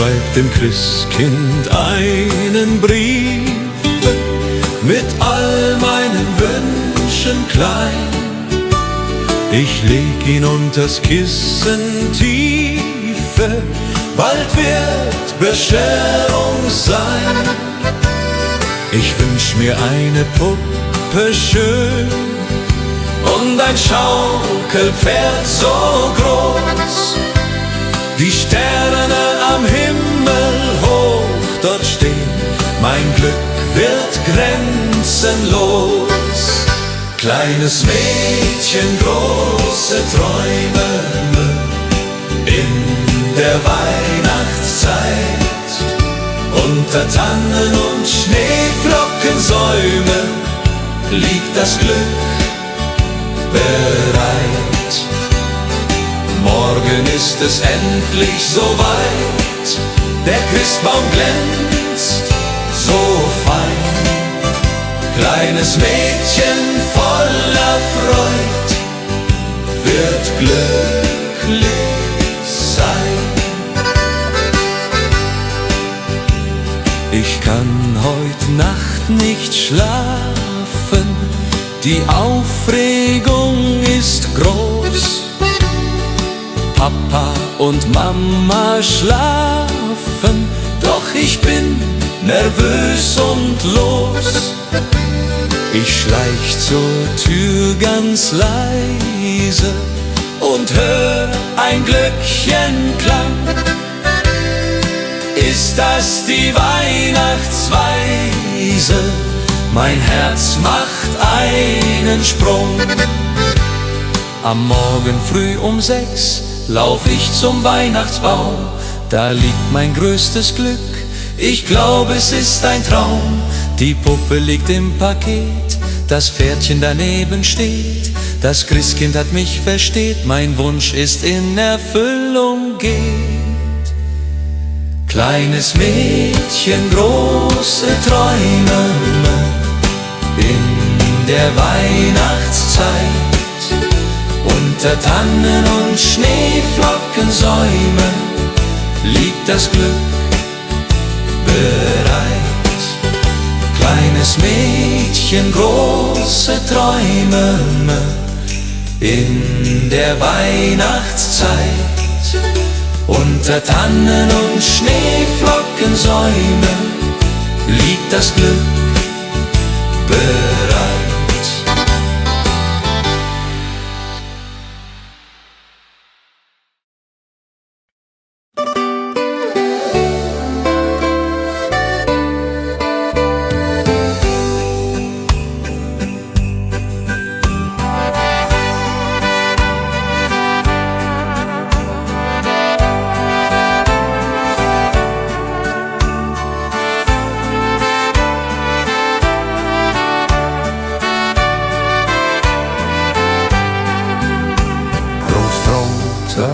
schreib dem Christkind einen Brief mit all meinen Wünschen klein. Ich leg ihn unters Kissen tiefe, bald wird Bescherung sein. Ich wünsch mir eine Puppe schön und ein Schaukelpferd so groß. Die Sterne am Himmel hoch dort stehen, mein Glück wird grenzenlos. Kleines Mädchen, große Träume in der Weihnachtszeit. Unter Tannen und Schneeflockensäumen liegt das Glück bereit. Morgen ist es endlich soweit, der Christbaum glänzt so fein. Kleines Mädchen voller Freud wird glücklich sein. Ich kann heut Nacht nicht schlafen, die Aufregung ist groß. Papa und Mama schlafen, doch ich bin nervös und los. Ich schleich zur Tür ganz leise und hör ein Glöckchenklang. Ist das die Weihnachtsweise? Mein Herz macht einen Sprung. Am Morgen früh um 6 lauf ich zum Weihnachtsbaum. Da liegt mein größtes Glück, ich glaube es ist ein Traum. Die Puppe liegt im Paket, das Pferdchen daneben steht. Das Christkind hat mich versteht, mein Wunsch ist in Erfüllung geht. Kleines Mädchen, große Träume in der Weihnachtszeit. Unter Tannen und Schneeflockensäumen liegt das Glück bereit. Kleines Mädchen, große Träume in der Weihnachtszeit. Unter Tannen und Schneeflockensäumen liegt das Glück bereit.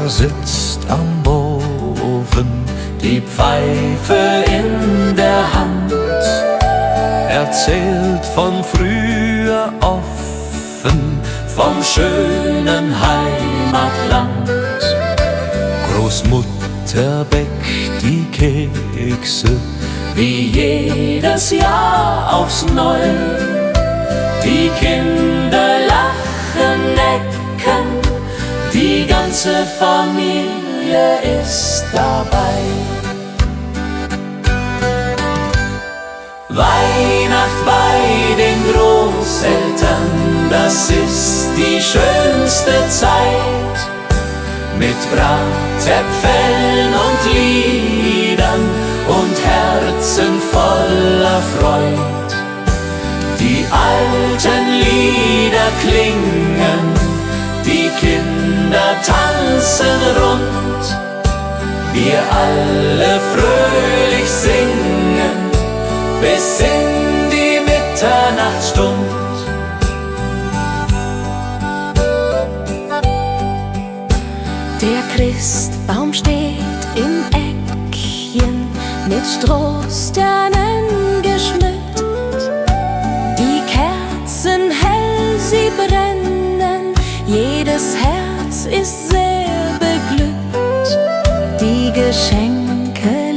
Sitzt am Ofen, die Pfeife in der Hand, erzählt von früher offen, vom schönen Heimatland. Großmutter bäckt die Kekse, wie jedes Jahr aufs Neue. Die Kinder lachen, necken, die ganze Familie ist dabei. Weihnacht bei den Großeltern, das ist die schönste Zeit. Mit Bratäpfeln und Liedern und Herzen voller Freud. Die alten Lieder klingen, die Kinder tanzen rund, wir alle fröhlich singen, bis in die Mitternachtsstund. Der Christbaum steht im Eckchen, mit Strohsternen geschmückt. Die Kerzen hell, sie brennen, jedes Herz ist sehr beglückt. Die Geschenke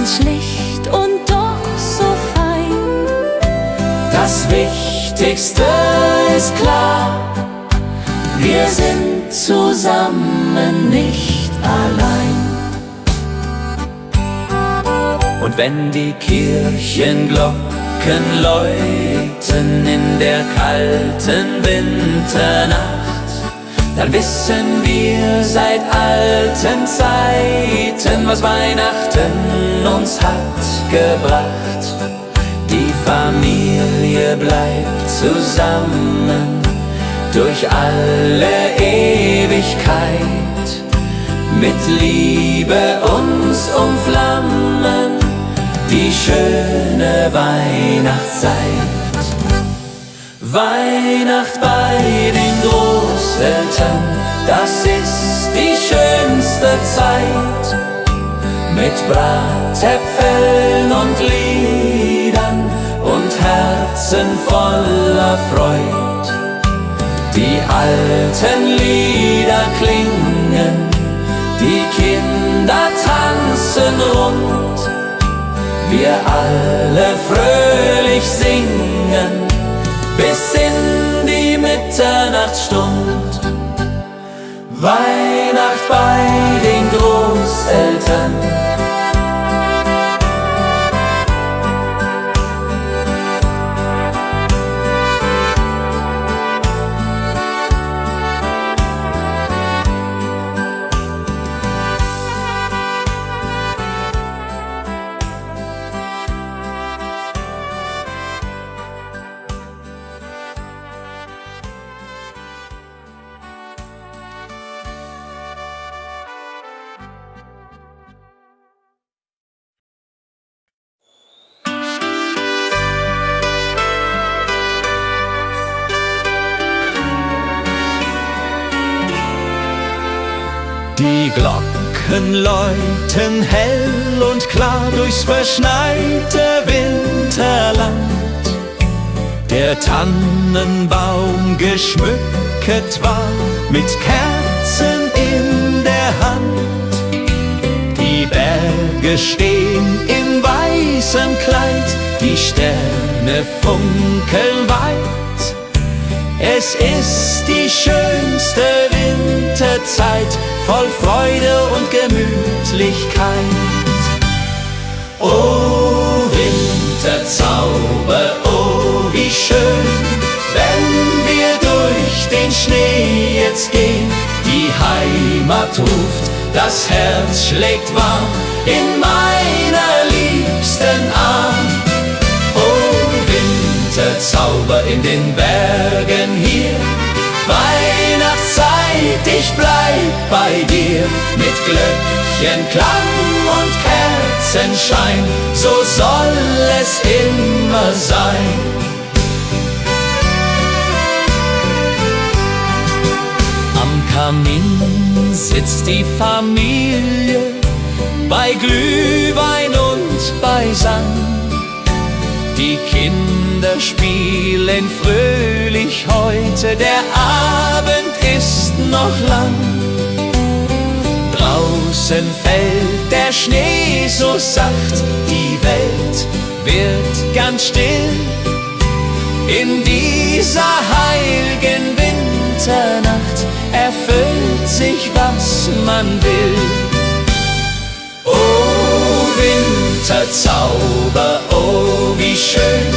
ganz schlicht und doch so fein. Das Wichtigste ist klar, wir sind zusammen, nicht allein. Und wenn die Kirchenglocken läuten in der kalten Winternacht, dann wissen wir seit alten Zeiten, was Weihnachten uns hat gebracht. Die Familie bleibt zusammen durch alle Ewigkeit, mit Liebe uns umflammen die schöne Weihnachtszeit. Weihnacht bei den Großeltern, das ist die schönste Zeit, mit Bratäpfeln und Liedern und Herzen voller Freud. Die alten Lieder klingen, die Kinder tanzen rund, wir alle fröhlich singen bis in die Mitternachtsstund. Weihnacht bei den Großeltern. Die Glocken läuten hell und klar durchs verschneite Winterland. Der Tannenbaum geschmückt war mit Kerzen in der Hand. Die Berge stehen in weißem Kleid, die Sterne funkeln weit. Es ist die schönste Winterzeit, voll Freude und Gemütlichkeit. Oh Winterzauber, oh wie schön, wenn wir durch den Schnee jetzt gehen. Die Heimat ruft, das Herz schlägt warm in meiner liebsten Arm. Oh Winterzauber in den Bergen hier, Weihnachtszeit, ich bleib bei dir. Mit Glöckchenklang und Kerzenschein, so soll es immer sein. Am Kamin sitzt die Familie, bei Glühwein und beisammen. Die Kinder spielen fröhlich heute, der Abend ist noch lang. Draußen fällt der Schnee so sacht, die Welt wird ganz still. In dieser heiligen Winternacht erfüllt sich, was man will. Oh Winterzauber, oh wie schön,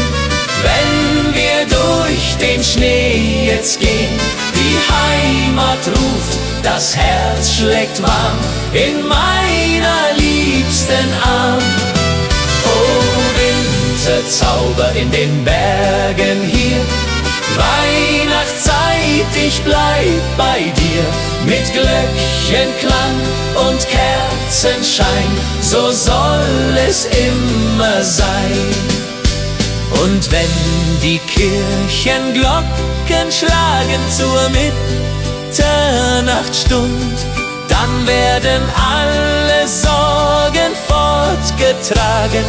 wenn wir durch den Schnee jetzt gehen. Die Heimat ruft, das Herz schlägt warm in meiner liebsten Arm. Oh Winterzauber in den Bergen hier, Weihnachtszeit, ich bleib bei dir. Mit Glöckchenklang und Kerzenschein, so soll es immer sein. Und wenn die Kirchenglocken schlagen zur Mitternachtsstund, dann werden alle Sorgen fortgetragen,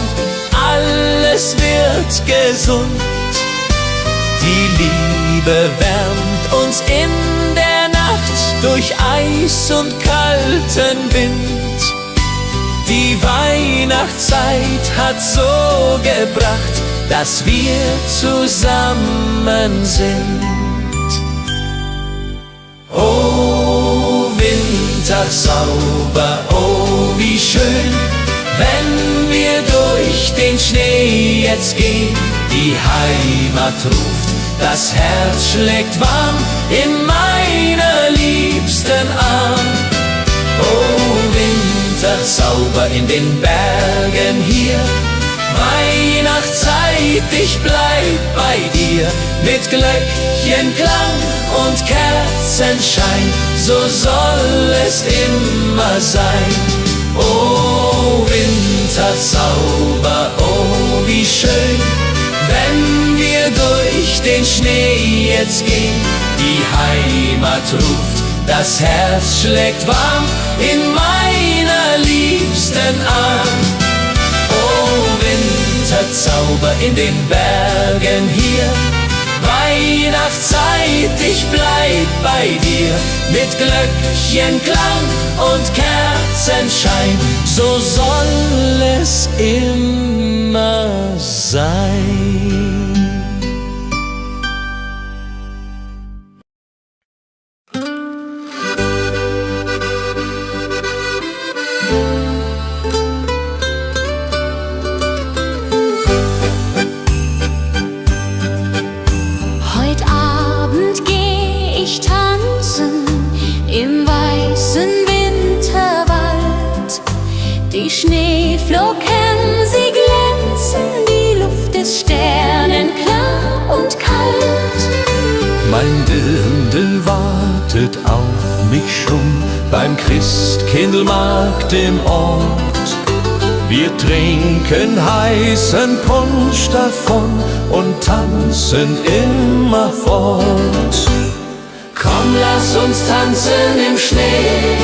alles wird gesund. Die Liebe wärmt uns in der Nacht durch Eis und kalten Wind. Die Weihnachtszeit hat so gebracht, dass wir zusammen sind. Oh, Wintersauber, oh, wie schön, wenn wir durch den Schnee jetzt gehen. Die Heimat ruft, das Herz schlägt warm in meiner liebsten Arm. Oh, Wintersauber in den Bergen hier, Weihnachtszeit, ich bleib bei dir. Mit Glöckchenklang und Kerzenschein, so soll es immer sein. Oh, Wintersauber, oh, wie schön, wenn wir durch den Schnee jetzt gehen. Die Heimat ruft, das Herz schlägt warm in meiner liebsten Arm. Oh, Winterzauber in den Bergen hier, Weihnachtszeit, ich bleib bei dir. Mit Glöckchenklang und Kerzenschein, so soll es immer sein. Die Schneeflocken, sie glänzen, die Luft ist sternenklar und kalt. Mein Dirndl wartet auf mich schon beim Christkindlmarkt im Ort. Wir trinken heißen Punsch davon und tanzen immerfort. Komm, lass uns tanzen im Schnee,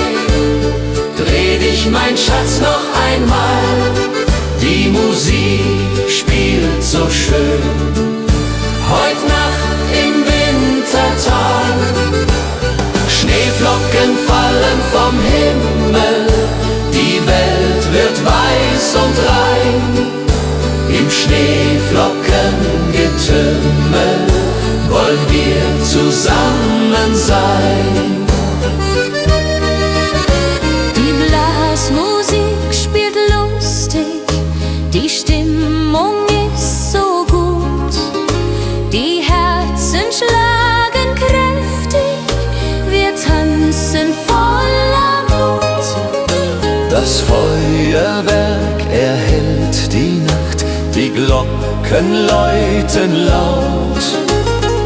dreh dich, mein Schatz, noch einmal. Die Musik spielt so schön, heut Nacht im Wintertal. Schneeflocken fallen vom Himmel, die Welt wird weiß und rein. Im Schneeflockengetümmel wollen wir zusammen sein. Musik spielt lustig, die Stimmung ist so gut. Die Herzen schlagen kräftig, wir tanzen voller Mut. Das Feuerwerk erhellt die Nacht, die Glocken läuten laut.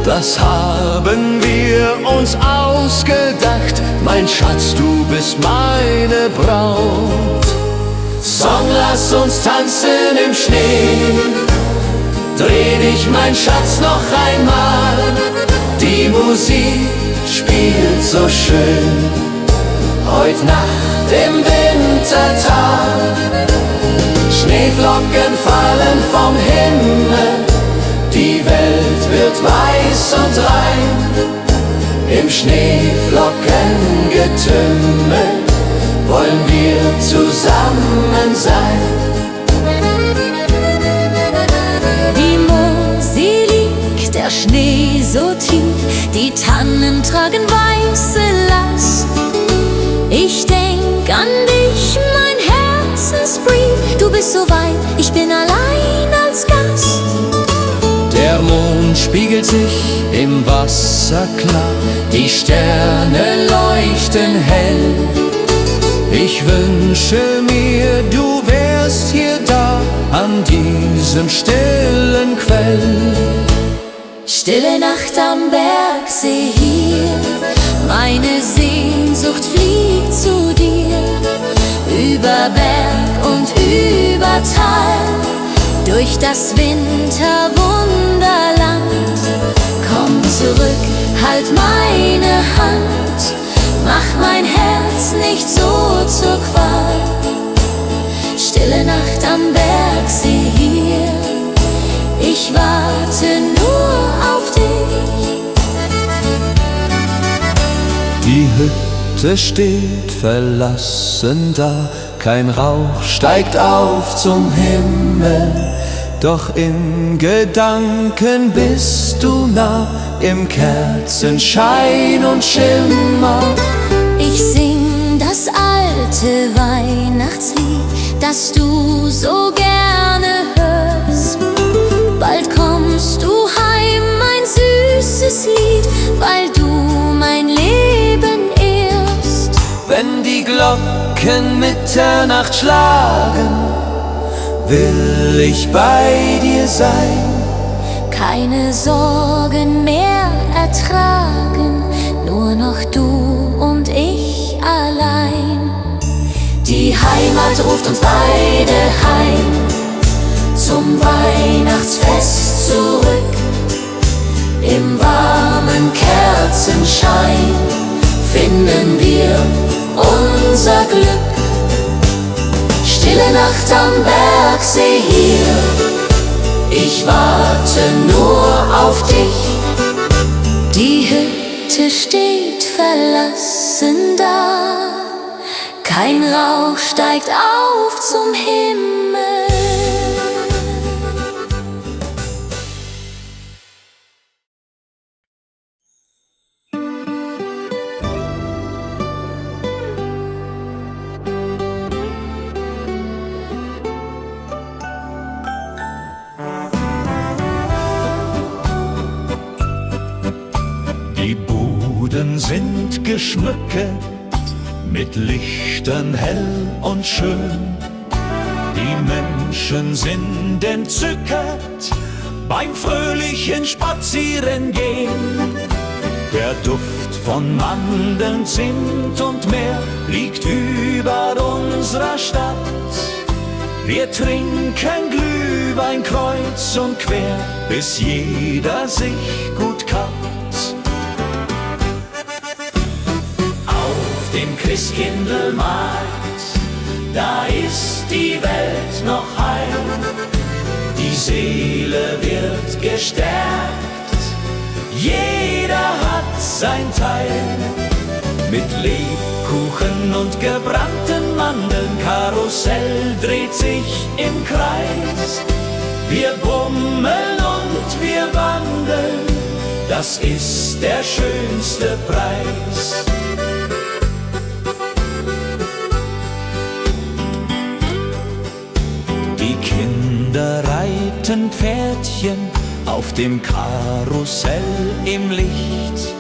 Das haben wir uns ausgedacht, mein Schatz, du bist meine Braut. Song, lass uns tanzen im Schnee, dreh dich, mein Schatz, noch einmal. Die Musik spielt so schön, heut Nacht im Wintertal. Schneeflocken fallen vom Himmel, die Welt wird weiß und rein. Im Schneeflockengetümmel wollen wir zusammen sein. Die Mosel liegt, der Schnee so tief, die Tannen tragen weiße Last. Ich denk an dich, mein Herzensbrief, du bist so weit, ich bin allein als Gast. Der Mond spiegelt sich im Wasser klar, die Sterne leuchten hell. Ich wünsche mir, du wärst hier da, an diesem stillen Quell. Stille Nacht am Bergsee hier, meine Sehnsucht fliegt zu dir. Über Berg und über Tal, durch das Winterwunderland. Komm zurück, halt meine Hand, mach mein Herz nicht so zur Qual. Stille Nacht am Bergsee hier, ich warte nur auf dich. Die Hütte steht verlassen da, kein Rauch steigt auf zum Himmel, doch in Gedanken bist du nah, im Kerzenschein und Schimmer. Ich sing das alte Weihnachtslied, das du so gerne hörst. Bald kommst du heim, mein süßes Lied, weil du mein Leben ehrst. Wenn die Glocken Mitternacht schlagen, will ich bei dir sein. Keine Sorgen mehr ertragen, nur noch du und ich allein. Die Heimat ruft uns beide heim, zum Weihnachtsfest zurück. Im warmen Kerzenschein finden wir unser Glück. Stille Nacht am Bergsee hier, ich warte nur auf dich. Die Hütte steht verlassen da, kein Rauch steigt auf zum Himmel. Die Buden sind geschmückt, mit Lichtern hell und schön. Die Menschen sind entzückt beim fröhlichen Spazierengehen. Der Duft von Mandeln, Zimt und Meer liegt über unserer Stadt. Wir trinken Glühwein kreuz und quer, bis jeder sich gut kappt. Dem Christkindlmarkt, da ist die Welt noch heil. Die Seele wird gestärkt, jeder hat sein Teil. Mit Lebkuchen und gebrannten Mandeln, Karussell dreht sich im Kreis. Wir bummeln und wir wandeln, das ist der schönste Preis. Die Kinder reiten Pferdchen auf dem Karussell im Licht.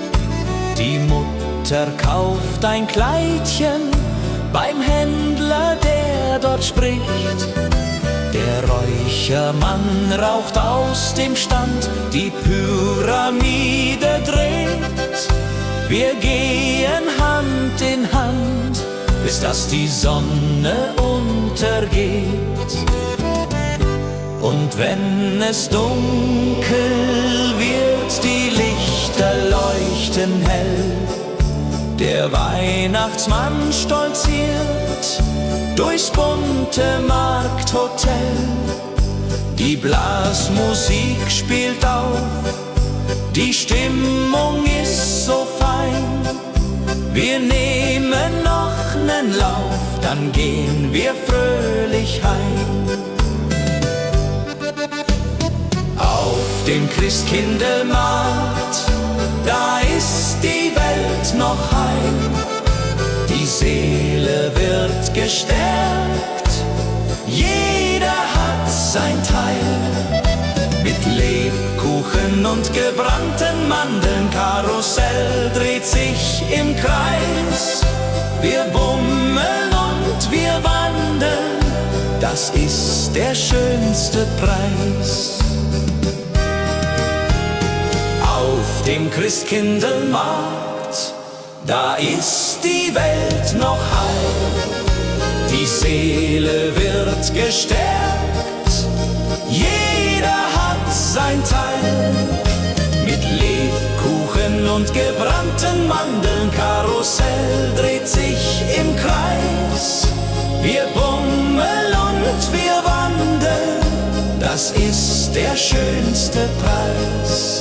Die Mutter kauft ein Kleidchen beim Händler, der dort spricht. Der Räuchermann raucht aus dem Stand, die Pyramide dreht. Wir gehen Hand in Hand, bis dass die Sonne untergeht. Und wenn es dunkel wird, die Lichter leuchten hell. Der Weihnachtsmann stolziert durchs bunte Markthotel. Die Blasmusik spielt auf, die Stimmung ist so fein. Wir nehmen noch nen Lauf, dann gehen wir fröhlich heim. Auf dem Christkindlmarkt, da ist die Welt noch heim. Die Seele wird gestärkt, jeder hat sein Teil. Mit Lebkuchen und gebrannten Mandeln, Karussell dreht sich im Kreis. Wir bummeln und wir wandeln, das ist der schönste Preis. Auf dem Christkindlmarkt, da ist die Welt noch heil. Die Seele wird gestärkt, jeder hat sein Teil. Mit Lebkuchen und gebrannten Mandeln, Karussell dreht sich im Kreis. Wir bummeln und wir wandeln, das ist der schönste Preis.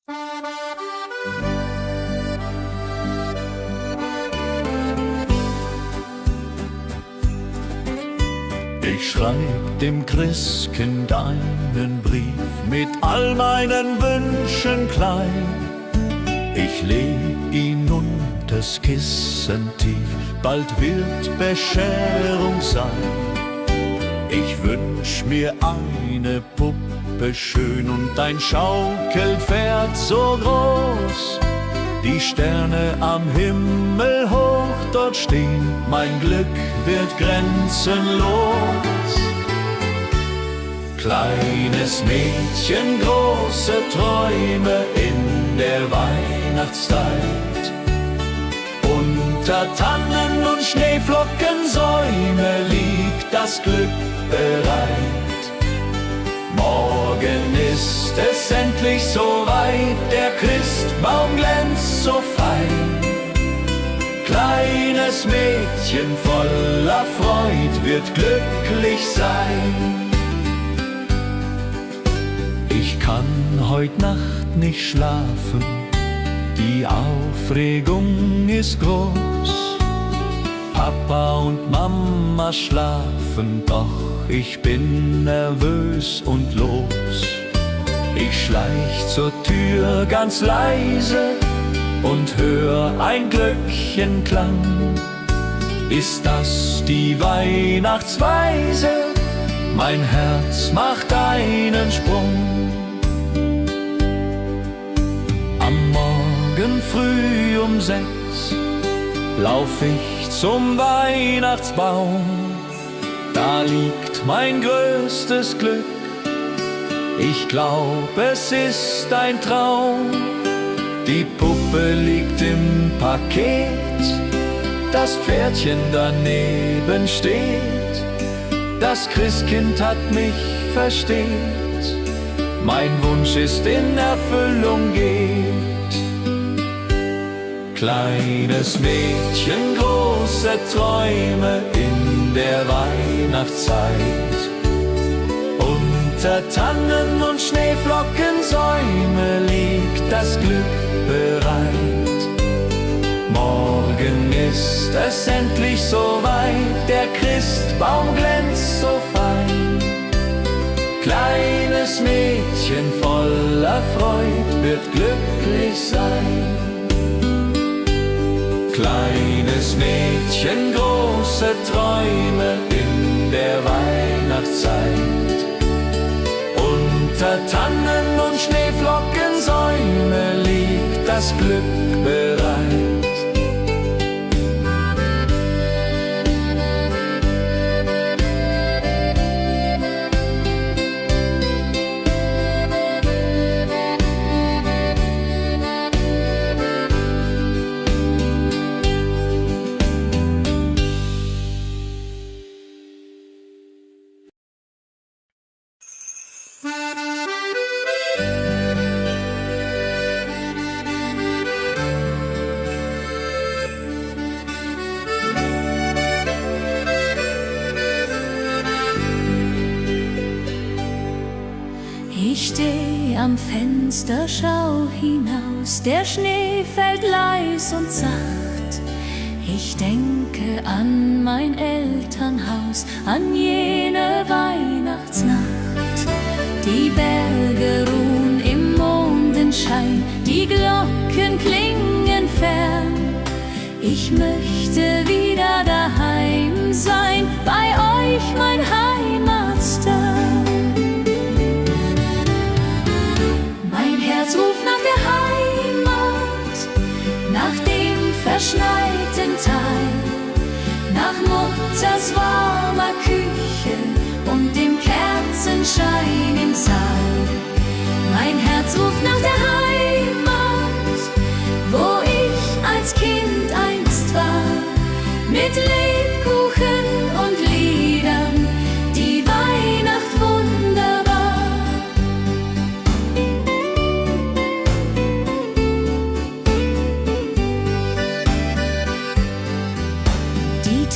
Ich schreib dem Christkind einen Brief mit all meinen Wünschen klein. Ich leg ihn unters Kissen tief, bald wird Bescherung sein. Ich wünsch mir eine Puppe schön und ein Schaukelpferd so groß. Die Sterne am Himmel hoch dort stehen, mein Glück wird grenzenlos. Kleines Mädchen, große Träume in der Weihnachtszeit. Unter Tannen und Schneeflockensäume liegt das Glück bereit. Morgen ist es endlich soweit, der Christbaum glänzt so fein. Kleines Mädchen voller Freud wird glücklich sein. Ich kann heut Nacht nicht schlafen, die Aufregung ist groß. Papa und Mama schlafen, doch ich bin nervös und los. Ich schleich zur Tür ganz leise und hör ein Glöckchenklang. Ist das die Weihnachtsweise? Mein Herz macht einen Sprung. Am Morgen früh um 6 lauf ich zum Weihnachtsbaum. Da liegt mein größtes Glück. Ich glaub, es ist ein Traum. Die Puppe liegt im Paket, das Pferdchen daneben steht. Das Christkind hat mich versteht, mein Wunsch ist in Erfüllung geht. Kleines Mädchen, große Träume in der Weihnachtszeit. Unter Tannen und Schneeflockensäume liegt das Glück bereit. Morgen ist es endlich soweit, der Christbaum glänzt so fein. Kleines Mädchen voller Freud wird glücklich sein. Kleines Mädchen, große Träume in der Weihnachtszeit. Unter Tannen und Schneeflockensäume liegt das Glück bereit. Ich steh am Fenster, schau hinaus, der Schnee fällt leis und sacht. Ich denke an mein Elternhaus, an jene Weihnachtsnacht. Die Berge ruhen im Mondenschein, die Glocken klingen fern. Ich möchte wieder daheim sein, bei euch mein Heimatstern. Herz ruft nach der Heimat, nach dem verschneiten Tal, nach Mutters warmer Küche und dem Kerzenschein im Saal. Mein Herz ruft nach der Heimat, wo ich als Kind einst war, mit Lebkuchen und Liedern, die Weihnacht wunderbar.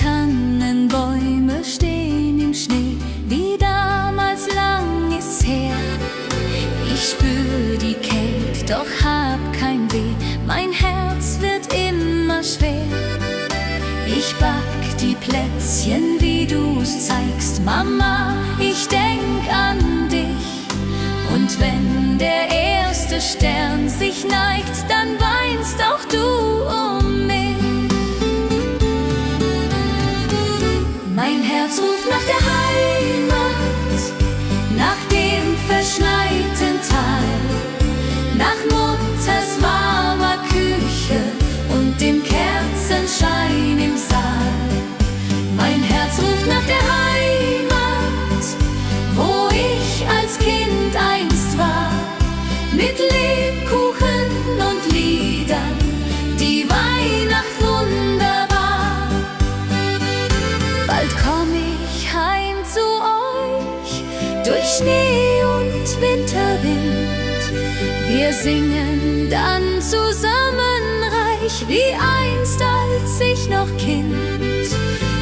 Tannenbäume stehen im Schnee, wie damals lang ist doch hab kein Weh, mein Herz wird immer schwer. Ich back die Plätzchen, wie du's zeigst, Mama, ich denk an dich. Und wenn der erste Stern sich neigt, dann weinst auch du um mich. Mein Herz ruft nach der Heimat, nach dem verschneiten Tal, nach Mutters warmer Küche und dem Kerzenschein im Saal. Mein Herz ruft nach der Heimat, wo ich als Kind einst war, mit Lebkuchen und Liedern, die Weihnacht wunderbar. Bald komm ich heim zu euch, durch Schnee und Winterwind. Wir singen dann zusammen reich, wie einst als ich noch Kind.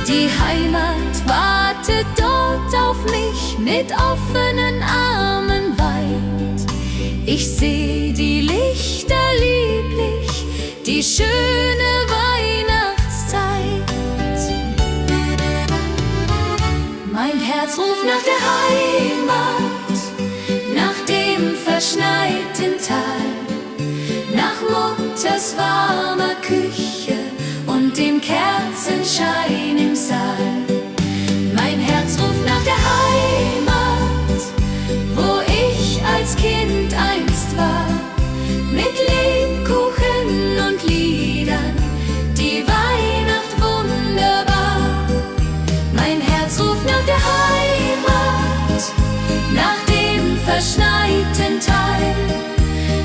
Die Heimat wartet dort auf mich, mit offenen Armen weit. Ich seh die Lichter lieblich, die schöne Weihnachtszeit. Mein Herz ruft nach der Heimat, nach dem verschneiten Tal, nach Mutters warmer Küche und dem Kerzenschein im Saal. Mein Herz ruft nach der Heimat, wo ich als Kind einst war, mit Lebkuchen und Liedern, die Weihnacht wunderbar. Mein Herz ruft nach der Heimat, nach dem verschneiten Tal,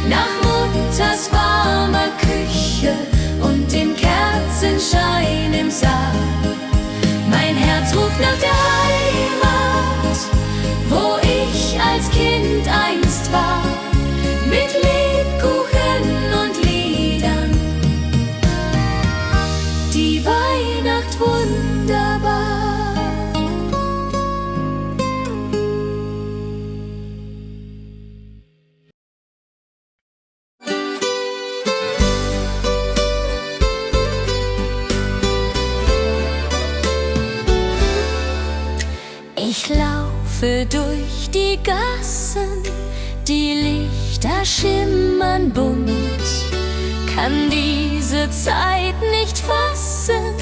nach Mutters warmer Küche und dem Kerzenschein im Saal. Mein Herz ruft nach der Heimat, wo ich als Kind einst war, mit Lebkuchen und Liedern, die Weihnacht wunderbar. Ich laufe durch die Gassen, die Lichter schimmern bunt, kann diese Zeit nicht fassen,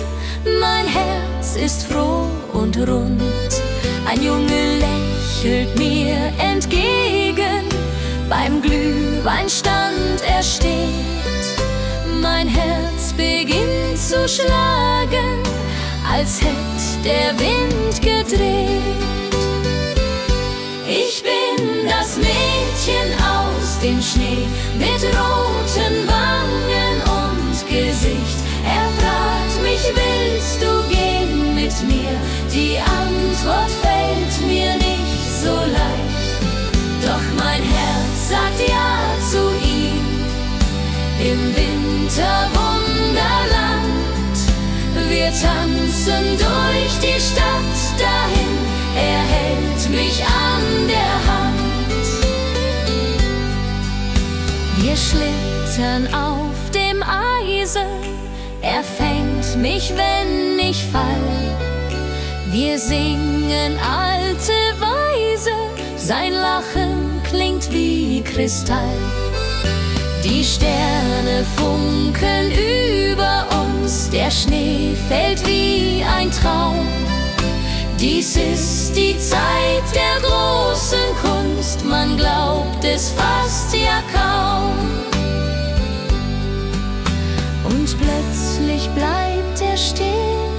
mein Herz ist froh und rund. Ein Junge lächelt mir entgegen, beim Glühweinstand er steht. Mein Herz beginnt zu schlagen, als hätt der Wind gedreht. Ich bin das Mädchen aus dem Schnee, mit roten Wangen und Gesicht. Er fragt mich, willst du gehen mit mir? Die Antwort fällt mir nicht so leicht, doch mein Herz sagt ja zu ihm. Im Winterwunderland, wir tanzen durch die Stadt dahin, er hält mich an der Hand. Wir schlittern auf dem Eise, er fängt mich, wenn ich fall. Wir singen alte Weise, sein Lachen klingt wie Kristall. Die Sterne funkeln über uns, der Schnee fällt wie ein Traum. Dies ist die Zeit der großen Kunst, man glaubt es fast ja kaum. Und plötzlich bleibt er stehen,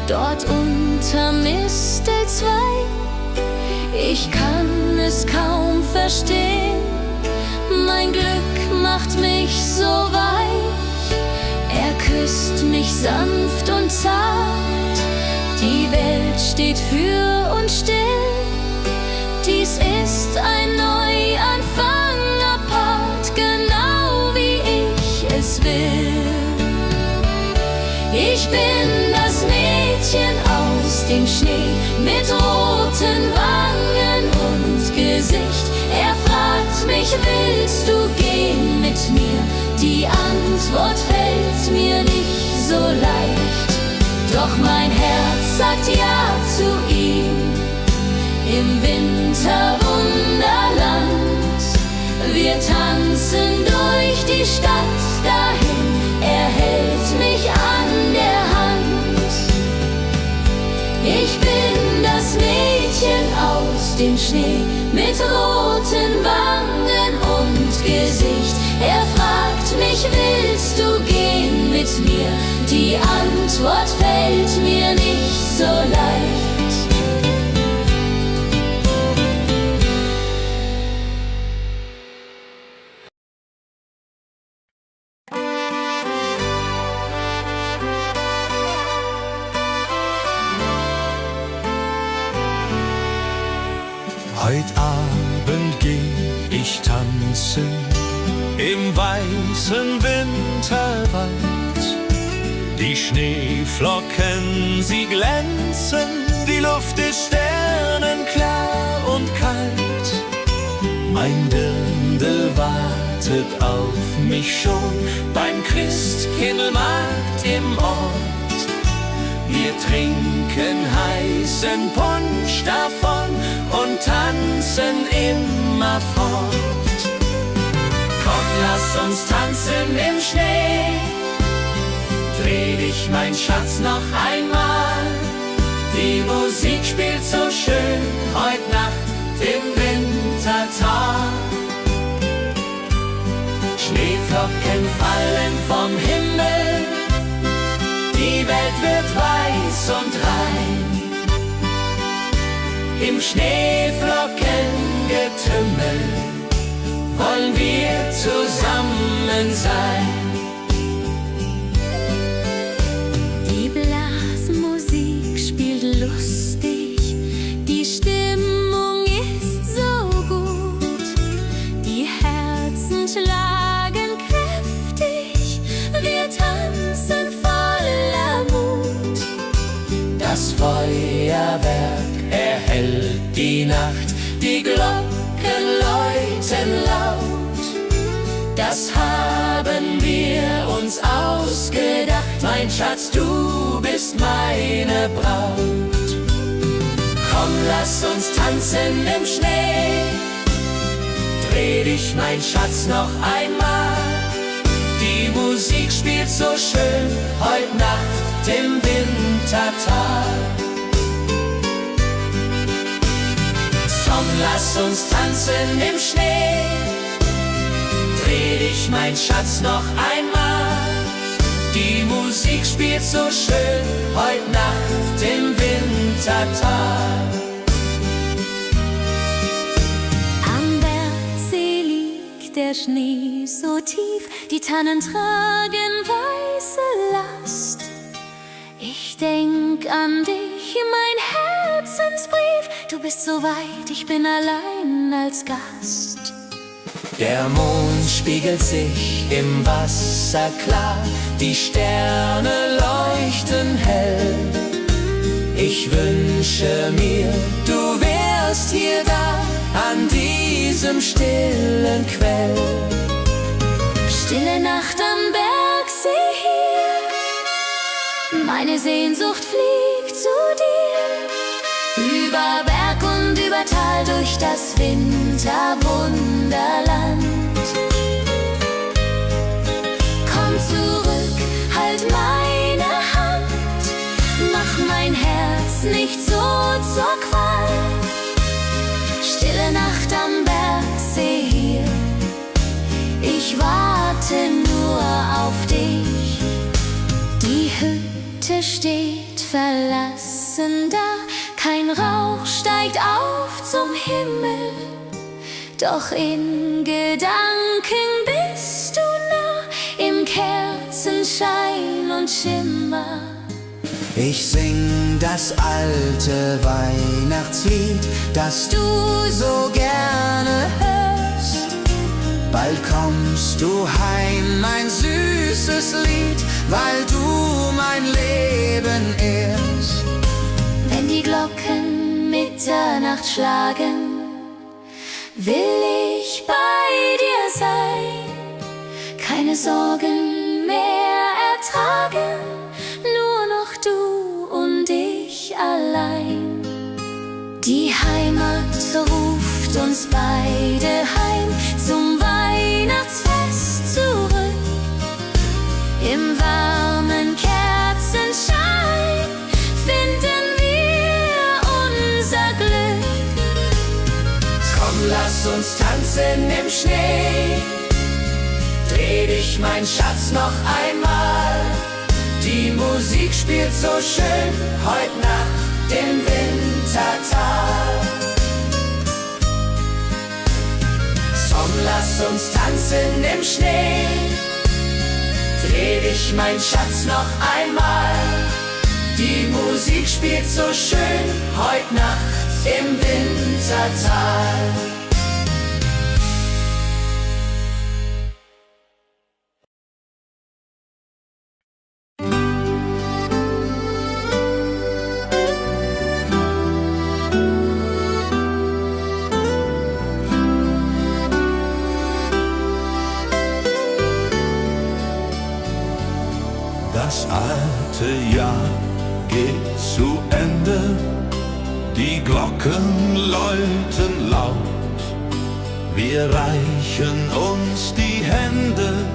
dort unterm Mistelzweig. Ich kann es kaum verstehen, mein Glück macht mich so weich. Er küsst mich sanft und zart, die Welt steht für uns still. Dies ist ein Neuanfang apart, genau wie ich es will. Ich bin das Mädchen aus dem Schnee, mit roten Wangen und Gesicht. Er fragt fragt mich, willst du gehen mit mir? Die Antwort fällt mir nicht so leicht, doch mein Herz sagt ja zu ihm. Im Winterwunderland, wir tanzen durch die Stadt dahin, er hält mich an der Hand. Ich bin das Mädchen aus dem Schnee mit roten Wangen und Gesicht. Er fragt mich, willst du gehen mit mir? Die Antwort fällt mir nicht so leicht. Heut Abend geh ich tanzen im weißen Winterwald. Die Schneeflocken, sie glänzen, die Luft ist sternenklar und kalt. Mein Dirndl wartet auf mich schon beim Christkindlmarkt im Ort. Wir trinken heißen Punsch davon und tanzen immer fort. Komm, lass uns tanzen im Schnee, dreh dich, mein Schatz, noch einmal. Die Musik spielt so schön heut Nacht im Wintertag. Schneeflocken fallen vom Himmel, die Welt wird weiß und rein. Im Schneeflockengetümmel wollen wir zusammen sein. Die Blasmusik spielt lustig, die Stimmung ist so gut, die Herzen schlagen kräftig, wir tanzen voller Mut. Das Feuerwerk erhellt die Nacht, die Glocken läuten laut. Das haben wir uns ausgedacht, mein Schatz, du bist meine Braut. Komm, lass uns tanzen im Schnee, dreh dich, mein Schatz, noch einmal. Die Musik spielt so schön heut Nacht im Wintertag. Komm, lass uns tanzen im Schnee, dreh dich, mein Schatz, noch einmal. Die Musik spielt so schön heut Nacht im Wintertag. Am Bergsee liegt der Schnee so tief, die Tannen tragen weiße Last. Ich denk an dich, mein Herzensbrief, du bist so weit, ich bin allein als Gast. Der Mond spiegelt sich im Wasser klar, die Sterne leuchten hell. Ich wünsche mir, du wärst hier da, an diesem stillen Quell. Stille Nacht am Bergsee hier, meine Sehnsucht fliegt zu dir. Über Berg und über Tal, durch das Winterwunderland. Komm zurück, halt meine Hand, mach mein Herz nicht so zur Qual. Stille Nacht am Bergsee hier, ich warte nur auf dich. Die Hütte steht verlassen da, kein Rauch steigt auf zum Himmel, doch in Gedanken bist du nah, im Kerzenschein und Schimmer. Ich sing das alte Weihnachtslied, das du so gerne hörst. Bald kommst du heim, mein süßes Lied, weil du mein Leben ehrst. Wenn die Glocken Mitternacht schlagen, will ich bei dir sein, keine Sorgen mehr ertragen, nur noch du und ich allein. Die Heimat ruft uns beide heim zum Weihnachtsfest zurück. Im warmen Kerzenschein finden wir unser Glück. Komm, lass uns tanzen im Schnee. Dreh dich, mein Schatz, noch einmal. Die Musik spielt so schön heut Nacht im Wintertal. Komm, lass uns tanzen im Schnee. Dreh dich, mein Schatz, noch einmal. Die Musik spielt so schön heut Nacht im Wintertal. Das alte Jahr geht zu Ende, die Glocken läuten laut. Wir reichen uns die Hände,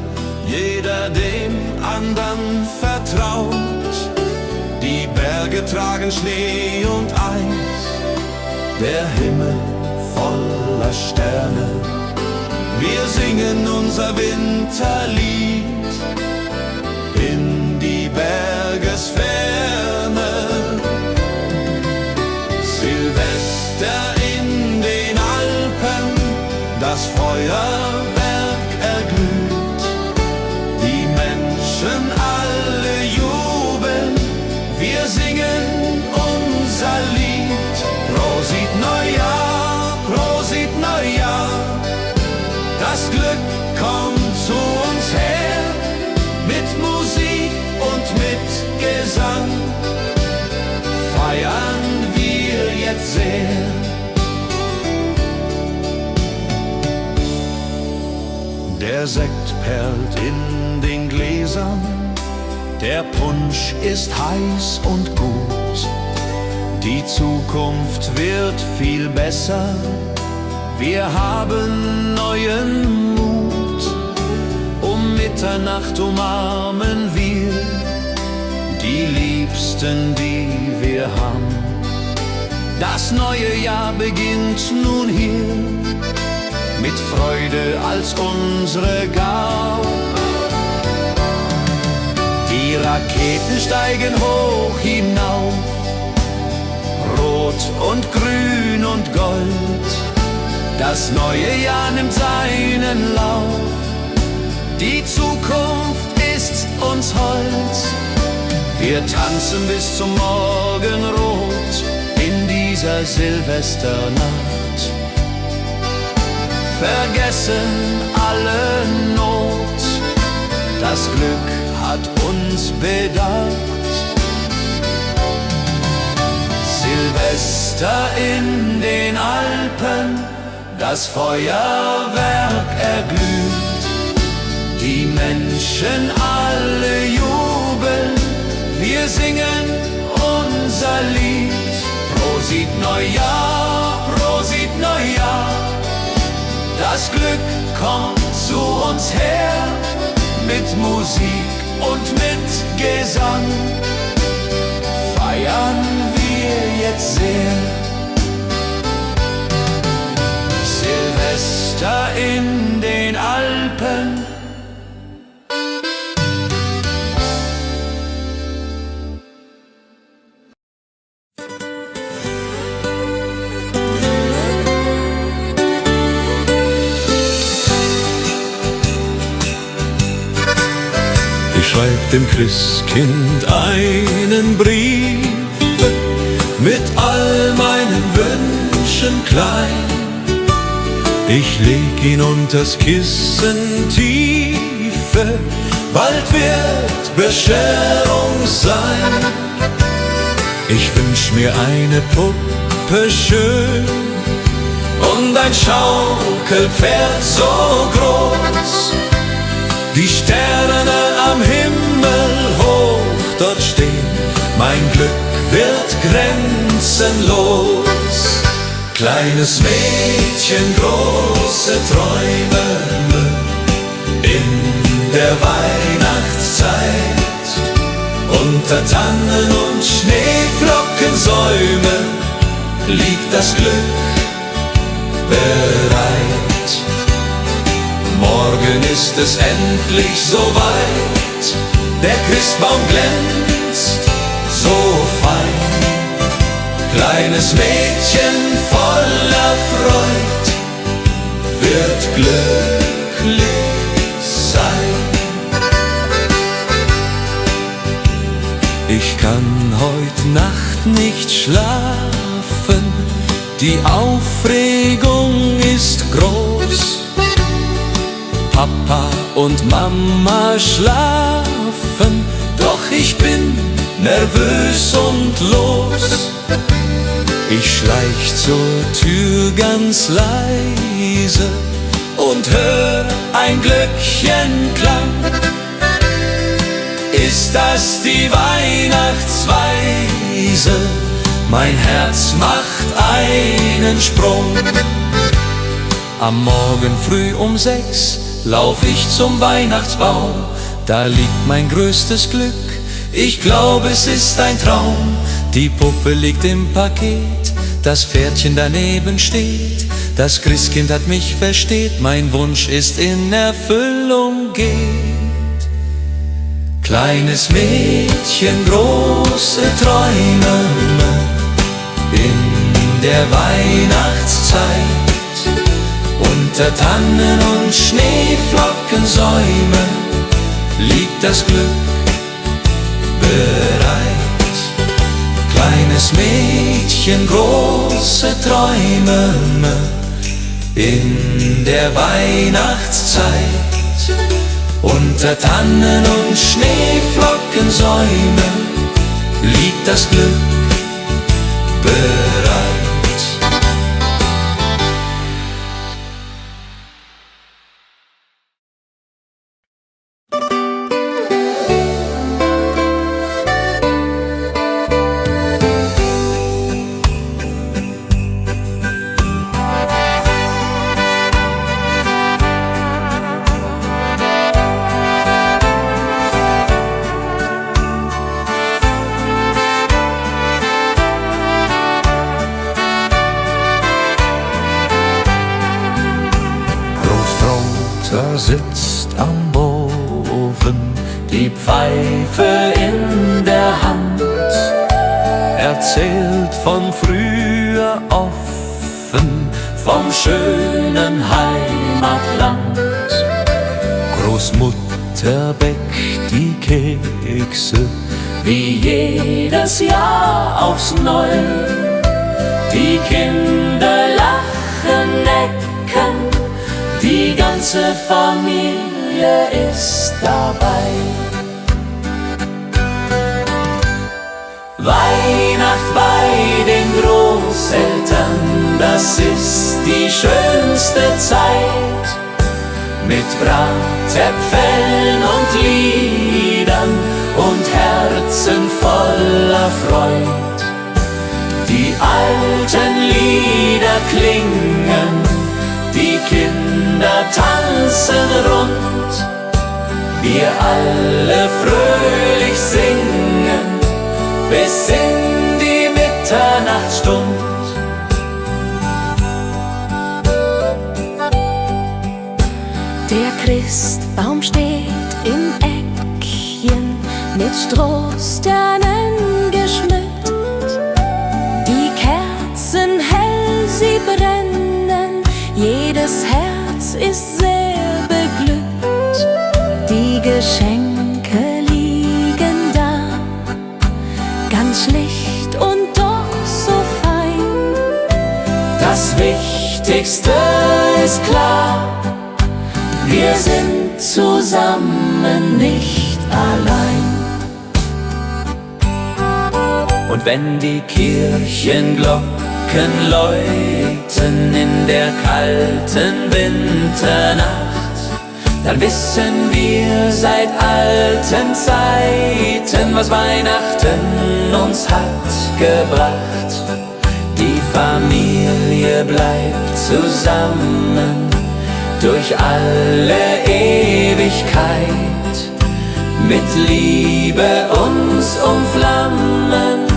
jeder dem anderen vertraut. Die Berge tragen Schnee und Eis, der Himmel voller Sterne. Wir singen unser Winterlied in die Bergesferne. Silvester in den Alpen, das Feuerwerk erglüht. Die Menschen alle jubeln, wir singen unser Lied. Prosit Neujahr, Prosit Neujahr, das Glück kommt zu uns her. Mit Musik und mit Gesang feiern wir jetzt sehr. Der Sekt perlt in den Gläsern, der Punsch ist heiß und gut. Die Zukunft wird viel besser, wir haben neuen Mut. Um Mitternacht umarmen wir die Liebsten, die wir haben. Das neue Jahr beginnt nun hier, mit Freude als unsere Gabe. Die Raketen steigen hoch hinauf, rot und grün und gold. Das neue Jahr nimmt seinen Lauf, die Zukunft ist uns hold. Wir tanzen bis zum Morgenrot in dieser Silvesternacht. Vergessen alle Not, das Glück hat uns bedacht. Silvester in den Alpen, das Feuerwerk erglüht. Die Menschen alle jubeln, wir singen unser Lied. Prosit Neujahr, Prosit Neujahr, das Glück kommt zu uns her. Mit Musik und mit Gesang feiern wir jetzt sehr. Silvester in den Alpen, schreib dem Christkind einen Brief mit all meinen Wünschen klein. Ich leg ihn unters Kissen tiefe, bald wird Bescherung sein. Ich wünsch mir eine Puppe schön und ein Schaukelpferd so groß. Die Sterne am Himmel hoch dort stehen, mein Glück wird grenzenlos. Kleines Mädchen, große Träume in der Weihnachtszeit. Unter Tannen und Schneeflockensäumen liegt das Glück bereit. Morgen ist es endlich soweit, der Christbaum glänzt so fein. Kleines Mädchen voller Freud wird glücklich sein. Ich kann heut Nacht nicht schlafen, die Aufregung ist groß. Papa und Mama schlafen, doch ich bin nervös und los. Ich schleich zur Tür ganz leise und hör ein Glöckchenklang. Ist das die Weihnachtsweise? Mein Herz macht einen Sprung. Am Morgen früh um 6 lauf ich zum Weihnachtsbaum. Da liegt mein größtes Glück, ich glaube es ist ein Traum. Die Puppe liegt im Paket, das Pferdchen daneben steht. Das Christkind hat mich versteht, mein Wunsch ist in Erfüllung geht. Kleines Mädchen, große Träume in der Weihnachtszeit. Unter Tannen und Schneeflockensäumen liegt das Glück bereit. Kleines Mädchen, große Träume in der Weihnachtszeit. Unter Tannen und Schneeflockensäumen liegt das Glück bereit. Sitzt am Ofen, die Pfeife in der Hand, erzählt von früher offen, vom schönen Heimatland. Großmutter bäckt die Kekse, wie jedes Jahr aufs Neue. Die Kinder lachen, necken, die ganze Familie ist dabei. Weihnacht bei den Großeltern, das ist die schönste Zeit. Mit Bratäpfeln und Liedern und Herzen voller Freud. Die alten Lieder klingen, die Kinder tanzen rund, wir alle fröhlich singen, bis in die Mitternachtsstund. Der Christbaum steht im Eckchen, mit Strohsternen geschmückt. Die Kerzen hell, sie brennen, jedes Herz ist sehr beglückt. Die Geschenke liegen da, ganz schlicht und doch so fein. Das Wichtigste ist klar, wir sind zusammen, nicht allein. Und wenn die Kirchenglocke Glocken läuten in der kalten Winternacht, dann wissen wir seit alten Zeiten, was Weihnachten uns hat gebracht. Die Familie bleibt zusammen durch alle Ewigkeit, mit Liebe uns umflammen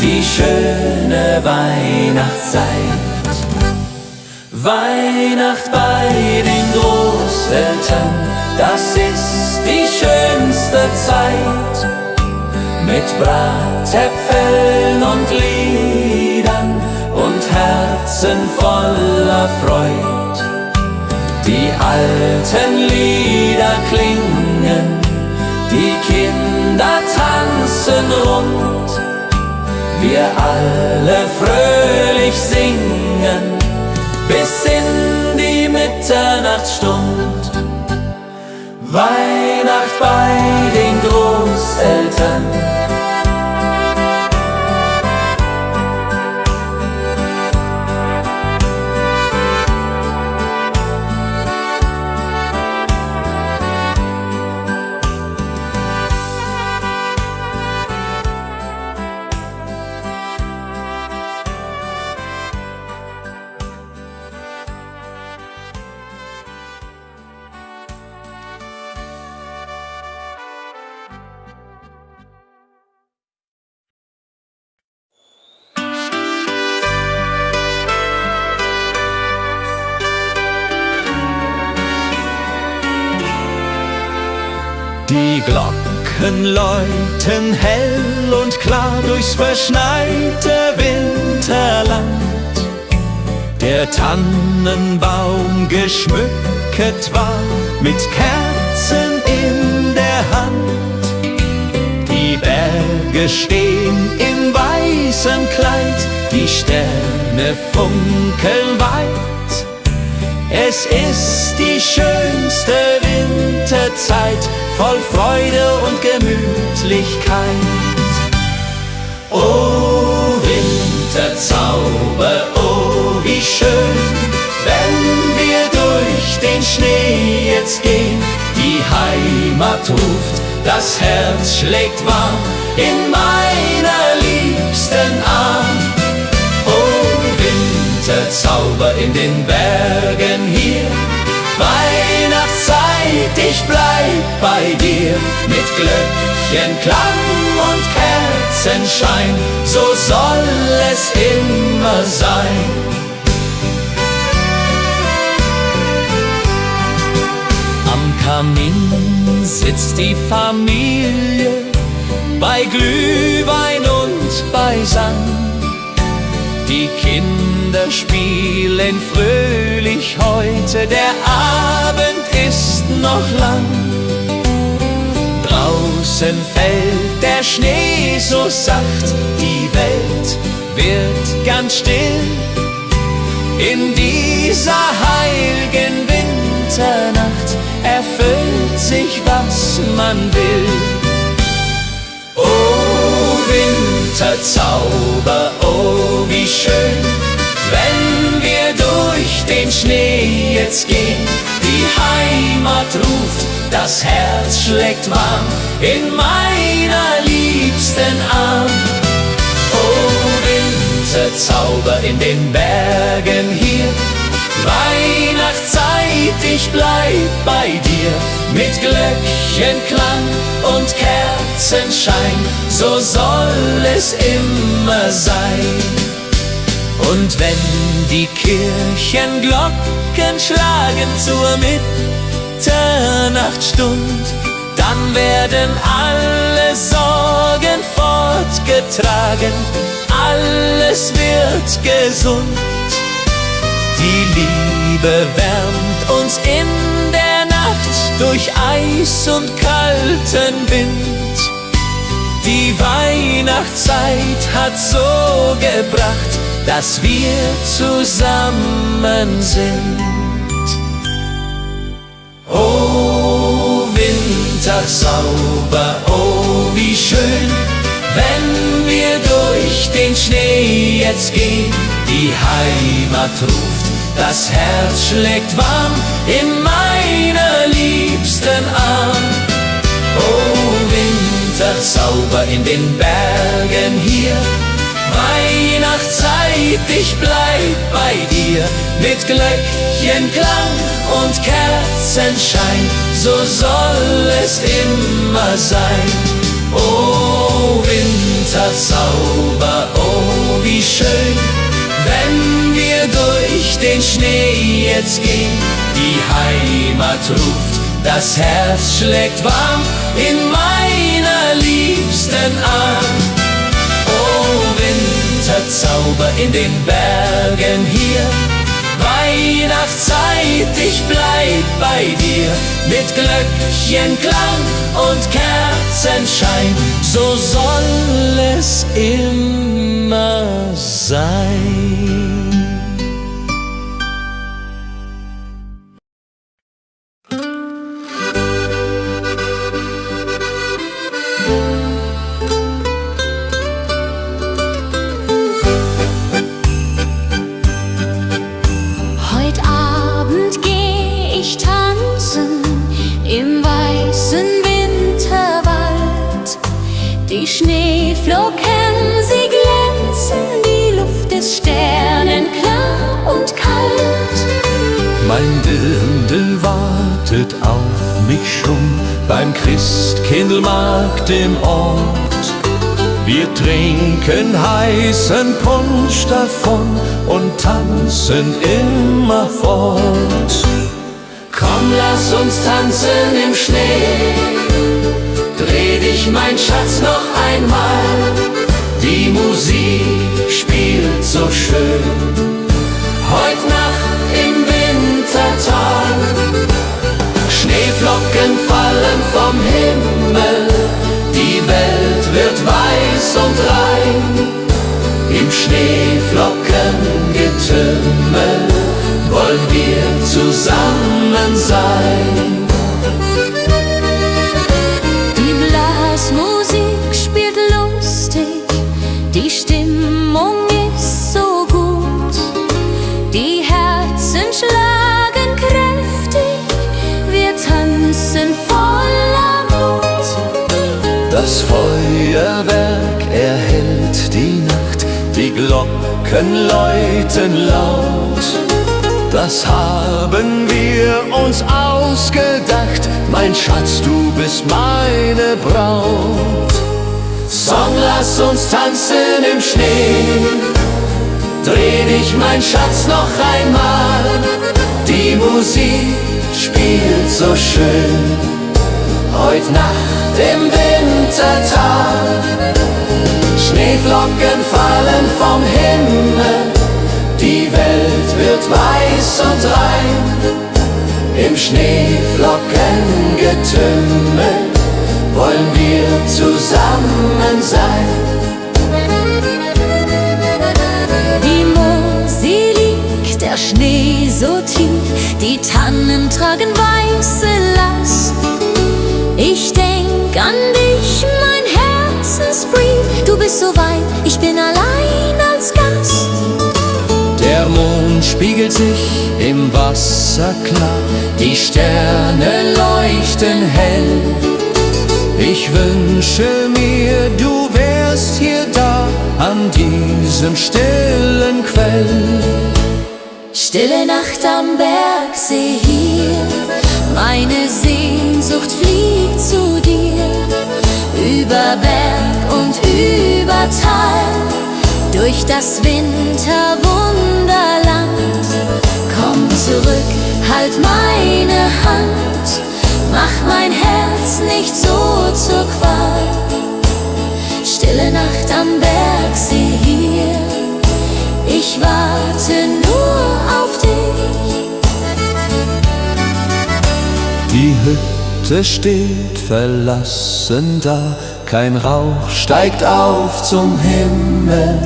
die schöne Weihnachtszeit. Weihnacht bei den Großeltern, das ist die schönste Zeit, mit Bratäpfeln und Liedern und Herzen voller Freud. Die alten Lieder klingen, die Kinder tanzen rund, wir alle fröhlich singen bis in die Mitternachtsstund. Weihnacht bei den Großeltern. Die Glocken läuten hell und klar durchs verschneite Winterland. Der Tannenbaum geschmückt war mit Kerzen in der Hand. Die Berge stehen im weißen Kleid, die Sterne funkeln weit. Es ist die schönste Winterzeit, voll Freude und Gemütlichkeit. Oh Winterzauber, oh wie schön, wenn wir durch den Schnee jetzt gehen. Die Heimat ruft, das Herz schlägt warm in meiner liebsten Arm. Oh Winterzauber in den Bergen hier, Weihnachtszeit, ich bleib bei dir. Mit Glöckchenklang und Kerzenschein, so soll es immer sein. Am Kamin sitzt die Familie, bei Glühwein und bei Sand. Die Kinder spielen fröhlich heute, der Abend ist noch lang. Draußen fällt der Schnee so sacht, die Welt wird ganz still. In dieser heiligen Winternacht erfüllt sich, was man will. Oh Winterzauber, oh wie schön, wenn wir durch den Schnee jetzt gehen. Die Heimat ruft, das Herz schlägt warm in meiner liebsten Arm. Oh Winterzauber in den Bergen hier, Weihnachtszeit, ich bleib bei dir. Mit Glöckchenklang und Kerzenschein, so soll es immer sein. Und wenn die Kirchenglocken schlagen zur Mitternachtsstund, dann werden alle Sorgen fortgetragen, alles wird gesund. Die Liebe wärmt uns in der Nacht durch Eis und kalten Wind. Die Weihnachtszeit hat so gebracht, dass wir zusammen sind. Oh Winterzauber, oh wie schön, wenn wir durch den Schnee jetzt gehen. die Heimat ruft, das Herz schlägt warm in meiner liebsten Arm. Oh, Winterzauber in den Bergen hier, Weihnachtszeit, ich bleib bei dir. Mit Glöckchenklang und Kerzenschein, so soll es immer sein. Oh, Winterzauber, oh, wie schön, wenn wir durch den Schnee jetzt gehen. Die Heimat ruft, das Herz schlägt warm in meiner liebsten Arm. Oh, Winterzauber in den Bergen hier, Weihnachtszeit, ich bleib bei dir. Mit Glöckchenklang und Kerzenschein, so soll es immer sein. Die Schneeflocken, sie glänzen, die Luft ist sternenklar und kalt. Mein Dirndl wartet auf mich schon beim Christkindlmarkt im Ort. Wir trinken heißen Punsch davon und tanzen immerfort. Komm, lass uns tanzen im Schnee, dreh dich, mein Schatz, noch einmal. Die Musik spielt so schön, heut Nacht im Wintertal. Schneeflocken fallen vom Himmel, die Welt wird weiß und rein. Im Schneeflockengetümmel wollen wir zusammen sein. Musik spielt lustig, die Stimmung ist so gut. Die Herzen schlagen kräftig, wir tanzen voller Mut. Das Feuerwerk erhellt die Nacht, die Glocken läuten laut. Das haben wir uns ausgedacht, mein Schatz, du bist meine Braut. Song, lass uns tanzen im Schnee, dreh dich, mein Schatz, noch einmal. Die Musik spielt so schön, heut Nacht im Wintertal. Schneeflocken fallen vom Himmel, die Welt wird weiß und rein. Im Schneeflockengetümmel wollen wir zusammen sein. Die Mosel liegt, der Schnee so tief, die Tannen tragen weiße Last. Ich denk an dich, mein Herzensbrief, du bist so weit, ich bin allein als Gast. Der Mond spiegelt sich im Wasser klar, die Sterne leuchten hell. Ich wünsche mir, du wärst hier da, an diesem stillen Quell. Stille Nacht am Bergsee hier, meine Sehnsucht fliegt zu dir. Über Berg und über Tal, durch das Winterwunderland. Komm zurück, halt meine Hand, mach mein Herz nicht so zur Qual. Stille Nacht am Bergsee hier, ich warte nur auf dich. Die Hütte steht verlassen da, kein Rauch steigt auf zum Himmel.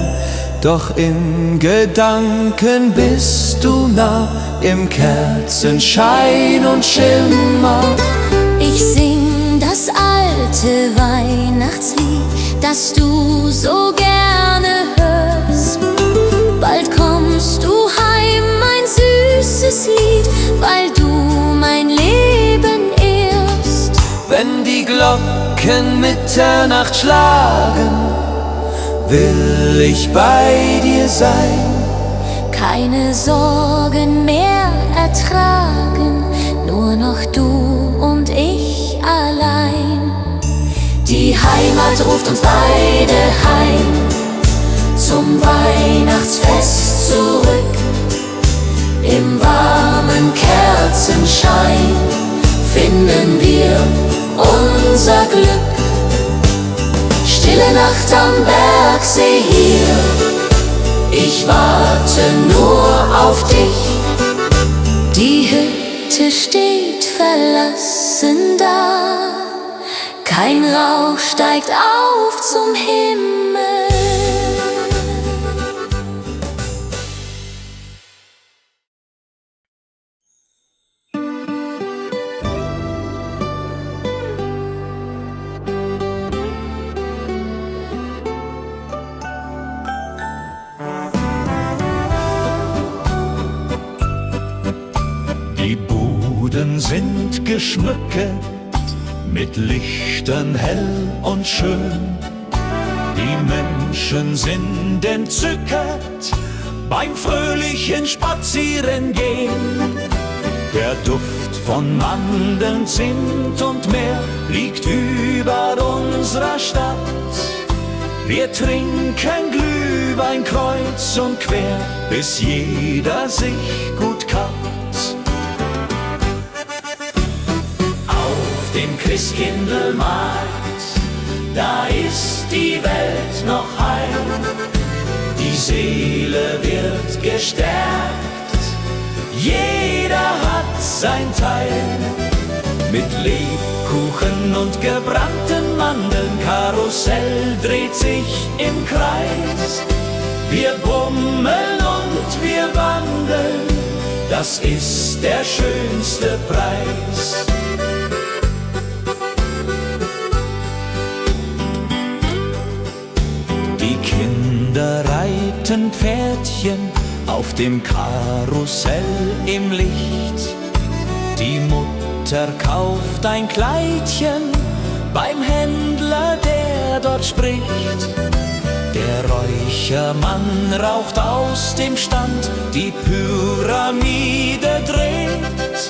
Doch in Gedanken bist du nah, im Kerzenschein und Schimmer. Ich sing das alte Weihnachtslied, das du so gerne hörst. Bald kommt Glocken Mitternacht schlagen, will ich bei dir sein. Keine Sorgen mehr ertragen, nur noch du und ich allein. Die Heimat ruft uns beide heim, zum Weihnachtsfest zurück. Im warmen Kerzenschein finden wir unser Glück. Stille Nacht am Bergsee hier, ich warte nur auf dich. Die Hütte steht verlassen da, kein Rauch steigt auf zum Himmel. Die Buden sind geschmückt, mit Lichtern hell und schön. Die Menschen sind entzückt beim fröhlichen Spazierengehen. Der Duft von Mandeln, Zimt und Meer liegt über unserer Stadt. Wir trinken Glühwein kreuz und quer, bis jeder sich gut kappt. Auf dem Christkindlmarkt, da ist die Welt noch heil. Die Seele wird gestärkt, jeder hat sein Teil. Mit Lebkuchen und gebrannten Mandeln, Karussell dreht sich im Kreis. Wir bummeln und wir wandeln, das ist der schönste Preis. Die Kinder reiten Pferdchen auf dem Karussell im Licht. Die Mutter kauft ein Kleidchen beim Händler, der dort spricht. Der Räuchermann raucht aus dem Stand, die Pyramide dreht.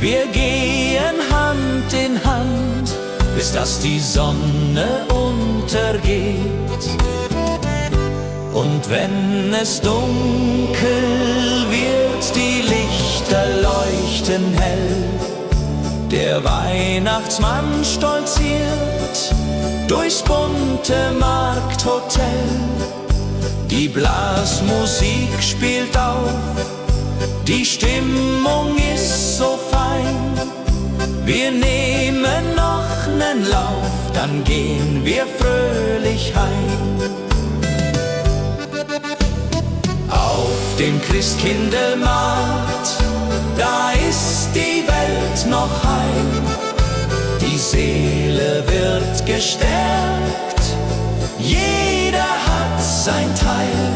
Wir gehen Hand in Hand, bis dass die Sonne untergeht. Und wenn es dunkel wird, die Lichter leuchten hell. Der Weihnachtsmann stolziert durchs bunte Markthotel. Die Blasmusik spielt auf, die Stimmung ist so fein. Wir nehmen noch nen Lauf, dann gehen wir fröhlich heim. Auf dem Christkindlmarkt, da ist die Welt noch heil. Die Seele wird gestärkt, jeder hat sein Teil.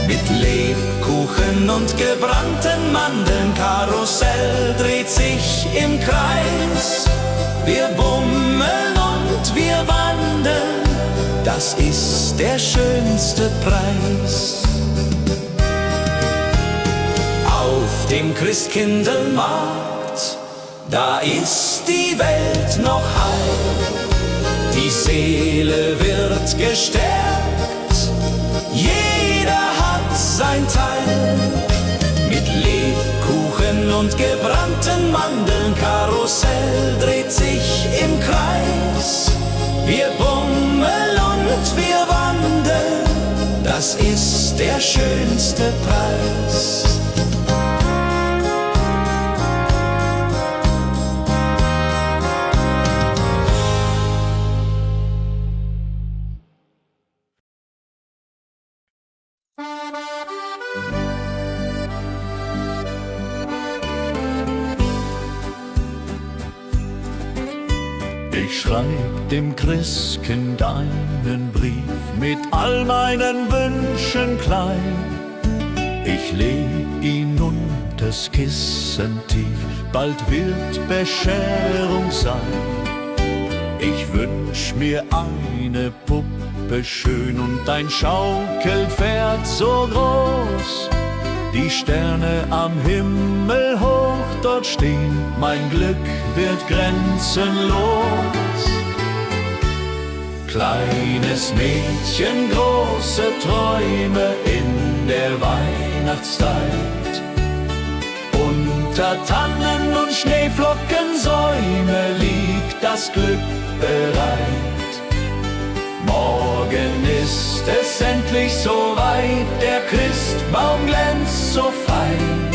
Mit Lebkuchen und gebrannten Mandeln, Karussell dreht sich im Kreis. Wir bummeln und wir wandeln, das ist der schönste Preis. Auf dem Christkindlmarkt, da ist die Welt noch heil. Die Seele wird gestärkt, jeder hat sein Teil. Mit Lebkuchen und gebrannten Mandeln, Karussell dreht sich im Kreis. Wir bummeln und wir wandeln, das ist der schönste Preis. Ich schreib dem Christkind einen Brief mit all meinen Wünschen klein. Ich leg ihn unters Kissen tief, bald wird Bescherung sein. Ich wünsch mir eine Puppe schön und ein Schaukelpferd so groß. Die Sterne am Himmel hoch dort stehen, mein Glück wird grenzenlos. Kleines Mädchen, große Träume in der Weihnachtszeit. Unter Tannen und Schneeflockensäume liegt das Glück bereit. Morgen ist es endlich soweit, der Christbaum glänzt so fein.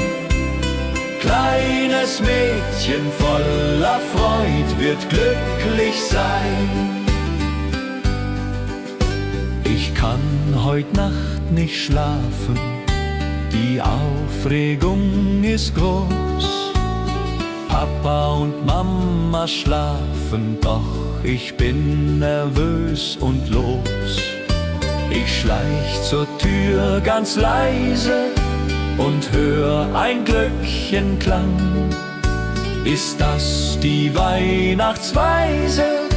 Kleines Mädchen voller Freud wird glücklich sein. Ich kann heut Nacht nicht schlafen, die Aufregung ist groß. Papa und Mama schlafen, doch ich bin nervös und los. Ich schleich zur Tür ganz leise und hör ein Glöckchenklang. Ist das die Weihnachtsweise?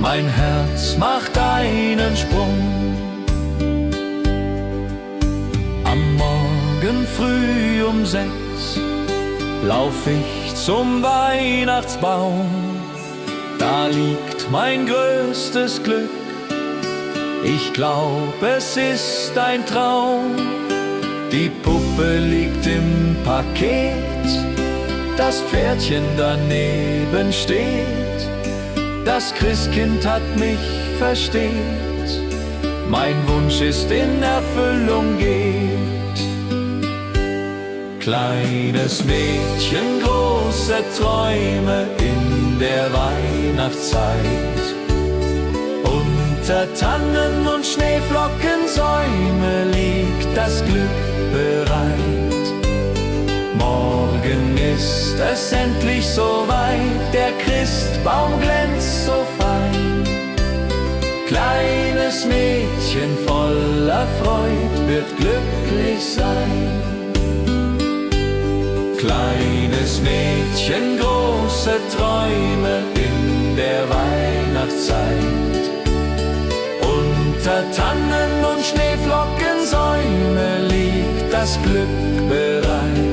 Mein Herz macht einen Sprung. Am Morgen früh um 6 lauf ich zum Weihnachtsbaum. Da liegt mein größtes Glück. Ich glaub, es ist ein Traum. Die Puppe liegt im Paket, das Pferdchen daneben steht. Das Christkind hat mich versteht, mein Wunsch ist in Erfüllung geht. Kleines Mädchen, große Träume in der Weihnachtszeit. Unter Tannen und Schneeflockensäume liegt das Glück bereit. Morgen ist es endlich soweit, der Christbaum glänzt so fein. Kleines Mädchen voller Freud wird glücklich sein. Kleines Mädchen, große Träume in der Weihnachtszeit. Unter Tannen und Schneeflockensäume liegt das Glück bereit.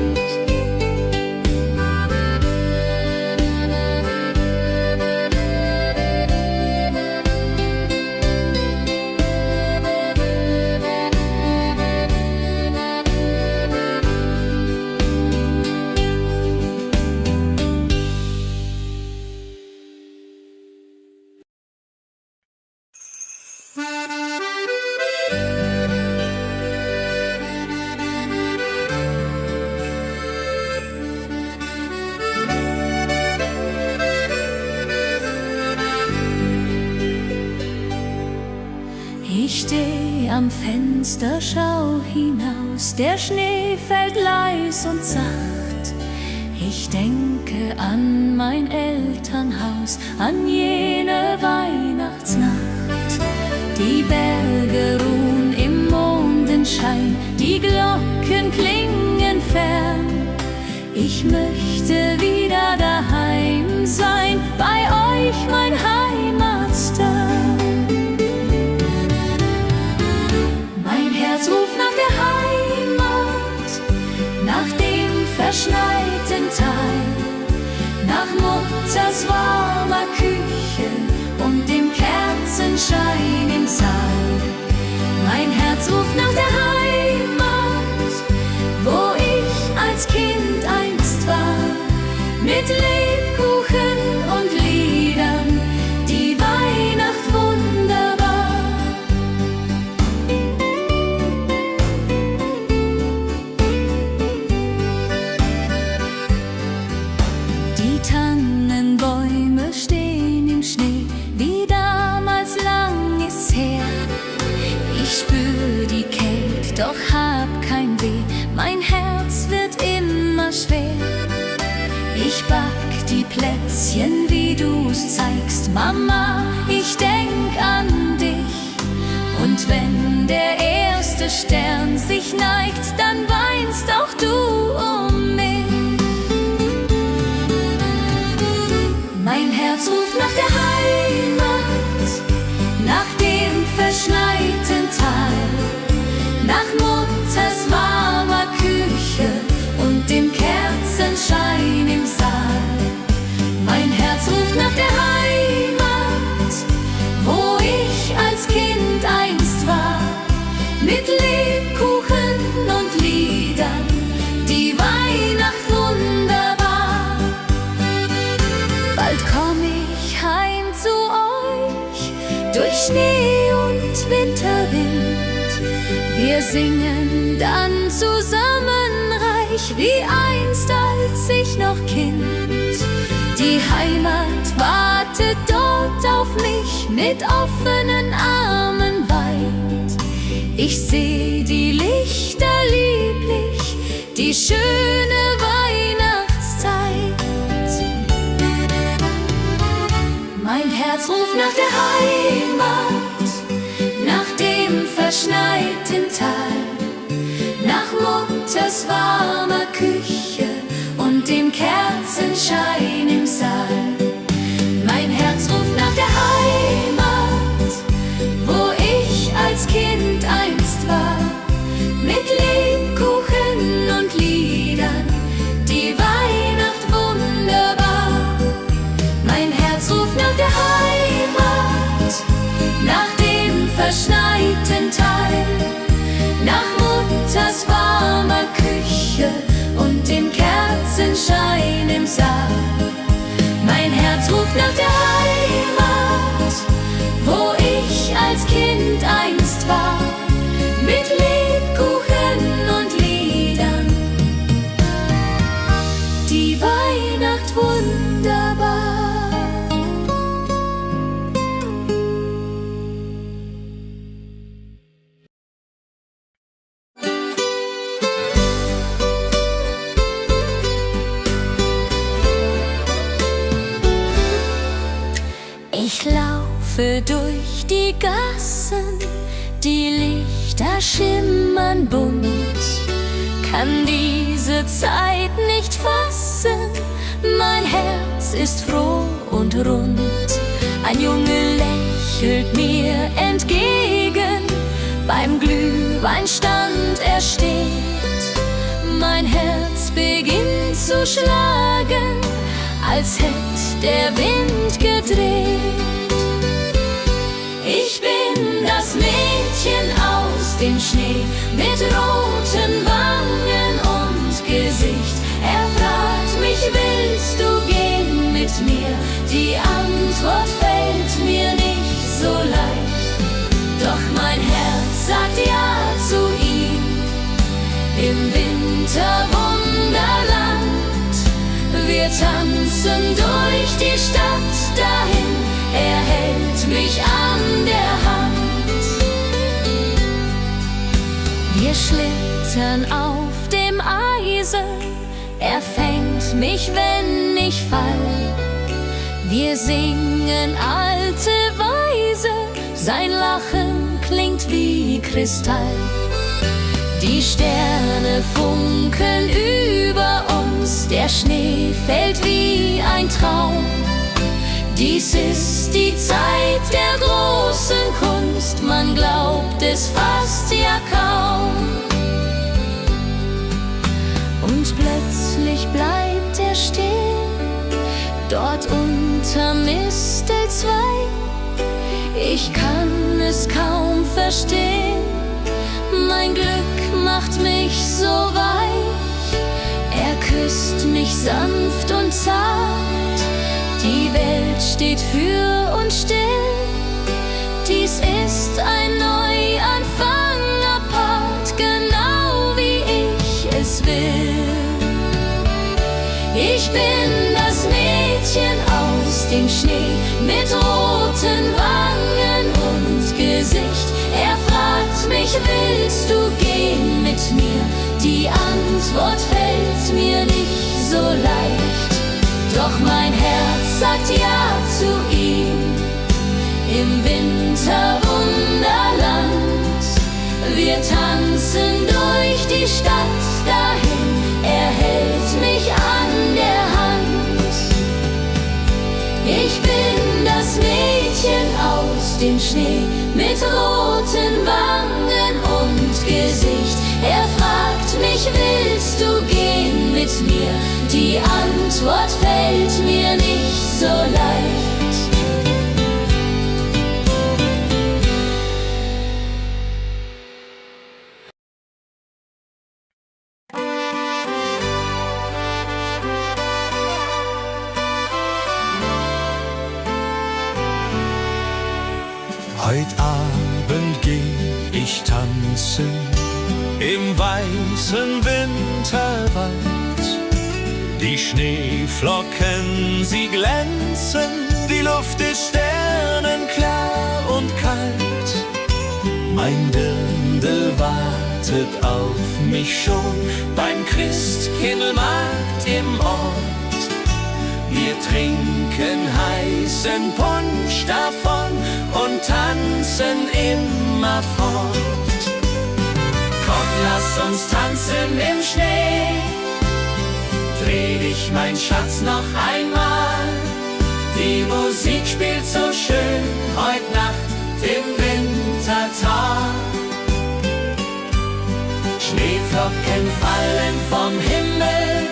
Ich steh am Fenster, schau hinaus, der Schnee fällt leis und sacht. Ich denke an mein Elternhaus, an jene Weihnachtsnacht. Die Berge ruhen im Mondenschein, die Glocken klingen fern. Ich möchte wieder daheim sein, bei euch mein Heimatstern. Mein Herz ruft nach der Heimat, nach dem verschneiten Tal, nach Mutters warmer Küche und dem Kerzenschein im Saal. Mein Herz ruft nach der Heimat, wo ich als Kind einst war, mit Lebkuchen und Liedern, die Weihnacht wunderbar. Die Tannenbäume stehen im Schnee, wie damals lang ist's her. Ich spür die Kälte, doch hab kein Weh, mein Herz wird immer schwer. Ich back die Plätzchen, wie du's zeigst, Mama, ich denk an dich. Und wenn der erste Stern sich neigt, dann weinst auch du um mich. Mein Herz ruft nach der Heimat, zu euch durch Schnee und Winterwind. Wir singen dann zusammen reich wie einst, als ich noch Kind. Die Heimat wartet dort auf mich mit offenen Armen weit. Ich seh die Lichter lieblich, die schöne Weihnachtszeit. Mein Herz ruft nach der Heimat, nach dem verschneiten Tal, nach Mutters warmer Küche und dem Kerzenschein im Saal. Mein Herz ruft nach der Heimat, wo ich als Kind einst war, mit Lebkuchen und Liedern, die Weihnacht wunderbar. Mein Herz ruft nach der Heimat, nach dem verschneiten Tal, nach Mutters warmer Küche und dem Kerzenschein im Saal. Mein Herz ruft nach der Heimat, wo ich als Kind einst war, mit Lebkuchen und Liedern, die Weihnacht wunderbar. Ich laufe durch die Gassen, die Lichter schimmern bunt, kann diese Zeit nicht fassen, mein Herz ist froh und rund. Ein Junge lächelt mir entgegen, beim Glühweinstand er steht. Mein Herz beginnt zu schlagen, als hätt der Wind gedreht. Ich bin das Mädchen aus dem Schnee mit roten Wangen und Gesicht. Er fragt mich, willst du gehen mit mir? Die Antwort fällt mir nicht so leicht. Doch mein Herz sagt ja zu ihm. Im Winterwunderland, wir tanzen durch die Stadt dahin. Er hält mich an der Hand. Wir schlittern auf dem Eise, er fängt mich, wenn ich fall. Wir singen alte Weise, sein Lachen klingt wie Kristall. Die Sterne funkeln über uns, der Schnee fällt wie ein Traum. Dies ist die Zeit der großen Kunst, man glaubt es fast ja kaum. Und plötzlich bleibt er stehen, dort unter Mistelzweig. Ich kann es kaum verstehen, mein Glück macht mich so weich. Er küsst mich sanft und zart, die Welt steht für uns still. Dies ist ein Neuanfang apart, genau wie ich es will. Ich bin das Mädchen aus dem Schnee mit roten Wangen und Gesicht. Er fragt mich, willst du gehen mit mir? Die Antwort fällt mir nicht so leicht. Doch mein Herz sagt ja zu ihm. Im Winterwunderland, wir tanzen durch die Stadt dahin. Er hält mich an der Hand. Ich bin das Mädchen aus dem Schnee mit roten Wangen und Gesicht. Er fragt mich, willst du gehen mit mir? Die Antwort fällt mir nicht so leicht. Heut Abend geh ich tanzen im weißen Winterwald. Die Schneeflocken, sie glänzen, die Luft ist sternenklar und kalt. Mein Dirndl wartet auf mich schon beim Christkindlmarkt im Ort. Wir trinken heißen Punsch davon und tanzen immerfort. Komm, lass uns tanzen im Schnee. Dreh dich, mein Schatz, noch einmal. Die Musik spielt so schön heut Nacht im Wintertag. Schneeflocken fallen vom Himmel,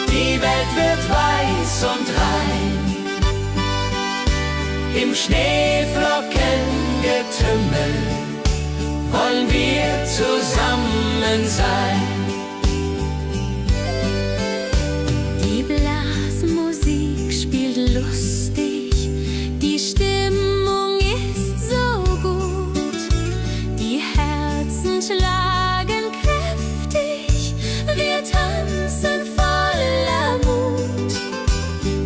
die Welt wird weiß und rein. Im Schneeflockengetümmel wollen wir zusammen sein. Die Blasmusik spielt lustig, die Stimmung ist so gut, die Herzen schlagen kräftig, wir tanzen voller Mut.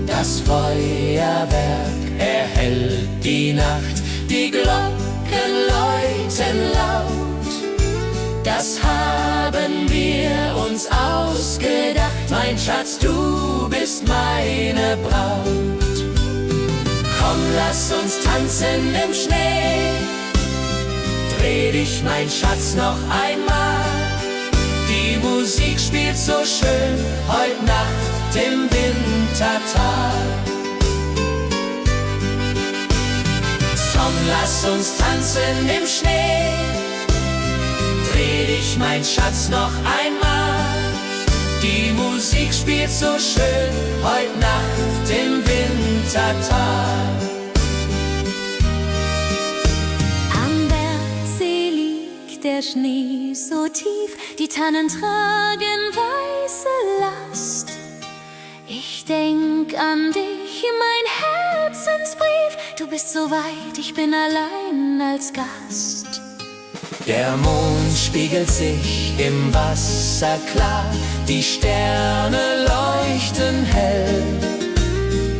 Das Feuerwerk erhellt die Nacht, die Glocken läuten laut. Das haben wir uns ausgedacht, mein Schatz, du bist meine Braut. Komm, lass uns tanzen im Schnee. Dreh dich, mein Schatz, noch einmal. Die Musik spielt so schön heut Nacht im Wintertag. Komm, lass uns tanzen im Schnee. Dreh dich, mein Schatz, noch einmal. Die Musik spielt so schön heut Nacht im Wintertag. Am Bergsee liegt der Schnee so tief, die Tannen tragen weiße Last. Ich denk an dich, mein Herzensbrief, du bist so weit, ich bin allein als Gast. Der Mond spiegelt sich im Wasser klar, die Sterne leuchten hell.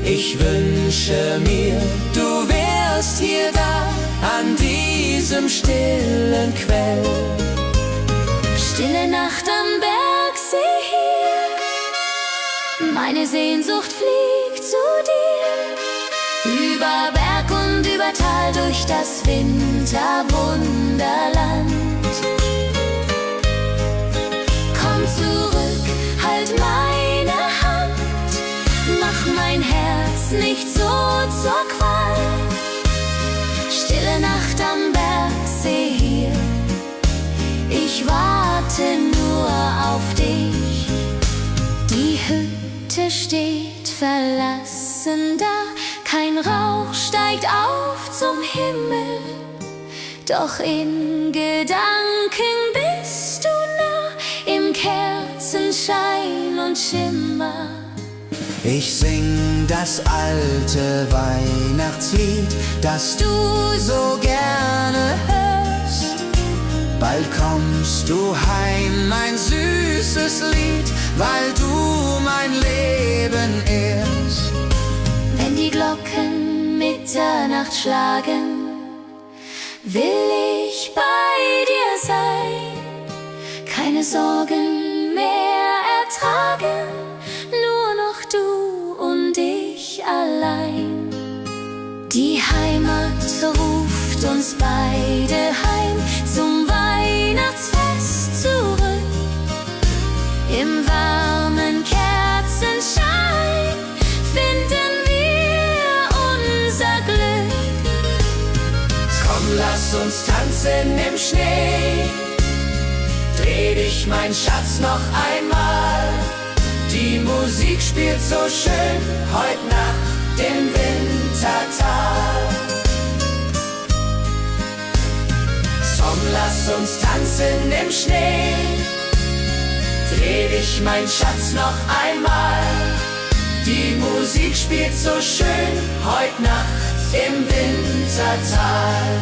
Ich wünsche mir, du wärst hier da, an diesem stillen Quell. Stille Nacht am Bergsee hier, meine Sehnsucht fliegt zu dir. Über Berg und über Tal, durch das Winterwunderland. Komm zurück, halt meine Hand, mach mein Herz nicht so zur Qual. Stille Nacht am Bergsee hier, ich warte nur auf dich. Die Hütte steht verlassen da, kein Rauch steigt auf zum Himmel, doch in Gedanken bist du nah, im Kerzenschein und Schimmer. Ich sing das alte Weihnachtslied, das du so gerne hörst. Bald kommst du heim, mein süßes Lied, weil du mein Leben ehrst. Wenn die Glocken Mitternacht schlagen, will ich bei dir sein, keine Sorgen mehr ertragen, nur noch du und ich allein. Die Heimat ruft uns beide heim, zum Weihnachtsfest zurück. Im warmen Kerzenschein finden wir unser Glück. Komm, lass uns tanzen im Schnee. Dreh dich, mein Schatz, noch einmal. Die Musik spielt so schön heut Nacht im Wintertag. Komm, lass uns tanzen im Schnee. Dreh dich, mein Schatz, noch einmal. Die Musik spielt so schön heut Nacht im Wintertal.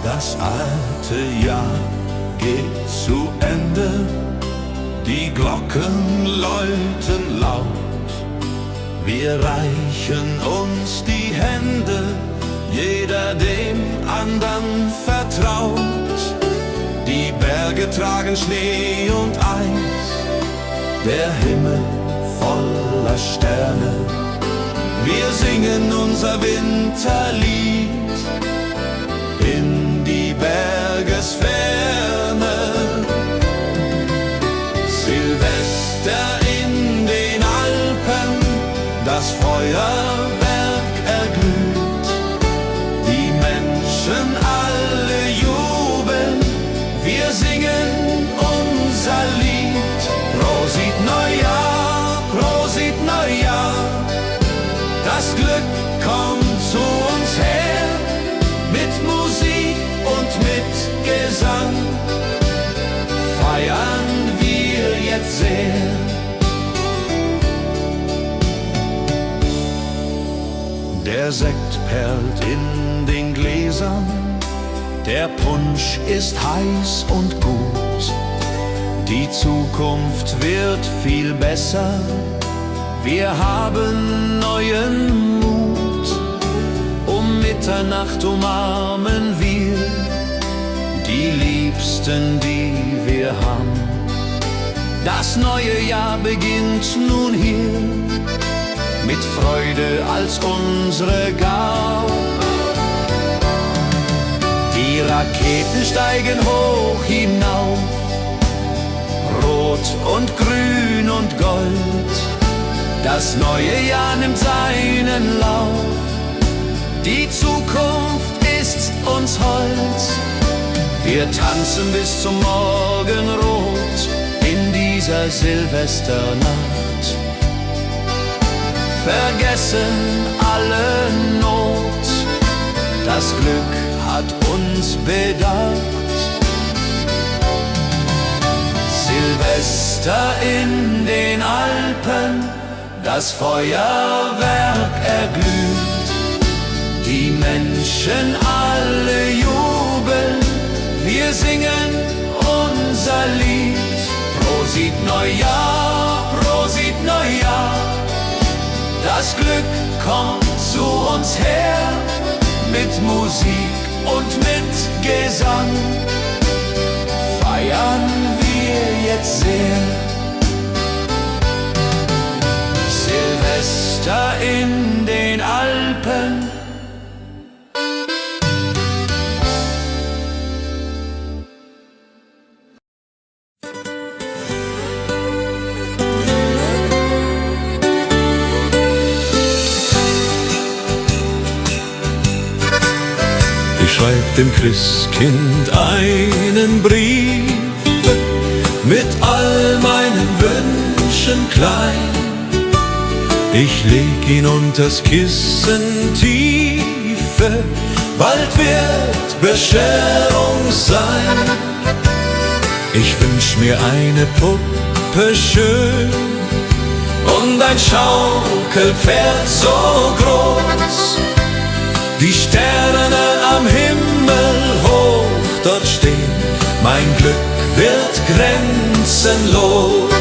Das alte Jahr geht zu Ende, die Glocken läuten laut. Wir reichen uns die Hände, jeder dem andern vertraut. Die Berge tragen Schnee und Eis, der Himmel voller Sterne. Wir singen unser Winterlied in die Bergesferne. Silvester in den Alpen, das Feuerwerk erglüht. Die Menschen alle jubeln, wir singen unser Lied. Prosit Neujahr, Prosit Neujahr, das Glück kommt zu uns her. Mit Musik und mit Gesang feiern wir jetzt sehr. Der Sekt perlt in den Gläsern, der Punsch ist heiß und gut. Die Zukunft wird viel besser, wir haben neuen Mut. Um Mitternacht umarmen wir die Liebsten, die wir haben. Das neue Jahr beginnt nun hier, mit Freude als unsere Gabe. Die Raketen steigen hoch hinauf, rot und grün und gold. Das neue Jahr nimmt seinen Lauf, die Zukunft ist uns hold. Wir tanzen bis zum Morgenrot in dieser Silvesternacht. Vergessen alle Not, das Glück hat uns bedacht. Silvester in den Alpen, das Feuerwerk erglüht. Die Menschen alle jubeln, wir singen unser Lied. Prosit Neujahr, Prosit Neujahr, das Glück kommt zu uns her. Mit Musik und mit Gesang feiern wir jetzt sehr. Silvester in den Alpen, schreib dem Christkind einen Brief mit all meinen Wünschen klein. Ich leg ihn unters Kissen tiefe, bald wird Bescherung sein. Ich wünsch mir eine Puppe schön und ein Schaukelpferd so groß. Die Sterne am Himmel hoch dort stehen, mein Glück wird grenzenlos.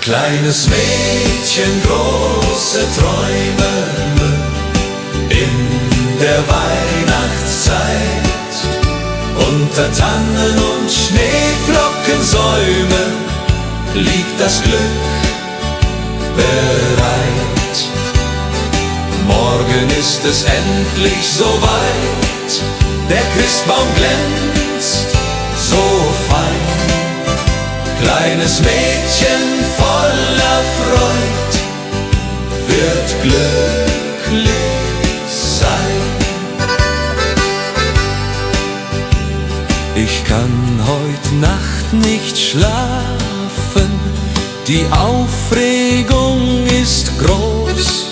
Kleines Mädchen, große Träume in der Weihnachtszeit. Unter Tannen und Schneeflockensäumen liegt das Glück bereit. Morgen ist es endlich soweit, der Christbaum glänzt so fein. Kleines Mädchen voller Freud wird glücklich sein. Ich kann heut Nacht nicht schlafen, die Aufregung ist groß.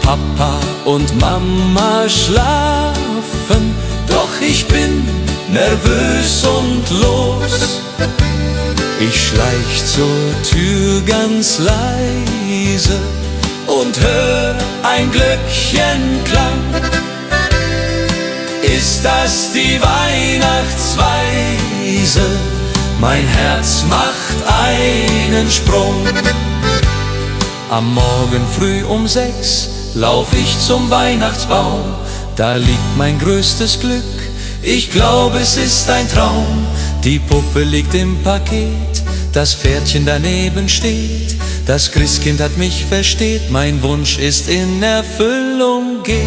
Papa und Mama schlafen, doch ich bin nervös und los. Ich schleich zur Tür ganz leise und hör ein Glöckchenklang. Ist das die Weihnachtsweise? Mein Herz macht einen Sprung. Am Morgen früh um 6 lauf ich zum Weihnachtsbaum. Da liegt mein größtes Glück, ich glaube es ist ein Traum. Die Puppe liegt im Paket, das Pferdchen daneben steht. Das Christkind hat mich versteht, mein Wunsch ist in Erfüllung geht.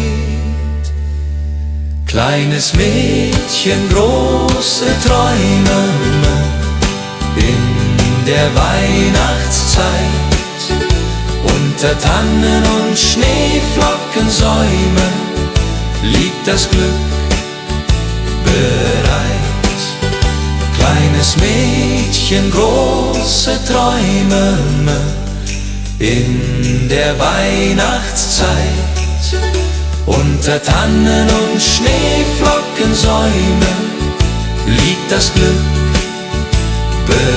Kleines Mädchen, große Träume in der Weihnachtszeit. Unter Tannen und Schneeflockensäumen liegt das Glück bereit. Kleines Mädchen, große Träume in der Weihnachtszeit. Unter Tannen und Schneeflockensäumen liegt das Glück bereit.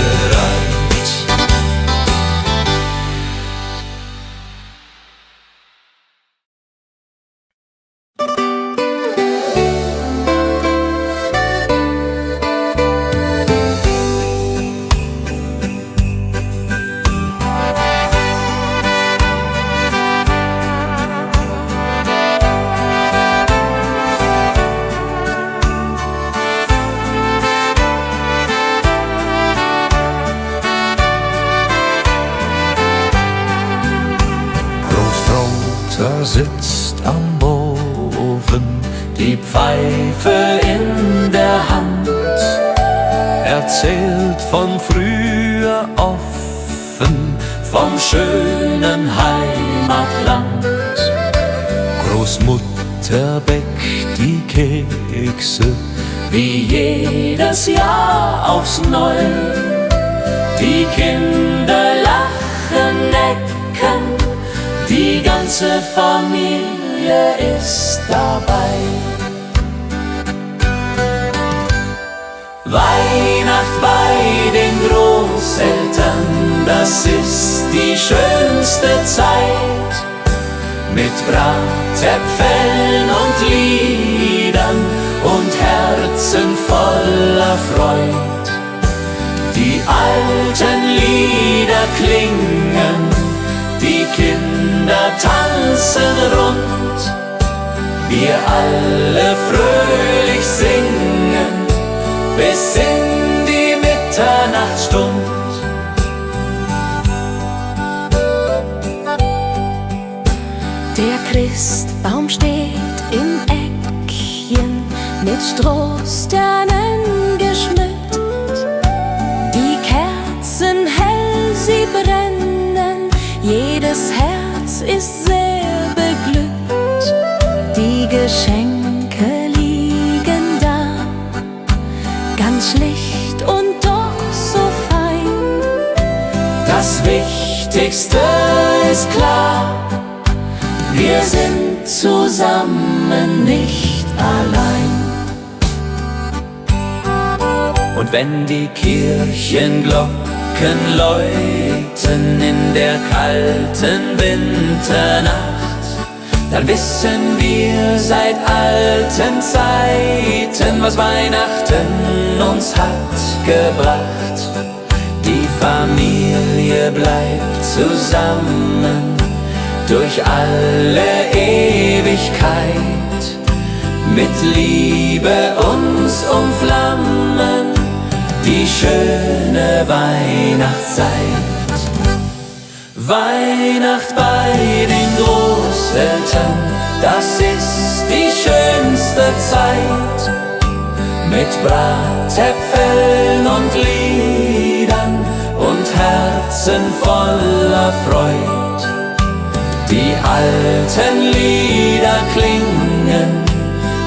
Sitzt am Ofen, die Pfeife in der Hand, erzählt von früher offen, vom schönen Heimatland. Großmutter bäckt die Kekse, wie jedes Jahr aufs Neue. Die Kinder lachen, necken, die ganze Familie ist dabei. Weihnacht bei den Großeltern, das ist die schönste Zeit. Mit Bratäpfeln und Liedern und Herzen voller Freud. Die alten Lieder klingen, die Kinder tanzen rund, wir alle fröhlich singen, bis in die Mitternachtsstund. Der Christbaum steht im Eckchen, mit Strohsternen geschmückt. Die Kerzen hell, sie brennen, jedes Herz ist sehr beglückt. Die Geschenke liegen da, ganz schlicht und doch so fein. Das Wichtigste ist klar, wir sind zusammen, nicht allein. Und wenn die Kirchenglocken läuten in der kalten Winternacht, dann wissen wir seit alten Zeiten, was Weihnachten uns hat gebracht. Die Familie bleibt zusammen durch alle Ewigkeit, mit Liebe uns umflammen die schöne Weihnachtszeit. Weihnacht bei den Großeltern, das ist die schönste Zeit. Mit Bratäpfeln und Liedern und Herzen voller Freud. Die alten Lieder klingen,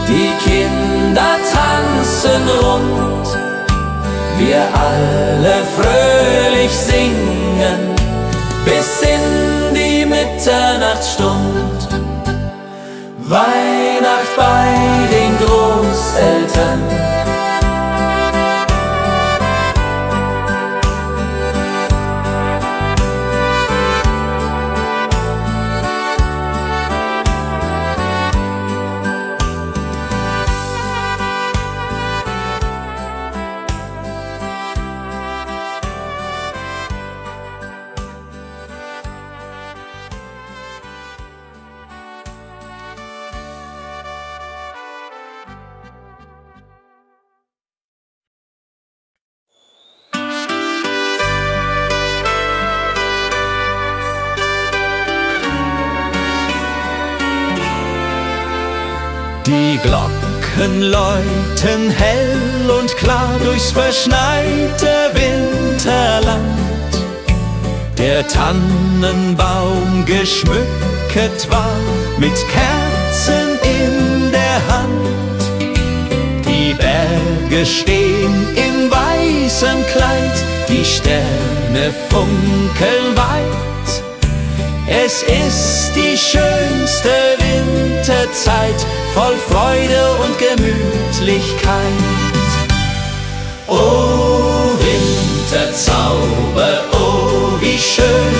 die Kinder tanzen rund, wir alle fröhlich ich singen bis in die Mitternachtsstund. Weihnacht bei den Großeltern. Die Glocken läuten hell und klar durchs verschneite Winterland. Der Tannenbaum geschmückt war mit Kerzen in der Hand. Die Berge stehen in weißem Kleid, die Sterne funkeln weit. Es ist die schönste Winterzeit, voll Freude und Gemütlichkeit. Oh Winterzauber, oh wie schön,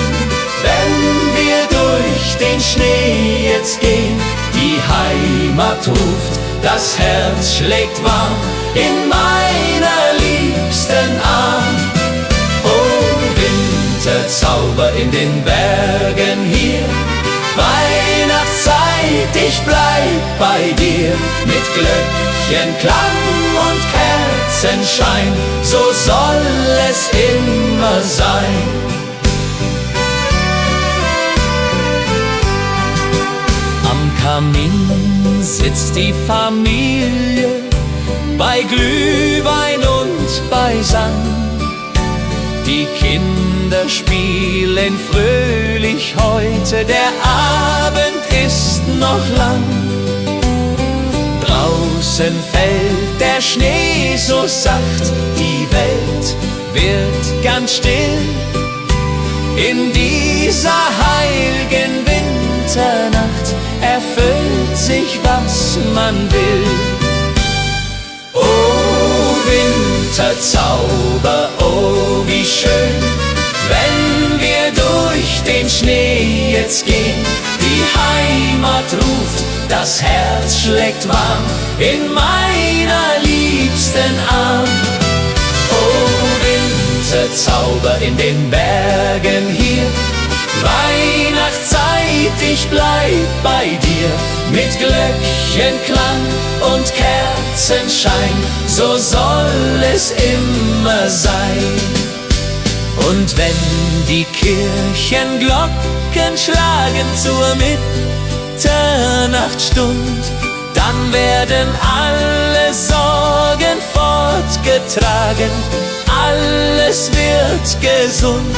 wenn wir durch den Schnee jetzt gehen. Die Heimat ruft, das Herz schlägt warm in meiner liebsten Arm. Winterzauber in den Bergen hier, Weihnachtszeit, ich bleib bei dir. Mit Glöckchenklang und Kerzenschein, so soll es immer sein. Am Kamin sitzt die Familie, bei Glühwein und bei Sang. Die Kinder spielen fröhlich heute, der Abend ist noch lang. Draußen fällt der Schnee so sacht, die Welt wird ganz still. In dieser heiligen Winternacht erfüllt sich, was man will. Oh Winterzauber, oh wie schön, wenn wir durch den Schnee jetzt gehen. Die Heimat ruft, das Herz schlägt warm in meiner liebsten Arm. Oh Winterzauber in den Bergen hier, Weihnachtszeit, ich bleib bei dir. Mit Glöckchenklang und Kerzenschein, so soll es immer sein. Und wenn die Kirchenglocken schlagen zur Mitternachtsstund, dann werden alle Sorgen fortgetragen, alles wird gesund.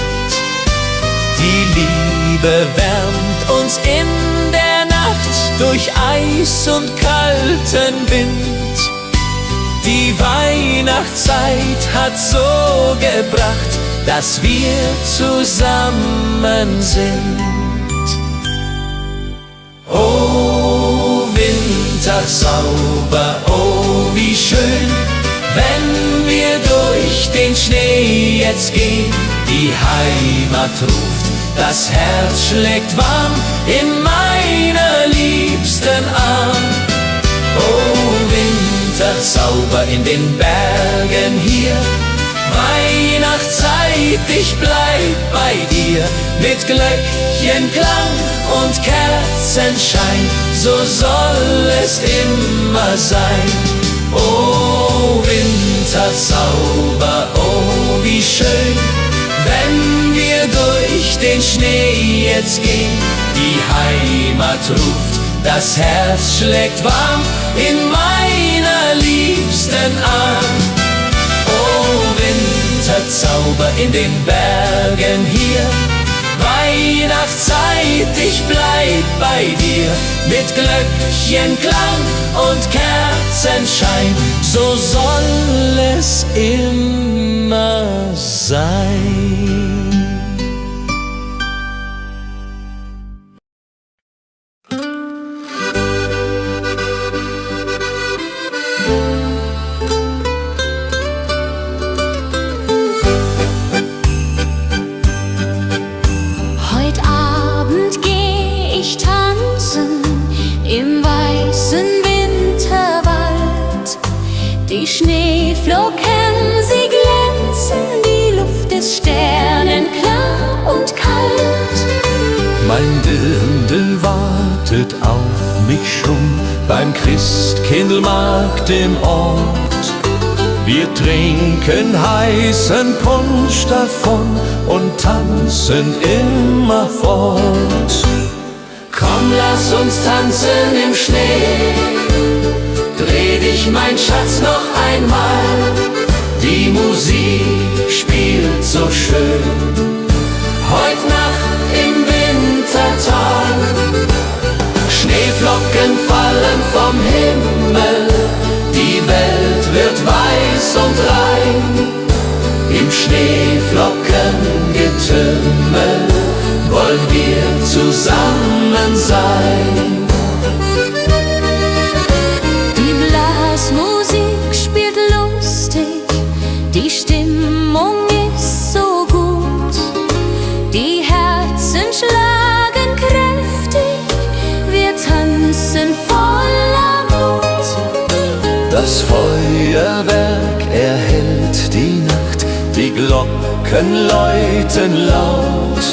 Die Liebe wärmt uns in der Nacht durch Eis und kalten Wind. Die Weihnachtszeit hat so gebracht, dass wir zusammen sind. Oh Winterzauber, oh wie schön, wenn wir durch den Schnee jetzt gehen. Die Heimat ruft, das Herz schlägt warm in meiner liebsten Arm. Oh Winterzauber in den Bergen hier, Weihnachtszeit, ich bleib bei dir. Mit Glöckchenklang und Kerzenschein, so soll es immer sein. Oh Winterzauber, oh wie schön, wenn wir durch den Schnee jetzt gehen. Die Heimat ruft, das Herz schlägt warm in meiner liebsten Arm. Oh Winterzauber in den Bergen hier, Weihnachtszeit, ich bleib bei dir. Mit Glöckchenklang und Kerzenschein, so soll es immer sein. Schneeflocken, sie glänzen, die Luft ist sternenklar und kalt. Mein Dirndl wartet auf mich schon beim Christkindlmarkt im Ort. Wir trinken heißen Punsch davon und tanzen immer fort. Komm, lass uns tanzen im Schnee. Dreh dich, mein Schatz, noch einmal. Die Musik spielt so schön. Heut Nacht im Wintertal. Schneeflocken fallen vom Himmel. Die Welt wird weiß und rein. Im Schneeflockengetümmel wollen wir zusammen sein. Die Blasmusik spielt lustig, die Stimmung ist so gut. Die Herzen schlagen kräftig, wir tanzen voller Mut. Das Feuerwerk erhellt die Nacht, die Glocken läuten laut.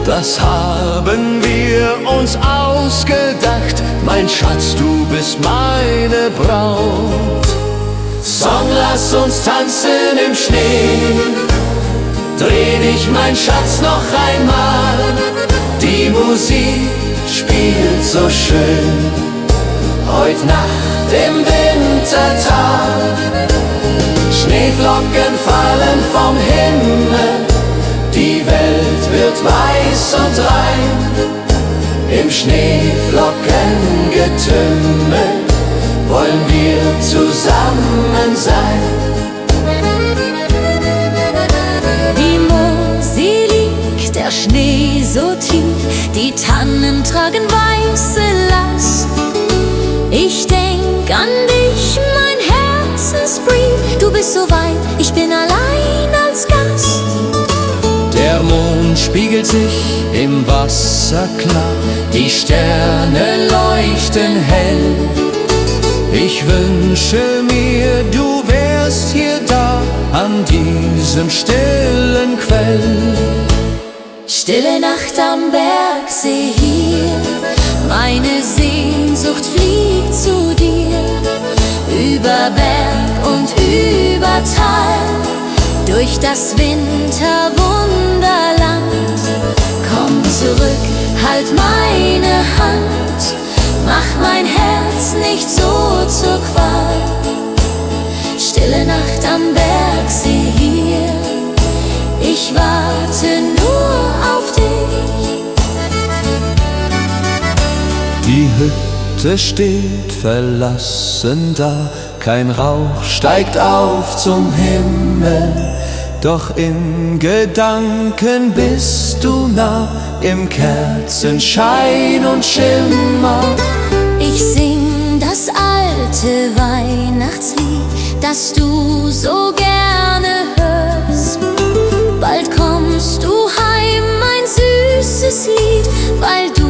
Das haben wir uns ausgedacht, mein Schatz, du bist meine Braut. Song, lass uns tanzen im Schnee. Dreh dich, mein Schatz, noch einmal. Die Musik spielt so schön. Heut Nacht im Wintertal. Schneeflocken fallen vom Himmel. Die Welt wird weiß und rein. Im Schneeflockengetümmel wollen wir zusammen sein. Die Mosel liegt, der Schnee so tief, die Tannen tragen weiße Last. Ich denk an dich, mein Herzensbrief, du bist so weit, ich bin allein als Gast. Der Mond spiegelt sich im Wasser klar, die Sterne leuchten hell. Ich wünsche mir, du wärst hier da, an diesem stillen Quell. Stille Nacht am Bergsee hier, meine Sehnsucht fliegt zu dir. Über Berg und über Tal, durch das Winterwunderland. Komm zurück, halt meine Hand, mach mein Herz nicht so zur Qual. Stille Nacht am Bergsee hier, ich warte nur auf dich. Die Hütte steht verlassen da, kein Rauch steigt auf zum Himmel. Doch in Gedanken bist du nah, im Kerzenschein und Schimmer. Ich sing das alte Weihnachtslied, das du so gerne hörst. Bald kommst du heim, mein süßes Lied, weil du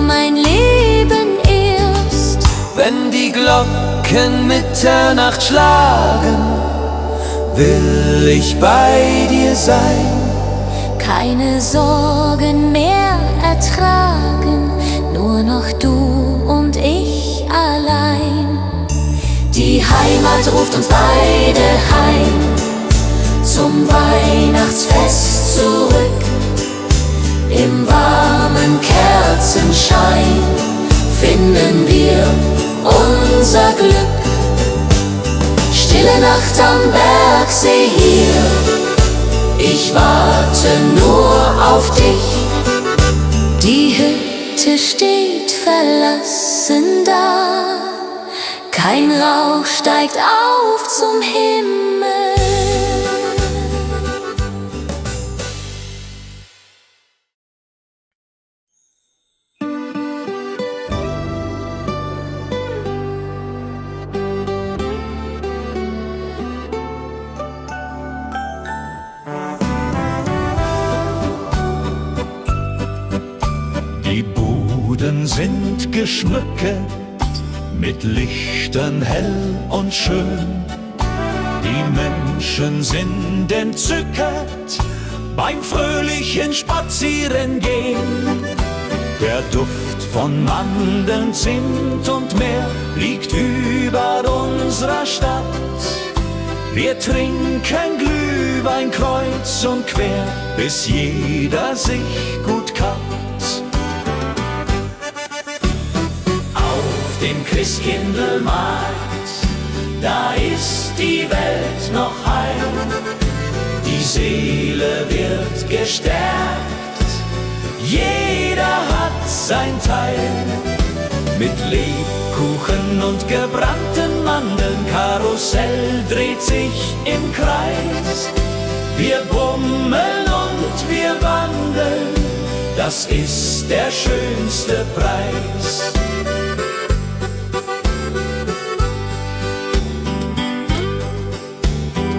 mein Leben ehrst. Wenn die Glocken Mitternacht schlagen, will ich bei dir sein. Keine Sorgen mehr ertragen, nur noch du und ich allein. Die Heimat ruft uns beide heim, zum Weihnachtsfest zurück. Im warmen Kerzenschein finden wir unser Glück. Stille Nacht am Bergsee hier, ich warte nur auf dich. Die Hütte steht verlassen da, kein Rauch steigt auf zum Himmel. Die Buden sind geschmückt, mit Lichtern hell und schön. Die Die Menschen sind entzückt beim fröhlichen Spazierengehen. Der Duft von Mandeln, Zimt und Meer liegt über unserer Stadt. Wir trinken Glühwein kreuz und quer, bis jeder sich gut kappt. Auf dem Christkindlmarkt, da ist die Welt noch heil. Die Seele wird gestärkt, jeder hat sein Teil. Mit Lebkuchen und gebrannten Mandeln, Karussell dreht sich im Kreis. Wir bummeln und wir wandeln, das ist der schönste Preis.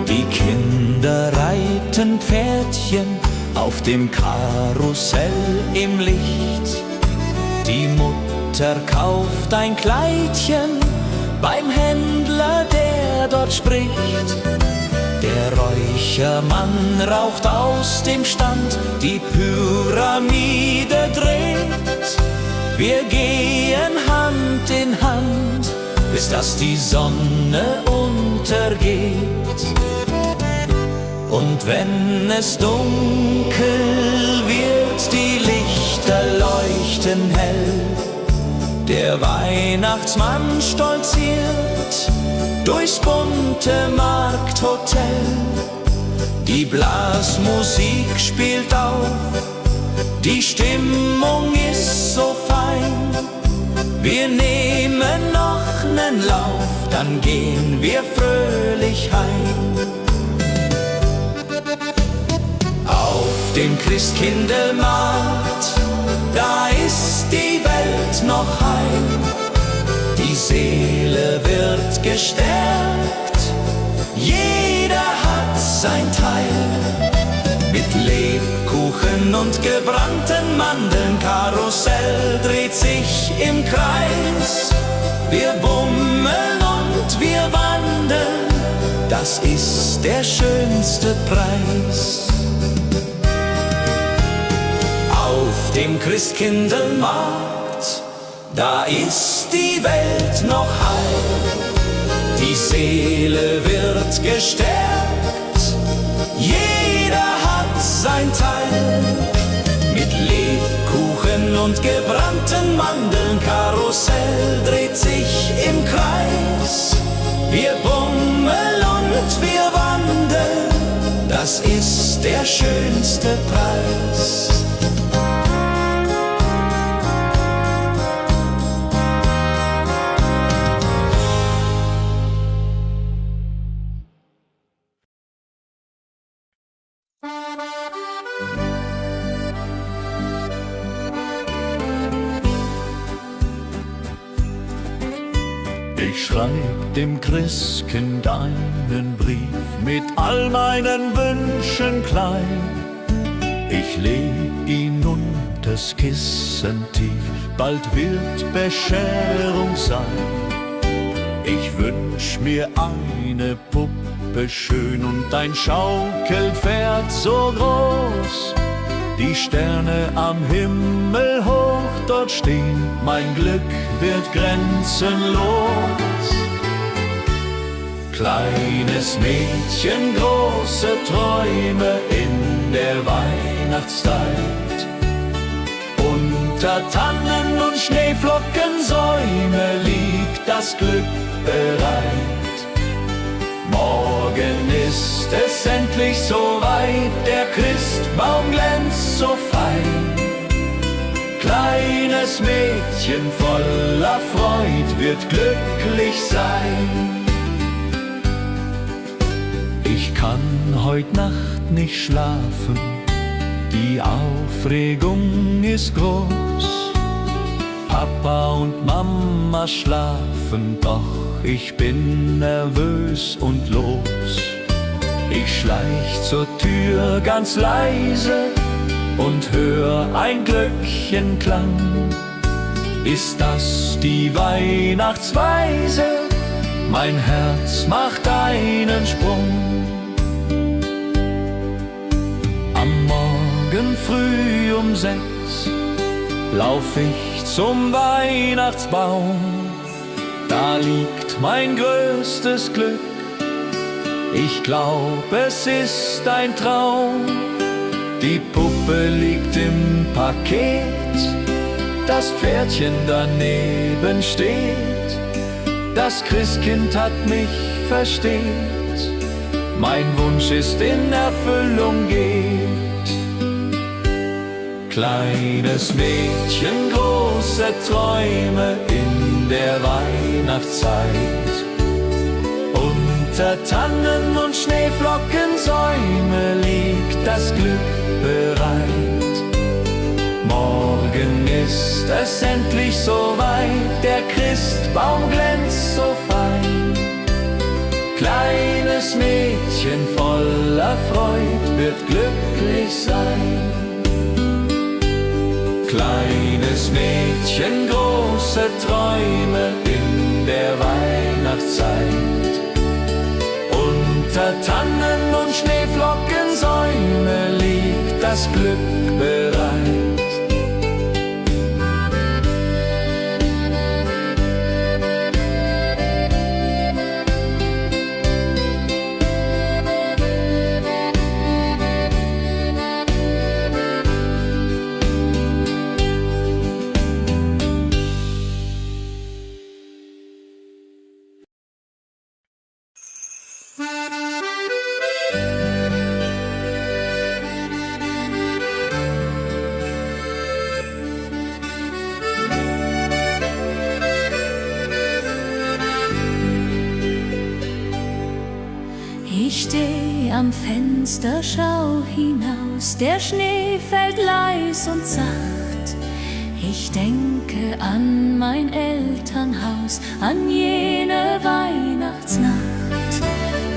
Die Kinder reiten Pferdchen auf dem Karussell im Licht. Die Mutter kauft ein Kleidchen beim Händler, der dort spricht. Der Räuchermann raucht aus dem Stand, die Pyramide dreht. Wir gehen Hand in Hand, bis dass die Sonne untergeht. Und wenn es dunkel wird, die Lichter leuchten hell. Der Weihnachtsmann stolziert durchs bunte Markthotel. Die Blasmusik spielt auf, die Stimmung ist so fein. Wir nehmen noch nen Lauf, dann gehen wir fröhlich heim. Auf dem Christkindlmarkt, da ist die Welt noch heil. Die Seele wird gestärkt, jeder hat sein Teil. Mit Lebkuchen und gebrannten Mandeln, Karussell dreht sich im Kreis. Wir bummeln und wir wandeln, das ist der schönste Preis. Auf dem Christkindlmarkt, da ist die Welt noch heil. Die Seele wird gestärkt, jeder hat sein Teil. Mit Lebkuchen und gebrannten Mandeln, Karussell dreht sich im Kreis. Wir bummeln und wir wandeln, das ist der schönste Preis. Ich schreib dem Christkind einen Brief mit all meinen Wünschen klein. Ich leg ihn unters Kissen tief, bald wird Bescherung sein. Ich wünsch mir eine Puppe schön und ein Schaukelpferd so groß. Die Sterne am Himmel hoch dort stehen, mein Glück wird grenzenlos. Kleines Mädchen, große Träume in der Weihnachtszeit. Unter Tannen und Schneeflockensäume liegt das Glück bereit. Morgen ist es endlich soweit, der Christbaum glänzt so fein. Kleines Mädchen voller Freud wird glücklich sein. Ich kann heut Nacht nicht schlafen, die Aufregung ist groß. Papa und Mama schlafen, doch ich bin nervös und los. Ich schleich zur Tür ganz leise und hör ein Glöckchenklang. Ist das die Weihnachtsweise, mein Herz macht einen Sprung. Am Morgen früh um 6 lauf ich zum Weihnachtsbaum. Da liegt mein größtes Glück, ich glaub, es ist ein Traum. Die Puppe liegt im Paket, das Pferdchen daneben steht. Das Christkind hat mich versteht, mein Wunsch ist in Erfüllung geht. Kleines Mädchen, große Träume in der Weihnachtszeit. Unter Tannen und Schneeflockensäume liegt das Glück bereit. Morgen ist es endlich soweit, der Christbaum glänzt so fein. Kleines Mädchen voller Freud wird glücklich sein. Kleines Mädchen, große Träume in der Weihnachtszeit. Unter Tannen und Schneeflockensäume liegt das Glück bereit. Ich steh am Fenster, schau hinaus, der Schnee fällt leis und sacht. Ich denke an mein Elternhaus, an jene Weihnachtsnacht.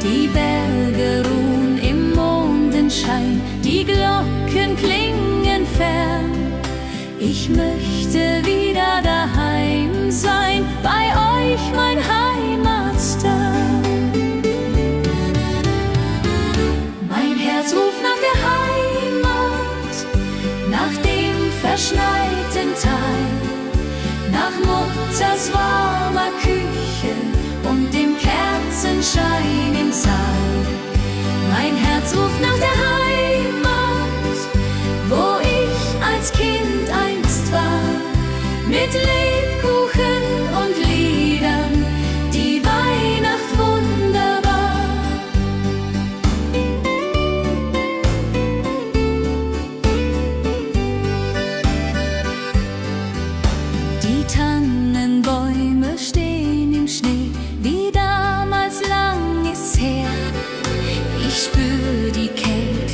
Die Berge ruhen im Mondenschein, die Glocken klingen fern. Ich möchte wieder daheim sein, bei euch mein Heimatstern. Herz ruft nach der Heimat, nach dem verschneiten Tal, nach Mutters warmer Küche und dem Kerzenschein im Saal. Mein Herz ruft nach der Heimat, wo ich als Kind einst war, mit Lebkuchen und Liedern, die Weihnacht wunderbar.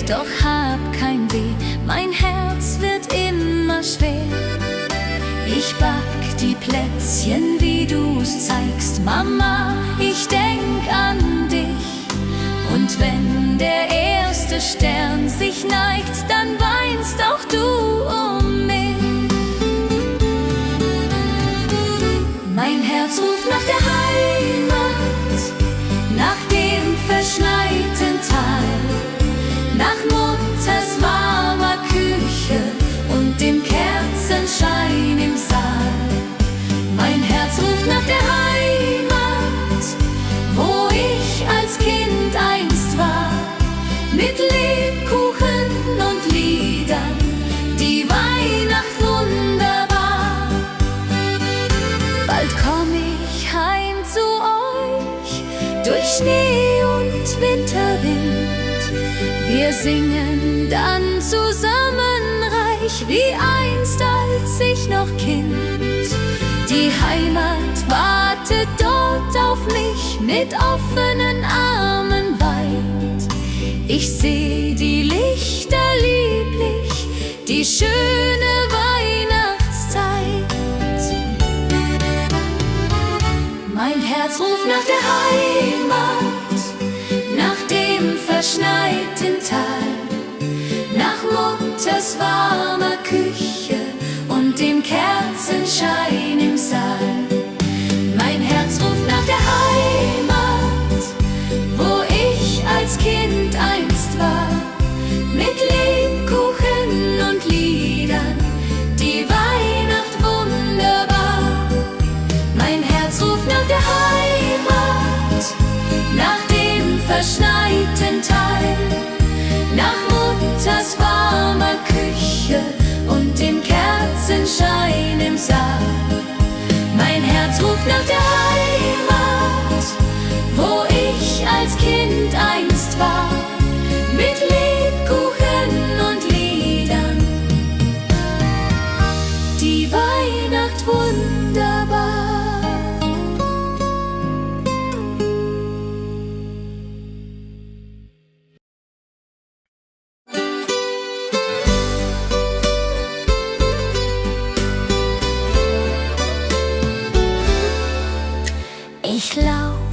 Doch hab kein Weh, mein Herz wird immer schwer. Ich back die Plätzchen, wie du's zeigst, Mama, ich denk an dich. Und wenn der erste Stern sich neigt, dann weinst auch du um mich. Mein Herz ruft nach der Heimat, nach dem verschneiten Tal, nach Mutters warmer Küche und dem Kerzenschein im Saal. Mein Herz ruft nach der Heimat, wo ich als Kind einst war, mit Lebkuchen und Liedern, die Weihnacht wunderbar. Bald komm ich heim zu euch, durch Schnee und Winterwind. Wir singen dann zusammen reich, wie einst als ich noch Kind. Die Heimat wartet dort auf mich, mit offenen Armen weit. Ich seh die Lichter lieblich, die schöne Weihnachtszeit. Mein Herz ruft nach der Heimat, nach dem verschneiten Tal, nach Mutters warmer Küche und dem Kerzenschein im Saal. Mein Herz ruft nach der Heimat,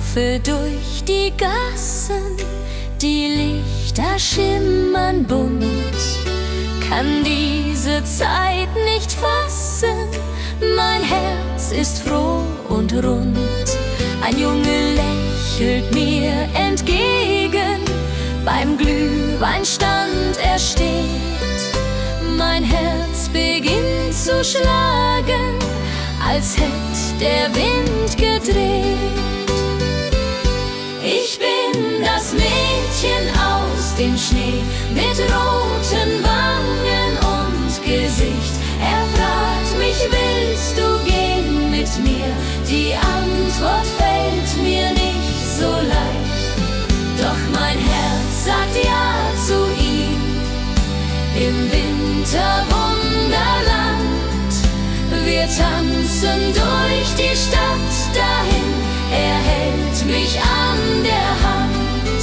laufe durch die Gassen, die Lichter schimmern bunt, kann diese Zeit nicht fassen, mein Herz ist froh und rund. Ein Junge lächelt mir entgegen, beim Glühweinstand er steht. Mein Herz beginnt zu schlagen, als hätt der Wind gedreht. Ich bin das Mädchen aus dem Schnee mit roten Wangen und Gesicht. Er fragt mich, willst du gehen mit mir? Die Antwort fällt mir nicht so leicht, doch mein Herz sagt ja zu ihm. Im Winterwunderland, wir tanzen durch die Stadt dahin, er hält mich an der Hand.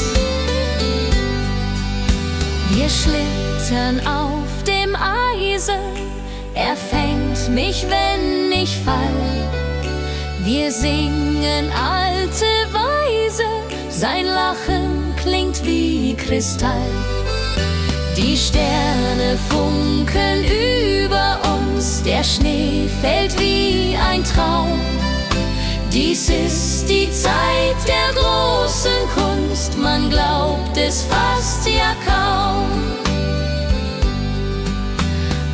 Wir schlittern auf dem Eise, er fängt mich, wenn ich fall. Wir singen alte Weise, sein Lachen klingt wie Kristall. Die Sterne funkeln über uns, der Schnee fällt wie ein Traum. Dies ist die Zeit der großen Kunst, man glaubt es fast ja kaum.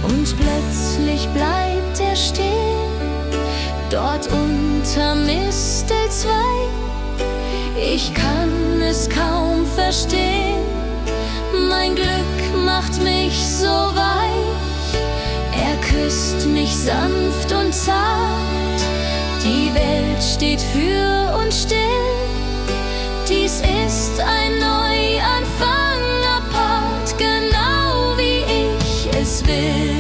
Und plötzlich bleibt er stehen, dort unter Mistelzweig. Ich kann es kaum verstehen, mein Glück macht mich so weich. Er küsst mich sanft und zart, die Welt steht für uns still. Dies ist ein Neuanfang apart, genau wie ich es will.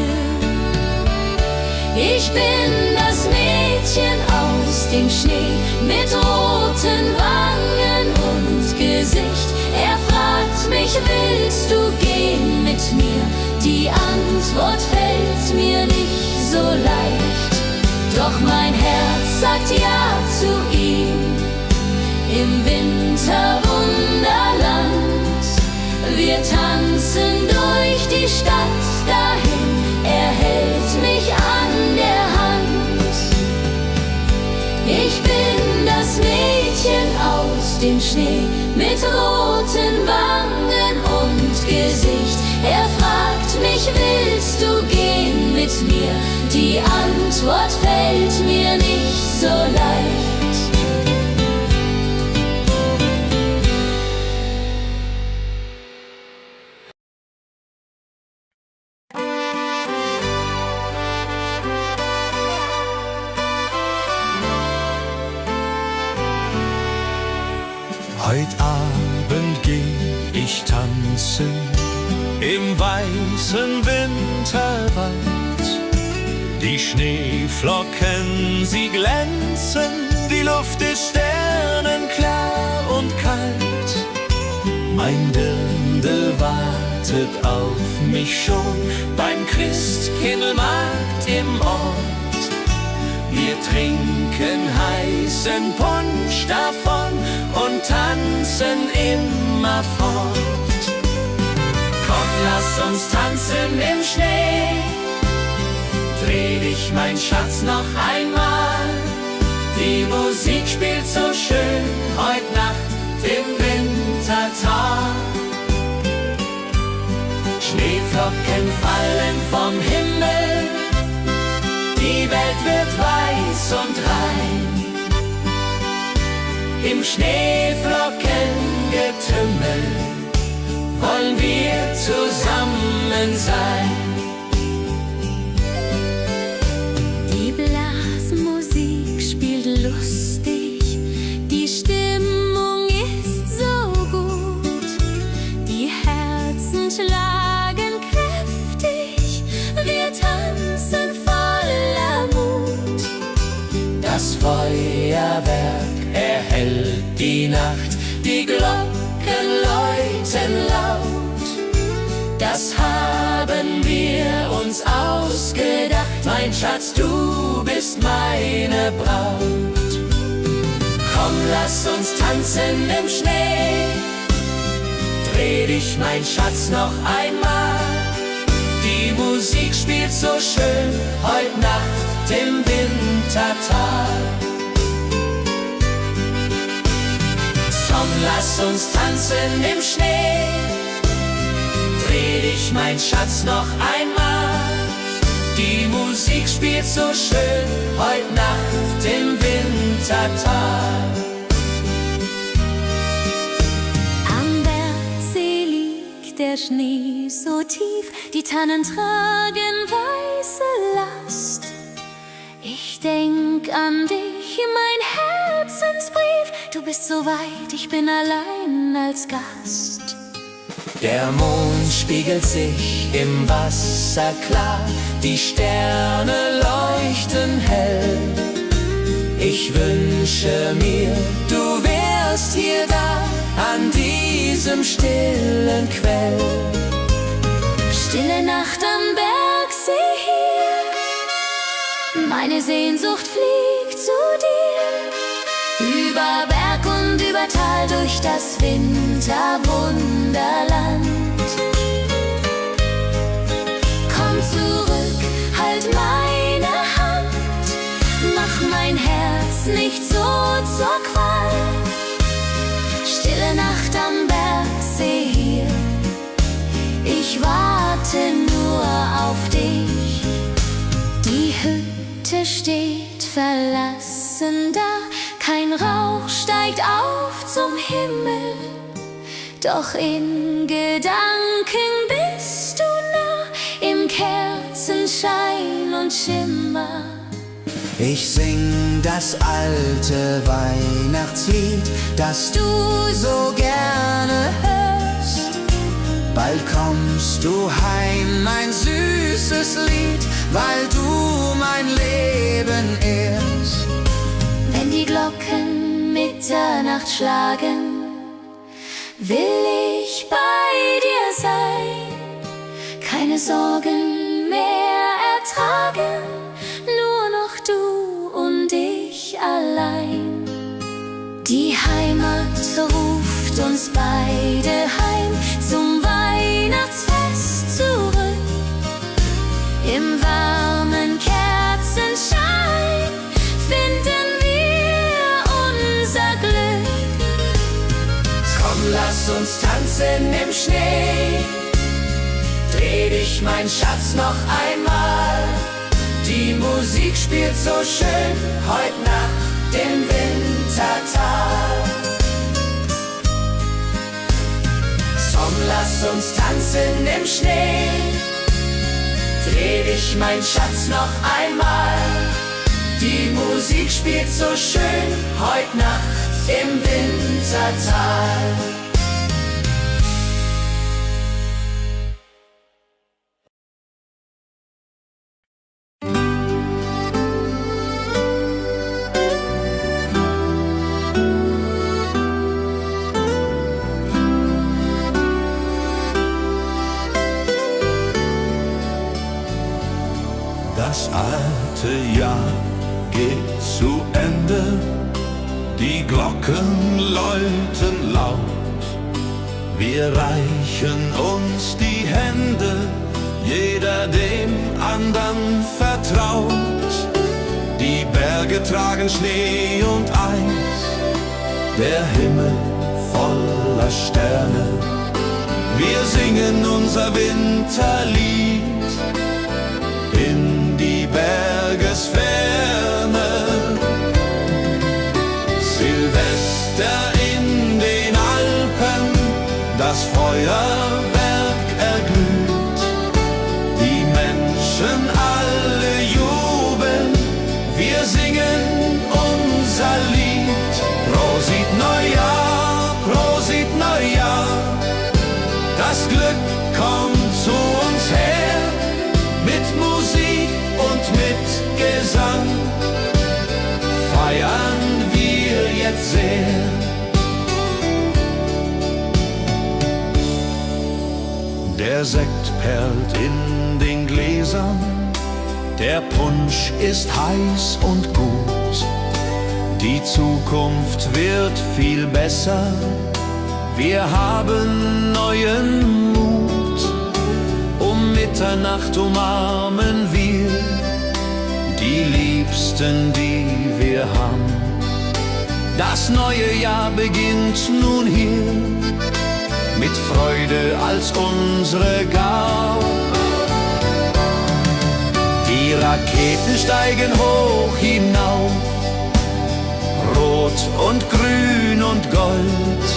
Ich bin das Mädchen aus dem Schnee mit roten Wangen und Gesicht. Er fragt mich, willst du gehen mit mir? Die Antwort fällt mir nicht so leicht, doch mein Herz sagt ja zu ihm. Im Winterwunderland, wir tanzen durch die Stadt dahin, er hält mich an der Hand. Ich bin das Mädchen aus dem Schnee mit roten Wangen und Gesicht. Er fragt mich, willst du gehen mit mir? Die Antwort fällt mir nicht so leicht. Heut Abend geh ich tanzen im weißen Winterwald. Die Schneeflocken, sie glänzen, die Luft ist sternenklar und kalt. Mein Dirndl wartet auf mich schon beim Christkindlmarkt im Ort. Wir trinken heißen Punsch davon und tanzen immer fort. Komm, lass uns tanzen im Schnee, dreh dich, mein Schatz, noch einmal. Die Musik spielt so schön heut Nacht im Wintertag. Schneeflocken fallen vom Himmel, die Welt wird weiß und rein. Im Schneeflockengetümmel wollen wir zusammen sein. Die Blasmusik spielt lustig, die Stimmung ist so gut, die Herzen schlagen kräftig, wir tanzen voller Mut. Das Feuerwerk erhellt die Nacht, die Glocken läuten laut. Das haben wir uns ausgedacht, mein Schatz, du bist meine Braut. Komm, lass uns tanzen im Schnee. Dreh dich, mein Schatz, noch einmal. Die Musik spielt so schön, heut Nacht im Wintertal. Komm, lass uns tanzen im Schnee. Dreh dich, mein Schatz, noch einmal. Die Musik spielt so schön, heut Nacht im Wintertal. Am Bergsee liegt der Schnee so tief, die Tannen tragen weiße Last. Ich denk an dich, mein Herzensbrief. Du bist so weit, ich bin allein als Gast. Der Mond spiegelt sich im Wasser klar, die Sterne leuchten hell. Ich wünsche mir, du wärst hier da, an diesem stillen Quell. Stille Nacht am Bergsee hier, meine Sehnsucht fliegt zu dir. Über Berg und über Tal, durch das Winterwunderland. Komm zurück, halt meine Hand, mach mein Herz nicht so zur Qual. Stille Nacht am Bergsee hier, ich warte nur auf dich. Die Hütte steht verlassen da, kein Rauch steigt auf zum Himmel, doch in Gedanken bist du nah, im Kerzenschein und Schimmer. Ich sing das alte Weihnachtslied, das du so gerne hörst. Bald kommst du heim, mein süßes Lied, weil du mein Leben ehrst. Wenn die Glocken Mitternacht schlagen, will ich bei dir sein, keine Sorgen mehr ertragen, nur noch du und ich allein. Die Heimat ruft uns beide heim, zum Weihnachtsfest zurück. Im warmen Kerzenschein finden wir unser Glück. Komm, lass uns tanzen im Schnee. Dreh dich, mein Schatz, noch einmal. Die Musik spielt so schön, heut Nacht im Wintertal. Komm, lass uns tanzen im Schnee. Dreh dich, mein Schatz, noch einmal. Die Musik spielt so schön, heut Nacht im Wintertal. Das alte Jahr geht zu Ende, die Glocken läuten laut. Wir reichen uns die Hände, jeder dem andern vertraut. Die Berge tragen Schnee und Eis, der Himmel voller Sterne. Wir singen unser Winterlied in die Bergesferne. Silvester in den Alpen, das Feuerwerk erglüht. Die Menschen alle jubeln, wir singen unser Lied. Prosit Neujahr, Prosit Neujahr, das Glück kommt zu uns her. Mit Musik und mit Gesang feiern wir jetzt sehr. Der Sekt perlt in den Gläsern, der Punsch ist heiß und gut. Die Zukunft wird viel besser. Wir haben neuen Mut. Um Mitternacht umarmen wir die Liebsten, die wir haben. Das neue Jahr beginnt nun hier, mit Freude als unsere Gabe. Die Raketen steigen hoch hinauf, rot und grün und gold.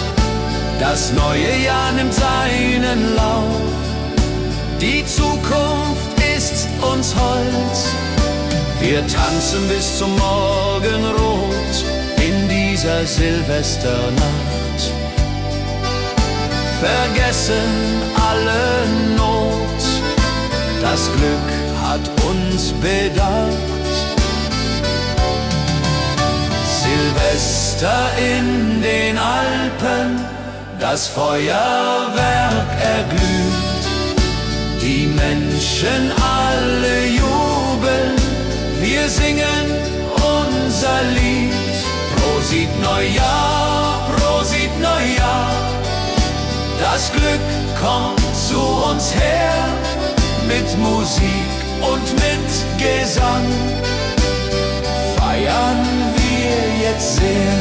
Das neue Jahr nimmt seinen Lauf, die Zukunft ist uns hold. Wir tanzen bis zum Morgenrot in dieser Silvesternacht, vergessen alle Not, das Glück hat uns bedacht. Silvester in den Alpen, das Feuerwerk erglüht, die Menschen alle jubeln, wir singen unser Lied. Prosit Neujahr, Prosit Neujahr, das Glück kommt zu uns her, mit Musik und mit Gesang feiern wir jetzt sehr.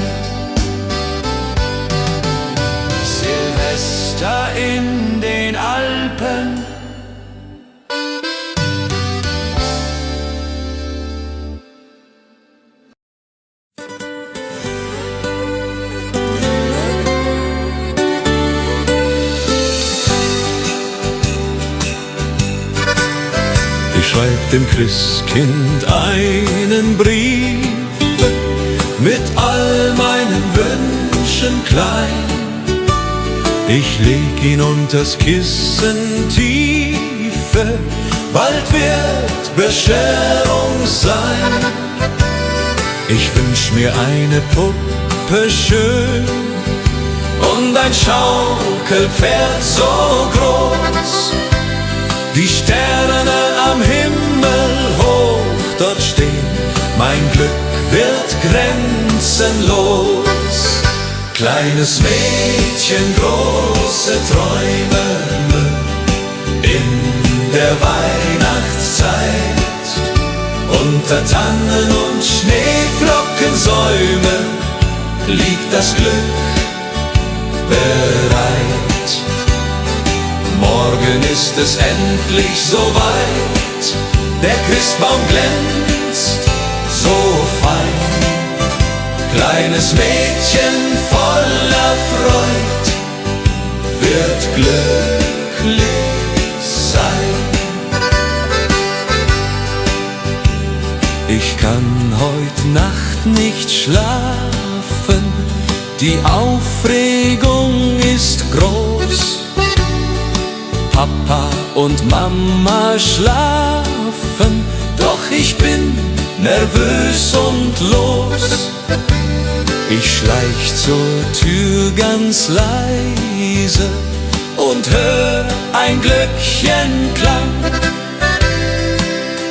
Silvester in den Alpen. Ich schreib dem Christkind einen Brief mit all meinen Wünschen klein. Ich leg ihn unters Kissen tiefe, bald wird Bescherung sein. Ich wünsch mir eine Puppe schön und ein Schaukelpferd so groß. Die Sterne am Himmel hoch dort stehen, mein Glück wird grenzenlos. Kleines Mädchen, große Träume in der Weihnachtszeit. Unter Tannen und Schneeflockensäumen liegt das Glück bereit. Morgen ist es endlich soweit, der Christbaum glänzt so fein. Kleines Mädchen voller Freud wird glücklich sein. Ich kann heut Nacht nicht schlafen, die Aufregung ist groß. Papa und Mama schlafen, doch ich bin nervös und los. Ich schleich zur Tür ganz leise und hör ein Glöckchenklang.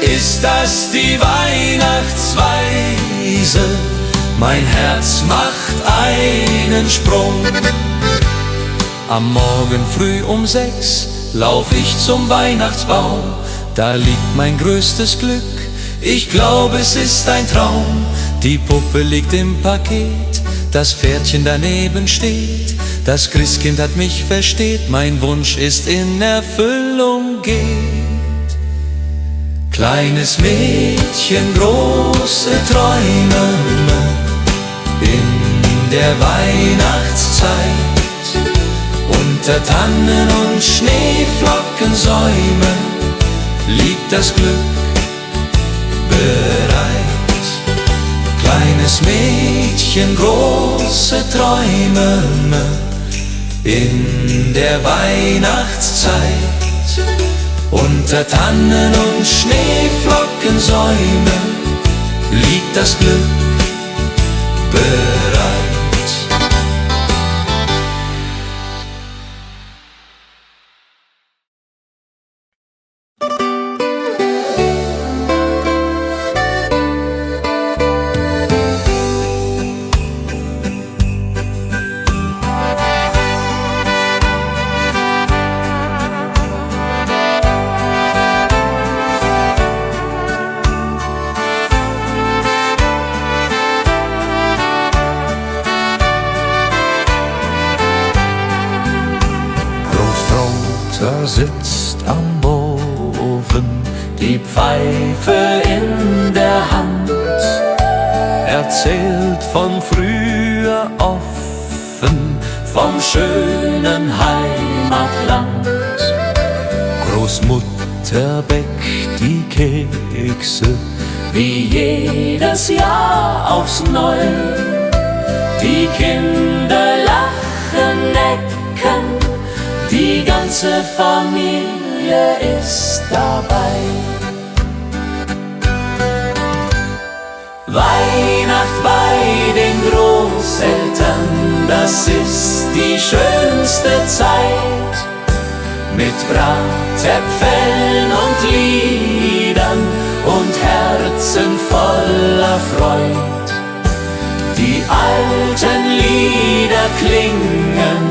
Ist das die Weihnachtsweise? Mein Herz macht einen Sprung. Am Morgen früh um 6 lauf ich zum Weihnachtsbaum. Da liegt mein größtes Glück, ich glaube es ist ein Traum. Die Puppe liegt im Paket, das Pferdchen daneben steht. Das Christkind hat mich versteht, mein Wunsch ist in Erfüllung geht. Kleines Mädchen, große Träume in der Weihnachtszeit. Unter Tannen und Schneeflockensäumen liegt das Glück bereit. Kleines Mädchen, große Träume in der Weihnachtszeit. Unter Tannen und Schneeflockensäumen liegt das Glück bereit. die Pfeife in der Hand, erzählt von früher offen, vom schönen Heimatland. Großmutter bäckt die Kekse, wie jedes Jahr aufs Neu. Die Kinder lachen, necken, die ganze Familie ist dabei. Weihnacht bei den Großeltern, das ist die schönste Zeit. Mit Bratäpfeln und Liedern und Herzen voller Freud. Die alten Lieder klingen,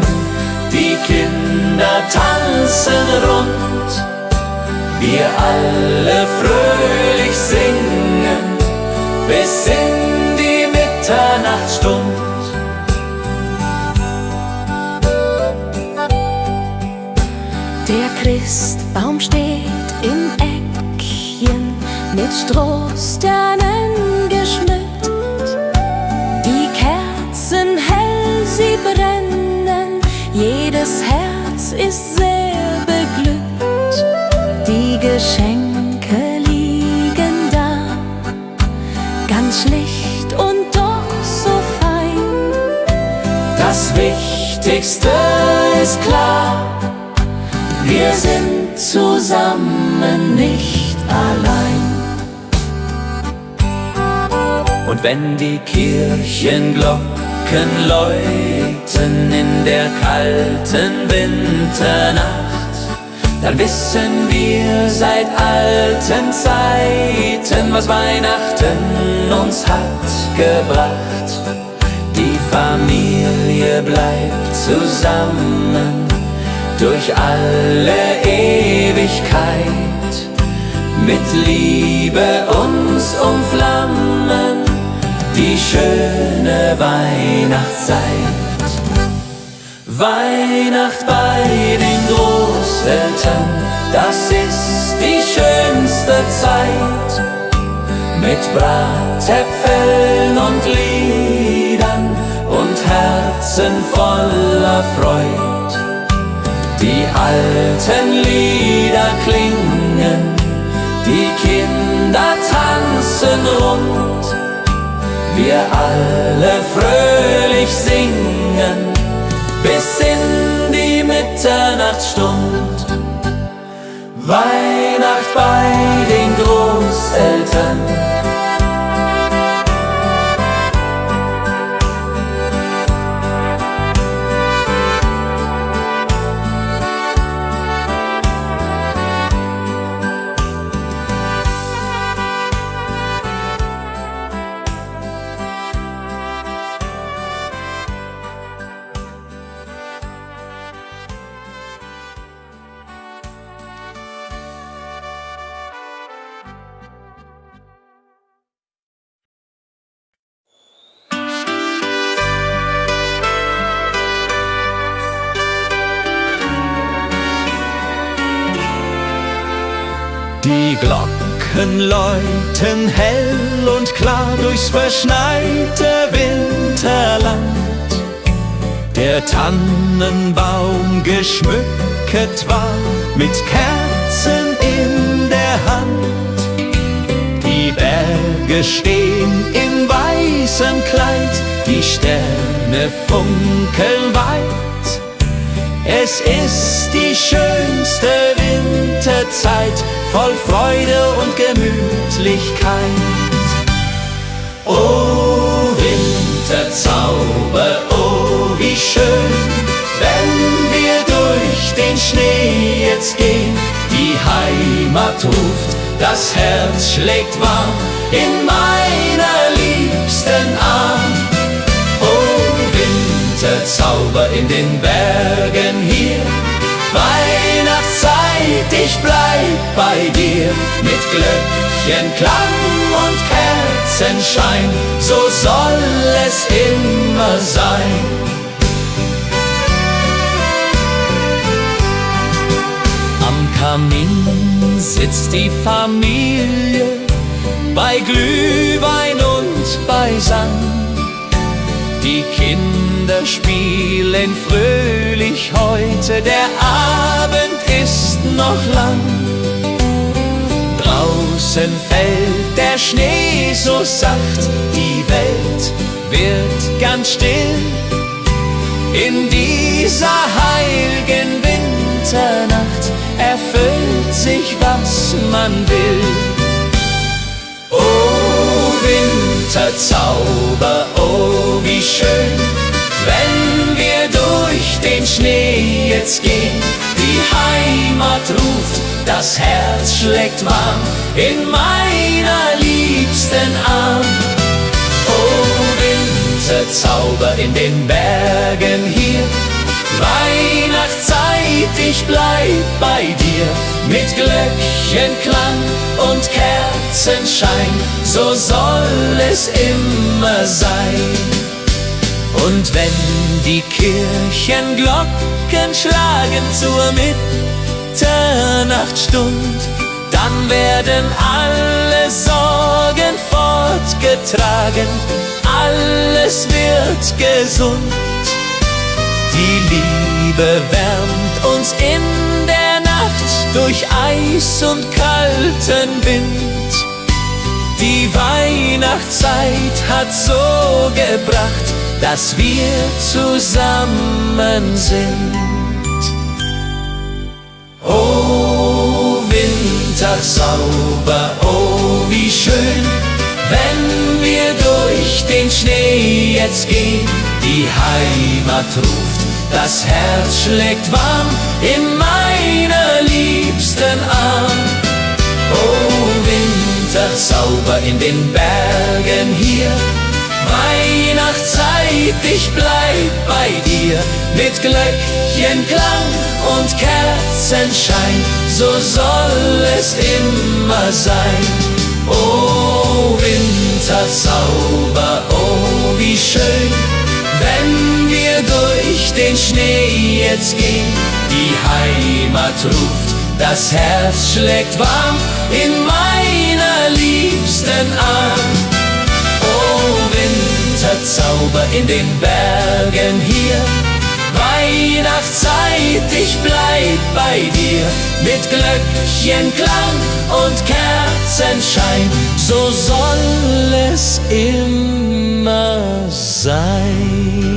die Kinder tanzen rund. Wir alle fröhlich singen bis in die Mitternachtsstund. Der Christbaum steht im Eckchen, mit Strohsternen geschmückt. Die Kerzen hell, sie brennen, jedes Herz ist sehr beglückt. Die Geschenke liegen da, ganz schlicht und doch so fein. Das Wichtigste ist klar, wir sind zusammen, nicht allein. Und wenn die Kirchenglocken läuten in der kalten Winternacht, dann wissen wir seit alten Zeiten, was Weihnachten uns hat gebracht. Die Familie bleibt zusammen durch alle Ewigkeit, mit Liebe uns umflammen, die schöne Weihnachtszeit. Weihnacht bei den Großeltern, das ist die schönste Zeit, mit Bratäpfeln und Liedern und Herzen voller Freud. Die alten Lieder klingen, die Kinder tanzen rund. Wir alle fröhlich singen bis in die Mitternachtsstund. Weihnacht bei den Großeltern. Die Glocken läuten hell und klar durchs verschneite Winterland. Der Tannenbaum geschmückt war mit Kerzen in der Hand. Die Berge stehen in weißem Kleid, die Sterne funkeln weit. Es ist die schönste Winterzeit, voll Freude und Gemütlichkeit. Oh Winterzauber, oh wie schön, wenn wir durch den Schnee jetzt gehen. Die Heimat ruft, das Herz schlägt warm in meiner liebsten Arm. Winterzauber in den Bergen hier, Weihnachtszeit, ich bleib bei dir. Mit Glöckchenklang und Kerzenschein, so soll es immer sein. Am Kamin sitzt die Familie, bei Glühwein und beisammen. Die Kinder spielen fröhlich heute, der Abend ist noch lang. Draußen fällt der Schnee so sacht, die Welt wird ganz still. In dieser heiligen Winternacht erfüllt sich, was man will. Oh Winterzauber, oh wie schön, wenn wir durch den Schnee jetzt gehen. Die Heimat ruft, das Herz schlägt warm in meiner liebsten Arm. Oh Winterzauber in den Bergen hier, Weihnachtszeit, ich bleib bei dir. Mit Glöckchenklang und Kerzenschein, so soll es immer sein. Und wenn die Kirchenglocken schlagen zur Mitternachtsstund, dann werden alle Sorgen fortgetragen, alles wird gesund. Die Liebe wärmt uns in der Nacht durch Eis und kalten Wind. Die Weihnachtszeit hat so gebracht, dass wir zusammen sind. Oh Winterzauber, oh wie schön, wenn wir durch den Schnee jetzt gehen. Die Heimat ruft, das Herz schlägt warm in meiner liebsten Arm. Oh Winterzauber in den Bergen hier, Weihnachtszeit, ich bleib bei dir. Mit Glöckchenklang und Kerzenschein, so soll es immer sein. Oh Winterzauber, oh wie schön, wenn wir durch den Schnee jetzt gehen. Die Heimat ruft, das Herz schlägt warm in meiner liebsten Arm. Oh Winterzauber in den Bergen hier, Weihnachtszeit, ich bleib bei dir. Mit Glöckchenklang und Kerzenschein, so soll es immer sein.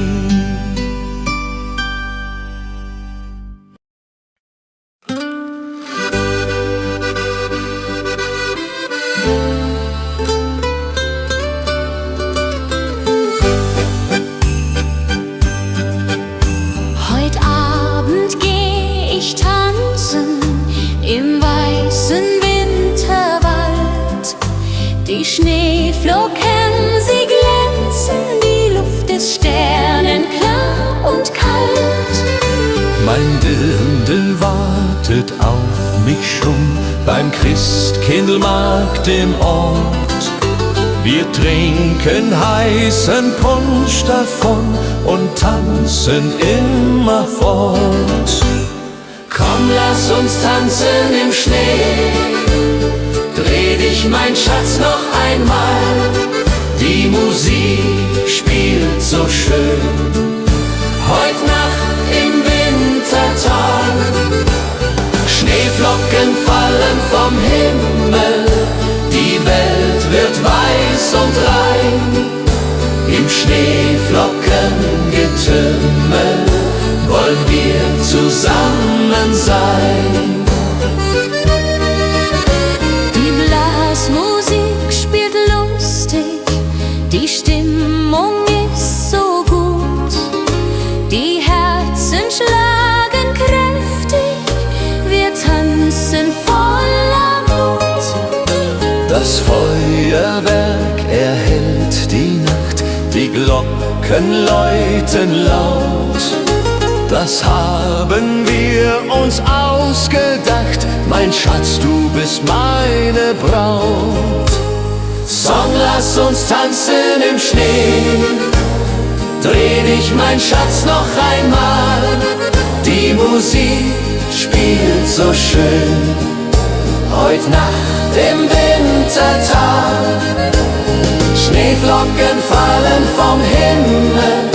Schneeflocken, sie glänzen, die Luft ist sternenklar und kalt. Mein Dirndl wartet auf mich schon beim Christkindlmarkt im Ort. Wir trinken heißen Punsch davon und tanzen immerfort. Komm, lass uns tanzen im Schnee, dreh dich, mein Schatz, noch einmal. Die Musik spielt so schön, heut Nacht im Wintertag. Schneeflocken fallen vom Himmel, die Welt wird weiß und rein. Im Schneeflockengetümmel wollen wir zusammen sein. Musik spielt lustig, die Stimmung ist so gut, die Herzen schlagen kräftig, wir tanzen voller Mut. Das Feuerwerk erhellt die Nacht, die Glocken läuten laut. Das haben wir uns ausgedacht, mein Schatz, du bist meine Braut. Song, lass uns tanzen im Schnee, dreh dich, mein Schatz, noch einmal. Die Musik spielt so schön, heut Nacht im Wintertag. Schneeflocken fallen vom Himmel,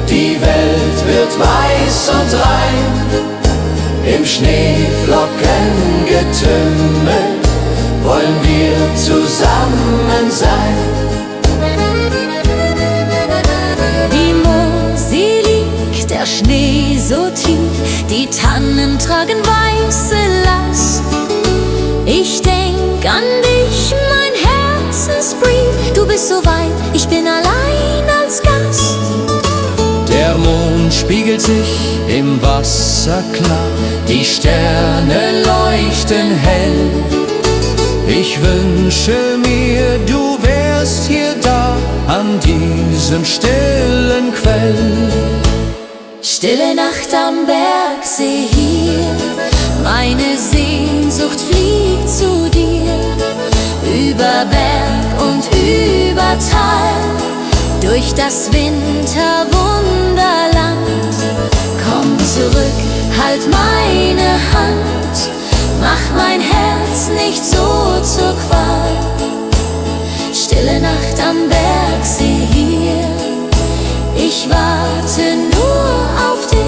die Welt wird weiß und rein. Im Schneeflockengetümmel wollen wir zusammen sein. Die Mosel liegt, der Schnee so tief, die Tannen tragen weiße Last. Ich denk an dich, mein Herzensbrief, du bist so weit, ich bin allein als Gast. Der Mond spiegelt sich im Wasser klar, die Sterne leuchten hell. Ich wünsche mir, du wärst hier da, an diesem stillen Quell. Stille Nacht am Bergsee hier, meine Sehnsucht fliegt zu dir. Über Berg und über Tal, durch das Winterwunderland. Komm zurück, halt meine Hand, mach mein Herz nicht so zur Qual. Stille Nacht am Bergsee hier, ich warte nur auf dich.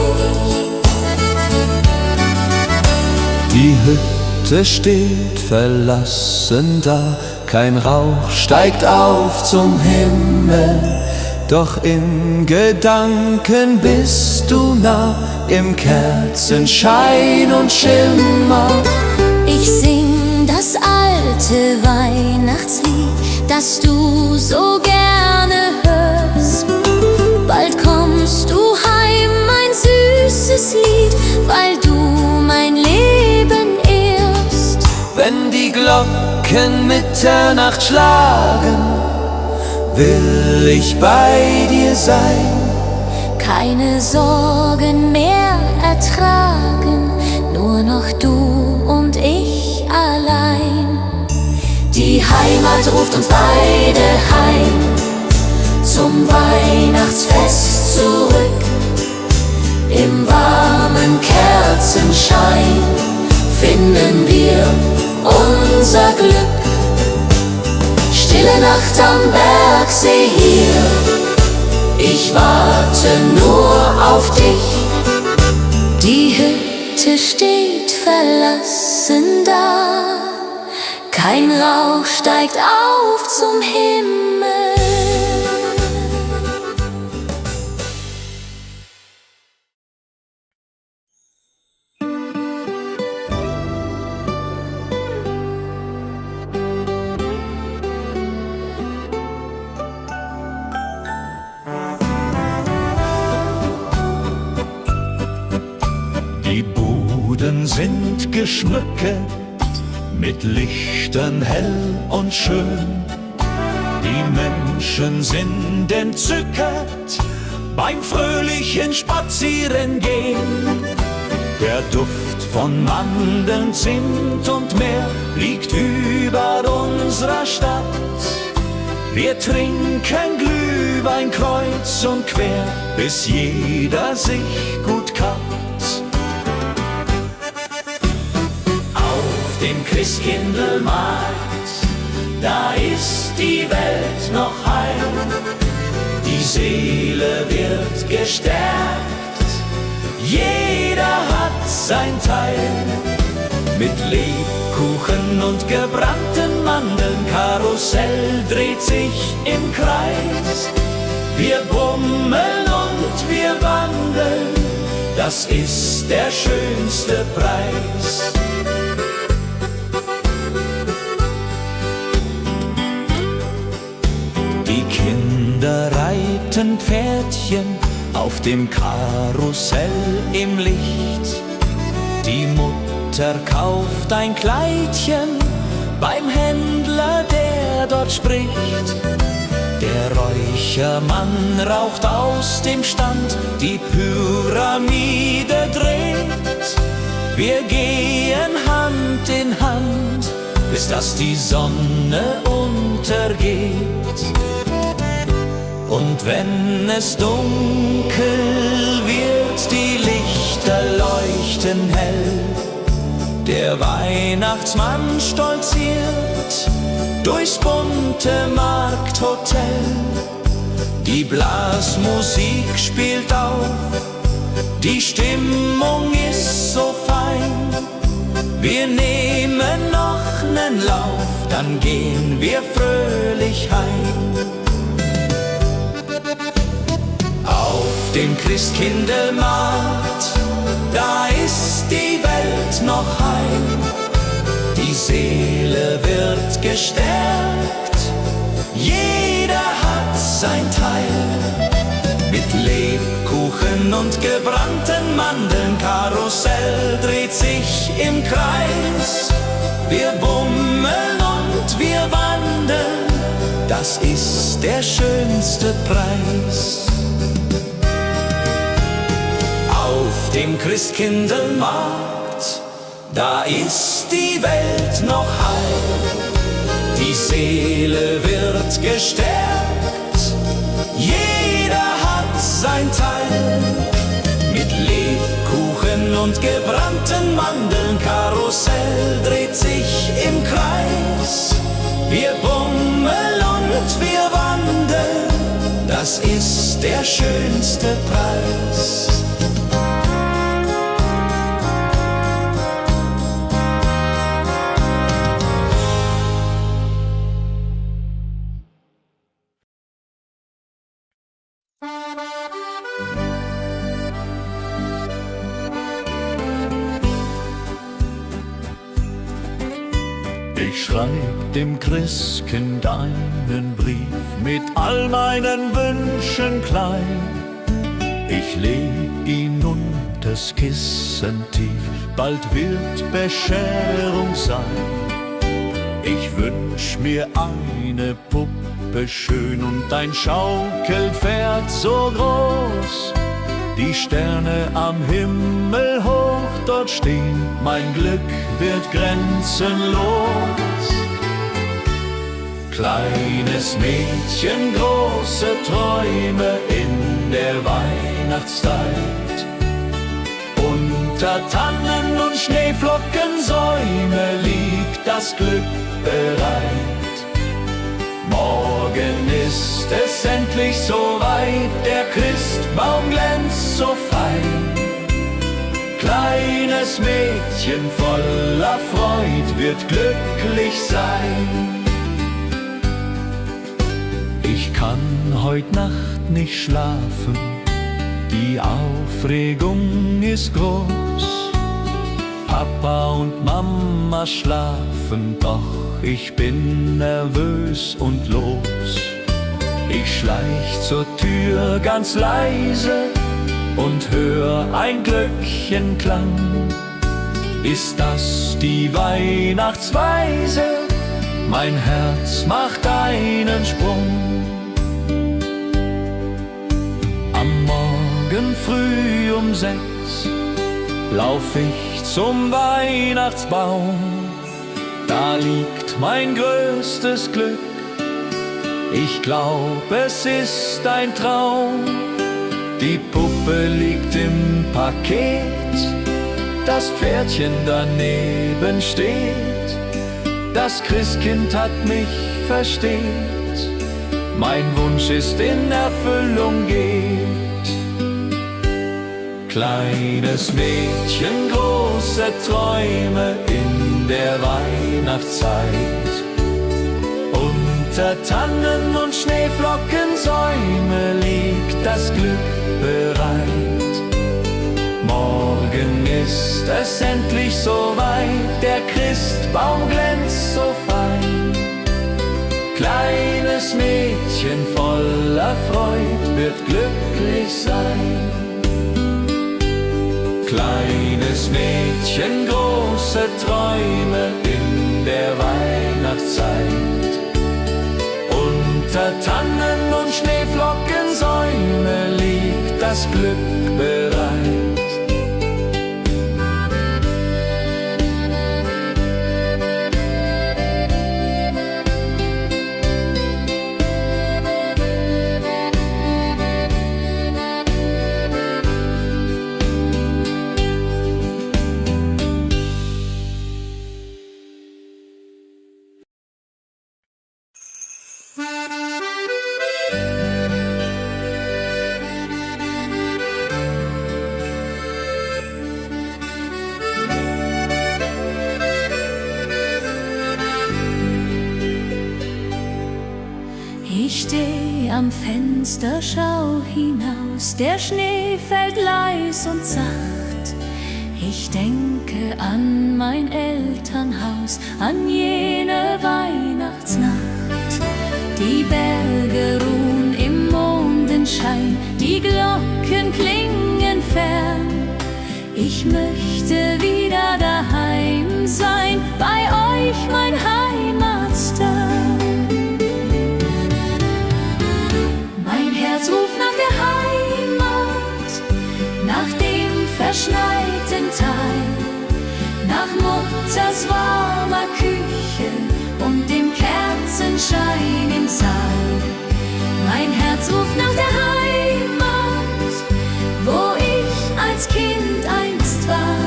Die Hütte steht verlassen da, kein Rauch steigt auf zum Himmel. Doch in Gedanken bist du nah, im Kerzenschein und Schimmer. Ich sing das alte Weihnachtslied, das du so gerne hörst. Bald kommst du heim, mein süßes Lied, weil du mein Leben ehrst. Wenn die Glocken Mitternacht schlagen, will ich bei dir sein. Keine Sorgen mehr ertragen, nur noch du und ich allein. Die Heimat ruft uns beide heim, zum Weihnachtsfest zurück. Im warmen Kerzenschein finden wir unser Glück. Stille Nacht am Bergsee hier, ich warte nur auf dich. Die Hütte steht verlassen da, kein Rauch steigt auf zum Himmel. Die Buden sind geschmückt, mit Lichtern hell und schön. Die Menschen sind entzückt beim fröhlichen Spazierengehen. Der Duft von Mandeln, Zimt und Meer liegt über unserer Stadt. Wir trinken Glühwein kreuz und quer, bis jeder sich gut kappt. Dem Christkindlmarkt, da ist die Welt noch heil. Die Seele wird gestärkt, jeder hat sein Teil. Mit Lebkuchen und gebrannten Mandeln, Karussell dreht sich im Kreis. Wir bummeln und wir wandeln, das ist der schönste Preis. Die Kinder reiten Pferdchen auf dem Karussell im Licht. Die Mutter kauft ein Kleidchen beim Händler, der dort spricht. Der Räuchermann raucht aus dem Stand, die Pyramide dreht. Wir gehen Hand in Hand, bis dass die Sonne untergeht. Und wenn es dunkel wird, die Lichter leuchten hell. Der Weihnachtsmann stolziert durchs bunte Markthotel. Die Blasmusik spielt auf, die Stimmung ist so fein. Wir nehmen noch nen Lauf, dann gehen wir fröhlich heim. Auf dem Christkindlmarkt, da ist die Welt noch heil. Die Seele wird gestärkt, jeder hat sein Teil. Mit Lebkuchen und gebrannten Mandeln, Karussell dreht sich im Kreis. Wir bummeln und wir wandeln, das ist der schönste Preis. Auf dem Christkindlmarkt, da ist die Welt noch heil. Die Seele wird gestärkt, jeder hat sein Teil. Mit Lebkuchen und gebrannten Mandeln, Karussell dreht sich im Kreis. Wir bummeln und wir wandeln, das ist der schönste Preis. Ich schreib dem Christkind einen Brief mit all meinen Wünschen klein. Ich leg ihn unters Kissen tief, bald wird Bescherung sein. Ich wünsch mir eine Puppe schön und ein Schaukelpferd so groß. Die Sterne am Himmel hoch dort stehen, mein Glück wird grenzenlos. Kleines Mädchen, große Träume in der Weihnachtszeit. Unter Tannen und Schneeflockensäume liegt das Glück bereit. Morgen ist es endlich soweit, der Christbaum glänzt so fein. Kleines Mädchen voller Freud wird glücklich sein. Ich kann heut Nacht nicht schlafen, die Aufregung ist groß. Papa und Mama schlafen, doch ich bin nervös und los. Ich schleich zur Tür ganz leise und hör ein Glöckchenklang. Ist das die Weihnachtsweise? Mein Herz macht einen Sprung. Am Morgen früh um 6 lauf ich zum Weihnachtsbaum. Da liegt mein größtes Glück, ich glaub, es ist ein Traum. Die Puppe liegt im Paket, das Pferdchen daneben steht. Das Christkind hat mich versteht, mein Wunsch ist in Erfüllung geht. Kleines Mädchen, große Träume in der Weihnachtszeit. Unter Tannen und Schneeflockensäume liegt das Glück bereit. Morgen ist es endlich soweit, der Christbaum glänzt so fein. Kleines Mädchen voller Freud wird glücklich sein. Kleines Mädchen, große Träume in der Weihnachtszeit. Unter Tannen und Schneeflockensäume liegt das Glück bereit. Ich steh am Fenster, schau hinaus, der Schnee fällt leis und sacht. Ich denke an mein Elternhaus, an jene Weihnachtsnacht. Die Berge ruhen im Mondenschein, die Glocken klingen fern. Ich möchte wieder daheim sein, bei euch mein Heimatstern. Mein Herz ruft nach der Heimat, nach dem verschneiten Tal, nach Mutters warmer Küche und dem Kerzenschein im Saal. Mein Herz ruft nach der Heimat, wo ich als Kind einst war,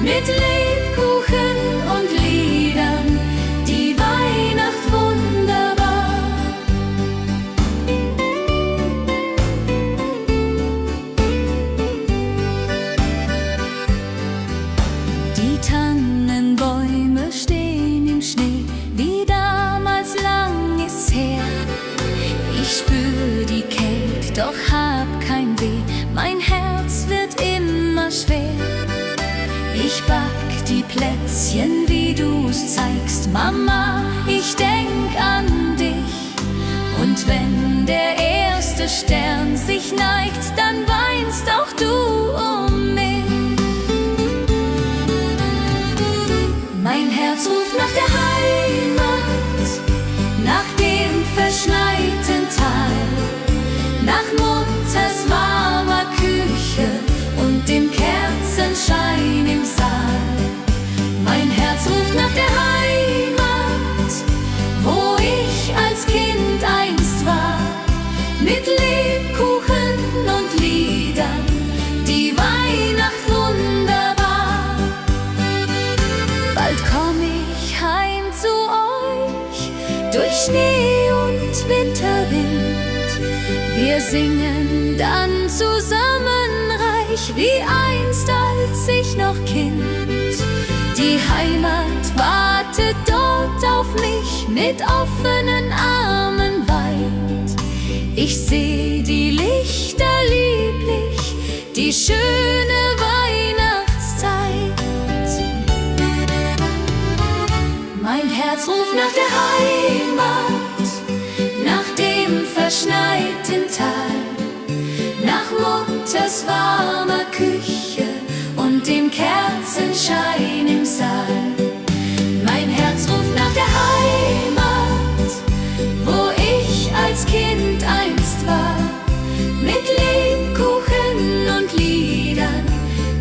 mit Lebkuchen und Liedern, die Weihnacht wunderbar. Die Tannenbäume stehen im Schnee, wie damals lang ist's her. Ich spür die Kälte, doch hab kein Weh, mein Herz wird immer schwer. Ich back die Plätzchen, wie du's zeigst, Mama, ich denk an dich. Und wenn der erste Stern sich neigt, dann weinst auch du um mich. Mein Herz ruft nach der Heimat, nach dem verschneiten Tal, nach Mutters warmer Küche und dem Kerzenschein im Saal. Mein Herz ruft nach der Heimat, wo ich als Kind einst war, mit Lebkuchen und Liedern, die Weihnacht wunderbar. Bald komm ich heim zu euch, durch Schnee und Winterwind. Wir singen dann zusammen reich, wie einst als ich noch Kind. Die Heimat wartet dort auf mich, mit offenen Armen weit. Ich seh die Lichter lieblich, die schöne Weihnachtszeit. Mein Herz ruft nach der Heimat, nach dem verschneiten Tal, nach Mutters warmer Küche und dem Kerzenschein im Saal. Mein Herz ruft nach der Heimat, wo ich als Kind einst war, mit Lebkuchen und Liedern,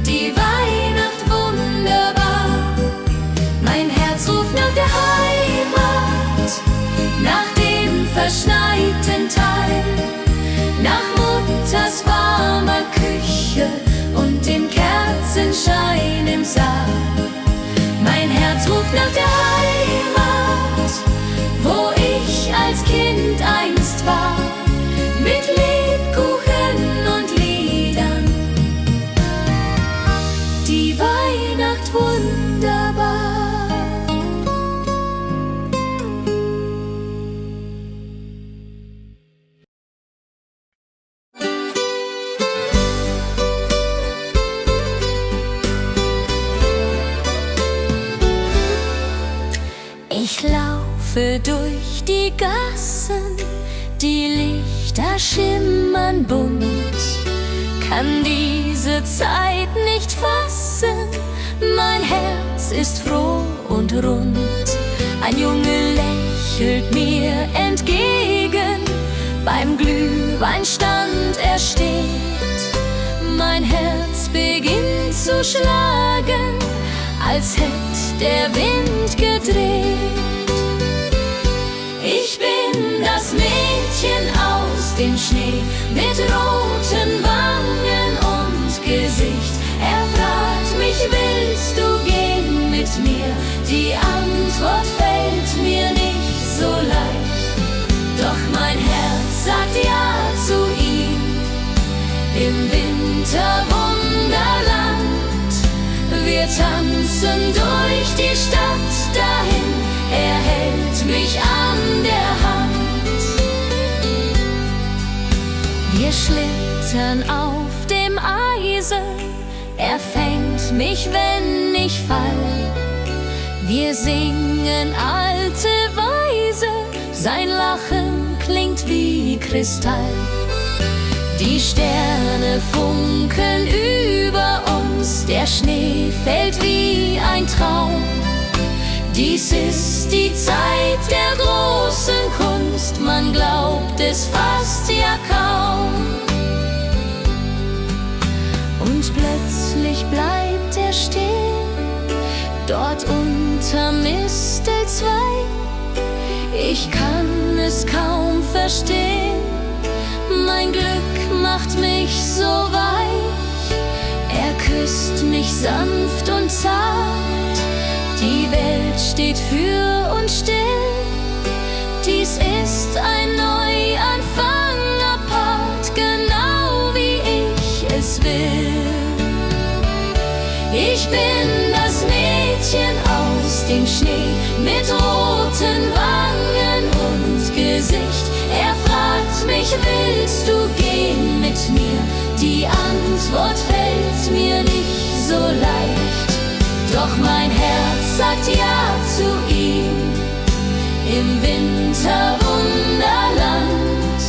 die Weihnacht wunderbar. Mein Herz ruft nach der Heimat, nach dem verschneiten Tal, nach Mutters warmer Küche und dem Kerzenschein im Saal. Mein Herz ruft nach der Heimat, wo ich als Kind einst war, mit Lebkuchen und Liedern, die Weihnacht wunderbar. Ich laufe durch die Gassen, die Lichter schimmern bunt, kann diese Zeit nicht fassen, mein Herz ist froh und rund. Ein Junge lächelt mir entgegen, beim Glühweinstand er steht. Mein Herz beginnt zu schlagen, als hätt der Wind gedreht. Ich bin das Mädchen aus dem Schnee, mit roten Wangen und Gesicht. Er fragt mich, willst du gehen mit mir? Die Antwort fällt mir nicht so leicht, doch mein Herz sagt ja zu ihm. Im Winterwunderland, wir tanzen durch die Stadt dahin, er hält mich an der Hand. Schlitten auf dem Eise, er fängt mich, wenn ich fall. Wir singen alte Weise, sein Lachen klingt wie Kristall. Die Sterne funkeln über uns, der Schnee fällt wie ein Traum. Dies ist die Zeit der großen Kunst, man glaubt es fast ja kaum. Und plötzlich bleibt er stehen, dort unter Mistel 2. Ich kann es kaum verstehen, mein Glück macht mich so weich. Er küsst mich sanft und zart, die Welt steht für uns still. Dies ist ein Neuanfang apart, genau wie ich es will. Ich bin das Mädchen aus dem Schnee mit roten Wangen und Gesicht. Er fragt mich, willst du gehen mit mir? Die Antwort fällt mir nicht so leicht, doch mein Herz sagt ja zu ihm. Im Winterwunderland,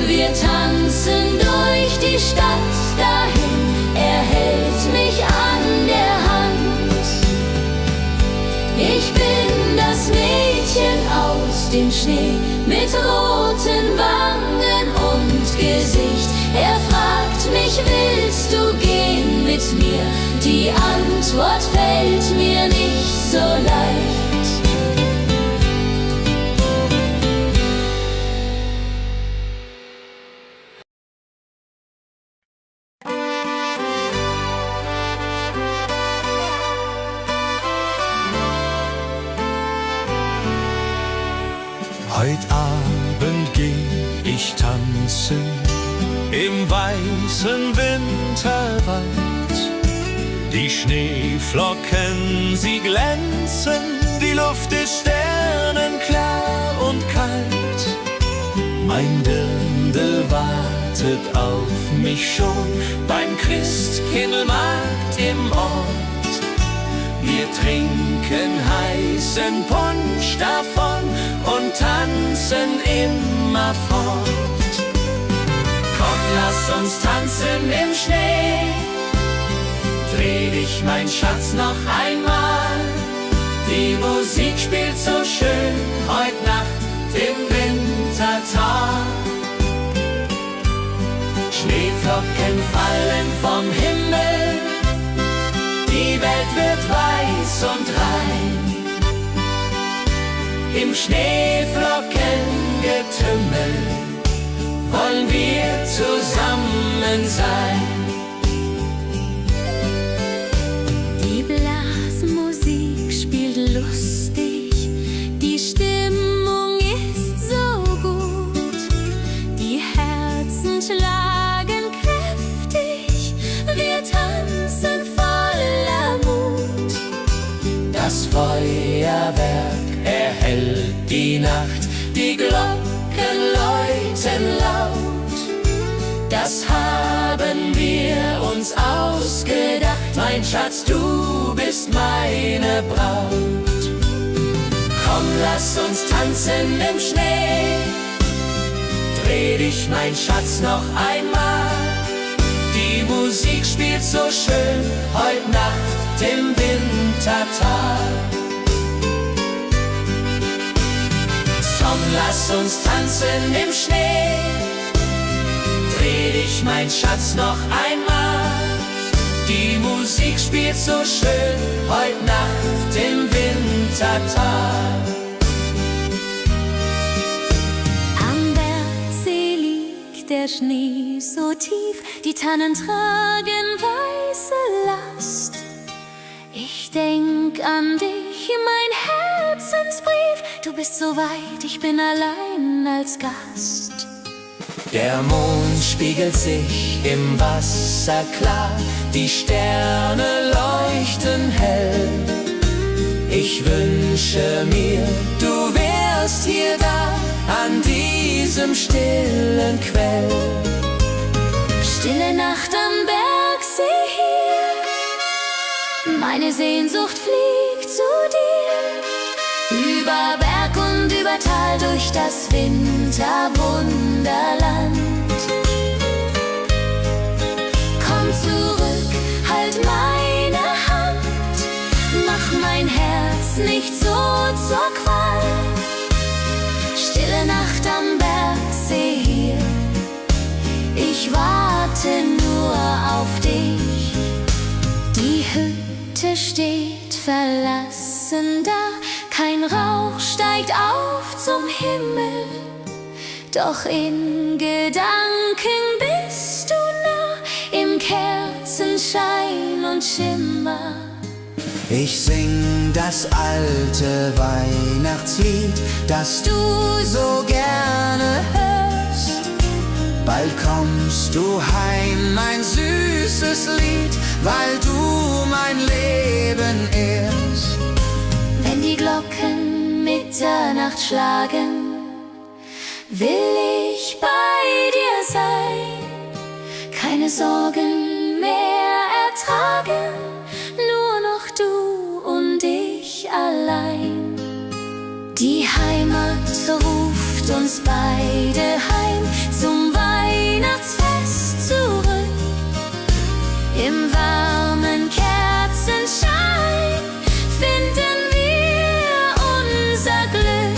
wir tanzen durch die Stadt dahin, er hält mich an der Hand. Ich bin das Mädchen aus dem Schnee mit roten Wangen und Gesicht. Er fragt mich, willst du gehen mit mir? Die Antwort fällt mir nicht so leicht. Heut Abend geh ich tanzen im weißen Winterwald. Die Schneeflocken, sie glänzen, die Luft ist sternenklar und kalt. Mein Dirndl wartet auf mich schon beim Christkindlmarkt im Ort. Wir trinken heißen Punsch davon und tanzen immer fort. Komm, lass uns tanzen im Schnee, dreh dich, mein Schatz, noch einmal. Die Musik spielt so schön heut Nacht im Wintertag. Schneeflocken fallen vom Himmel, die Welt wird weiß und rein. Im Schneeflockengetümmel wollen wir zusammen sein. Die Blasmusik spielt lustig, die Stimmung ist so gut. Die Herzen schlagen kräftig, wir tanzen voller Mut. Das Feuerwerk erhellt die Nacht, die Glocken läuten laut. Das haben wir uns ausgedacht, mein Schatz, du bist meine Braut. Komm, lass uns tanzen im Schnee, dreh dich, mein Schatz, noch einmal. Die Musik spielt so schön heut Nacht im Wintertag. Komm, lass uns tanzen im Schnee, dreh dich, mein Schatz, noch einmal. Die Musik spielt so schön heut Nacht im Wintertag. Am Bergsee liegt der Schnee so tief, die Tannen tragen weiße Last. Ich denk an dich, mein Herzensbrief, du bist so weit, ich bin allein als Gast. Der Mond spiegelt sich im Wasser klar, die Sterne leuchten hell. Ich wünsche mir, du wärst hier da, an diesem stillen Quell. Stille Nacht am Bergsee hier, meine Sehnsucht fliegt zu dir. Über Berg und über Tal, durch das Winterwunderland. Komm zurück, halt meine Hand, mach mein Herz nicht so zur Qual. Stille Nacht am Bergsee hier, ich warte nur auf dich. Die Hütte steht verlassen da, kein Rauch steigt auf zum Himmel, doch in Gedanken bist du nah, im Kerzenschein und Schimmer. Ich sing das alte Weihnachtslied, das du so gerne hörst. Bald kommst du heim, mein süßes Lied, weil du mein Leben ehrst. Wenn die Glocken Mitternacht schlagen, will ich bei dir sein, keine Sorgen mehr ertragen, nur noch du und ich allein. Die Heimat ruft uns beide heim, zum Weihnachtsfest zurück. Im warmen Kerzenschein finden wir unser Glück.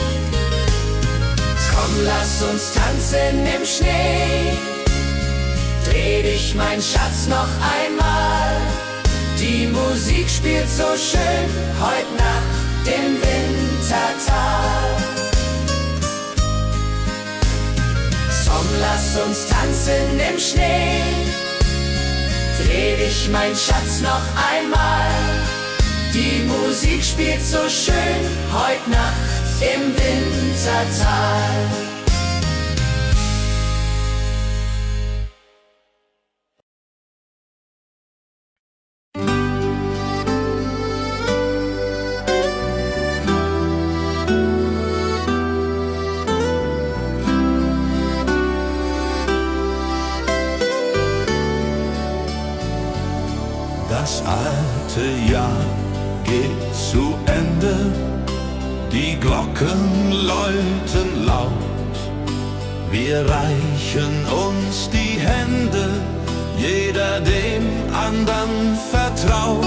Komm, lass uns tanzen im Schnee, dreh dich, mein Schatz, noch einmal. Die Musik spielt so schön heut Nacht im Wintertal. Komm, lass uns tanzen im Schnee, dreh dich, mein Schatz, noch einmal. Die Musik spielt so schön heut Nacht im Wintertal. Das alte Jahr geht zu Ende, die Glocken läuten laut. Wir reichen uns die Hände, jeder dem andern vertraut.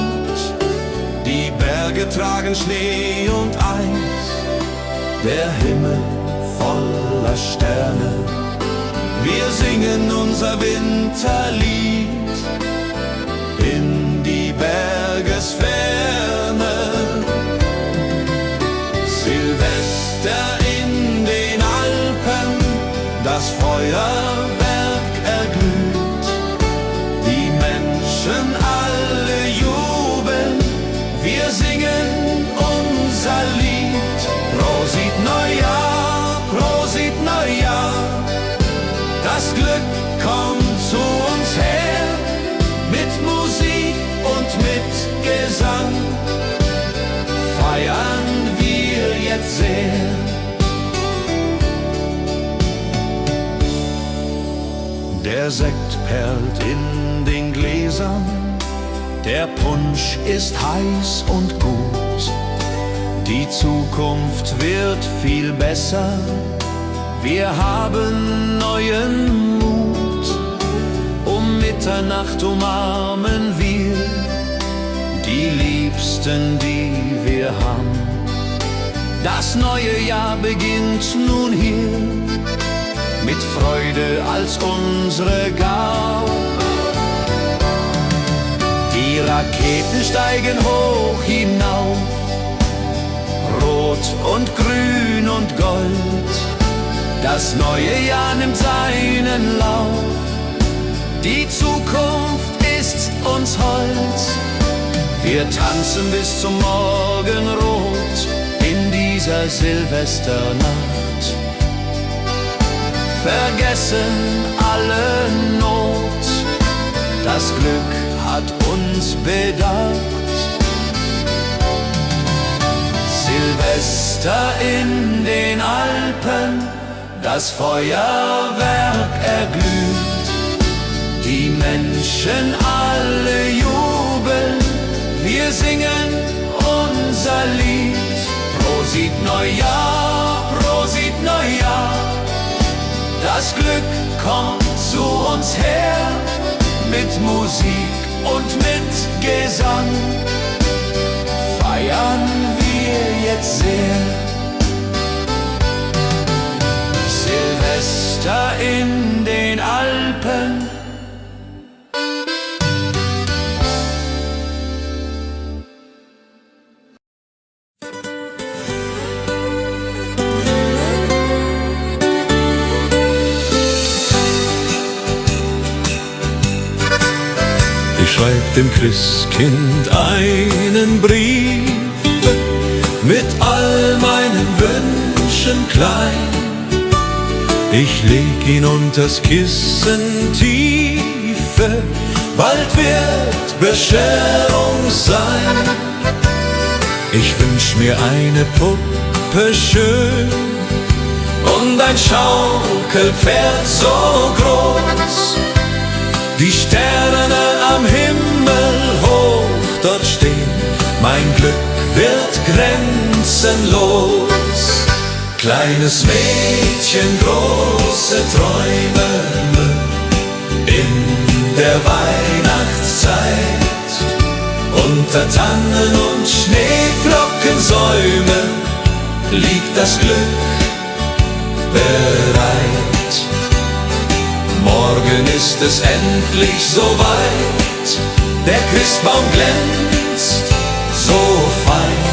Die Berge tragen Schnee und Eis, der Himmel voller Sterne. Wir singen unser Winterlied in die Bergesferne. Silvester in den Alpen, das Feuerwerk erglüht. Die Menschen alle jubeln, wir singen unser Lied. Prosit Neujahr, Prosit Neujahr, das Glück kommt zu uns her. Mit Musik und mit Gesang feiern wir jetzt sehr. Der Sekt perlt in den Gläsern, der Punsch ist heiß und gut. Die Zukunft wird viel besser, wir haben neuen Mut. Um Mitternacht umarmen wir die Liebsten, die wir haben. Das neue Jahr beginnt nun hier, mit Freude als unsere Gabe. Die Raketen steigen hoch hinauf, rot und grün und gold. Das neue Jahr nimmt seinen Lauf, die Zukunft ist uns hold. Wir tanzen bis zum Morgenrot in dieser Silvesternacht, vergessen alle Not, das Glück hat uns bedacht. Silvester in den Alpen, das Feuerwerk erglüht. Die Menschen alle jubeln, wir singen unser Lied. Prosit Neujahr, Prosit Neujahr, das Glück kommt zu uns her, mit Musik und mit Gesang feiern wir jetzt sehr. Silvester in den Alpen, ich schreib dem Christkind einen Brief mit all meinen Wünschen klein. Ich leg ihn unters Kissen tiefe, bald wird Bescherung sein. Ich wünsch mir eine Puppe schön und ein Schaukelpferd so groß. Die Sterne am Himmel hoch dort stehen, mein Glück wird grenzenlos. Kleines Mädchen, große Träume in der Weihnachtszeit. Unter Tannen und Schneeflockensäumen liegt das Glück bereit. Morgen ist es endlich soweit, der Christbaum glänzt so fein.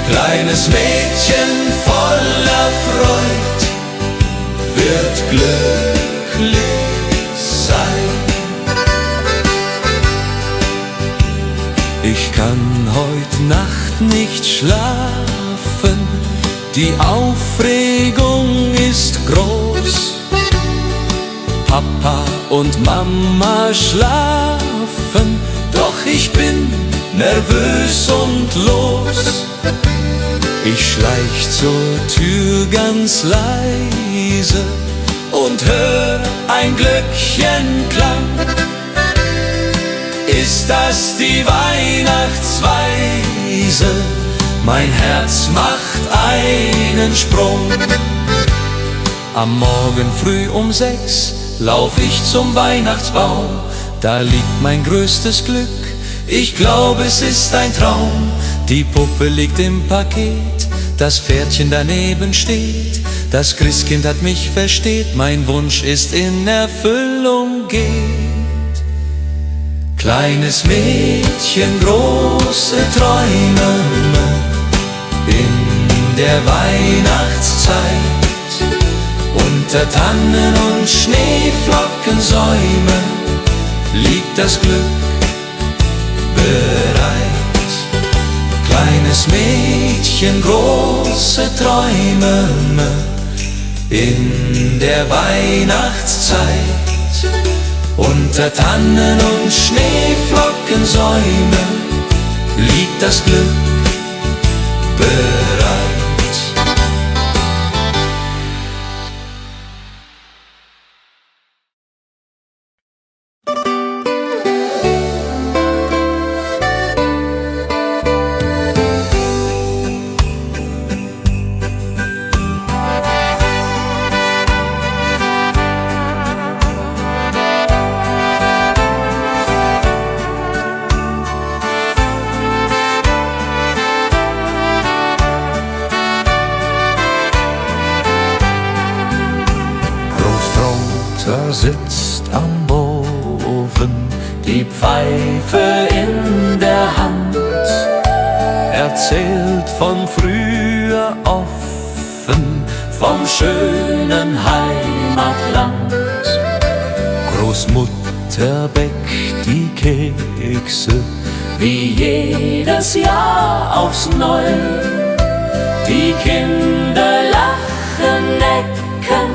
Kleines Mädchen voller Freud wird glücklich sein. Ich kann heut Nacht nicht schlafen, die Aufregung ist groß. Papa und Mama schlafen, doch ich bin nervös und los. Ich schleich zur Tür ganz leise und hör ein Glöckchenklang. Ist das die Weihnachtsweise? Mein Herz macht einen Sprung. Am Morgen früh um 6 lauf ich zum Weihnachtsbaum. Da liegt mein größtes Glück, ich glaub, es ist ein Traum. Die Puppe liegt im Paket, das Pferdchen daneben steht. Das Christkind hat mich versteht, mein Wunsch ist in Erfüllung geht. Kleines Mädchen, große Träume in der Weihnachtszeit. Unter Tannen und Schneeflockensäumen liegt das Glück bereit. Kleines Mädchen, große Träume in der Weihnachtszeit. Unter Tannen und Schneeflockensäumen liegt das Glück bereit. Sitzt am Ofen, die Pfeife in der Hand, erzählt von früher offen, vom schönen Heimatland. Großmutter bäckt die Kekse, wie jedes Jahr aufs Neue. Die Kinder lachen, necken,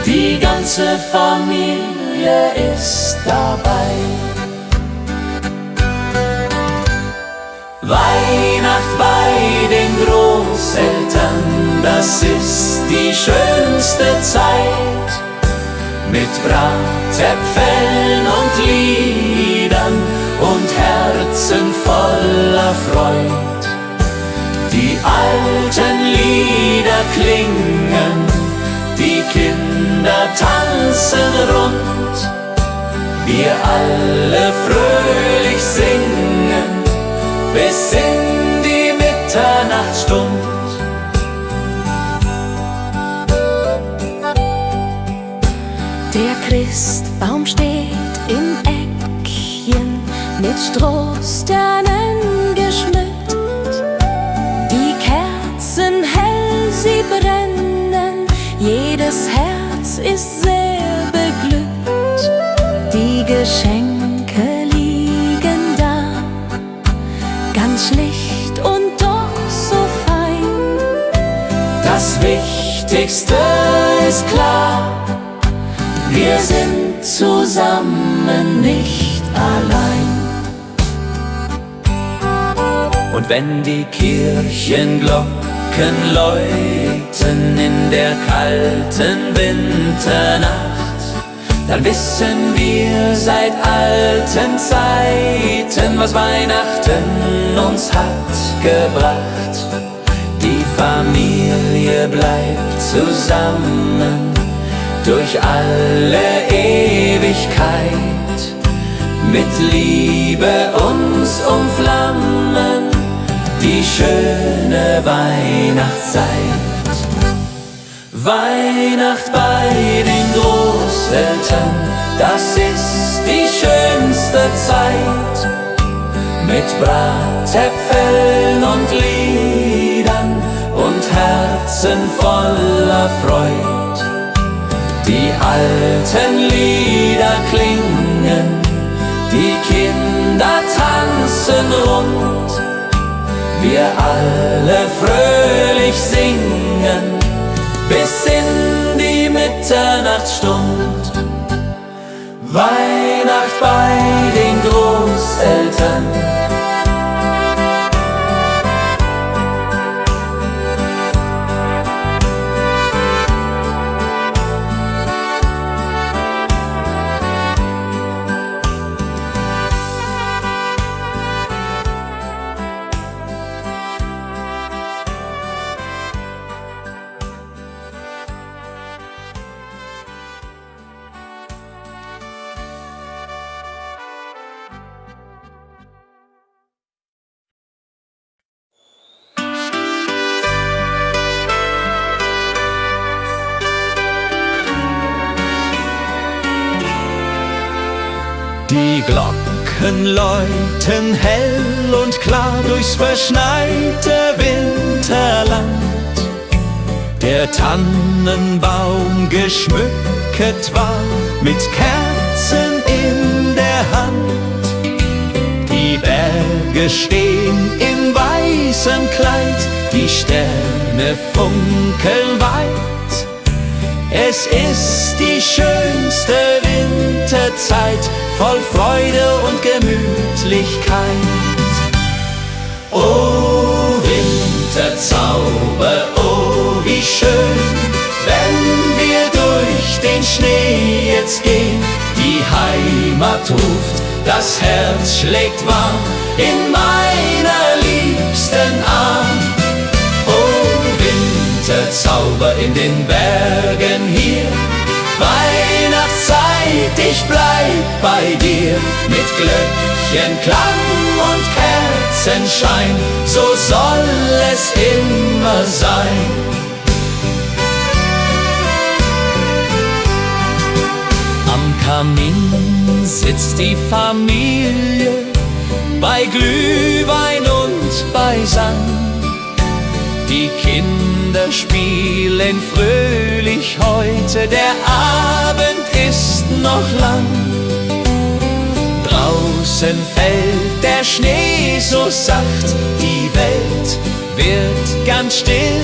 die ganze Familie ist dabei. Weihnacht bei den Großeltern, das ist die schönste Zeit. mit Bratäpfeln und Liedern und Herzen voller Freud. Die alten Lieder klingen, die Kinder tanzen rund, wir alle fröhlich singen bis in die Mitternachtsstund. Der Christbaum steht im Eckchen, mit Strohsternen geschmückt. Die Kerzen hell, sie brennen, jedes Herz ist sehr beglückt. Die Geschenke liegen da, ganz schlicht und doch so fein. Das Wichtigste ist klar, wir sind zusammen, nicht allein. Und wenn die Kirchenglocken läuten in der kalten Winternacht, dann wissen wir seit alten Zeiten, was Weihnachten uns hat gebracht. Die Familie bleibt zusammen durch alle Ewigkeit, mit Liebe uns umflammen die schöne Weihnachtszeit. Weihnacht bei den Großeltern, das ist die schönste Zeit, mit Bratäpfeln und Liedern und Herzen voller Freud. Die alten Lieder klingen, die Kinder tanzen rund, wir alle fröhlich singen bis in die Mitternachtsstund. Weihnacht bei den Großeltern. Die Glocken läuten hell und klar durchs verschneite Winterland. Der Tannenbaum geschmückt war mit Kerzen in der Hand. Die Berge stehen in weißem Kleid, die Sterne funkeln weit. Es ist die schönste Winterzeit, voll Freude und Gemütlichkeit. Oh Winterzauber, oh wie schön, wenn wir durch den Schnee jetzt gehen. Die Heimat ruft, das Herz schlägt warm in meiner liebsten Arm. Oh Winterzauber in den Bergen hier, Weihnachtszeit, ich bleib bei dir. Mit Glöckchenklang und Kerzenschein, so soll es immer sein. Am Kamin sitzt die Familie, bei Glühwein und beisammen. Die Kinder spielen fröhlich heute, der Abend ist noch lang. Draußen fällt der Schnee so sacht, die Welt wird ganz still.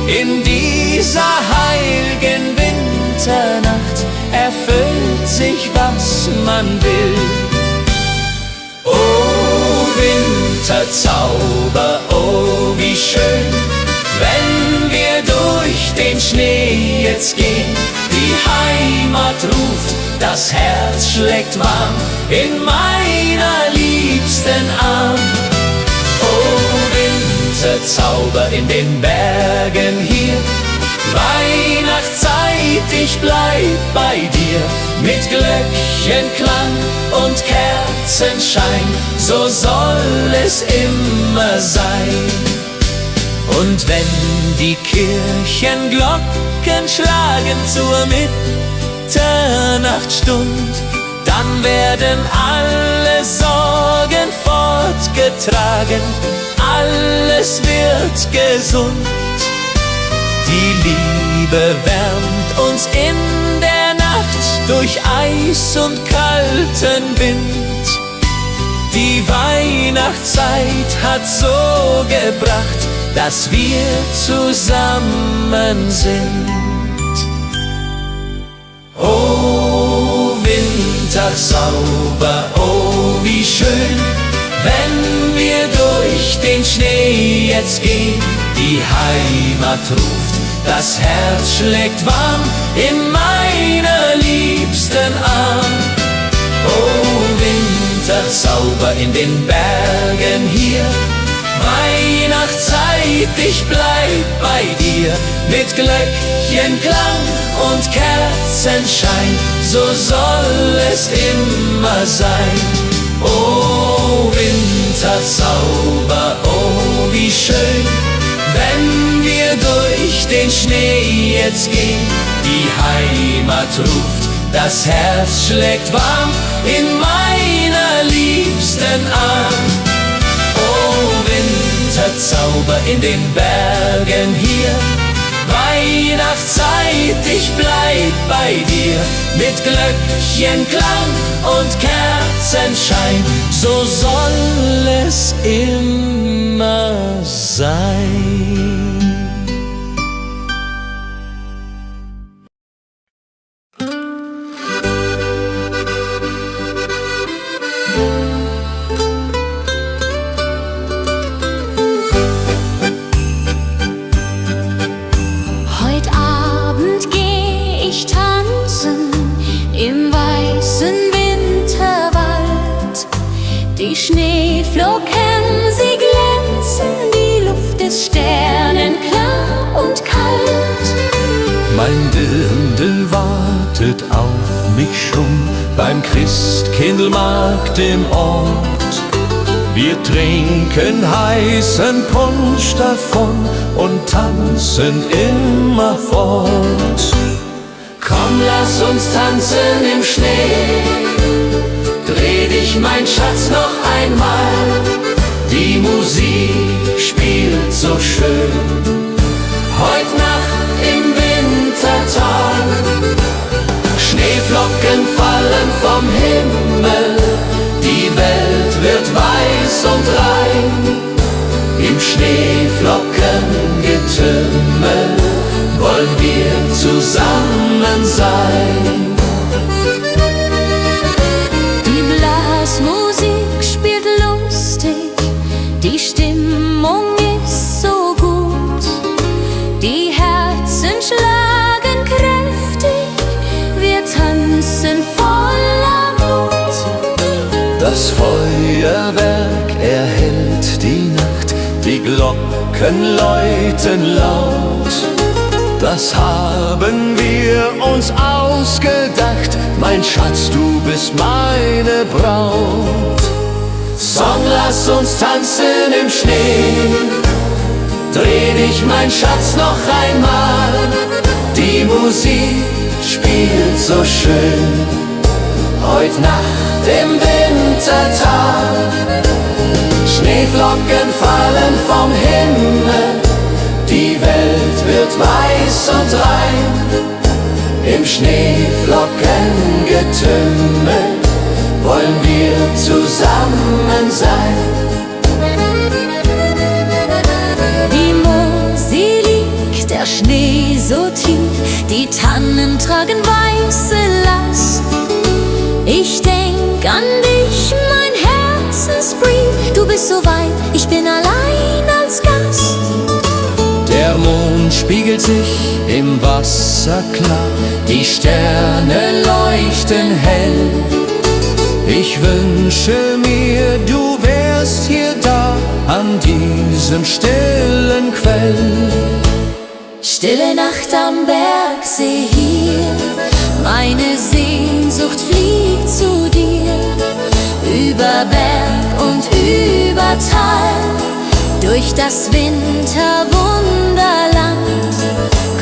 In dieser heiligen Winternacht erfüllt sich, was man will. Oh Winterzauber, oh wie schön, wenn wir durch den Schnee jetzt gehen. Die Heimat ruft, das Herz schlägt warm in meiner liebsten Arm. Oh, Winterzauber in den Bergen hier, Weihnachtszeit, ich bleib bei dir. Mit Glöckchenklang und Kerzenschein, so soll es immer sein. Und wenn die Kirchenglocken schlagen zur Mitternachtsstund, dann werden alle Sorgen fortgetragen, alles wird gesund. Die Liebe wärmt uns in der Nacht durch Eis und kalten Wind. Die Weihnachtszeit hat so gebracht, dass wir zusammen sind. Oh, Wintersauber, oh, wie schön, wenn wir durch den Schnee jetzt gehen. Die Heimat ruft, das Herz schlägt warm in meiner liebsten Arm. Oh, Winterzauber in den Bergen hier, Weihnachtszeit, ich bleib bei dir. Mit Glöckchenklang und Kerzenschein, so soll es immer sein. Oh, Winterzauber, oh, wie schön, wenn wir durch den Schnee jetzt gehen. Die Heimat ruft, das Herz schlägt warm in meiner liebsten Arm. Oh, Winterzauber in den Bergen hier, Weihnachtszeit, ich bleib bei dir. Mit Glöckchenklang und Kerzenschein, so soll es immer sein. Die Schneeflocken, sie glänzen, die Luft ist sternenklar und kalt. Mein Dirndl wartet auf mich schon beim Christkindlmarkt im Ort. Wir trinken heißen Punsch davon und tanzen immer fort. Komm, lass uns tanzen im Schnee, dreh dich, mein Schatz, noch einmal. Die Musik spielt so schön, heut Nacht im Wintertag. Schneeflocken fallen vom Himmel, die Welt wird weiß und rein. Im Schneeflockengetümmel wollen wir zusammen sein. Musik spielt lustig, die Stimmung ist so gut, die Herzen schlagen kräftig, wir tanzen voller Mut. Das Feuerwerk erhellt die Nacht, die Glocken läuten laut. Das haben wir uns ausgedacht, mein Schatz, du bist meine Braut. Song, lass uns tanzen im Schnee, dreh dich, mein Schatz, noch einmal. Die Musik spielt so schön, heut Nacht im Wintertag. Schneeflocken fallen vom Himmel, die Welt wird weiß und rein. Im Schneeflockengetümmel wollen wir zusammen sein. Die Mosel liegt, der Schnee so tief, die Tannen tragen weiße Last. Ich denk an dich, mein Herzensbrief, du bist so weit, ich bin allein als Gast. Der Mond spiegelt sich im Wasser klar, die Sterne leuchten hell. ich wünsche mir, du wärst hier da, an diesem stillen Quell. Stille Nacht am Bergsee hier, meine Sehnsucht fliegt zu dir. Über Berg und über Tal, durch das Winterwunderland.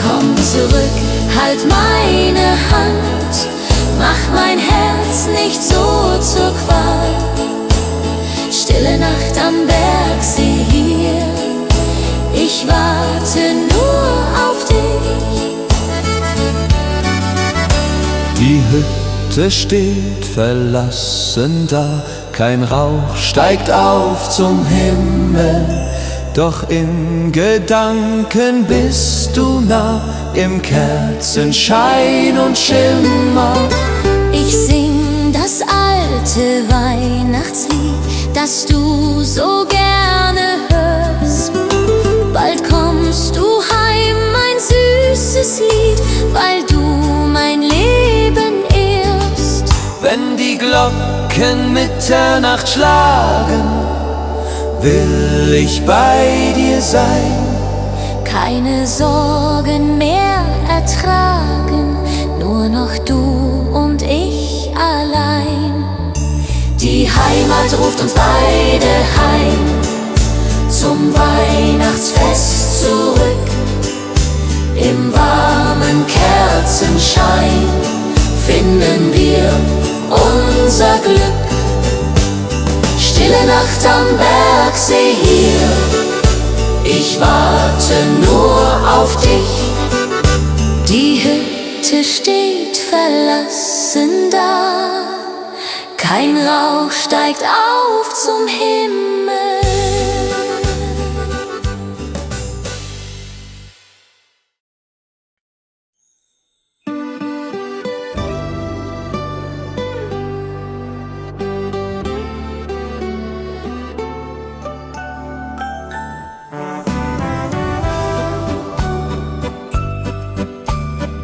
Komm zurück, halt meine Hand, mach mein Herz nicht so zur Qual. Stille Nacht am Bergsee hier, ich warte nur auf dich. Die Hütte steht verlassen da, kein Rauch steigt auf zum Himmel, doch in Gedanken bist du nah, im Kerzenschein und Schimmer. Ich sing das alte Weihnachtslied, das du so gerne hörst. Bald kommst du heim, mein süßes Lied, weil du mein Leben ehrst. Wenn die Glocken Mitternacht schlagen, will ich bei dir sein. Keine Sorgen mehr ertragen, nur noch du und ich allein. Die Heimat ruft uns beide heim, zum Weihnachtsfest zurück. Im warmen Kerzenschein finden wir unser Glück. Stille Nacht am Bergsee hier, ich warte nur auf dich. Die Hütte steht verlassen da, kein Rauch steigt auf zum Himmel.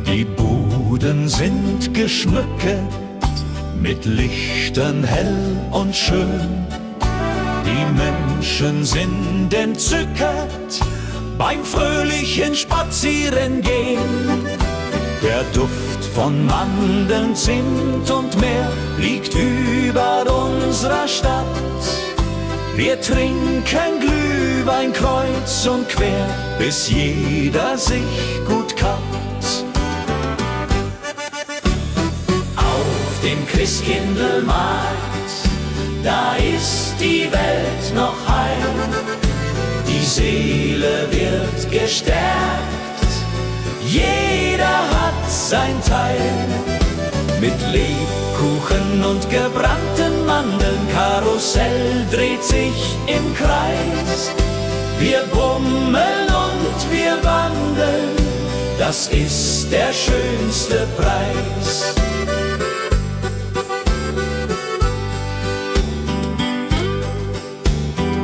Die Buden sind geschmückt, mit Lichtern hell und schön. Die Menschen sind entzückt beim fröhlichen Spazierengehen. Der Duft von Mandeln, Zimt und Meer liegt über unserer Stadt. Wir trinken Glühwein kreuz und quer, bis jeder sich gut kappt. Auf dem Christkindlmarkt, da ist die Welt noch heil. Die Seele wird gestärkt, jeder hat sein Teil. Mit Lebkuchen und gebrannten Mandeln, Karussell dreht sich im Kreis. Wir bummeln und wir wandeln, das ist der schönste Preis.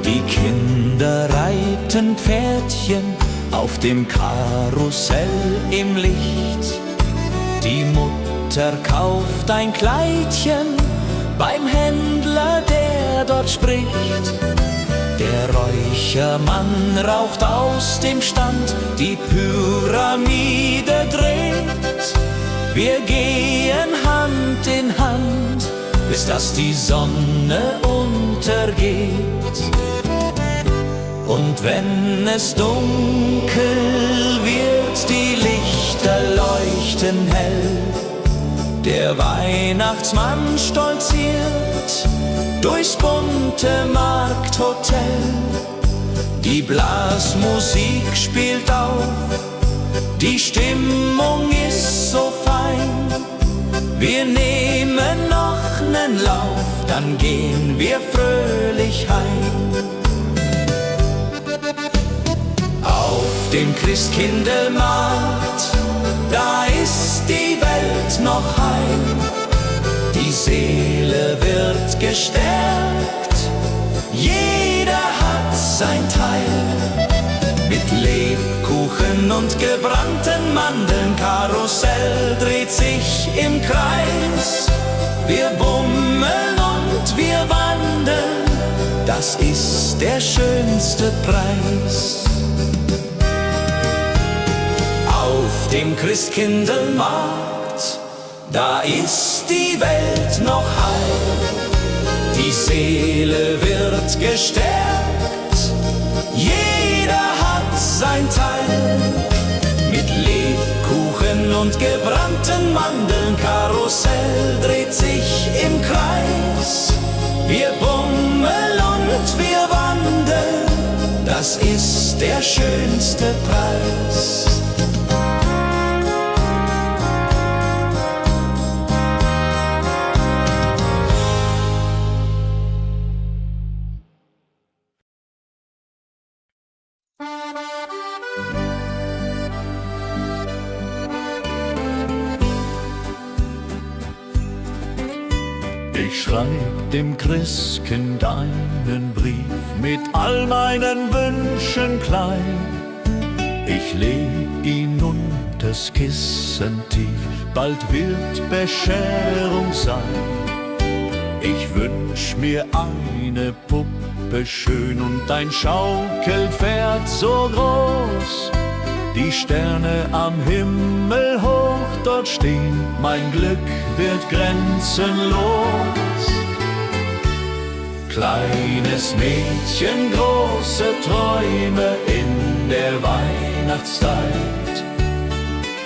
Die Kinder reiten Pferdchen auf dem Karussell im Licht. Die Mutter kauft ein Kleidchen beim Händler, der dort spricht. Der Räuchermann raucht aus dem Stand, die Pyramide dreht. Wir gehen Hand in Hand, bis dass die Sonne untergeht. Und wenn es dunkel wird, die Lichter leuchten hell. Der Weihnachtsmann stolziert durchs bunte Markthotel. Die Blasmusik spielt auf, die Stimmung ist so fein. Wir nehmen noch nen Lauf, dann gehen wir fröhlich heim. Auf dem Christkindlmarkt, da ist die Welt noch heil. Die Seele wird gestärkt, jeder hat sein Teil. Mit Lebkuchen Kuchen und gebrannten Mandeln, Karussell dreht sich im Kreis. Wir bummeln und wir wandeln, das ist der schönste Preis. Auf dem Christkindlmarkt, da ist die Welt noch heil. Die Seele wird gestärkt, jeder hat sein Teil. Mit Lebkuchen und gebrannten Mandeln, Karussell dreht sich im Kreis. Wir bummeln und wir wandeln, das ist der schönste Preis. Ich schreib dem Christkind einen Brief mit all meinen Wünschen klein. Ich leg ihn unters Kissen tief, bald wird Bescherung sein. Ich wünsch mir eine Puppe schön und ein Schaukelpferd so groß. Die Sterne am Himmel hoch dort stehen, mein Glück wird grenzenlos. Kleines Mädchen, große Träume in der Weihnachtszeit.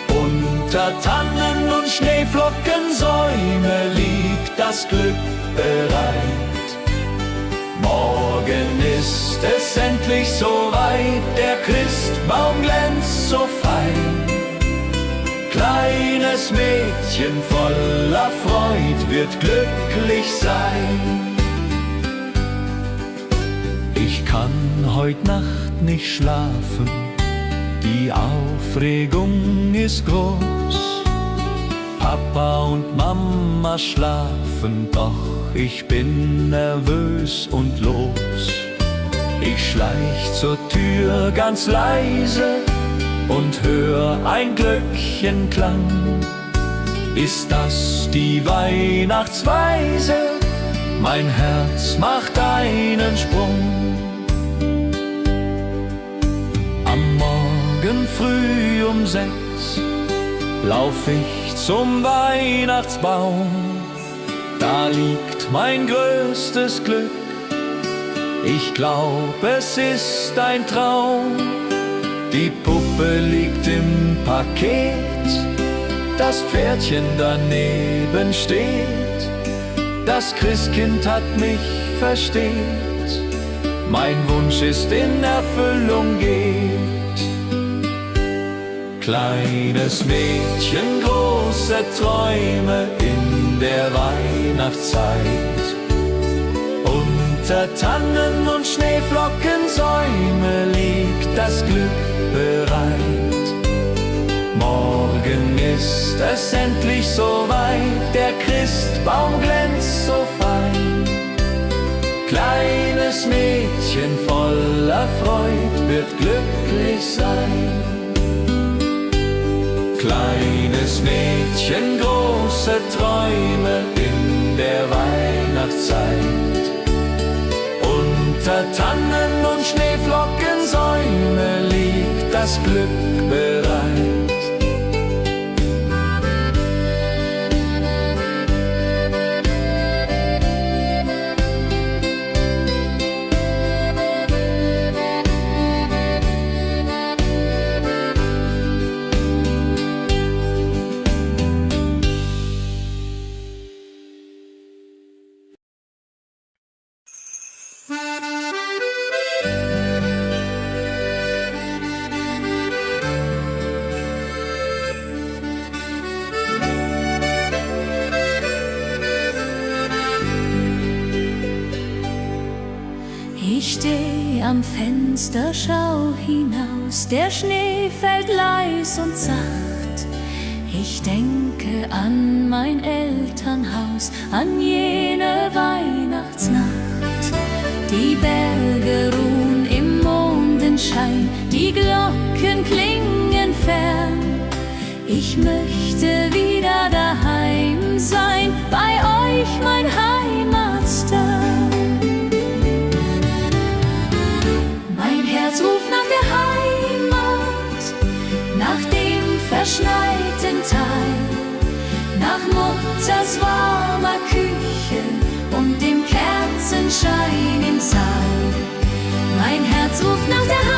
Unter Tannen und Schneeflockensäume liegt das Glück bereit. Morgen ist es endlich soweit, der Christbaum glänzt so fein. Kleines Mädchen voller Freud wird glücklich sein. Ich kann heut Nacht nicht schlafen, die Aufregung ist groß. Papa und Mama schlafen, doch ich bin nervös und los. Ich schleich zur Tür ganz leise und hör ein Glöckchenklang. Ist das die Weihnachtsweise? Mein Herz macht einen Sprung. Am Morgen früh um 6 lauf ich zum Weihnachtsbaum. Da liegt mein größtes Glück, ich glaub, es ist ein Traum. Die Puppe liegt im Paket, das Pferdchen daneben steht. Das Christkind hat mich versteht, mein Wunsch ist in Erfüllung geht. Kleines Mädchen, große Träume in der Weihnachtszeit. Unter Tannen und Schneeflockensäume liegt das Glück bereit. Morgen ist es endlich soweit, der Christbaum glänzt so fein. Kleines Mädchen voller Freud wird glücklich sein. Kleines Mädchen, große Träume in der Weihnachtszeit. Unter Tannen und Schneeflockensäume liegt das Glück bereit. Ich steh am Fenster, schau hinaus, der Schnee fällt leis und sacht. Ich denke an mein Elternhaus, an jene Weihnachtsnacht. Die Berge ruhen im Mondenschein, die Glocken klingen fern. Ich möchte wieder daheim sein, bei euch mein Heimatstern. Mein Herz ruft nach der Heimat, nach dem verschneiten Tal, nach Mutters warmer Küche und dem Kerzenschein im Saal. Mein Herz ruft nach der Heimat,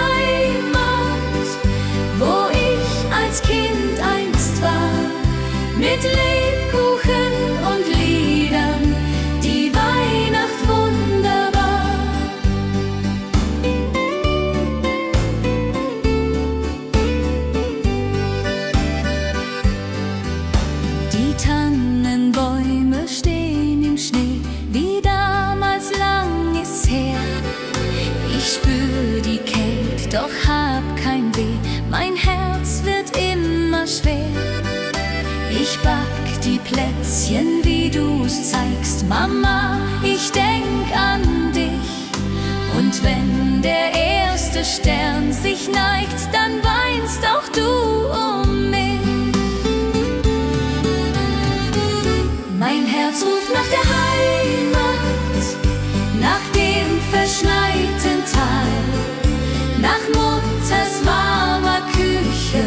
wo ich als Kind einst war, mit Lebkuchen und Liedern, die Weihnacht wunderbar. Die Tannenbäume stehen im Schnee, wie damals lang ist her. Ich spür die Kälte, doch hab kein Weh, mein Herz wird immer schwer. Ich back die Plätzchen, wie du's zeigst, Mama, ich denk an dich. Und wenn der erste Stern sich neigt, dann weinst auch du um mich. Mein Herz ruft nach der Heimat, nach dem verschneiten Tal, nach Mutters warmer Küche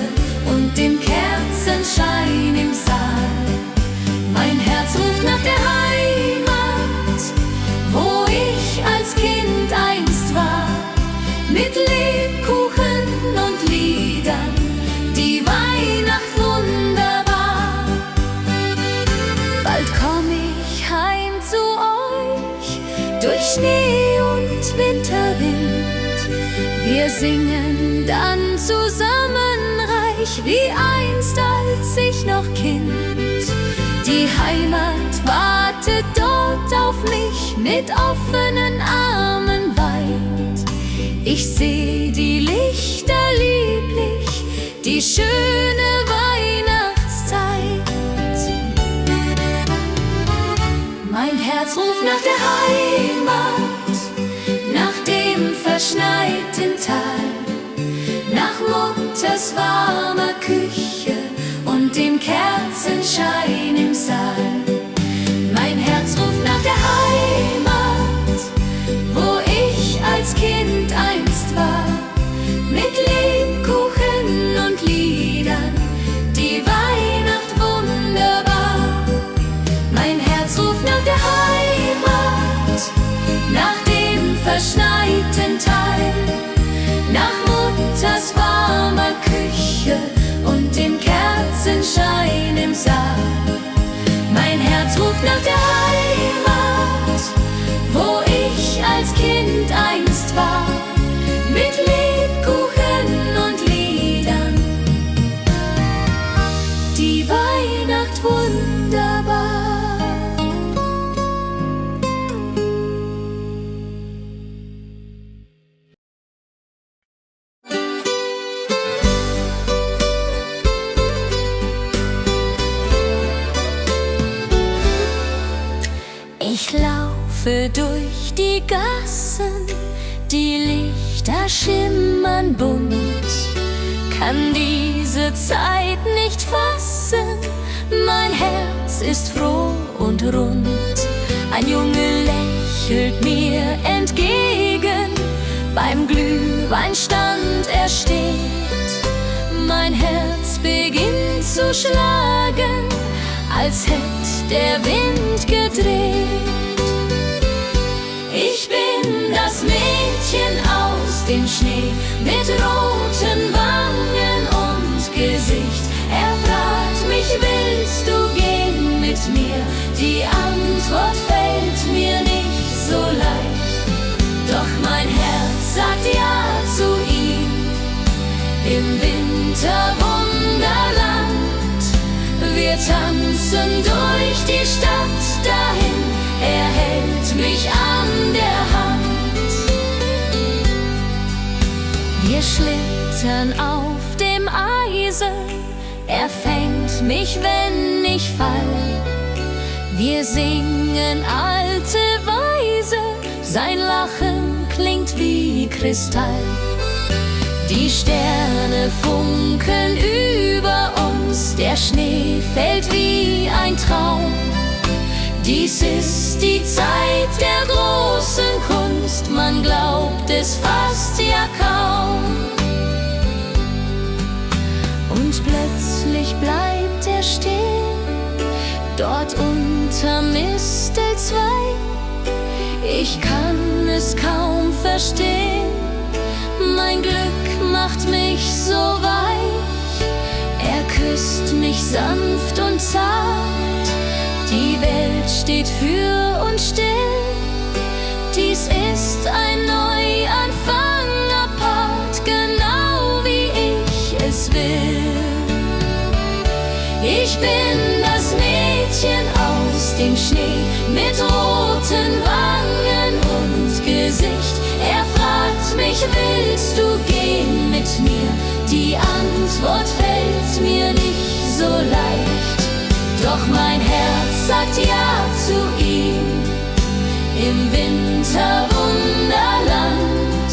und dem Kerzenschein im Saal. Mein Herz ruft nach der Heimat, wo ich als Kind einst war, mit Lebkuchen und Liedern, die Weihnacht wunderbar. Bald komm ich heim zu euch, durch Schnee und Winterwind. Wir singen dann zusammen reich, wie einst als ich noch Kind. Die Heimat wartet dort auf mich, mit offenen Armen weit. Ich seh die Lichter lieblich, die schöne Weihnachtszeit. Mein Herz ruft nach der Heimat, nach dem verschneiten Tal, nach Mutters warmer Küche und dem Kerzenschein im Saal. Mein Herz ruft nach der Heimat, wo ich als Kind einst war, mit Lebkuchen und Liedern, die Weihnacht wunderbar. Mein Herz ruft nach der Heimat, nach dem verschneiten Tal, nach Mutters warmer Küche und dem Kerzenschein im Saal. Mein Herz ruft nach der Heimat, wo ich als Kind einst war, mit Lebkuchen und Liedern, die Weihnacht wunderbar. Ich laufe durch die Gassen, die Lichter schimmern bunt, kann diese Zeit nicht fassen, mein Herz ist froh und rund. Ein Junge lächelt mir entgegen, beim Glühweinstand er steht. Mein Herz beginnt zu schlagen, als hätt der Wind gedreht. Ich bin das Mädchen aus dem Schnee, mit roten Wangen und Gesicht. Er fragt mich, willst du gehen mit mir? Die Antwort fällt mir nicht so leicht, doch mein Herz sagt ja zu ihm. Im Winterwunderland, wir tanzen durch die Stadt dahin, er hält mich an der Hand. Wir schlittern auf dem Eise, er fängt mich, wenn ich fall. Wir singen alte Weise, sein Lachen klingt wie Kristall. Die Sterne funkeln über uns, der Schnee fällt wie ein Traum. Dies ist die Zeit der großen Kunst, man glaubt es fast ja kaum. Und plötzlich bleibt er stehen, dort unter Mistel 2. Ich kann es kaum verstehen, mein Glück macht mich so weich. Er küsst mich sanft und zart, die Welt steht für uns still. Dies ist ein Neuanfang apart, genau wie ich es will. Ich bin das Mädchen aus dem Schnee mit roten Wangen und Gesicht. Er fragt mich, willst du gehen mit mir? Die Antwort fällt mir nicht so leicht. Doch mein Herz sagt ja zu ihm. Im Winterwunderland,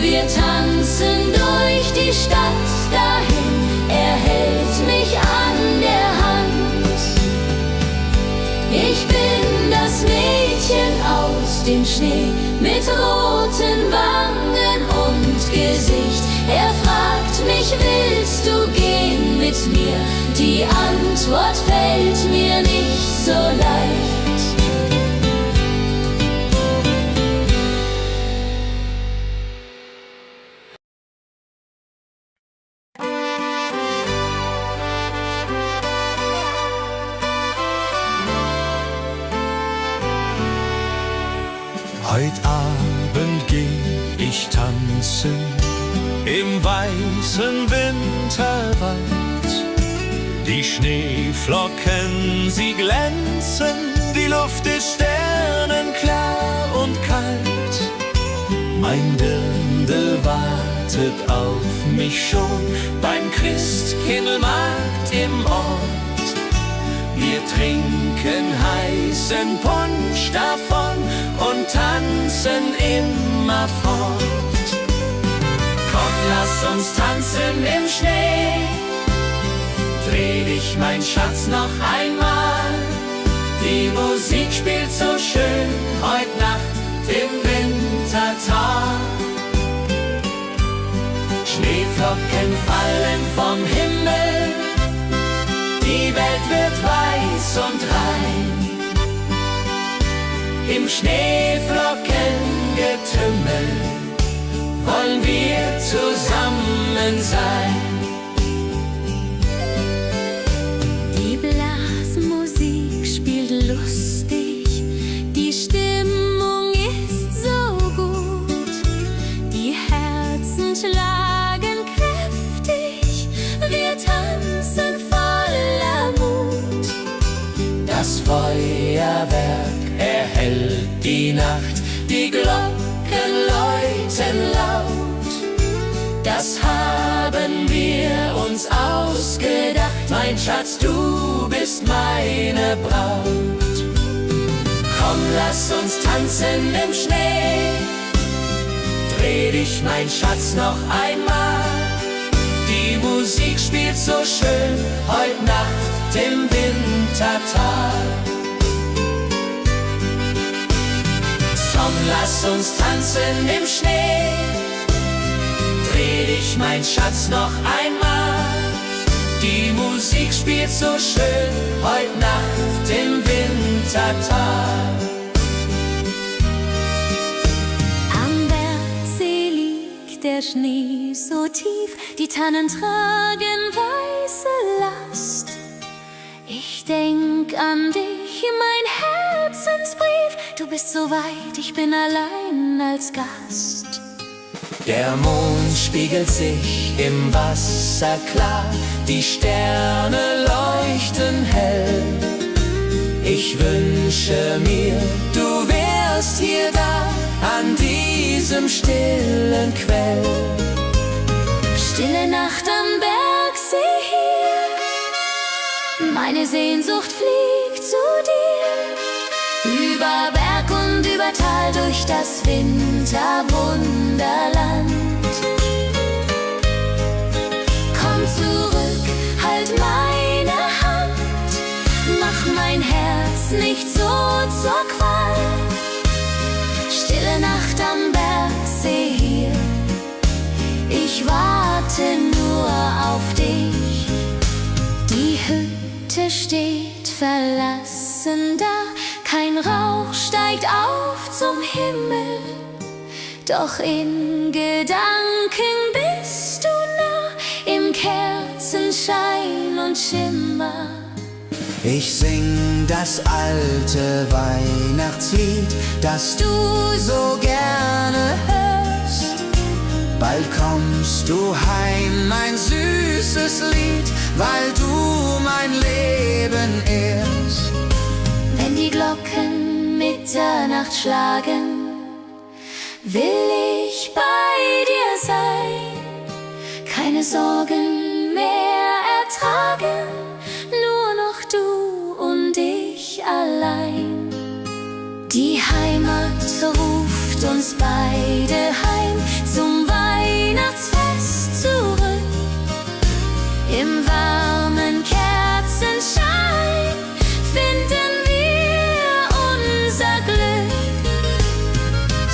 wir tanzen durch die Stadt dahin. Er hält mich an der Hand. Ich bin das Mädchen aus dem Schnee mit roten Wangen und Gesicht. Er fragt mich, willst du gehen mit mir? Die Antwort fällt mir nicht so leicht. Heut Abend geh ich tanzen im weißen Winterwald. Die Schneeflocken, sie glänzen, die Luft ist sternenklar und kalt. Mein Dirndl wartet auf mich schon beim Christkindlmarkt im Ort. Wir trinken heißen Punsch davon und tanzen immer fort. Komm, lass uns tanzen im Schnee. Dreh dich, mein Schatz, noch einmal. Die Musik spielt so schön heut Nacht im Wintertag. Schneeflocken fallen vom Himmel, die Welt wird weiß und rein. Im Schneeflockengetümmel wollen wir zusammen sein. Die Blasmusik spielt lustig, die Stimmung ist so gut. Die Herzen schlagen kräftig, wir tanzen voller Mut. Das Feuerwerk erhellt die Nacht, die Glocken läuten laut. Das haben wir uns ausgedacht, mein Schatz, du bist meine Braut. Komm, lass uns tanzen im Schnee. Dreh dich, mein Schatz, noch einmal. Die Musik spielt so schön heut Nacht im Wintertag. Komm, lass uns tanzen im Schnee. Dreh dich, mein Schatz, noch einmal. Die Musik spielt so schön heut Nacht im Wintertag. Am Bergsee liegt der Schnee so tief, die Tannen tragen weiße Last. Ich denk an dich, mein Herzensbrief. Du bist so weit, ich bin allein als Gast. Der Mond spiegelt sich im Wasser klar, die Sterne leuchten hell. Ich wünsche mir, du wärst hier da, an diesem stillen Quell. Stille Nacht am Bergsee hier, meine Sehnsucht fliegt zu dir. Über Berg und über Tal, durch das Winterwunderland. warte nur auf dich. Die Hütte steht verlassen da, kein Rauch steigt auf zum Himmel, doch in Gedanken bist du nah, im Kerzenschein und Schimmer. Ich sing das alte Weihnachtslied, das du so gerne hörst. Bald kommst du heim, mein süßes Lied, weil du mein Leben ehrst. Wenn die Glocken Mitternacht schlagen, will ich bei dir sein, keine Sorgen mehr ertragen, nur noch du und ich allein. Die Heimat ruft uns beide heim zum Weihnachtsfest zurück. Im warmen Kerzenschein finden wir unser Glück.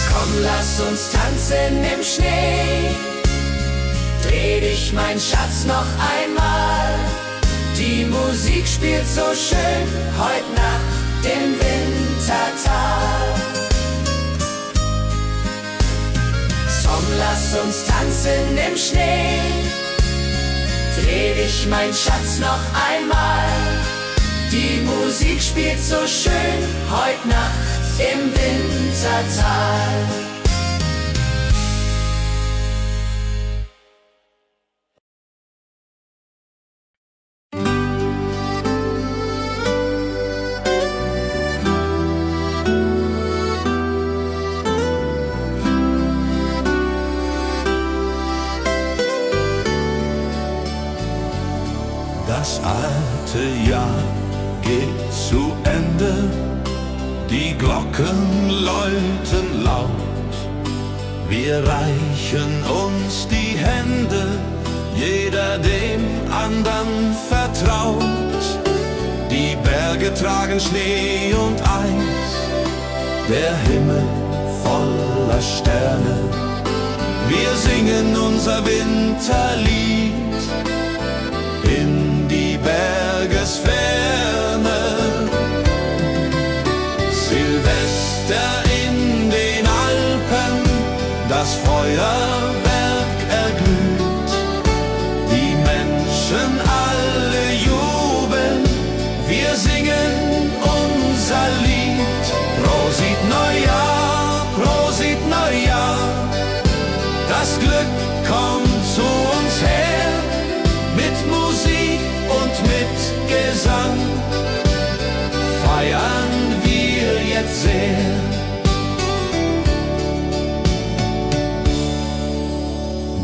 Komm, lass uns tanzen im Schnee. Dreh dich, mein Schatz, noch einmal. Die Musik spielt so schön heut Nacht im Wintertal. Komm, lass uns tanzen im Schnee. Dreh dich, mein Schatz, noch einmal. Die Musik spielt so schön heut Nacht im Wintertal. Das alte Jahr geht zu Ende, die Glocken läuten laut. Wir reichen uns die Hände, jeder dem andern vertraut. Die Berge tragen Schnee und Eis, der Himmel voller Sterne. Wir singen unser Winterlied in die Bergesferne. Silvester in den Alpen, das Feuerwerk erglüht. Die Menschen alle jubeln, wir singen unser Lied. Prosit Neujahr, Prosit Neujahr, das Glück kommt zu uns her. Mit Musik und mit Gesang feiern wir jetzt sehr.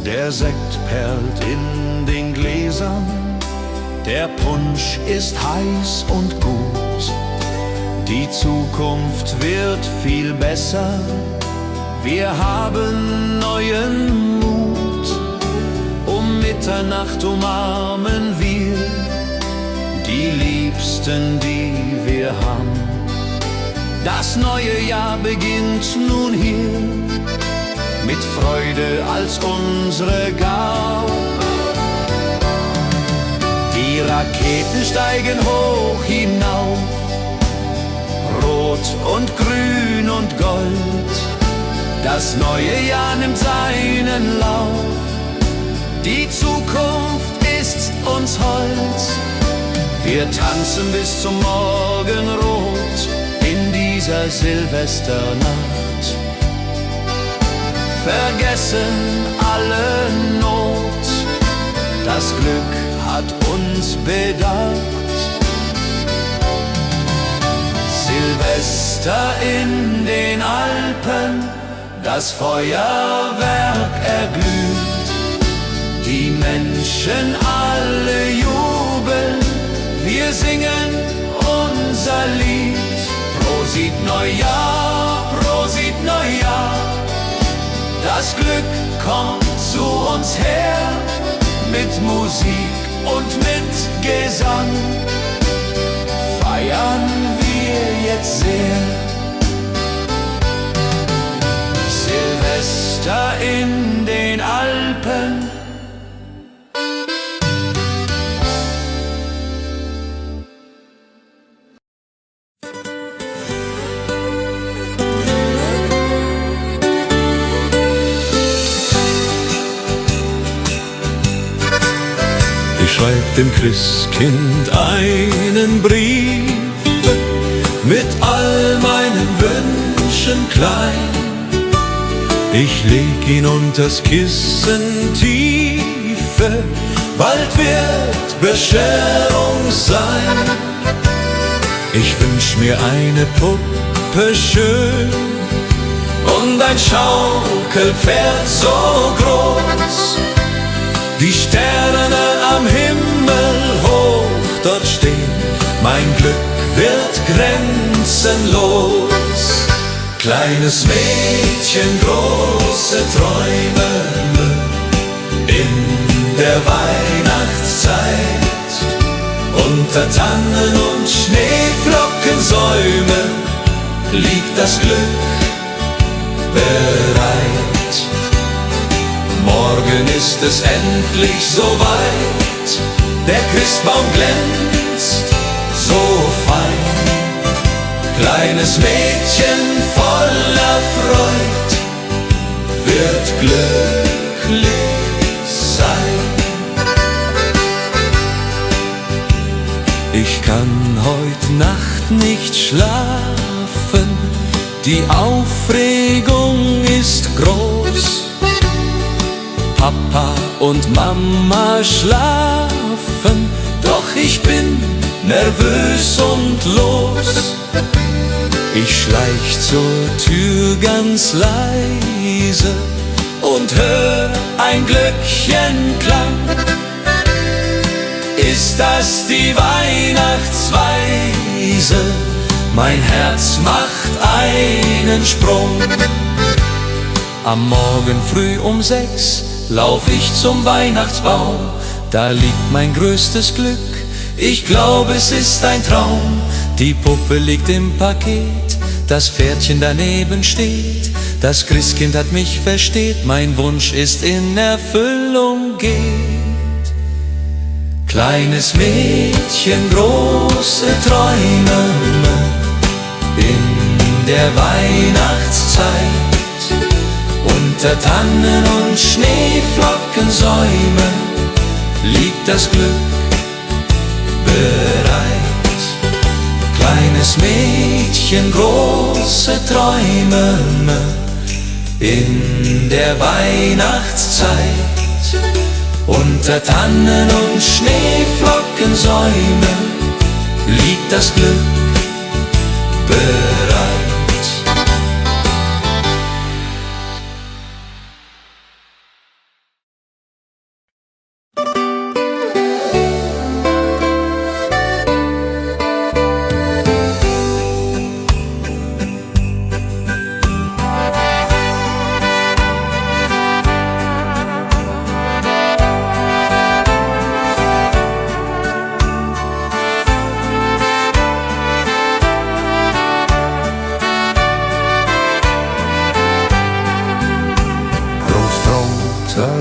Der Sekt perlt in den Gläsern, der Punsch ist heiß und gut. Die Zukunft wird viel besser, wir haben neuen Mut. Um Mitternacht umarmen wir die Liebsten, die wir haben. Das neue Jahr beginnt nun hier, mit Freude als unsere Gabe. Die Raketen steigen hoch hinauf, rot und grün und gold. Das neue Jahr nimmt seinen Lauf, die Zukunft ist uns hold. Wir tanzen bis zum Morgenrot in dieser Silvesternacht. Vergessen alle Not, das Glück hat uns bedacht. Silvester in den Alpen, das Feuerwerk erglüht. Die Menschen alle jubeln, wir singen unser Lied. Prosit Neujahr, Prosit Neujahr, das Glück kommt zu uns her. Mit Musik und mit Gesang feiern wir jetzt sehr. Silvester in den Alpen, schreib dem Christkind einen Brief mit all meinen Wünschen klein. Ich leg ihn unters Kissen tiefe, bald wird Bescherung sein. Ich wünsch mir eine Puppe schön und ein Schaukelpferd so groß. Die Sterne am Himmel hoch dort stehen, mein Glück wird grenzenlos. Kleines Mädchen, große Träume in der Weihnachtszeit. Unter Tannen und Schneeflockensäumen liegt das Glück bereit. Morgen ist es endlich soweit, der Christbaum glänzt so fein. Kleines Mädchen voller Freud wird glücklich sein. Ich kann heut Nacht nicht schlafen, die Aufregung ist groß. Papa und Mama schlafen, doch ich bin nervös und los. Ich schleich zur Tür ganz leise und hör ein Glöckchenklang. Ist das die Weihnachtsweise? Mein Herz macht einen Sprung. Am Morgen früh um 6 lauf ich zum Weihnachtsbaum. Da liegt mein größtes Glück, ich glaube es ist ein Traum. Die Puppe liegt im Paket, das Pferdchen daneben steht. Das Christkind hat mich versteht, mein Wunsch ist in Erfüllung geht. Kleines Mädchen, große Träume in der Weihnachtszeit. Unter Tannen und Schneeflockensäumen liegt das Glück bereit. Kleines Mädchen, große Träume in der Weihnachtszeit. Unter Tannen und Schneeflockensäumen liegt das Glück bereit.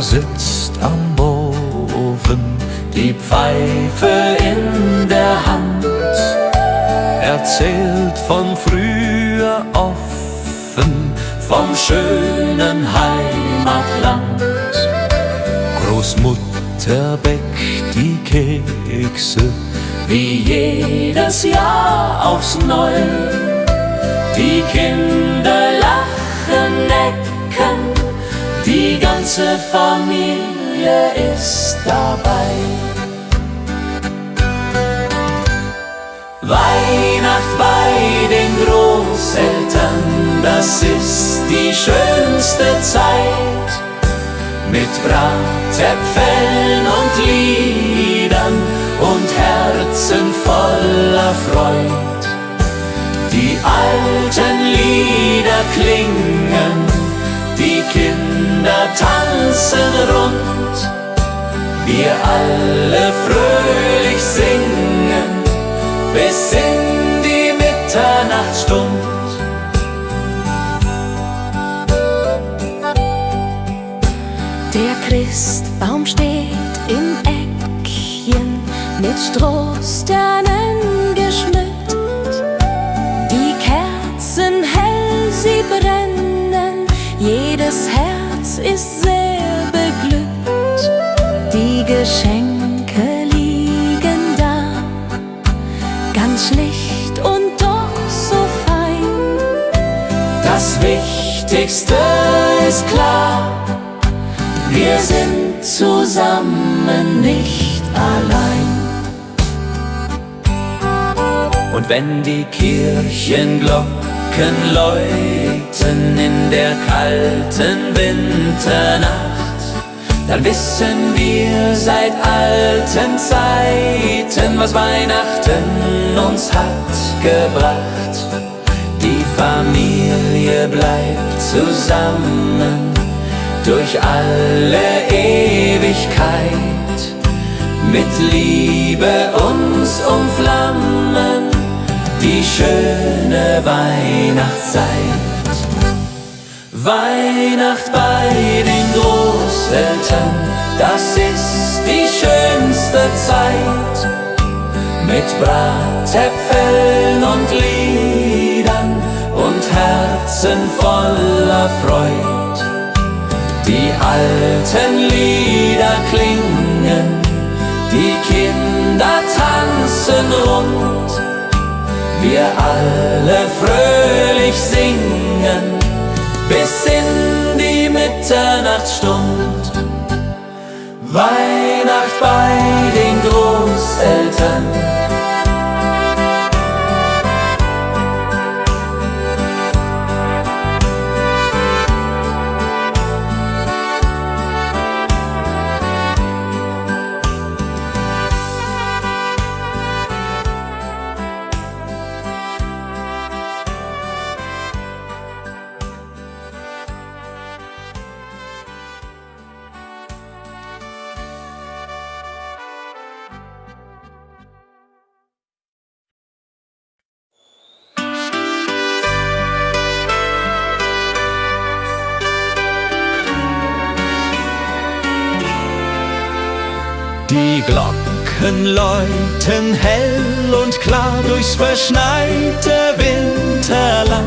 Sitzt am Ofen, die Pfeife in der Hand, erzählt von früher offen, vom schönen Heimatland. Großmutter bäckt die Kekse, wie jedes Jahr aufs Neue. Die Kinder lachen, necken, die ganze Familie ist dabei. Weihnacht bei den Großeltern, das ist die schönste Zeit. Mit Bratäpfeln und Liedern und Herzen voller Freud. Die alten Lieder klingen, die Kinder tanzen rund, wir alle fröhlich singen, bis in die Mitternachtsstund. Der Christbaum steht im Eckchen, mit Strohsternen geschmückt. Die Kerzen hell, sie brennen, jedes Herz ist sehr beglückt. Die Geschenke liegen Wichtigste ist klar, wir sind zusammen, nicht allein. Und wenn die Kirchenglocken läuten in der kalten Winternacht, dann wissen wir seit alten Zeiten, was Weihnachten uns hat gebracht. Die Familie bleibt zusammen durch alle Ewigkeit, mit Liebe uns umflammen die schöne Weihnachtszeit. Weihnacht bei den Großeltern, das ist die schönste Zeit, mit Bratäpfeln und Liedern und Herzen voller Freud. Die alten Lieder klingen, die Kinder tanzen rund, wir alle fröhlich singen bis in die Mitternachtsstund. Weihnacht bei den Großeltern. Die Glocken läuten hell und klar durchs verschneite Winterland.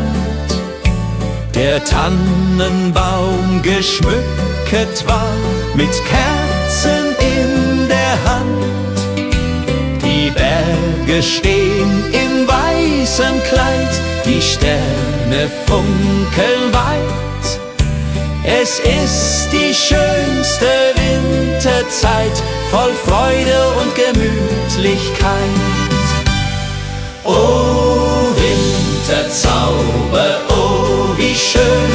Der Tannenbaum geschmückt war mit Kerzen in der Hand. Die Berge stehen in weißem Kleid, die Sterne funkeln weit. Es ist die schönste Winterzeit, voll Freude und Gemütlichkeit. Oh Winterzauber, oh wie schön,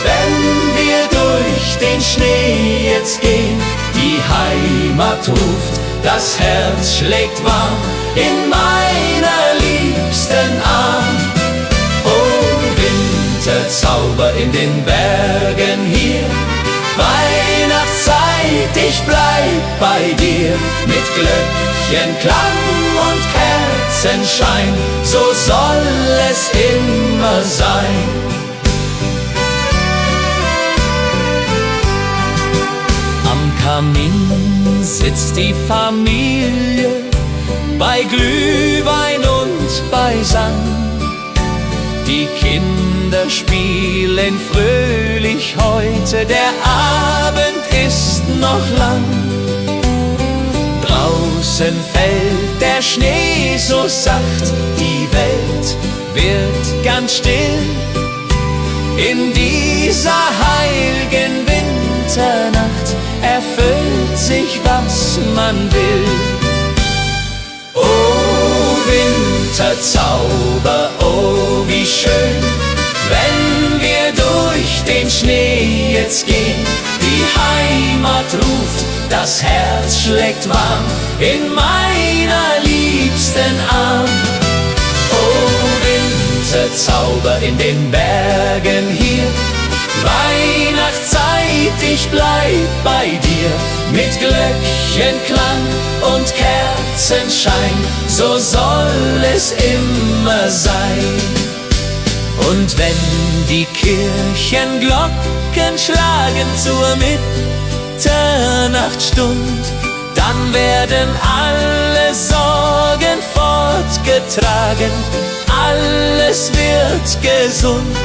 wenn wir durch den Schnee jetzt gehen. Die Heimat ruft, das Herz schlägt warm in meiner liebsten Arm. Oh Winterzauber in den Bergen hier, Weihnachtszeit, ich bleib bei dir. Mit Glöckchenklang und Kerzenschein, so soll es immer sein. Am Kamin sitzt die Familie, bei Glühwein und beisammen. Die Kinder spielen fröhlich heute, der Abend ist noch lang. Draußen fällt der Schnee so sacht, die Welt wird ganz still. In dieser heiligen Winternacht erfüllt sich, was man will. Oh Winterzauber, oh wie schön, wenn wir durch den Schnee jetzt gehen. Die Heimat ruft, das Herz schlägt warm in meiner liebsten Arm. Oh Winterzauber in den Bergen hier, Weihnachtszeit, ich bleib bei dir. Mit Glöckchenklang und Kerzenschein, so soll es immer sein. Und wenn die Kirchenglocken schlagen zur Mitternachtsstund, dann werden alle Sorgen fortgetragen, alles wird gesund.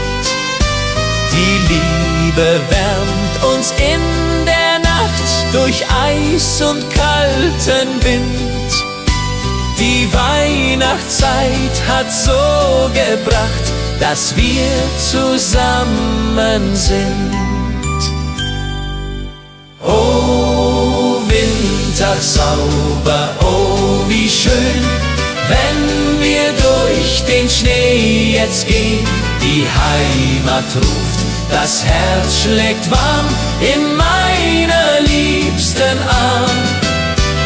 Die Liebe wärmt uns in der Nacht durch Eis und kalten Wind. Die Weihnachtszeit hat so gebracht, dass wir zusammen sind. Oh, Wintersauber, oh, wie schön, wenn wir durch den Schnee jetzt gehen. Die Heimat ruft, das Herz schlägt warm in meiner liebsten Arm.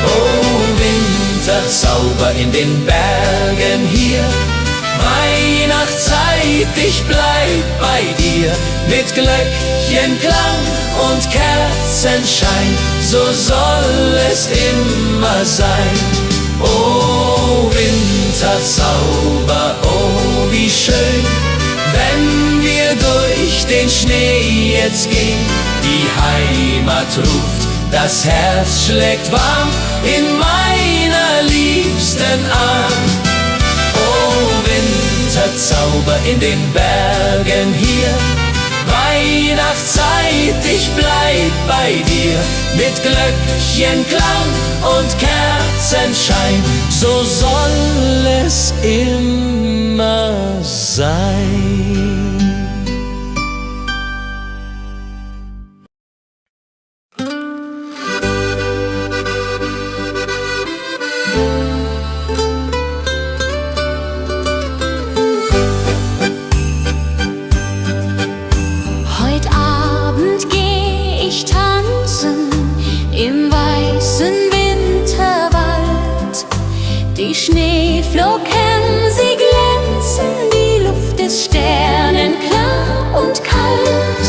Oh, Wintersauber in den Bergen hier, Weihnachtszeit, ich bleib bei dir. Mit Glöckchenklang und Kerzenschein, so soll es immer sein. Oh, Wintersauber, oh, wie schön, wenn wir durch den Schnee jetzt gehen. Die Heimat ruft, das Herz schlägt warm in meiner liebsten Arm. Oh, Winterzauber in den Bergen hier, Weihnachtszeit, ich bleib bei dir. Mit Glöckchenklang und Kerzenschein, so soll es immer sein. Heut Abend geh ich tanzen im weißen Winterwald. Die Schneeflocken, sie glänzen, die Luft ist sternenklar und kalt.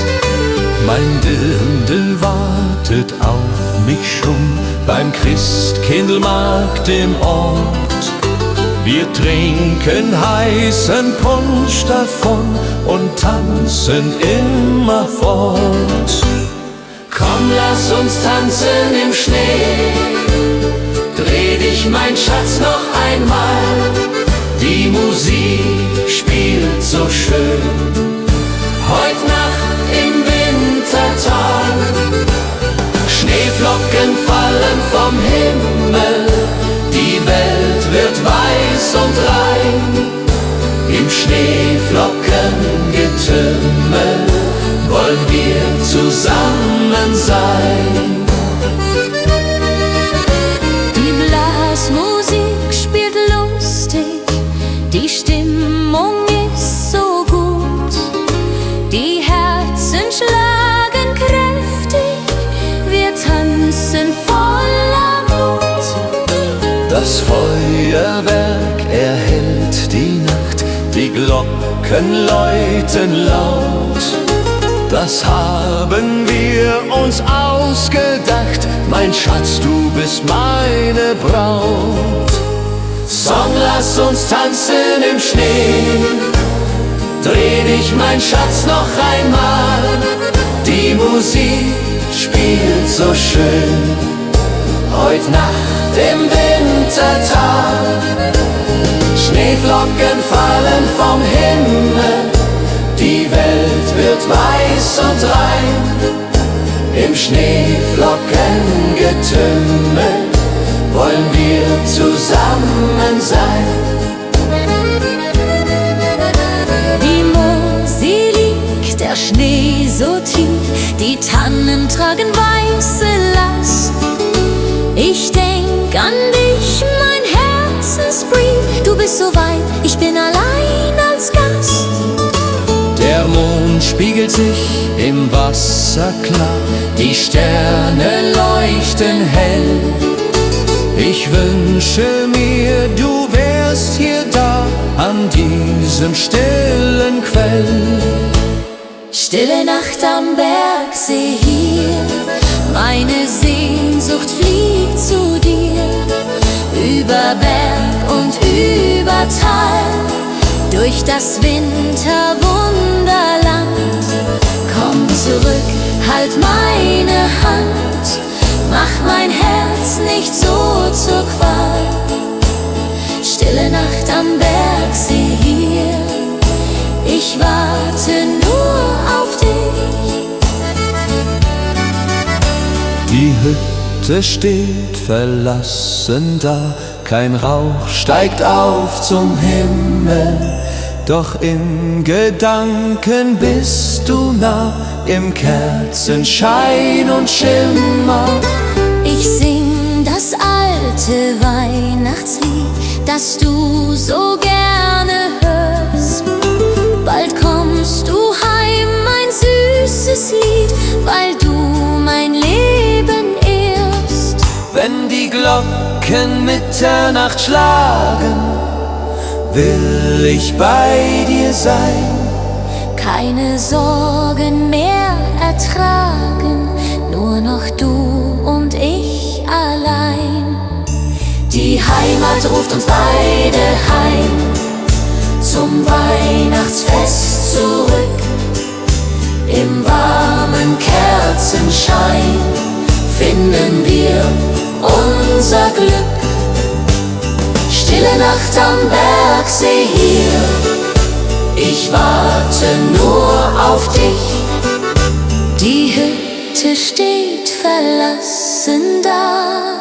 Mein Dirndl wartet auf mich schon beim Christkindlmarkt im Ort. Wir trinken heißen Punsch davon und tanzen immerfort. Komm, lass uns tanzen im Schnee, dreh dich, mein Schatz, noch einmal. Die Musik spielt so schön, heut Nacht im Wintertag. Schneeflocken fallen vom Himmel, die Welt wird weiß und rein. Im Schneeflockengetümmel wollen wir zusammen sein. Die Blasmusik spielt lustig, die Stimmung ist so gut. Die Herzen schlagen kräftig, wir tanzen voller Mut. Das Feuerwerk erhellt die Nacht, die Glocken läuten laut. Das haben wir uns ausgedacht, mein Schatz, du bist meine Braut. Song, lass uns tanzen im Schnee, dreh dich, mein Schatz, noch einmal. Die Musik spielt so schön, heut Nacht im Wintertag. Schneeflocken fallen vom Himmel, die Welt wird weiß und rein. Im Schneeflockengetümmel wollen wir zusammen sein. Die Mosel liegt, der Schnee so tief, die Tannen tragen weiße Last. Ich denk an dich, mein Herzensbrief, du bist so weit, ich bin allein als Gast. Der Mond spiegelt sich im Wasser klar, die Sterne leuchten hell. Ich wünsche mir, du wärst hier da, an diesem stillen Quell. Stille Nacht am Bergsee hier, meine Sehnsucht fliegt zu dir. Über Berg und über Tal, durch das Winterwunderland. Komm zurück, halt meine Hand, mach mein Herz nicht so zur Qual. Stille Nacht am Bergsee hier, ich warte nur auf dich. Die Hütte steht verlassen da, kein Rauch steigt auf zum Himmel. doch in Gedanken bist du nah, im Kerzenschein und Schimmer. Ich sing das alte Weihnachtslied, das du so gerne hörst. Bald kommst du heim, mein süßes Lied, weil du mein Leben ehrst. Wenn die Glocken Mitternacht schlagen, will ich bei dir sein. Keine Sorgen mehr ertragen, nur noch du und ich allein. Die Heimat ruft uns beide heim, zum Weihnachtsfest zurück. Im warmen Kerzenschein finden wir unser Glück. Stille Nacht am Bergsee hier, ich warte nur auf dich. Die Hütte steht verlassen da,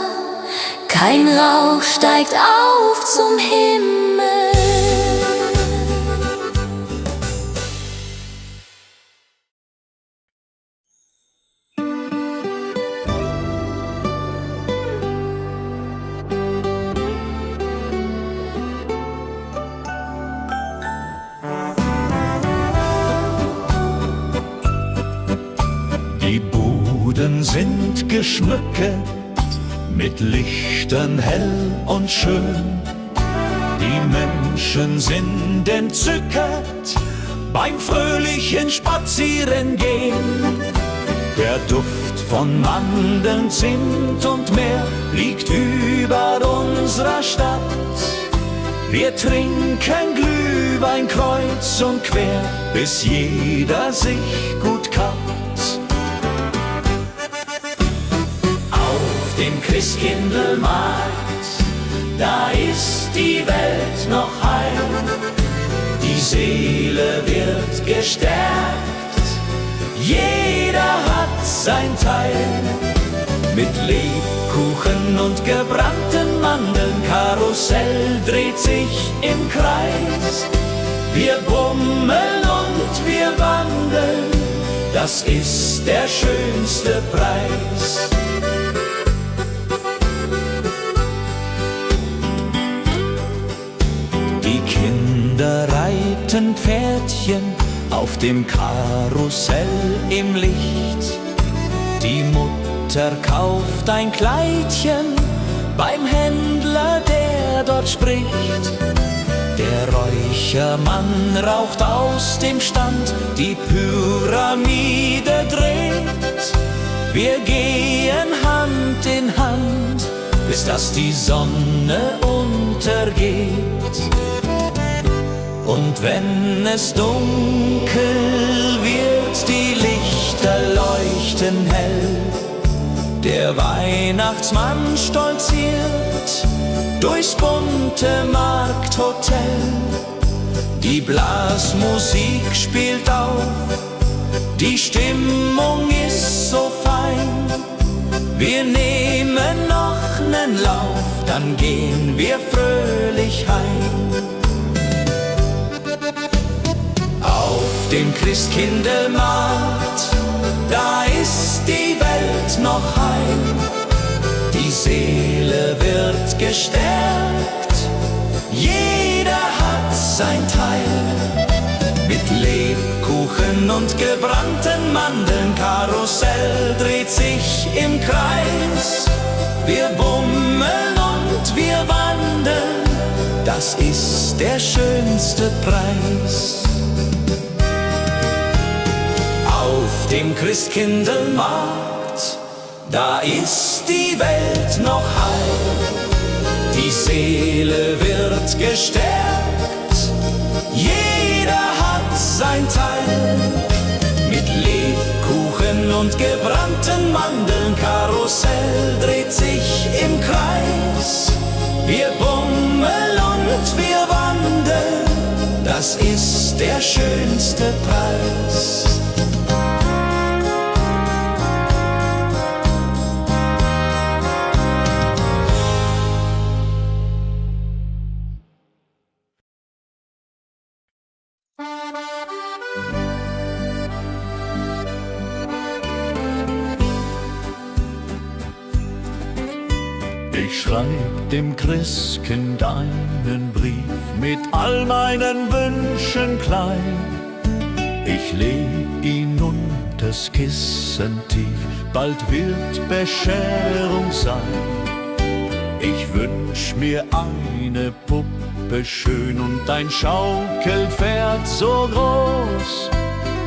kein Rauch steigt auf zum Himmel. Die Buden sind geschmückt, mit Lichtern hell und schön. Die Menschen sind entzückt beim fröhlichen Spazierengehen. Der Duft von Mandeln, Zimt und Meer liegt über unserer Stadt. Wir trinken Glühwein kreuz und quer, bis jeder sich gut kappt. Auf dem Christkindlmarkt, da ist die Welt noch heil. Die Seele wird gestärkt, jeder hat sein Teil. Mit Lebkuchen und gebrannten Mandeln, Karussell dreht sich im Kreis. Wir bummeln und wir wandeln, das ist der schönste Preis. Die Kinder reiten Pferdchen auf dem Karussell im Licht. Die Mutter kauft ein Kleidchen beim Händler, der dort spricht. Der Räuchermann raucht aus dem Stand, die Pyramide dreht. Wir gehen Hand in Hand, bis dass die Sonne untergeht. Und wenn es dunkel wird, die Lichter leuchten hell. Der Weihnachtsmann stolziert durchs bunte Markthotel. Die Blasmusik spielt auf, die Stimmung ist so fein. Wir nehmen noch nen Lauf, dann gehen wir fröhlich heim. Auf dem Christkindlmarkt, da ist die Welt noch heil. Die Seele wird gestärkt, jeder hat sein Teil. Mit Lebkuchen und gebrannten Mandeln, Karussell dreht sich im Kreis. Wir bummeln und wir wandeln, das ist der schönste Preis. Auf dem Christkindlmarkt, da ist die Welt noch heil. Die Seele wird gestärkt, jeder hat sein Teil. Mit Lebkuchen und gebrannten Mandeln, Karussell dreht sich im Kreis. Wir bummeln und wir wandeln, das ist der schönste Preis. Ich schreib dem Christkind einen Brief mit all meinen Wünschen klein. Ich leg ihn unters Kissen tief, bald wird Bescherung sein. Ich wünsch mir eine Puppe schön und ein Schaukelpferd so groß.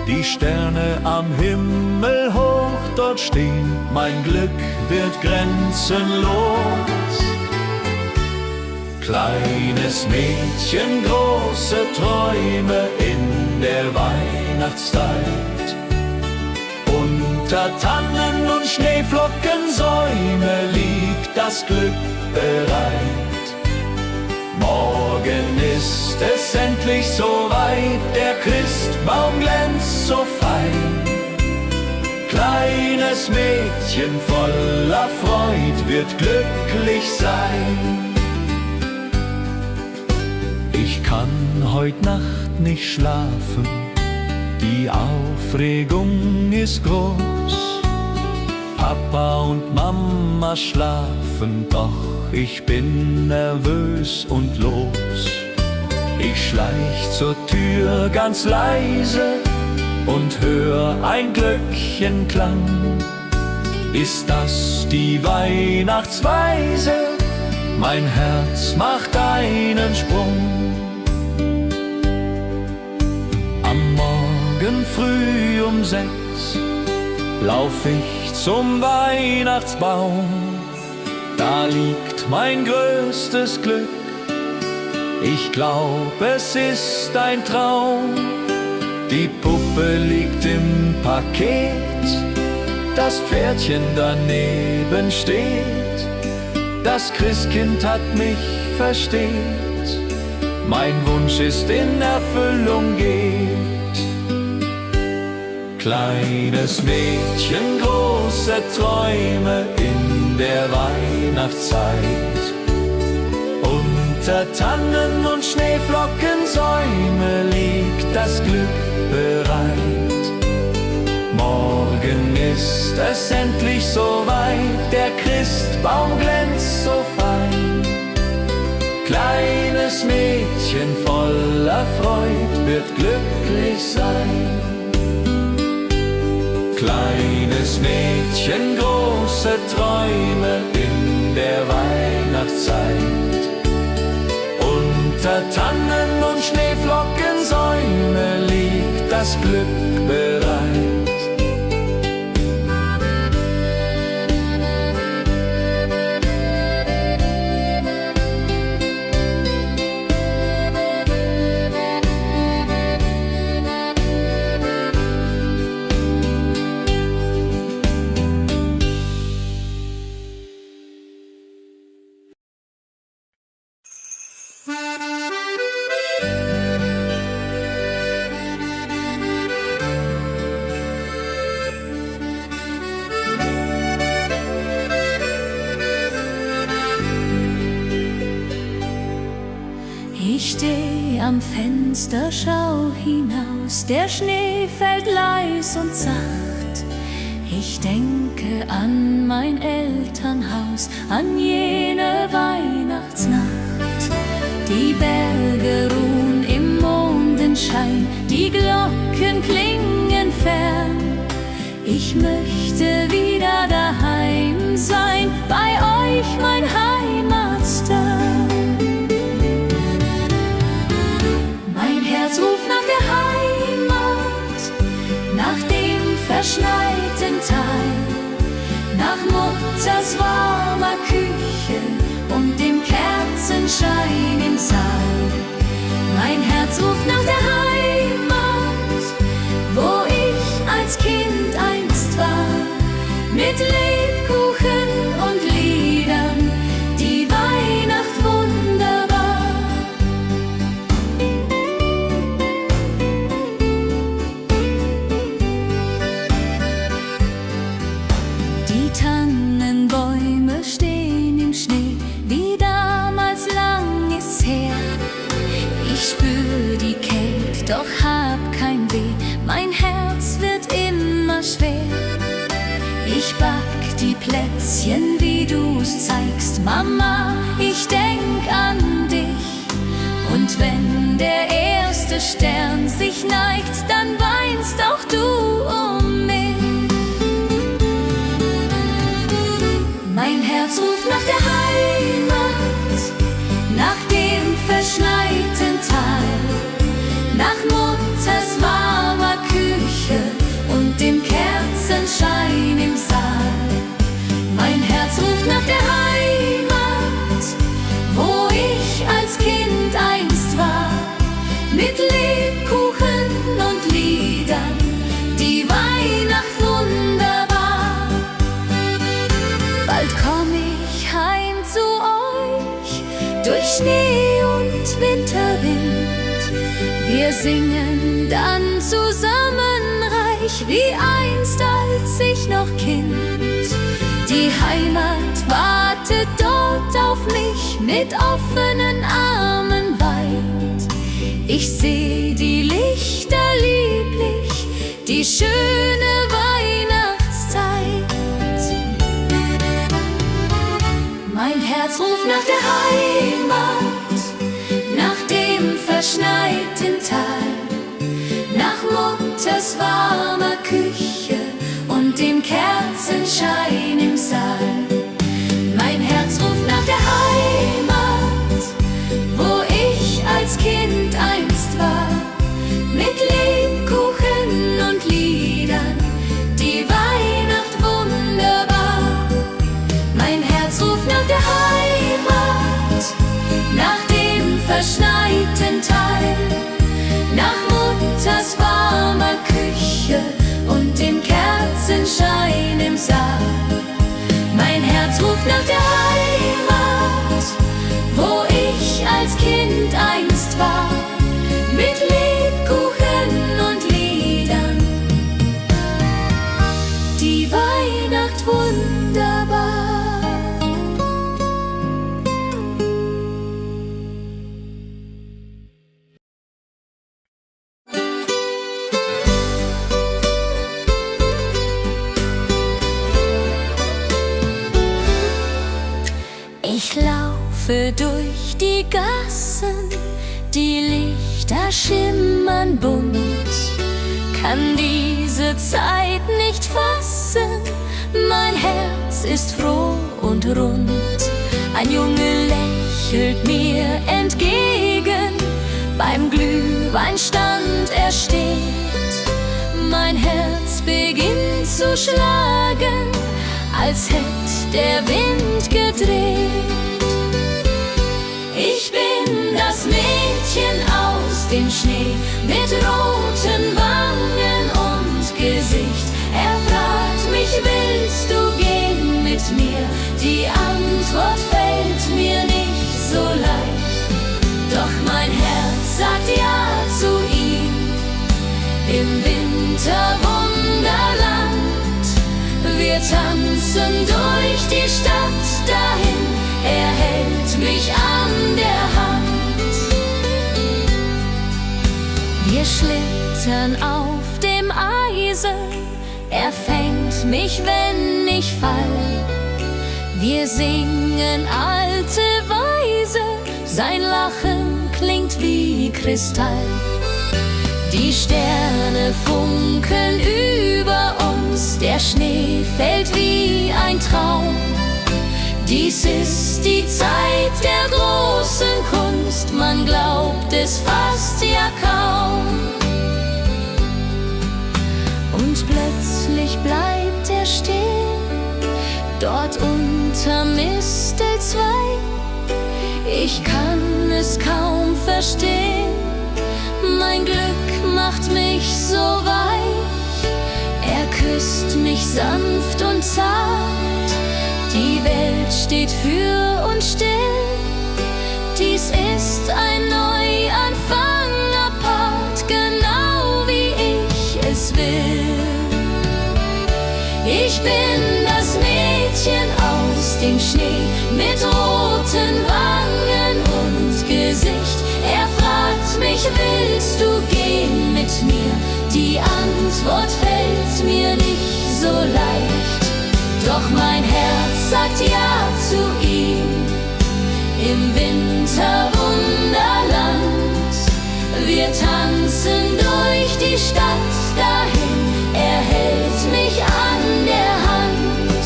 Die Sterne am Himmel hoch dort stehen, mein Glück wird grenzenlos. Kleines Mädchen, große Träume in der Weihnachtszeit. Unter Tannen und Schneeflockensäume liegt das Glück bereit. Morgen ist es endlich soweit, der Christbaum glänzt so fein. Kleines Mädchen voller Freud wird glücklich sein. Ich kann heut Nacht nicht schlafen, die Aufregung ist groß. Papa und Mama schlafen, doch ich bin nervös und los. Ich schleich zur Tür ganz leise und hör ein Glöckchenklang. Ist das die Weihnachtsweise? Mein Herz macht einen Sprung. Am Morgen früh um 6 lauf ich zum Weihnachtsbaum. Da liegt mein größtes Glück. Ich glaub, es ist ein Traum. Die Puppe liegt im Paket, das Pferdchen daneben steht. Das Christkind hat mich versteht, mein Wunsch ist in Erfüllung geht. Kleines Mädchen, große Träume in der Weihnachtszeit. Unter Tannen und Schneeflockensäume liegt das Glück bereit. Morgen ist es endlich soweit, der Christbaum glänzt so fein. Kleines Mädchen voller Freud wird glücklich sein. Kleines Mädchen, große Träume in der Weihnachtszeit. Unter Tannen und Schneeflockensäume liegt das Glück bereit. Ich steh am Fenster, schau hinaus, der Schnee fällt leis und sacht. Ich denke an mein Elternhaus, an jene Weihnachtsnacht. Die Berge ruhen im Mondenschein, die Glocken klingen fern. Ich möchte wieder daheim sein, bei euch mein Heimatstern. Mein Herz ruft nach der Heimat, nach dem verschneiten Tal, nach Mutters warmer Küche und dem Kerzenschein im Saal. Mein Herz ruft nach der Heimat, wo ich als Kind einst war, mit Lebkuchen und Liedern, die Weihnacht wunderbar. Die Tannenbäume stehen im Schnee, wie damals lang ist her. Ich spür die Kälte, doch hab kein Weh, mein Herz wird immer schwer. Ich back die Plätzchen, wie du's zeigst. Mama, ich denk an dich. Und wenn der erste Stern sich neigt, dann weinst auch du um mich. Mein Herz ruft nach der Heimat, nach dem verschneiten Tal, nach Mutters warmer Küche und dem Kerzenschein im Saal. Mein Herz ruft nach der Heimat, wo ich als Kind einst war, mit Lebkuchen und Liedern, die Weihnacht wunderbar. Bald komm ich heim zu euch, durch Schnee und Winterwind. Wir singen dann zusammen reich, wie einst als ich noch Kind. Die Heimat wartet dort auf mich mit offenen Armen weit. Ich seh die Lichter lieblich, die schöne Weihnachtszeit. Mein Herz ruft nach der Heimat, nach dem verschneiten Tal, nach Mutters warmer Küche und dem Kerzenschein im Saal. Mein Herz ruft nach der Heimat, wo ich als Kind einst war, mit Lebkuchen und Liedern, die Weihnacht wunderbar. Mein Herz ruft nach der Heimat, nach dem verschneiten Tal, nach Mutters warmer Küche und dem Kerzenschein im Saal. Mein Herz ruft nach der Heimat, wo ich als Kind einst war, mit Lebkuchen und Liedern, die Weihnacht wunderbar. Ich laufe durch die Gassen, die Lichter schimmern bunt, kann diese Zeit nicht fassen, mein Herz ist froh und rund. Ein Junge lächelt mir entgegen, beim Glühweinstand er steht. Mein Herz beginnt zu schlagen, als hätt der Wind gedreht. Ich bin das Mädchen aus dem Schnee, mit roten Wangen und Gesicht. Er fragt mich, willst du gehen mit mir? Die Antwort fällt mir nicht so leicht. Doch mein Herz sagt ja zu ihm, im Winterwunderland. Wir tanzen durch die Stadt dahin, er hält mich an der Hand. Wir schlittern auf dem Eise, er fängt mich, wenn ich fall. Wir singen alte Weise, sein Lachen klingt wie Kristall. Die Sterne funkeln über uns, der Schnee fällt wie ein Traum. Dies ist die Zeit der großen Kunst, man glaubt es fast ja kaum. Und plötzlich bleibt er stehen, dort unterm Mistelzweig. Ich kann es kaum verstehen, mein Glück macht mich so weich. Er küsst mich sanft und zart, die Welt steht für uns still. Dies ist ein Neuanfang apart, genau wie ich es will. Ich bin das Mädchen aus dem Schnee, mit roten Wangen und Gesicht. Er fragt mich, willst du gehen mit mir? Die Antwort fällt mir nicht so leicht. Doch mein Herz sagt ja zu ihm. Im Winterwunderland, wir tanzen durch die Stadt dahin, er hält mich an der Hand.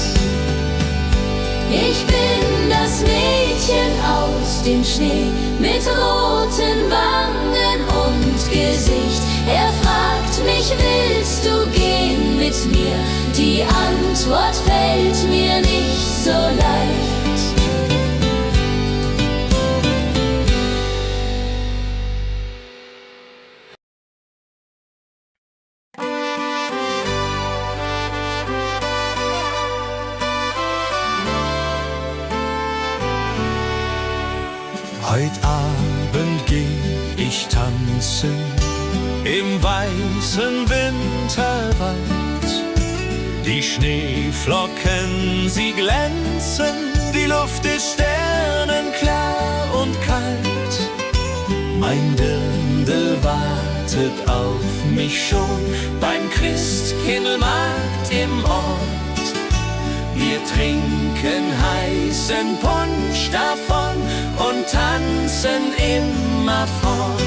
Ich bin das Mädchen aus dem Schnee mit roten Wangen und Gesicht. Er fragt mich, willst du gehen mit mir? Die Antwort fällt mir nicht so leicht. Heut Abend geh ich tanzen im weißen Winterwald. Die Schneeflocken, sie glänzen, die Luft ist sternenklar und kalt. Mein Dirndl wartet auf mich schon beim Christkindlmarkt im Ort. Wir trinken heißen Punsch davon und tanzen immer fort.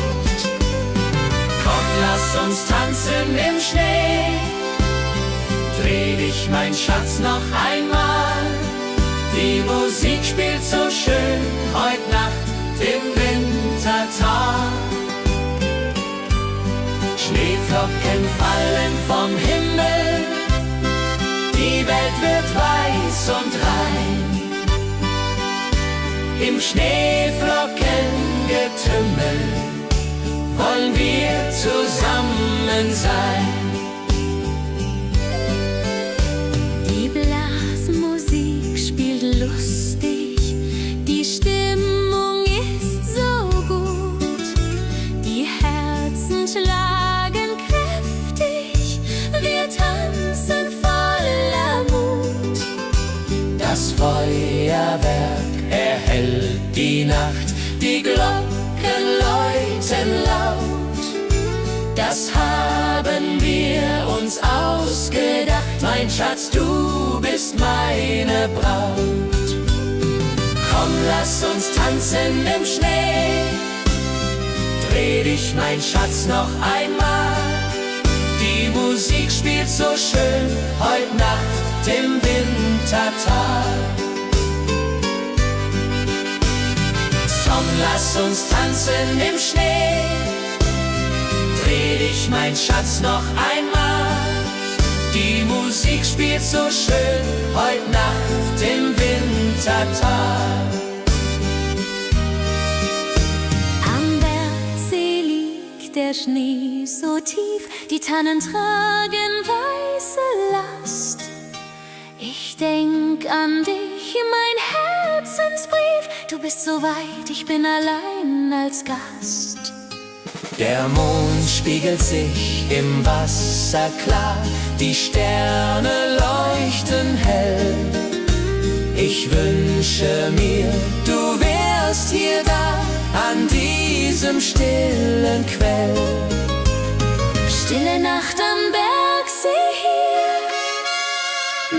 Komm, lass uns tanzen im Schnee, dreh dich, mein Schatz, noch einmal. Die Musik spielt so schön heut Nacht im Wintertag. Schneeflocken fallen vom Himmel, die Welt wird weiß und rein. Im Schneeflockengetümmel wollen wir zusammen sein. Die Blasmusik spielt lustig, die Stimmung ist so gut. Die Herzen schlagen kräftig, wir tanzen voller Mut. Das Feuerwerk erhellt die Nacht, die Glocken läuten laut. Das haben wir uns ausgedacht, mein Schatz, du bist meine Braut. Komm, lass uns tanzen im Schnee, dreh dich, mein Schatz, noch einmal. Die Musik spielt so schön heut Nacht im Wintertag. Komm, lass uns tanzen im Schnee, dreh dich, mein Schatz, noch einmal. Die Musik spielt so schön heut Nacht im Wintertag. Am Bergsee liegt der Schnee so tief, die Tannen tragen weiße Last. Ich denk an dich, mein Herzensbrief, du bist so weit, ich bin allein als Gast. Der Mond spiegelt sich im Wasser klar, die Sterne leuchten hell. Ich wünsche mir, du wärst hier da, an diesem stillen Quell. Stille Nacht am Bergsee hier,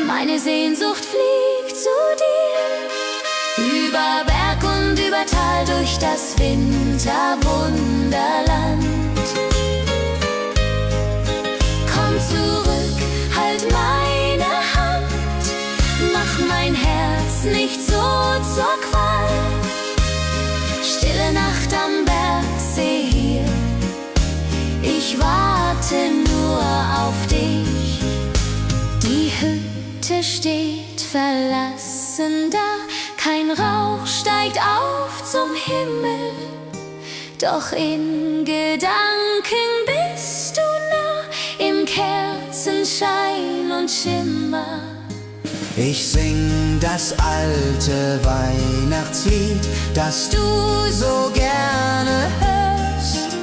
meine Sehnsucht fliegt zu dir. Über Berg und über Tal, durch das Winterwunderland. Komm zurück, halt meine Hand, mach mein Herz nicht so zur Qual. Stille Nacht am Bergsee hier, ich warte nur auf dich. Die Hütte steht verlassen da, kein Rauch steigt auf zum Himmel, doch in Gedanken bist du nah, im Kerzenschein und Schimmer. Ich sing das alte Weihnachtslied, das du so gerne hörst.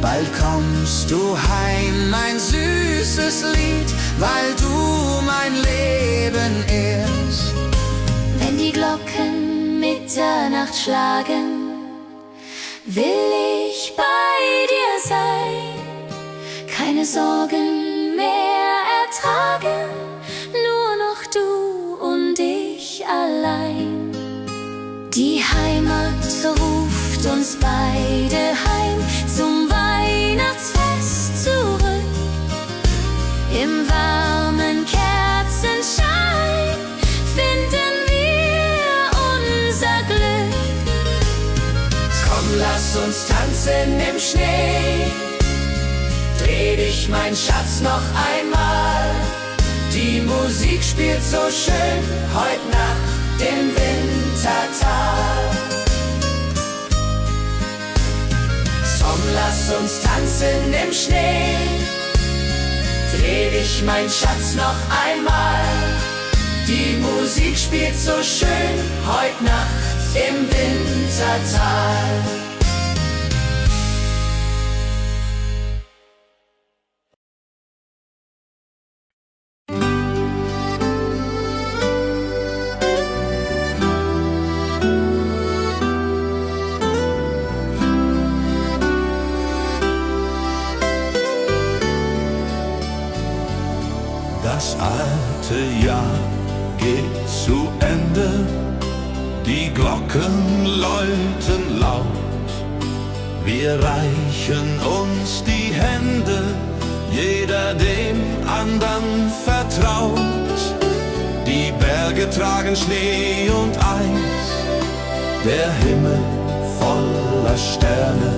Bald kommst du heim, mein süßes Lied, weil du mein Leben ehrst. Wenn die Glocken Mitternacht schlagen, will ich bei dir sein, keine Sorgen mehr ertragen, nur noch du uns beide heim zum Weihnachtsfest zurück. Im warmen Kerzenschein finden wir unser Glück. Komm, lass uns tanzen im Schnee. Dreh dich, mein Schatz, noch einmal. Die Musik spielt so schön heut Nacht im Wintertal. Komm, lass uns tanzen im Schnee. Dreh dich, mein Schatz, noch einmal. Die Musik spielt so schön heut Nacht im Wintertal. Das alte Jahr geht zu Ende, die Glocken läuten laut. Wir reichen uns die Hände, jeder dem andern vertraut. Die Berge tragen Schnee und Eis, der Himmel voller Sterne.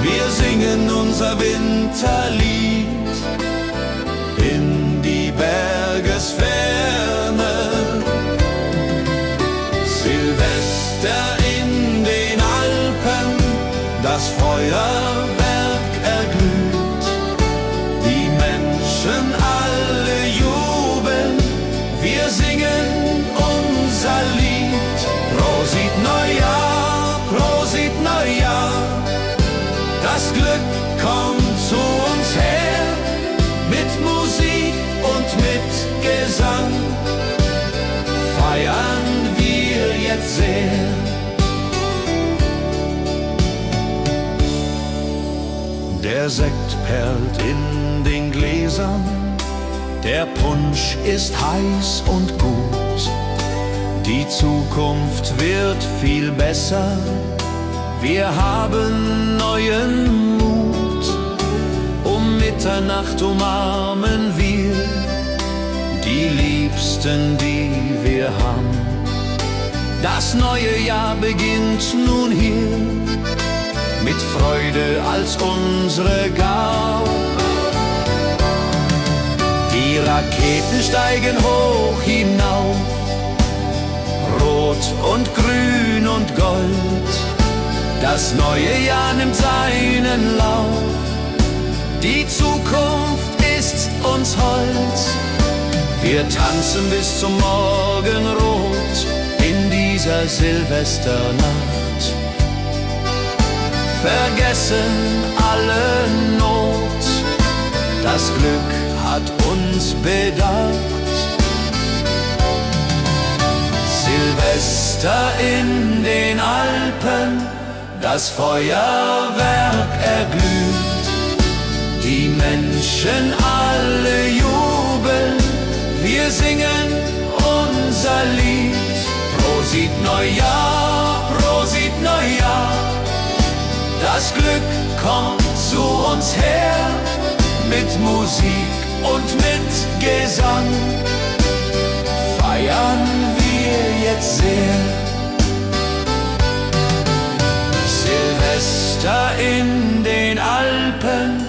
Wir singen unser Winterlied in die Bergesferne. Silvester in den Alpen, das Feuerwerk erglüht. Die Menschen alle jubeln, wir singen unser Lied. Prosit Neujahr, Prosit Neujahr, das Glück kommt zu uns her. Mit Musik und mit Gesang feiern wir jetzt sehr. Der Sekt perlt in den Gläsern, der Punsch ist heiß und gut. Die Zukunft wird viel besser, wir haben neuen Mut. Um Mitternacht umarmen wir die Liebsten, die wir haben. Das neue Jahr beginnt nun hier, mit Freude als unsere Gabe. Die Raketen steigen hoch hinauf, rot und grün und gold. Das neue Jahr nimmt seinen Lauf, die Zukunft ist uns hold. Wir tanzen bis zum Morgenrot in dieser Silvesternacht. Vergessen alle Not, das Glück hat uns bedacht. Silvester in den Alpen, das Feuerwerk erglüht. Die Menschen alle jubeln, wir singen unser Lied. Prosit Neujahr, Prosit Neujahr, das Glück kommt zu uns her. Mit Musik und mit Gesang feiern wir jetzt sehr. Silvester in den Alpen,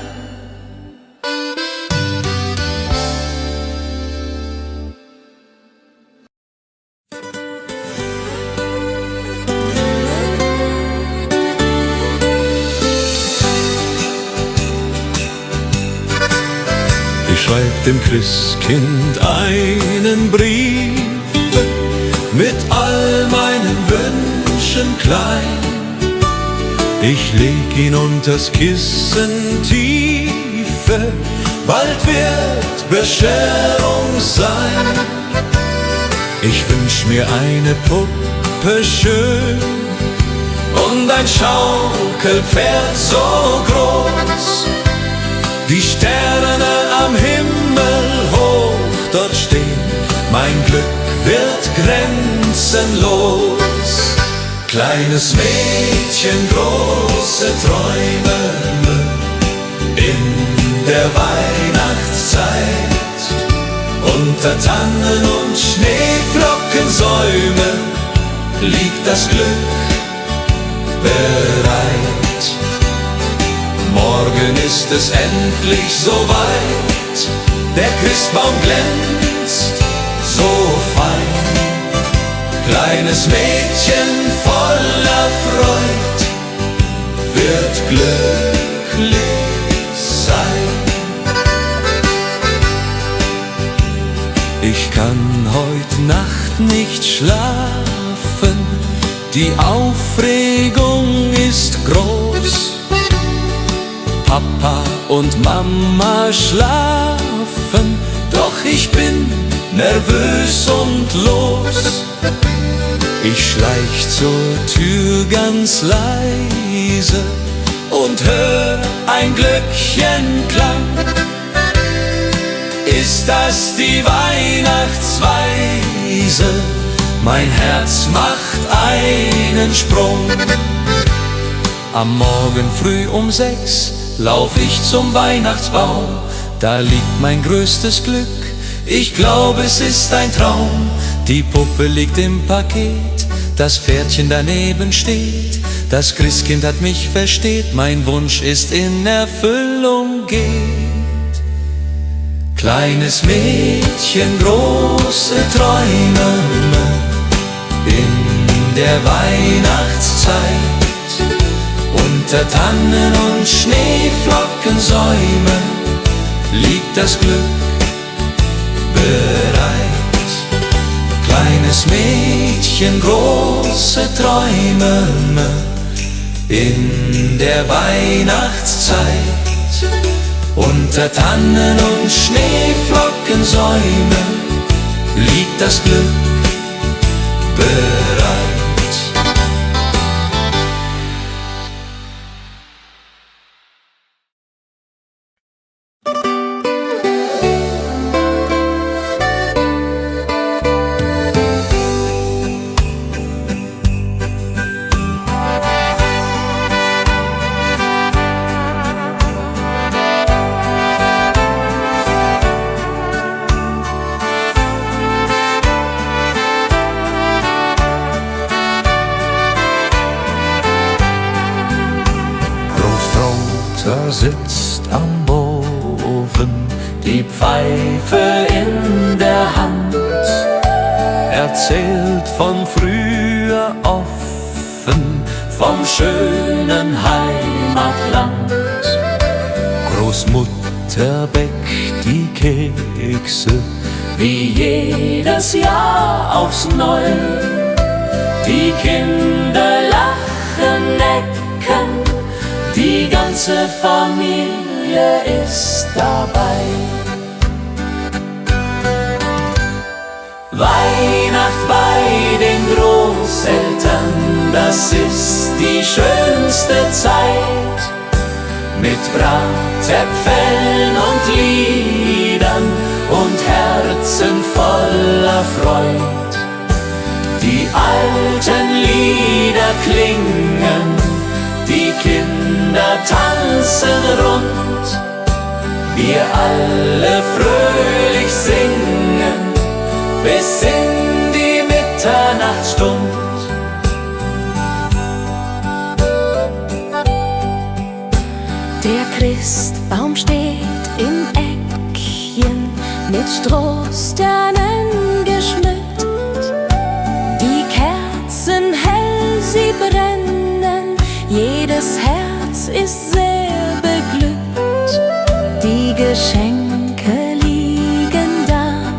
schreib dem Christkind einen Brief mit all meinen Wünschen klein. Ich leg ihn unters Kissen tiefe, bald wird Bescherung sein. Ich wünsch mir eine Puppe schön und ein Schaukelpferd so groß. Die Sterne am Himmel hoch dort stehen, mein Glück wird grenzenlos. Kleines Mädchen, große Träume in der Weihnachtszeit. Unter Tannen und Schneeflockensäumen liegt das Glück bereit. Morgen ist es endlich soweit, der Christbaum glänzt so fein. Kleines Mädchen voller Freud wird glücklich sein. Ich kann heut Nacht nicht schlafen, die Aufregung ist groß. Papa und Mama schlafen, doch ich bin nervös und los. Ich schleich zur Tür ganz leise und hör ein Glöckchenklang. Ist das die Weihnachtsweise? Mein Herz macht einen Sprung. Am Morgen früh um 6 lauf ich zum Weihnachtsbaum. Da liegt mein größtes Glück, ich glaube es ist ein Traum. Die Puppe liegt im Paket, das Pferdchen daneben steht. Das Christkind hat mich versteht, mein Wunsch ist in Erfüllung geht. Kleines Mädchen, große Träume in der Weihnachtszeit. Unter Tannen und Schneeflockensäumen liegt das Glück bereit. Kleines Mädchen, große Träume in der Weihnachtszeit. Unter Tannen und Schneeflockensäumen liegt das Glück bereit. Sitzt am Ofen, die Pfeife in der Hand, erzählt von früher offen, vom schönen Heimatland. Großmutter bäckt die Kekse, wie jedes Jahr aufs Neue. Die Kinder lachen, necken, die ganze Familie ist dabei. Weihnacht bei den Großeltern, das ist die schönste Zeit. Mit Bratäpfeln und Liedern und Herzen voller Freud. Die alten Lieder klingen, die Kinder tanzen rund, wir alle fröhlich singen, bis in die Mitternachtsstund. Der Christbaum steht im Eckchen, mit Strohsternen geschmückt. Die Kerzen hell, sie brennen, jedes Herz ist sehr beglückt. Die Geschenke liegen da,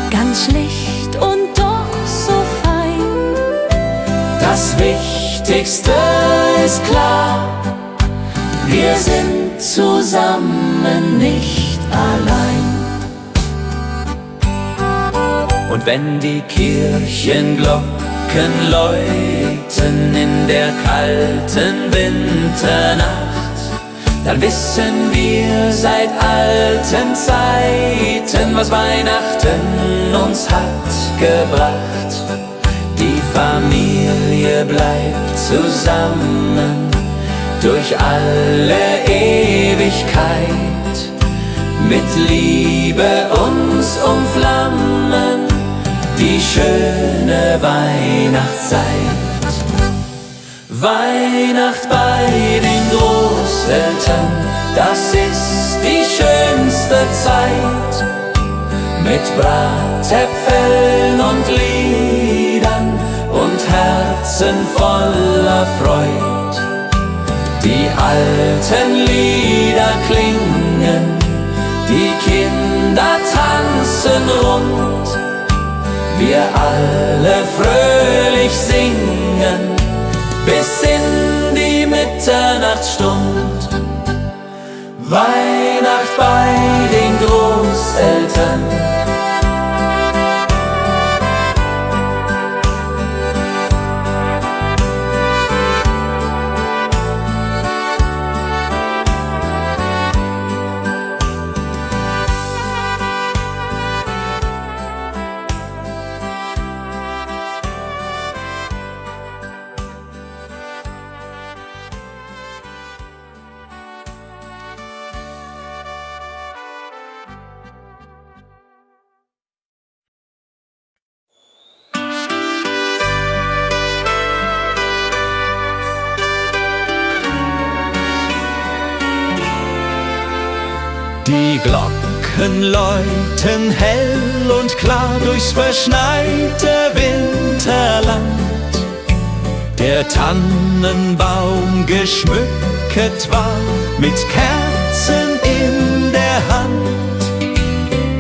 ganz schlicht und doch so fein. Das Wichtigste ist klar, wir sind zusammen, nicht allein. Und wenn die Kirchenglocken läuten in der kalten Winternacht, dann wissen wir seit alten Zeiten, was Weihnachten uns hat gebracht. Die Familie bleibt zusammen durch alle Ewigkeit, mit Liebe uns umflammen die schöne Weihnachtszeit. Weihnacht bei den Großeltern, das ist die schönste Zeit, mit Bratäpfeln und Liedern und Herzen voller Freud. Die alten Lieder klingen, die Kinder tanzen rund, wir alle fröhlich singen bis in die Mitternachtsstund. Weihnacht bei den Großeltern. Die Glocken läuten hell und klar durchs verschneite Winterland. Der Tannenbaum geschmückt war mit Kerzen in der Hand.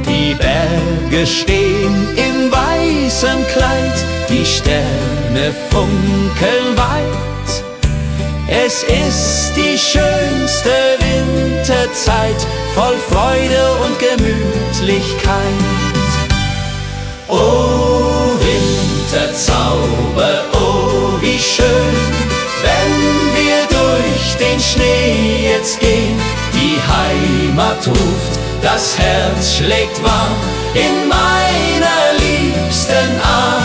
Die Berge stehen in weißem Kleid, die Sterne funkeln weit. Es ist die schönste Winterzeit, voll Freude und Gemütlichkeit. Oh Winterzauber, oh wie schön, wenn wir durch den Schnee jetzt gehen. Die Heimat ruft, das Herz schlägt warm in meiner liebsten Arm.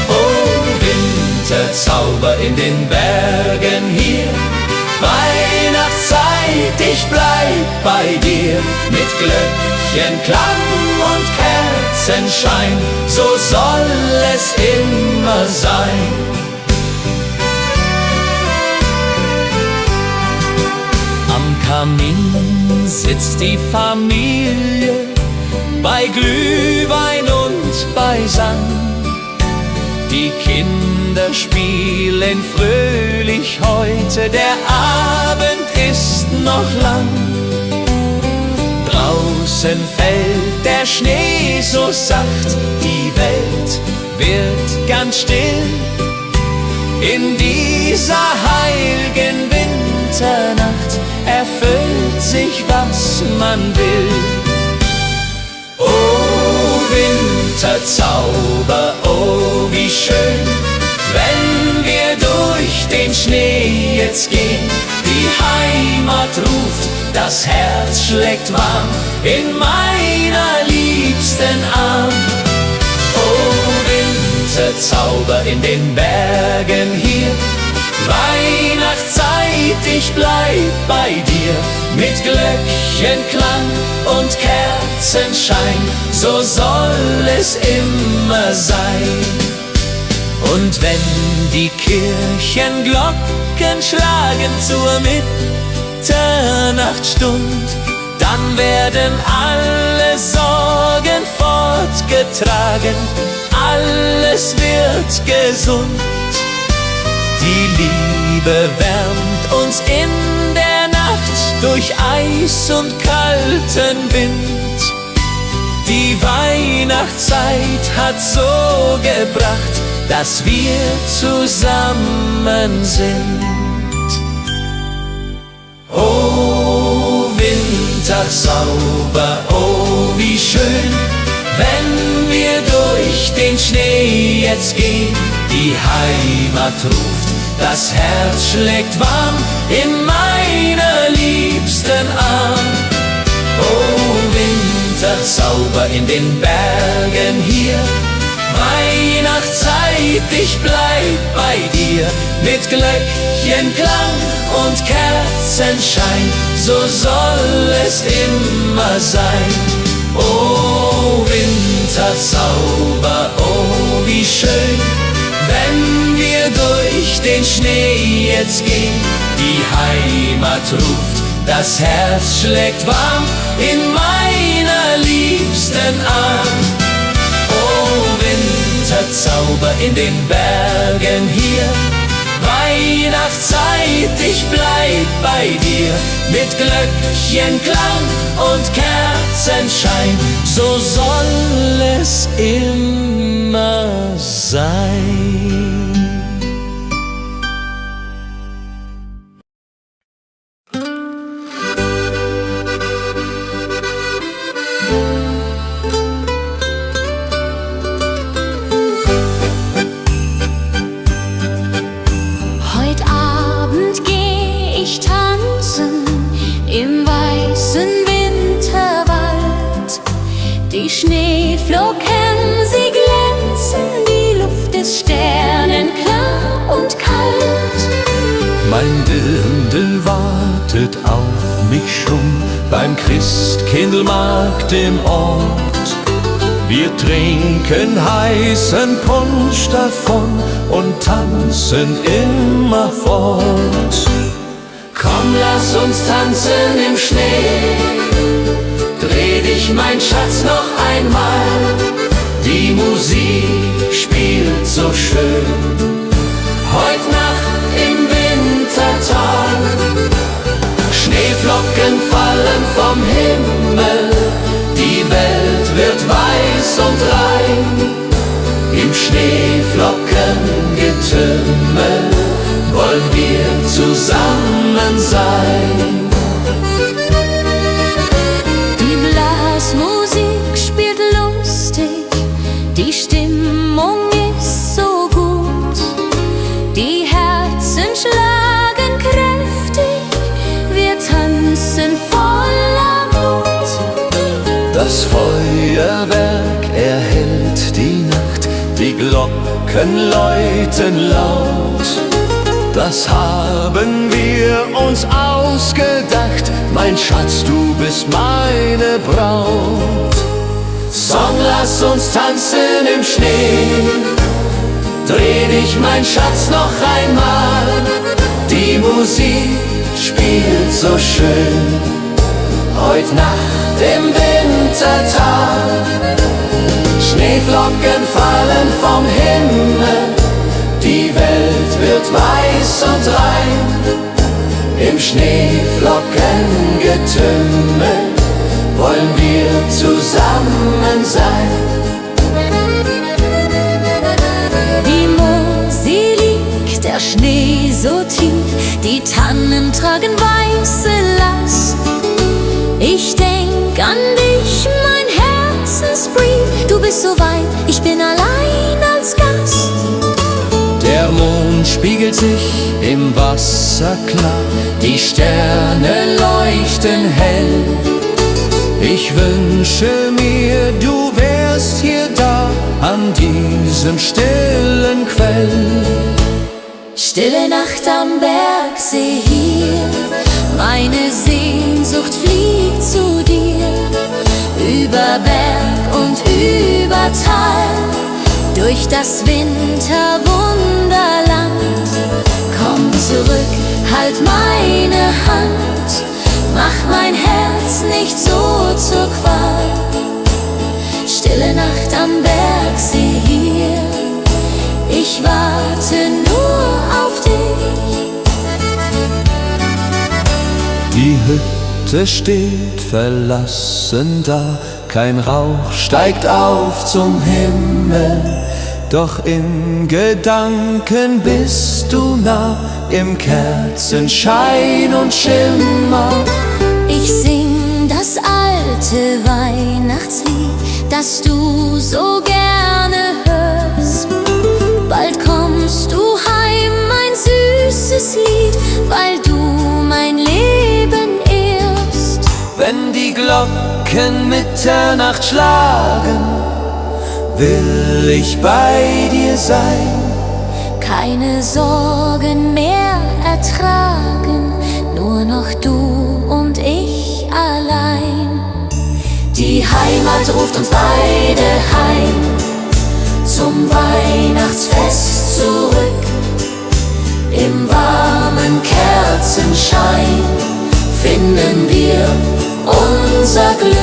Oh Winterzauber in den Bergen hier, Weihnachtszeit, ich bleib bei dir. Mit Glöckchenklang und Kerzenschein, so soll es immer sein. Am Kamin sitzt die Familie, bei Glühwein und bei Sang. Die Kinder spielen fröhlich heute, der Abend ist noch lang. Draußen fällt der Schnee so sacht, die Welt wird ganz still. In dieser heiligen Winternacht erfüllt sich, was man will. Oh Winterzauber, oh wie schön, wenn wir durch den Schnee jetzt gehen. Die Heimat ruft, das Herz schlägt warm in meiner liebsten Arm. Oh Winterzauber in den Bergen hier, Weihnachtszeit, ich bleib bei dir. Mit Glöckchenklang und Kerzenschein, so soll es immer sein. Und wenn die Kirchenglocken schlagen zur Mitternachtsstund, dann werden alle Sorgen fortgetragen, alles wird gesund. Die Liebe wärmt uns in der Nacht durch Eis und kalten Wind. Die Weihnachtszeit hat so gebracht, dass wir zusammen sind. Oh Winterzauber, oh wie schön, wenn wir durch den Schnee jetzt gehen. Die Heimat ruft, das Herz schlägt warm in meiner liebsten Arm. Oh Winterzauber in den Bergen hier, Weihnachtszeit, ich bleib bei dir, mit Glöckchenklang und Kerzenschein, so soll es immer sein. Oh Winterzauber, oh wie schön, wenn wir durch den Schnee jetzt gehen, die Heimat ruft, das Herz schlägt warm in meiner liebsten Arm. Oh Winterzauber in den Bergen hier, Weihnachtszeit, ich bleib bei dir, mit Glöckchenklang und Kerzenschein, so soll es immer sein. Die Schneeflocken, sie glänzen, die Luft ist sternenklar und kalt. Mein Dirndl wartet auf mich schon beim Christkindlmarkt im Ort. Wir trinken heißen Punsch davon und tanzen immerfort. Komm, lass uns tanzen im Schnee, dreh dich, mein Schatz, noch einmal. Die Musik spielt so schön, heut Nacht im Wintertag. Schneeflocken fallen vom Himmel, die Welt wird weiß und rein. Im Schneeflockengetümmel wollen wir zusammen sein. Musik spielt lustig, die Stimmung ist so gut, die Herzen schlagen kräftig, wir tanzen voller Mut. Das Feuerwerk erhellt die Nacht, die Glocken läuten laut. Das haben wir uns ausgedacht, mein Schatz, du bist meine Braut. Song, lass uns tanzen im Schnee, dreh dich, mein Schatz, noch einmal. Die Musik spielt so schön, heut Nacht im Wintertag. Schneeflocken fallen vom Himmel, die Welt wird weiß und rein. Im Schneeflockengetümmel wollen wir zusammen sein. Die Mosel liegt, der Schnee so tief, die Tannen tragen weiße Last. Ich denk an dich, mein Herzensbrief, du bist so weit, ich bin allein als Gast. Der Mond spiegelt sich im Wasser klar, die Sterne leuchten hell. Ich wünsche mir, du wärst hier da, an diesem stillen Quell. Stille Nacht am Bergsee hier, meine Sehnsucht fliegt zu dir. Über Berg und über Tal, durch das Winterwunderland. Komm zurück, halt meine Hand, mach mein Herz nicht so zur Qual. Stille Nacht am Bergsee hier, ich warte nur auf dich. Die Hütte steht verlassen da, kein Rauch steigt auf zum Himmel. Doch in Gedanken bist du nah, im Kerzenschein und Schimmer. Ich sing das alte Weihnachtslied, das du so gerne hörst. Bald kommst du heim, mein süßes Lied, weil du mein Leben ehrst. Wenn die Glocken Mitternacht schlagen, will ich bei dir sein. Keine Sorgen mehr ertragen, nur noch du und ich allein. Die Heimat ruft uns beide heim, zum Weihnachtsfest zurück. Im warmen Kerzenschein finden wir unser Glück.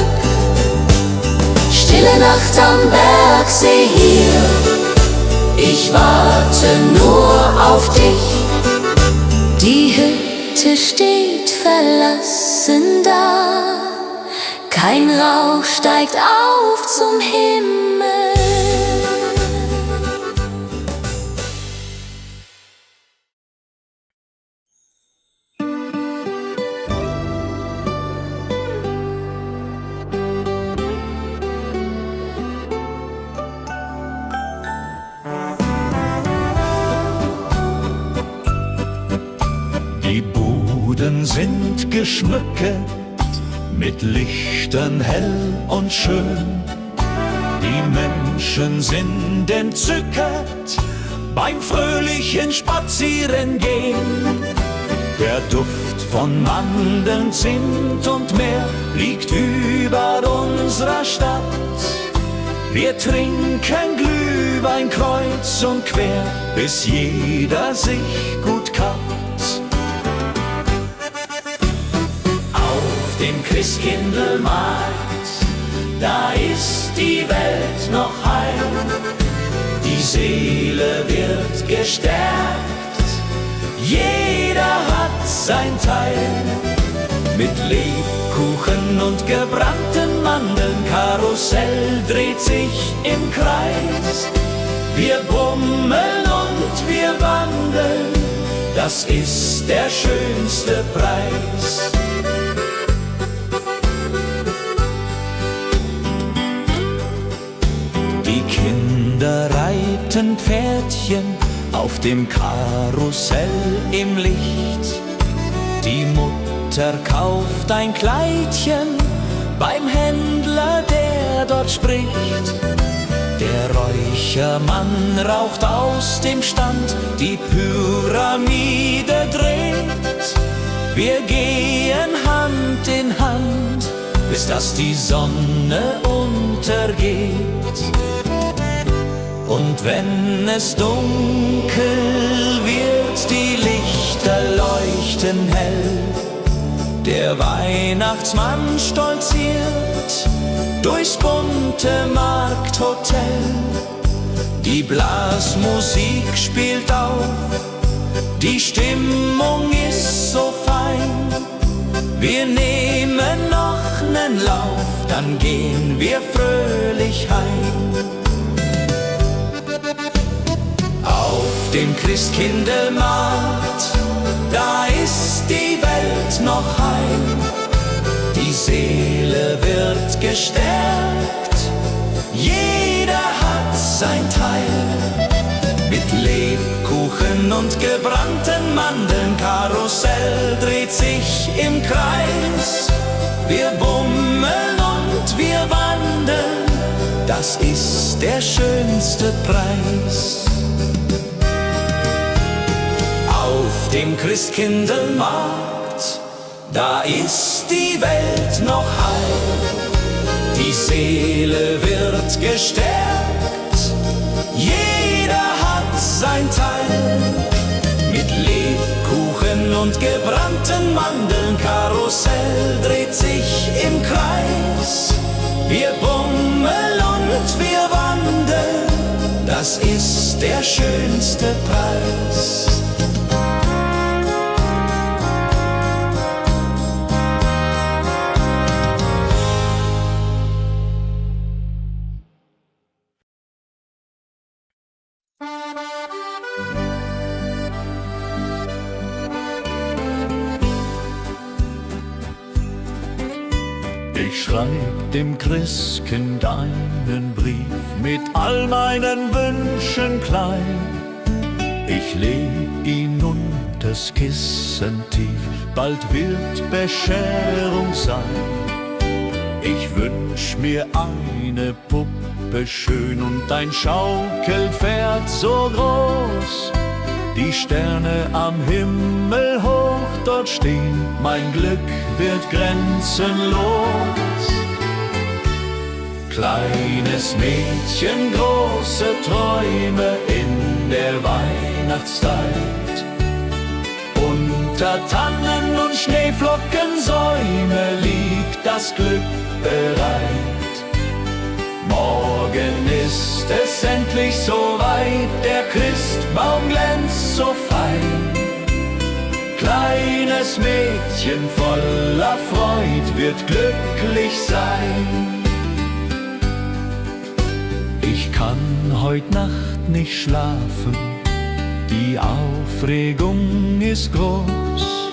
Stille Nacht am Bergsee hier, ich warte nur auf dich. Die Hütte steht verlassen da, kein Rauch steigt auf zum Himmel. Die Buden sind geschmückt, mit Lichtern hell und schön. Die Menschen sind entzückt beim fröhlichen Spazierengehen. Der Duft von Mandeln, Zimt und Meer liegt über unserer Stadt. Wir trinken Glühwein kreuz und quer, bis jeder sich gut kappt. Auf dem Christkindlmarkt, da ist die Welt noch heil. Die Seele wird gestärkt, jeder hat sein Teil. Mit Lebkuchen und gebrannten Mandeln, Karussell dreht sich im Kreis. Wir bummeln und wir wandeln, das ist der schönste Preis. Die Kinder reiten Pferdchen auf dem Karussell im Licht. Die Mutter kauft ein Kleidchen beim Händler, der dort spricht. Der Räuchermann raucht aus dem Stand, die Pyramide dreht. Wir gehen Hand in Hand, bis dass die Sonne untergeht. Und wenn es dunkel wird, die Lichter leuchten hell. Der Weihnachtsmann stolziert durchs bunte Markthotel. Die Blasmusik spielt auf, die Stimmung ist so fein. Wir nehmen noch nen Lauf, dann gehen wir fröhlich heim. Auf dem Christkindlmarkt, da ist die Welt noch heil. Die Seele wird gestärkt, jeder hat sein Teil. Mit Lebkuchen und gebrannten Mandeln, Karussell dreht sich im Kreis. Wir bummeln und wir wandeln, das ist der schönste Preis. Auf dem Christkindlmarkt, da ist die Welt noch heil. Die Seele wird gestärkt, jeder hat sein Teil. Mit Lebkuchen und gebrannten Mandeln, Karussell dreht sich im Kreis. Wir bummeln und wir wandeln, das ist der schönste Preis. Ich schreib dem Christkind einen Brief mit all meinen Wünschen klein. Ich leg ihn unters Kissen tief, bald wird Bescherung sein. Ich wünsch mir eine Puppe Krippe schön und ein Schaukelpferd so groß. Die Sterne am Himmel hoch dort stehen, mein Glück wird grenzenlos. Kleines Mädchen, große Träume in der Weihnachtszeit. Unter Tannen und Schneeflockensäume liegt das Glück bereit. Morgen ist es endlich soweit, der Christbaum glänzt so fein. Kleines Mädchen voller Freud wird glücklich sein. Ich kann heut Nacht nicht schlafen, die Aufregung ist groß.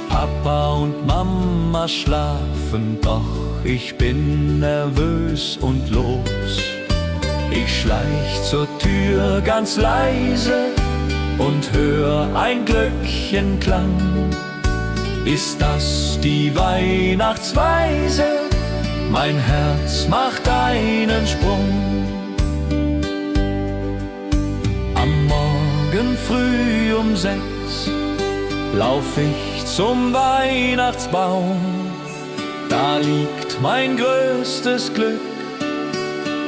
Papa und Mama schlafen, doch ich bin nervös und los. Ich schleich zur Tür ganz leise und hör ein Glöckchenklang. Ist das die Weihnachtsweise? Mein Herz macht einen Sprung. Am Morgen früh um 6 lauf ich zum Weihnachtsbaum. Da liegt mein größtes Glück.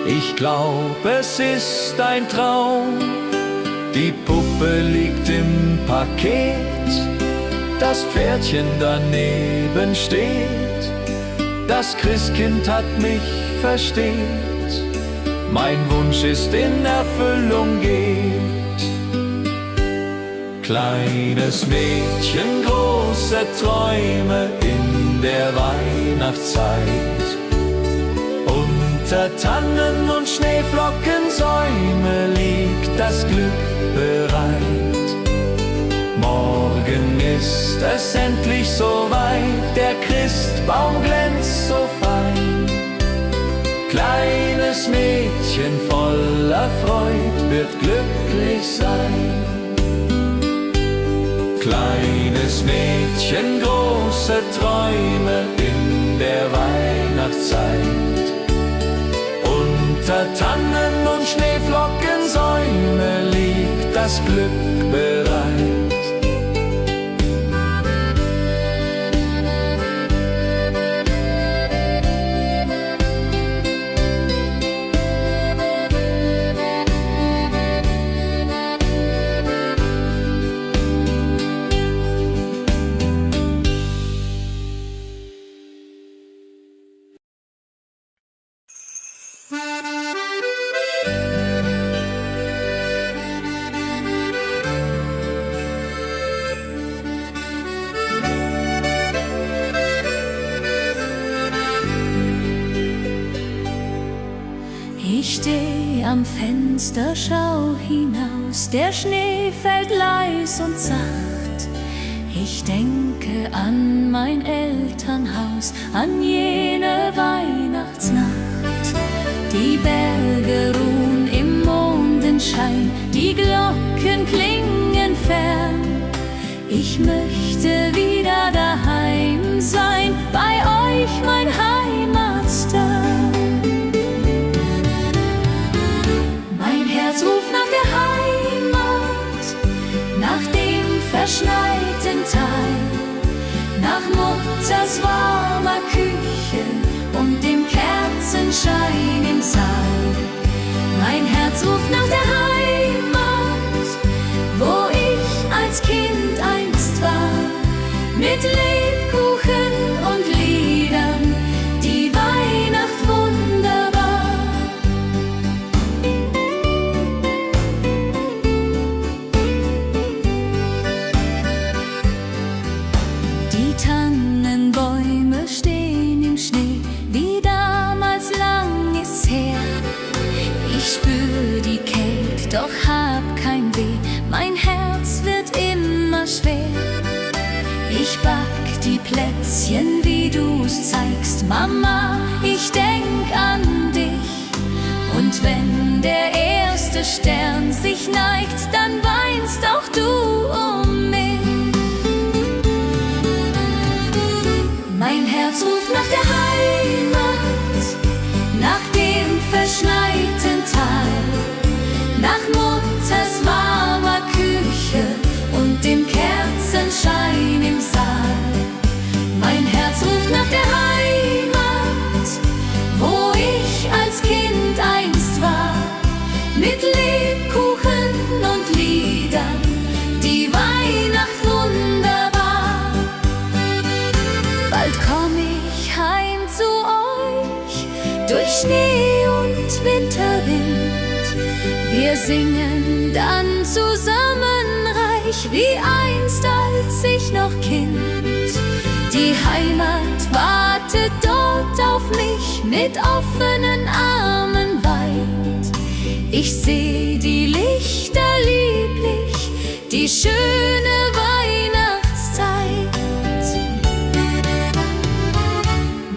Ich glaub, es ist ein Traum. Die Puppe liegt im Paket, das Pferdchen daneben steht. Das Christkind hat mich versteht, mein Wunsch ist in Erfüllung geht. Kleines Mädchen, große Träume in der Weihnachtszeit. Unter Tannen und Schneeflockensäume liegt das Glück bereit. Morgen ist es endlich soweit, der Christbaum glänzt so fein. Kleines Mädchen voller Freud wird glücklich sein. Kleines Mädchen, große Träume in der Weihnachtszeit. Unter Tannen und Schneeflockensäume liegt das Glück bereit. Ich steh am Fenster, schau hinaus, der Schnee fällt leis und sacht. Ich denke an mein Elternhaus, an jene Weihnachtsnacht. Die Berge ruhen im Mondenschein, die Glocken klingen fern. Ich möchte wieder daheim sein, bei euch mein Heimatstern. Mein Herz ruft nach der Heimat, nach dem verschneiten Tal, nach Mutters warmer Küche und dem Kerzenschein im Saal. Mein Herz ruft nach der Heimat, wo ich als Kind einst war, mit Lebkuchen und Liedern, die Weihnacht wunderbar. Die Tannenbäume stehen im Schnee, wie damals lang ist's her. Ich spür die Kälte, doch hab kein Weh, mein Herz wird immer schwer. Ich back die Plätzchen, wie du's zeigst, Mama, ich denk an dich. Und wenn der erste Stern sich neigt, dann weinst auch du um mich. Mein Herz ruft nach der Heimat, nach dem verschneiten Wir singen dann zusammen reich, wie einst als ich noch Kind. Die Heimat wartet dort auf mich mit offenen Armen weit. Ich seh die Lichter lieblich, die schöne Weihnachtszeit.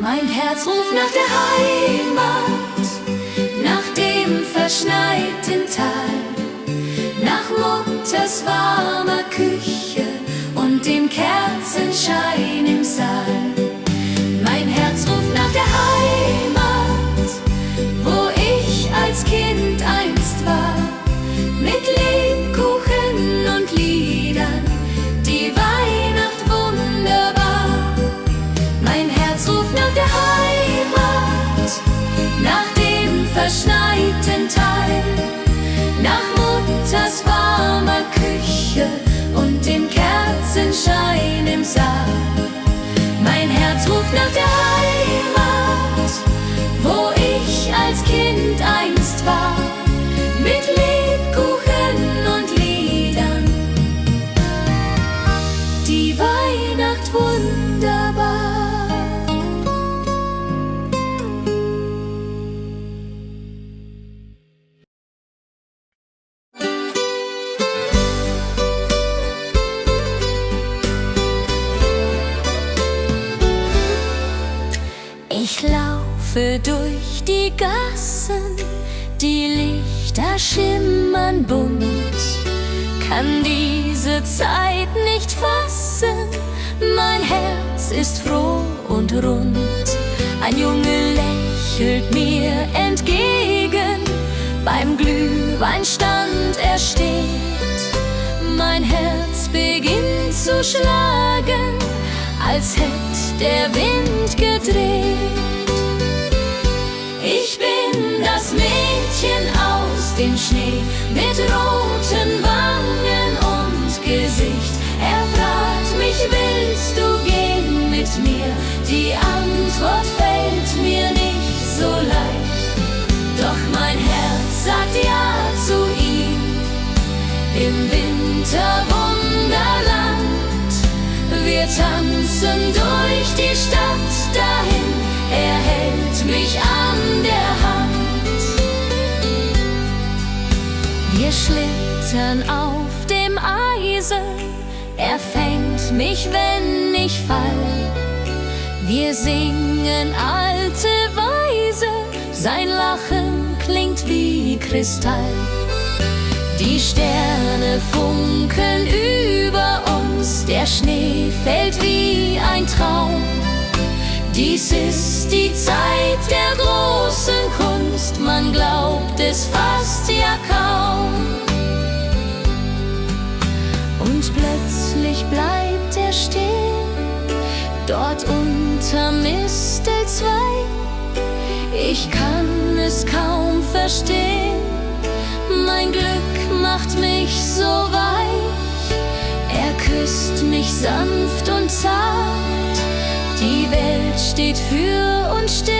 Mein Herz ruft nach der Heimat, nach dem verschneiten Tal, nach Mutters warmer Küche und dem Kerzenschein im Saal. Mein Herz ruft nach der Heimat, wo ich als Kind einst war, mit Lebkuchen und Liedern, die Weihnacht wunderbar. Mein Herz ruft nach der Heimat, nach dem verschneiten Tal, nach Mutters warmer Küche und dem Kerzenschein im Saal. Mein Herz ruft nach der Heimat, wo ich als Kind einst war, mit Lebkuchen und Liedern, die Weihnacht wunderbar. Ich laufe durch die Gassen, die Lichter schimmern bunt, kann diese Zeit nicht fassen, mein Herz ist froh und rund. Ein Junge lächelt mir entgegen, beim Glühweinstand er steht. Mein Herz beginnt zu schlagen, als hätt der Wind gedreht. Ich bin das Mädchen aus dem Schnee, mit roten Wangen und Gesicht. Er fragt mich, willst du gehen mit mir? Die Antwort fällt mir nicht so leicht, doch mein Herz sagt ja zu ihm. Im Winterwunderland, wir tanzen durch die Stadt dahin, er hält mich an der Hand. Wir schlittern auf dem Eise, er fängt mich, wenn ich fall. Wir singen alte Weise, sein Lachen klingt wie Kristall. Die Sterne funkeln über uns, der Schnee fällt wie ein Traum. Dies ist die Zeit der großen Kunst, man glaubt es fast ja kaum. Und plötzlich bleibt er stehen, dort unter Mistel 2. Ich kann es kaum verstehen, mein Glück macht mich so weich. Er küsst mich sanft und zart, die Welt steht für uns still.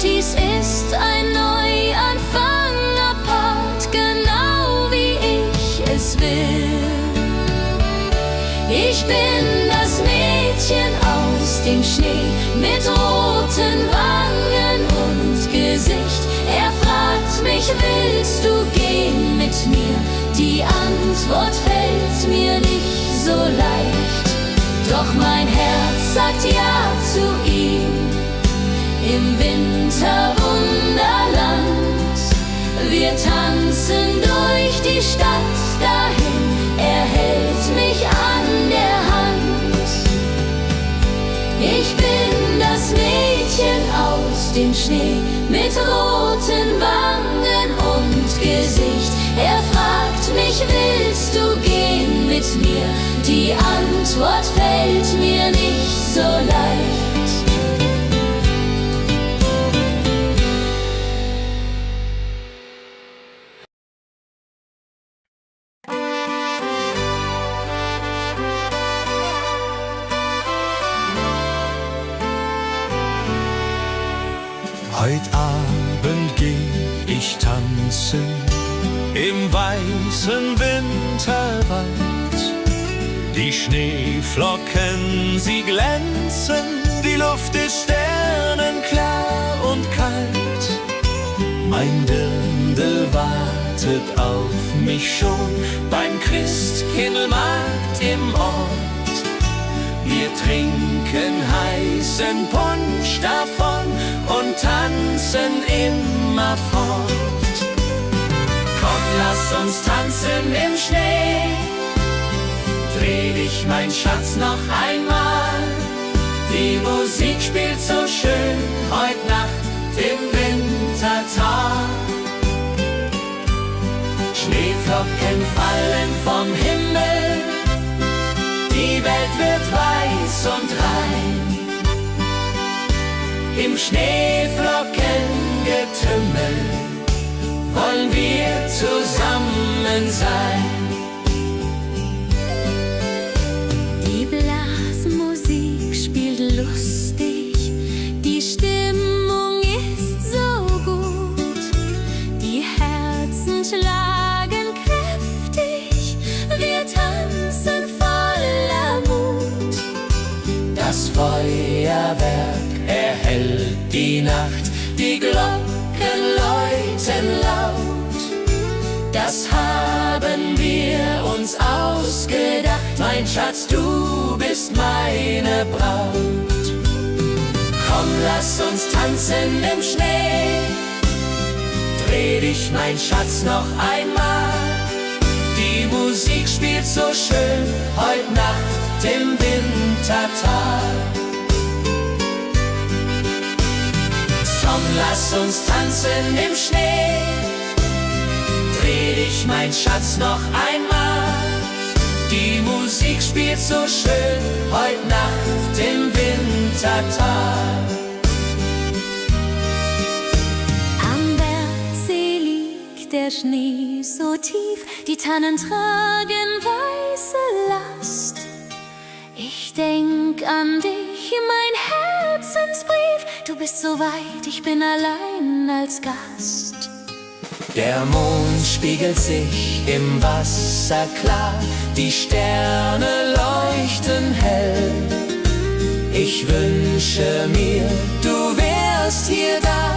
Dies ist ein Neuanfang apart, genau wie ich es will. Ich bin das Mädchen aus dem Schnee, mit roten Wangen und Gesicht. Er fragt mich, willst du gehen mit mir? Die Antwort fällt mir nicht so leicht, doch mein Herz sagt ja zu ihm. Im Winterwunderland, wir tanzen durch die Stadt dahin, er hält mich an der Hand. Ich bin das Mädchen aus dem Schnee, mit roten Wangen und Gesicht. Er fragt mich, willst du gehen mit mir? Die Antwort fällt mir nicht so leicht. Heut Abend geh ich tanzen im weißen Winterwald. Die Schneeflocken, sie glänzen, die Luft ist sternenklar und kalt. Mein Dirndl wartet auf mich schon beim Christkindlmarkt im Ort. Wir trinken heißen Punsch davon und tanzen immerfort. Komm, lass uns tanzen im Schnee. Dreh dich, mein Schatz, noch einmal. Die Musik spielt so schön heut Nacht im Wintertag. Schneeflocken fallen vom Himmel, die Welt wird weiß und rein. Im Schneeflockengetümmel wollen wir zusammen sein. Die Blasmusik spielt lustig, die Stimmung ist so gut, die Herzen schlagen kräftig, wir tanzen voller Mut. Das Feuerwerk erhellt die Nacht, die Glocken läuten laut. Das haben wir uns ausgedacht, mein Schatz, du bist meine Braut. Komm, lass uns tanzen im Schnee. Dreh dich, mein Schatz, noch einmal. Die Musik spielt so schön heut Nacht im Wintertag. Komm, lass uns tanzen im Schnee. Dreh dich, mein Schatz, noch einmal. Die Musik spielt so schön heut Nacht im Wintertag. Am Bergsee liegt der Schnee so tief, die Tannen tragen weiße Last. Ich denk an dich, mein Herzensbrief, du bist so weit, ich bin allein als Gast. Der Mond spiegelt sich im Wasser klar, die Sterne leuchten hell. Ich wünsche mir, du wärst hier da,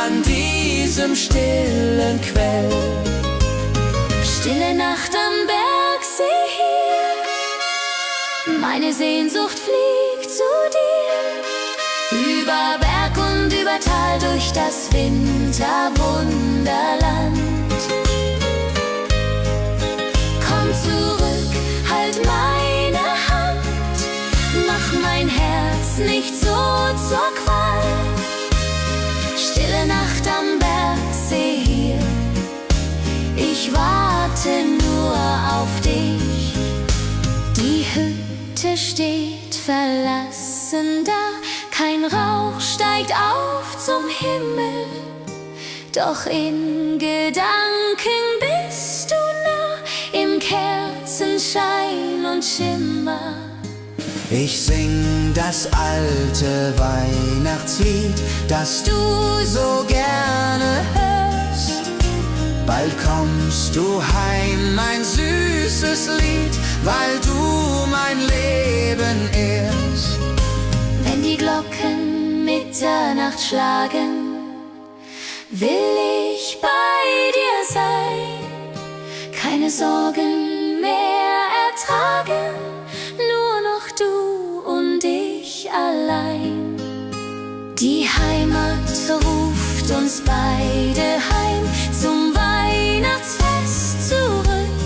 an diesem stillen Quell. Stille Nacht am Bergsee hier, meine Sehnsucht fliegt zu dir. Über Berg und über Tal, durch das Winterwunderland. Komm zurück, halt meine Hand, mach mein Herz nicht so zur Qual. Stille Nacht am Bergsee hier, ich warte nur auf dich. Die Hütte steht verlassen da, kein Rauch steigt auf zum Himmel, doch in Gedanken bist du nah, im Kerzenschein und Schimmer. Ich sing das alte Weihnachtslied, das du so gerne hörst. Bald kommst du heim, mein süßes Lied, weil du mein Leben ehrst. Wenn die Glocken Mitternacht schlagen, will ich bei dir sein, keine Sorgen mehr ertragen, nur noch du und ich allein. Die Heimat ruft uns beide heim, zum Weihnachtsfest zurück.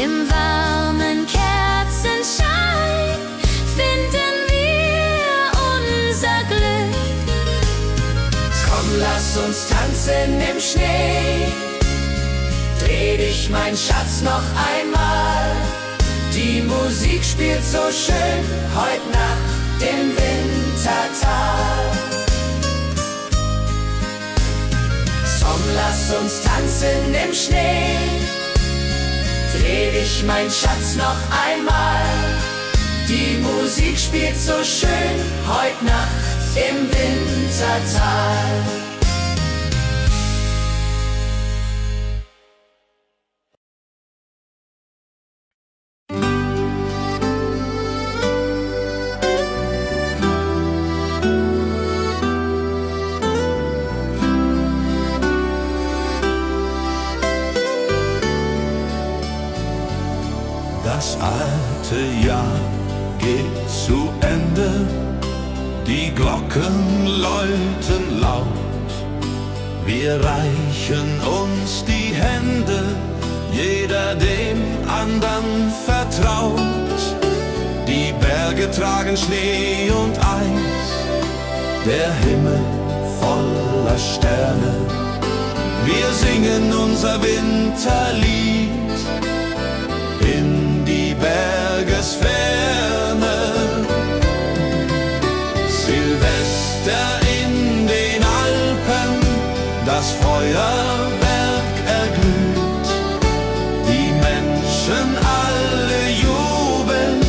Im warmen Kerzenschein finden wir unser Glück. Komm, lass uns tanzen im Schnee. Dreh dich, mein Schatz, noch einmal. Die Musik spielt so schön heut Nacht im Wintertag. Komm, lass uns tanzen im Schnee. Dreh dich, mein Schatz, noch einmal. Die Musik spielt so schön heut Nacht im Wintertag. Jahr geht zu Ende, die Glocken läuten laut. Wir reichen uns die Hände, jeder dem andern vertraut. Die Berge tragen Schnee und Eis, der Himmel voller Sterne. Wir singen unser Winterlied in die Bergesferne. Silvester in den Alpen, das Feuerwerk erglüht. Die Menschen alle jubeln,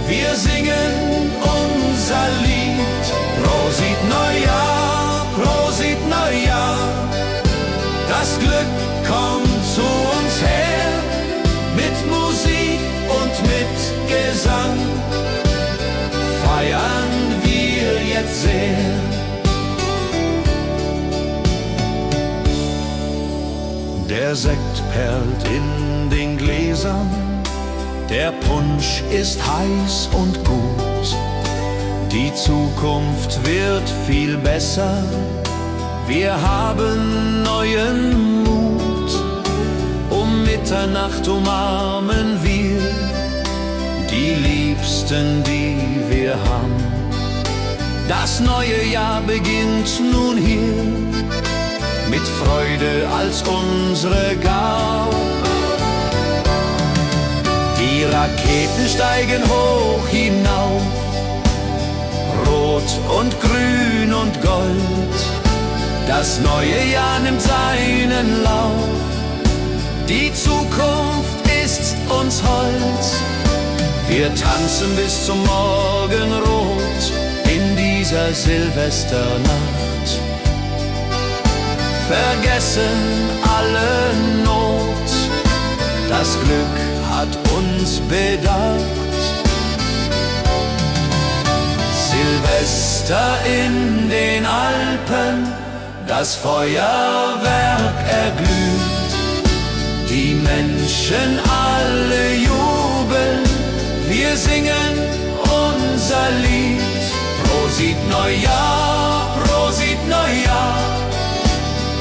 wir singen unser Lied. Prosit Neujahr, Prosit Neujahr, das Glück kommt zu uns her, mit Musik und mit Gesang feiern wir jetzt sehr. Der Sekt perlt in den Gläsern, der Punsch ist heiß und gut. Die Zukunft wird viel besser, wir haben neuen Mut. Um Mitternacht umarmen wir die Liebsten, die wir haben. Das neue Jahr beginnt nun hier, mit Freude als unsere Gabe. Die Raketen steigen hoch hinauf, rot und grün und gold. Das neue Jahr nimmt seinen Lauf, die Zukunft ist uns hold. Wir tanzen bis zum Morgenrot in dieser Silvesternacht, vergessen alle Not, das Glück hat uns bedacht. Silvester in den Alpen, das Feuerwerk erglüht. Die Menschen alle jubeln, wir singen unser Lied. Prosit Neujahr, Prosit Neujahr,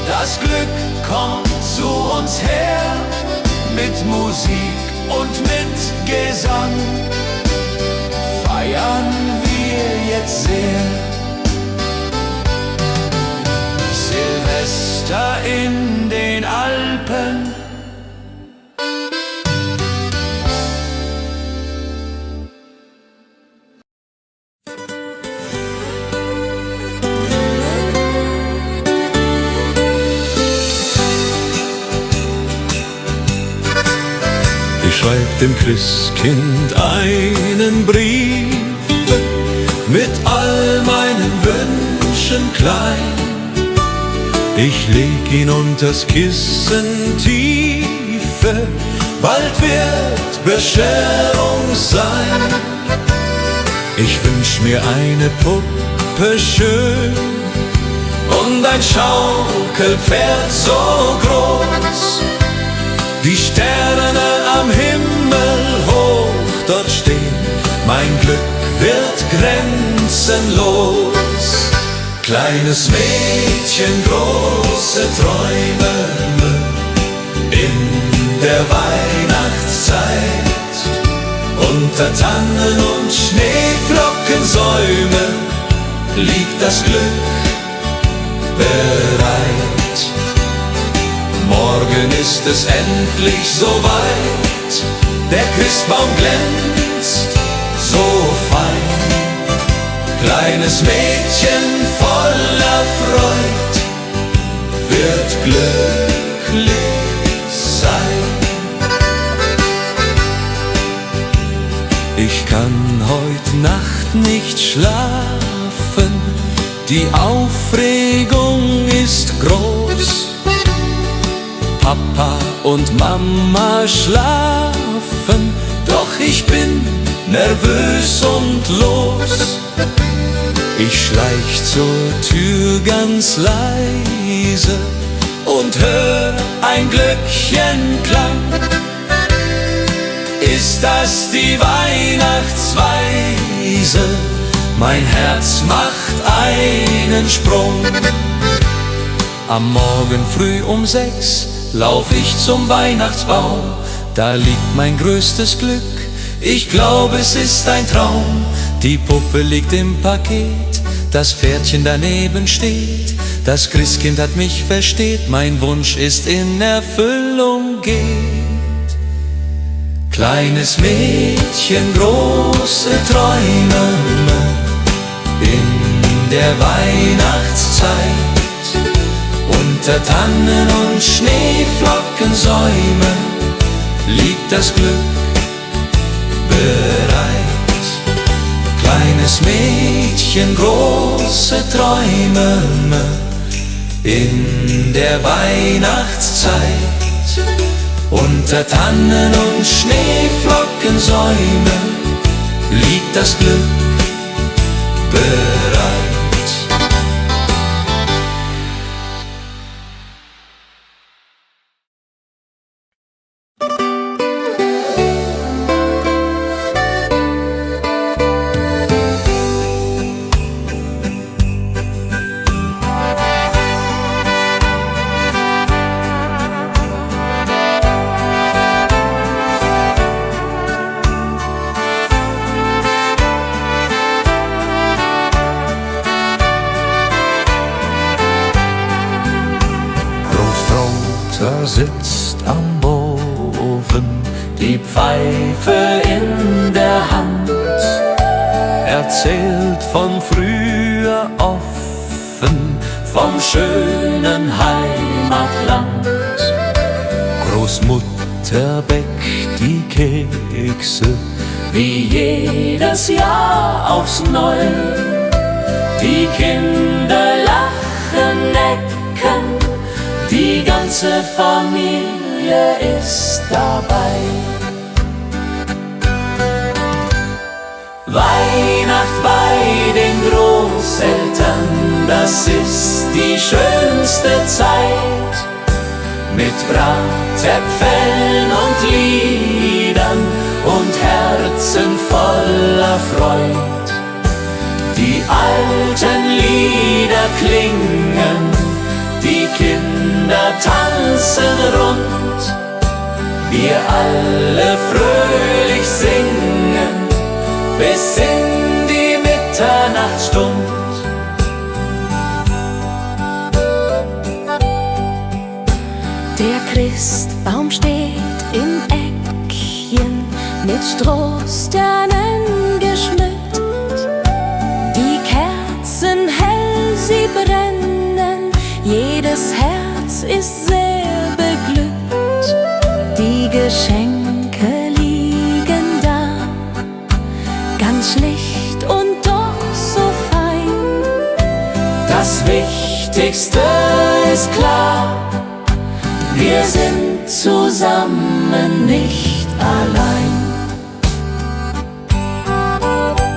das Glück kommt zu uns her, mit Musik und mit Gesang feiern wir jetzt sehr. Silvester in den Alpen, ich schreib dem Christkind einen Brief mit all meinen Wünschen klein. Ich leg ihn unters Kissen tiefe, bald wird Bescherung sein. Ich wünsch mir eine Puppe schön und ein Schaukelpferd so groß. Die Sterne am Himmel hoch dort stehen, mein Glück wird grenzenlos. Kleines Mädchen, große Träume in der Weihnachtszeit. Unter Tannen und Schneeflockensäumen liegt das Glück bereit. Morgen ist es endlich soweit, der Christbaum glänzt so fein. Kleines Mädchen voller Freud wird glücklich sein. Ich kann heut Nacht nicht schlafen, die Aufregung ist groß. Papa und Mama schlafen, doch ich bin nervös und los. Ich schleich zur Tür ganz leise und hör ein Glöckchenklang. ist das die Weihnachtsweise. Mein Herz macht einen Sprung. Am Morgen früh um 6 lauf ich zum Weihnachtsbaum. Da liegt mein größtes Glück, ich glaube es ist ein Traum. Die Puppe liegt im Paket, das Pferdchen daneben steht. Das Christkind hat mich versteht, mein Wunsch ist in Erfüllung geht. Kleines Mädchen, große Träume in der Weihnachtszeit. Unter Tannen und Schneeflockensäumen liegt das Glück bereit. Kleines Mädchen, große Träume in der Weihnachtszeit. Unter Tannen und Schneeflockensäumen liegt das Glück bereit. Sitzt am Ofen, die Pfeife in der Hand, erzählt von früher offen, vom schönen Heimatland. Großmutter bäckt die Kekse, wie jedes Jahr aufs Neue. Die Kinder lachen, necken, die ganze Familie ist dabei. Weihnacht bei den Großeltern, das ist die schönste Zeit. Mit Bratäpfeln und Liedern und Herzen voller Freud. Die alten Lieder klingen, die Kinder tanzen rund, wir alle fröhlich singen, bis in die Mitternachtsstund. Der Christbaum steht im Eckchen, mit Strohsternen geschmückt. Die Kerzen hell, sie brennen, jedes Herz ist sehr beglückt. Die Geschenke liegen da, ganz schlicht und doch so fein. Das Wichtigste ist klar, wir sind zusammen, nicht allein.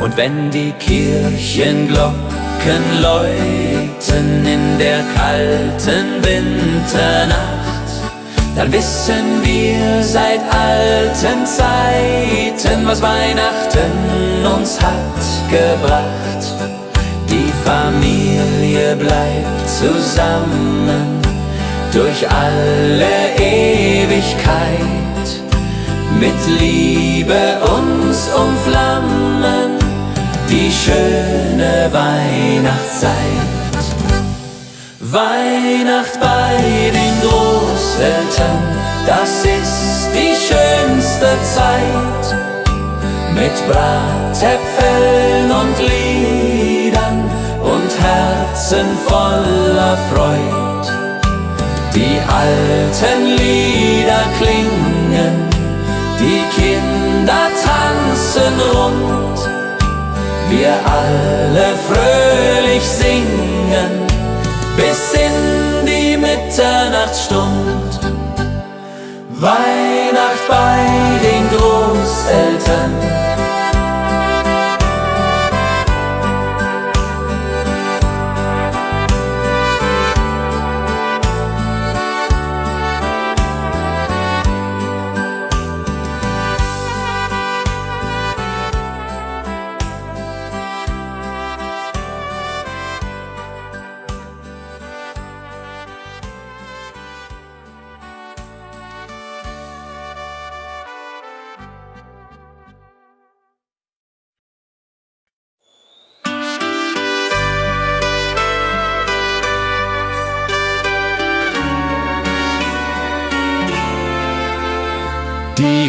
Und wenn die Kirchenglocken läuten in der kalten Winternacht, dann wissen wir seit alten Zeiten, was Weihnachten uns hat gebracht. Die Familie bleibt zusammen durch alle Ewigkeit, mit Liebe uns umflammen die schöne Weihnachtszeit. Weihnacht bei den Großeltern, das ist die schönste Zeit. Mit Bratäpfeln und Liedern und Herzen voller Freud. Die alten Lieder klingen, die Kinder tanzen rund, wir alle fröhlich singen, bis in die Mitternachtsstund. Weihnacht bei den Großeltern.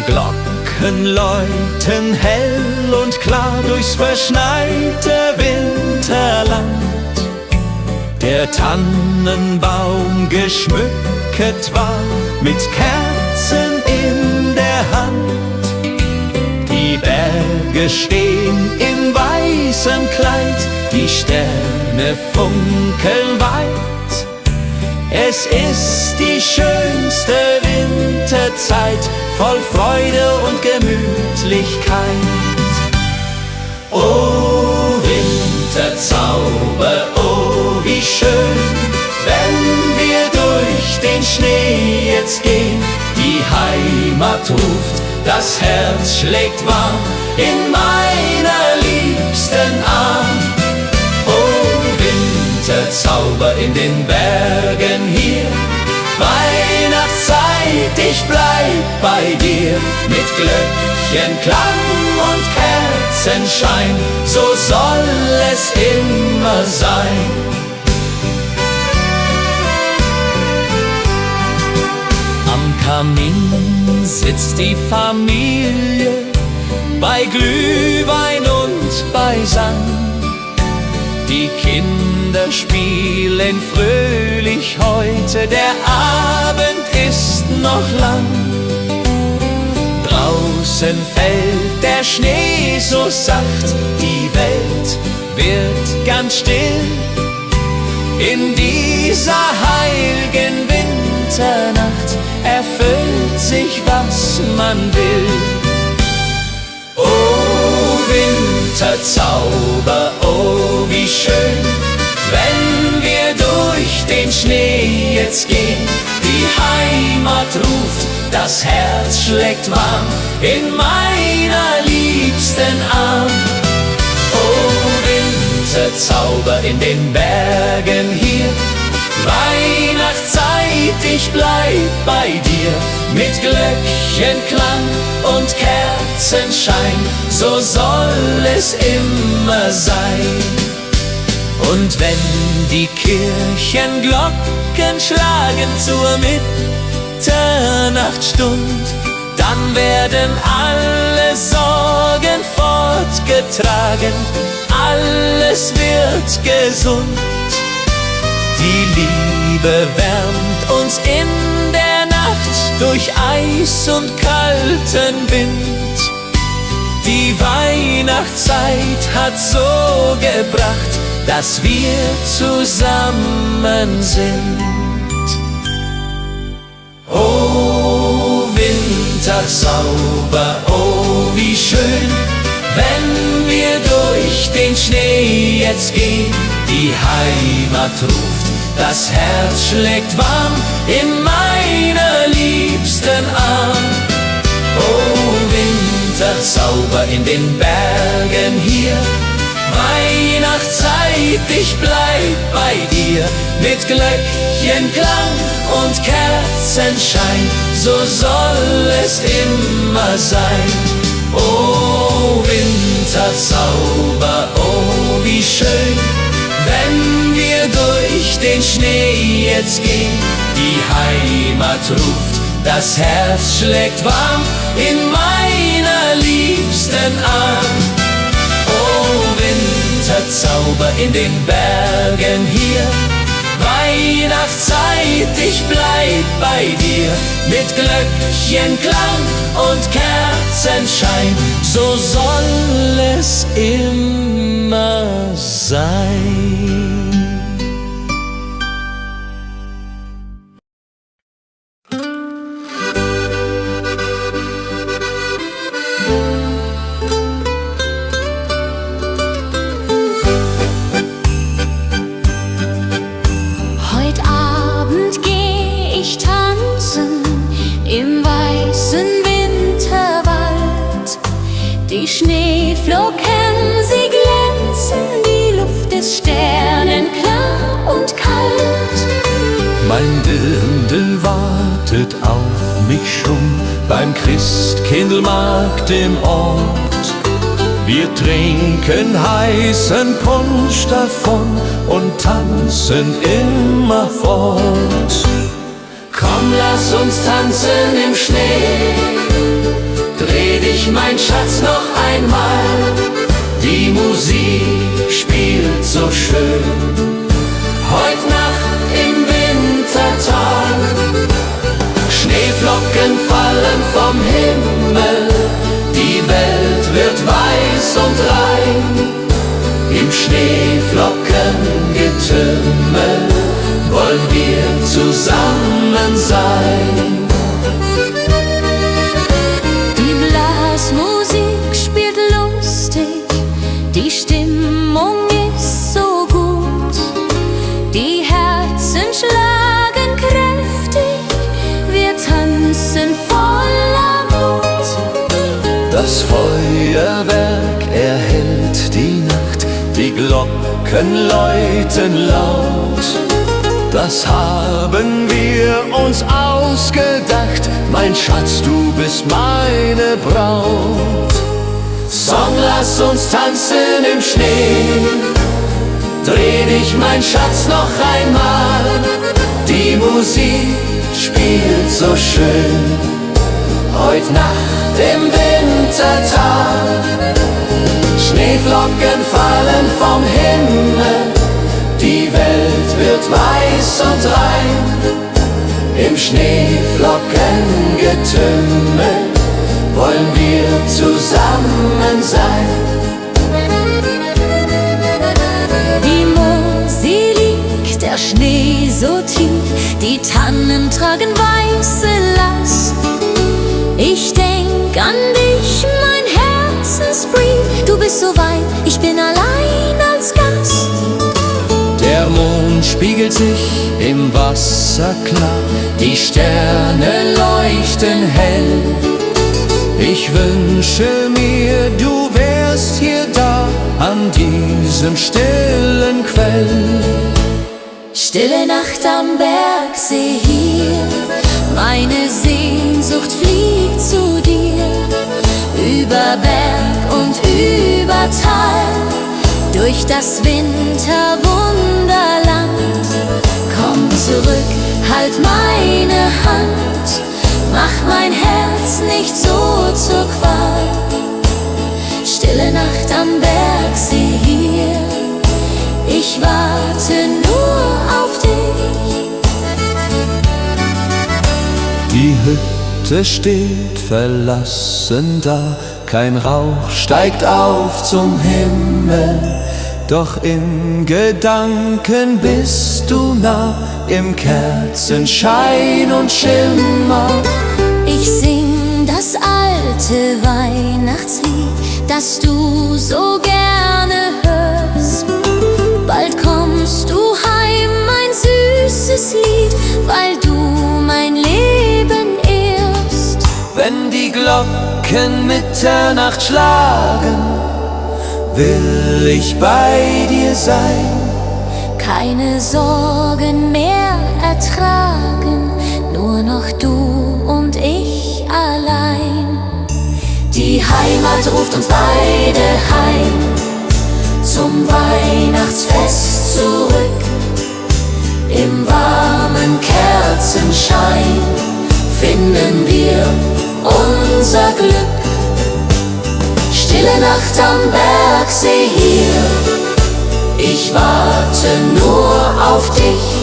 Die Glocken läuten hell und klar durchs verschneite Winterland. Der Tannenbaum geschmückt war mit Kerzen in der Hand. Die Berge stehen in weißem Kleid, die Sterne funkeln weit. Es ist die schönste Winterzeit, voll Freude und Gemütlichkeit. Oh Winterzauber, oh wie schön, wenn wir durch den Schnee jetzt gehen. Die Heimat ruft, das Herz schlägt warm in meiner liebsten Arm. Oh Winterzauber in den Bergen hier, Weihnachtszeit, ich bleib bei dir. Mit Glöckchenklang und Kerzenschein, so soll es immer sein. Am Kamin sitzt die Familie, bei Glühwein und beisammen. Die Kinder spielen fröhlich heute, der Abend ist noch lang. Draußen fällt der Schnee so sacht, die Welt wird ganz still. In dieser heiligen Winternacht erfüllt sich, was man will. Oh Winterzauber, oh wie schön, wenn wir durch den Schnee jetzt gehen. Die Heimat ruft, das Herz schlägt warm in meiner liebsten Arm. Oh Winterzauber in den Bergen hier, Weihnachtszeit, ich bleib bei dir. Mit Glöckchenklang und Kerzenschein, so soll es immer sein. Und wenn die Kirchenglocken schlagen zur Mitternachtsstund, dann werden alle Sorgen fortgetragen, alles wird gesund. Die Liebe wärmt uns in der Nacht durch Eis und kalten Wind. Die Weihnachtszeit hat so gebracht, dass wir zusammen sind. Oh Winterzauber, oh wie schön, wenn wir durch den Schnee jetzt gehen. Die Heimat ruft, das Herz schlägt warm in meiner liebsten Arm. Oh Winterzauber in den Bergen hier, Weihnachtszeit, ich bleib bei dir. Mit Glöckchenklang und Kerzenschein, so soll es immer sein. Oh Winterzauber, oh wie schön, wenn wir durch den Schnee jetzt gehen. Die Heimat ruft, das Herz schlägt warm in meiner liebsten Arm. Oh Winterzauber in den Bergen hier, Weihnachtszeit, ich bleib bei dir. Mit Glöckchenklang und Kerzenschein, so soll es immer sein. Die Schneeflocken, sie glänzen, die Luft ist sternenklar und kalt. Mein Dirndl wartet auf mich schon beim Christkindlmarkt im Ort. Wir trinken heißen Punsch davon und tanzen immer fort. Komm, lass uns tanzen im Schnee, dreh dich, mein Schatz, noch einmal. Die Musik spielt so schön, heut Nacht im Wintertag. Schneeflocken fallen vom Himmel, die Welt wird weiß und rein. Im Schneeflockengetümmel wollen wir zusammen sein. Die Blasmusik spielt lustig, die Stimmung ist so gut, die Herzen schlagen kräftig, wir tanzen voller Mut. Das Feuerwerk erhellt die Nacht, die Glocken läuten laut. Das haben wir uns ausgedacht, mein Schatz, du bist meine Braut. Song, lass uns tanzen im Schnee, dreh dich, mein Schatz, noch einmal. Die Musik spielt so schön, heut Nacht im Wintertag. Schneeflocken fallen vom Himmel, die Welt wird weiß und rein. Im Schneeflockengetümmel wollen wir zusammen sein. Die Mosel liegt, der Schnee so tief, die Tannen tragen weiße Last. Ich denk an dich, mein Herzensbrief, du bist so weit, ich bin allein als Gast. Der Mond spiegelt sich im Wasser klar, die Sterne leuchten hell. Ich wünsche mir, du wärst hier da, an diesem stillen Quell. Stille Nacht am Bergsee hier, meine Sehnsucht fliegt zu dir. Über Berg und über Tal, durch das Winterwunderland. Komm zurück, halt meine Hand, mach mein Herz nicht so zur Qual. Stille Nacht am Bergsee hier, ich warte nur auf dich. Die Hütte steht verlassen da, kein Rauch steigt auf zum Himmel. Doch in Gedanken bist du nah, im Kerzenschein und Schimmer. Ich sing das alte Weihnachtslied, das du so gerne hörst. Bald kommst du heim, mein süßes Lied, weil du mein Leben ehrst. Wenn die Glocken Mitternacht schlagen, will ich bei dir sein. Keine Sorgen mehr ertragen, nur noch du und ich allein. Die Heimat ruft uns beide heim, zum Weihnachtsfest zurück. Im warmen Kerzenschein finden wir unser Glück. Stille Nacht am Bergsee hier, ich warte nur auf dich.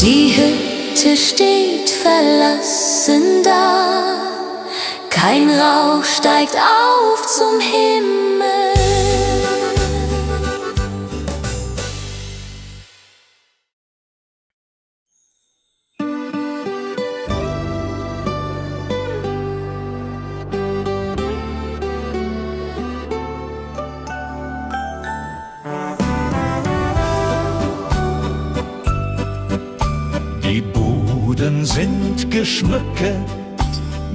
Die Hütte steht verlassen da, kein Rauch steigt auf zum Himmel. Die Buden sind geschmückt,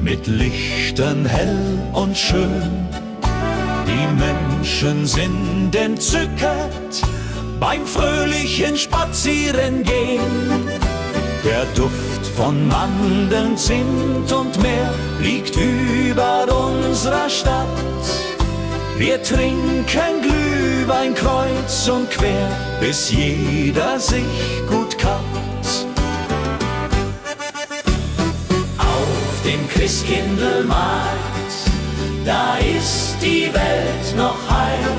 mit Lichtern hell und schön. Die Menschen sind entzückt beim fröhlichen Spazierengehen. Der Duft von Mandeln, Zimt und Meer liegt über unserer Stadt. Wir trinken Glühwein kreuz und quer, bis jeder sich gut kappt. Auf dem Christkindlmarkt da ist die Welt noch heil.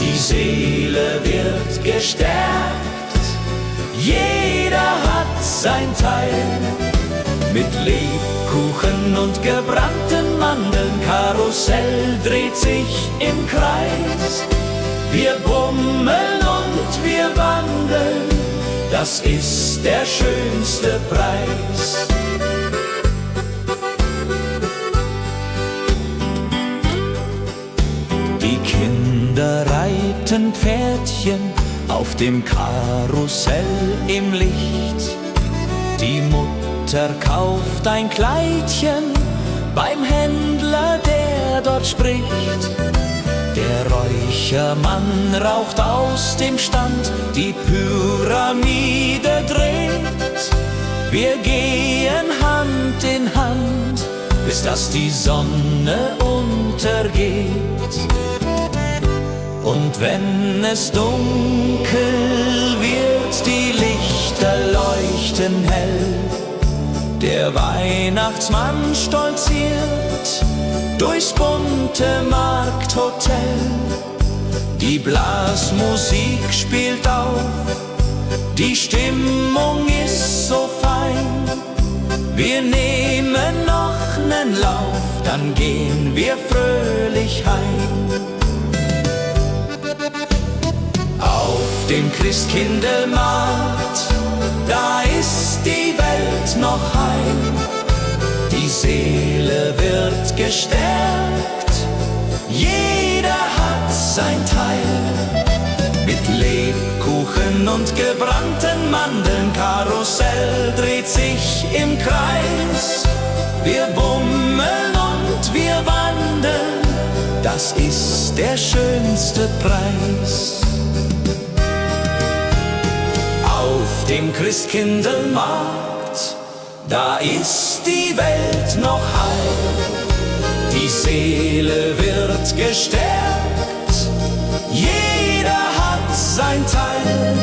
Die Seele wird gestärkt, jeder hat sein Teil. Mit Lebkuchen und gebrannten Mandeln, Karussell dreht sich im Kreis. Wir bummeln und wir wandeln, das ist der schönste Preis. Die Kinder reiten Pferdchen auf dem Karussell im Licht. Die Mutter kauft ein Kleidchen beim Händler, der dort spricht. Der Räuchermann raucht aus dem Stand, die Pyramide dreht. Wir gehen Hand in Hand, bis dass die Sonne untergeht. Und wenn es dunkel wird, die Lichter leuchten hell. Der Weihnachtsmann stolziert durchs bunte Markthotel. Die Blasmusik spielt auf, die Stimmung ist so fein. Wir nehmen noch nen Lauf, dann gehen wir fröhlich heim. Auf dem Christkindlmarkt, da ist die Welt noch heil. Die Seele wird gestärkt, jeder hat sein Teil. Mit Lebkuchen und gebrannten Mandeln, Karussell dreht sich im Kreis. Wir bummeln und wir wandeln, das ist der schönste Preis. Auf dem Christkindlmarkt, da ist die Welt noch heil. Die Seele wird gestärkt, jeder hat sein Teil.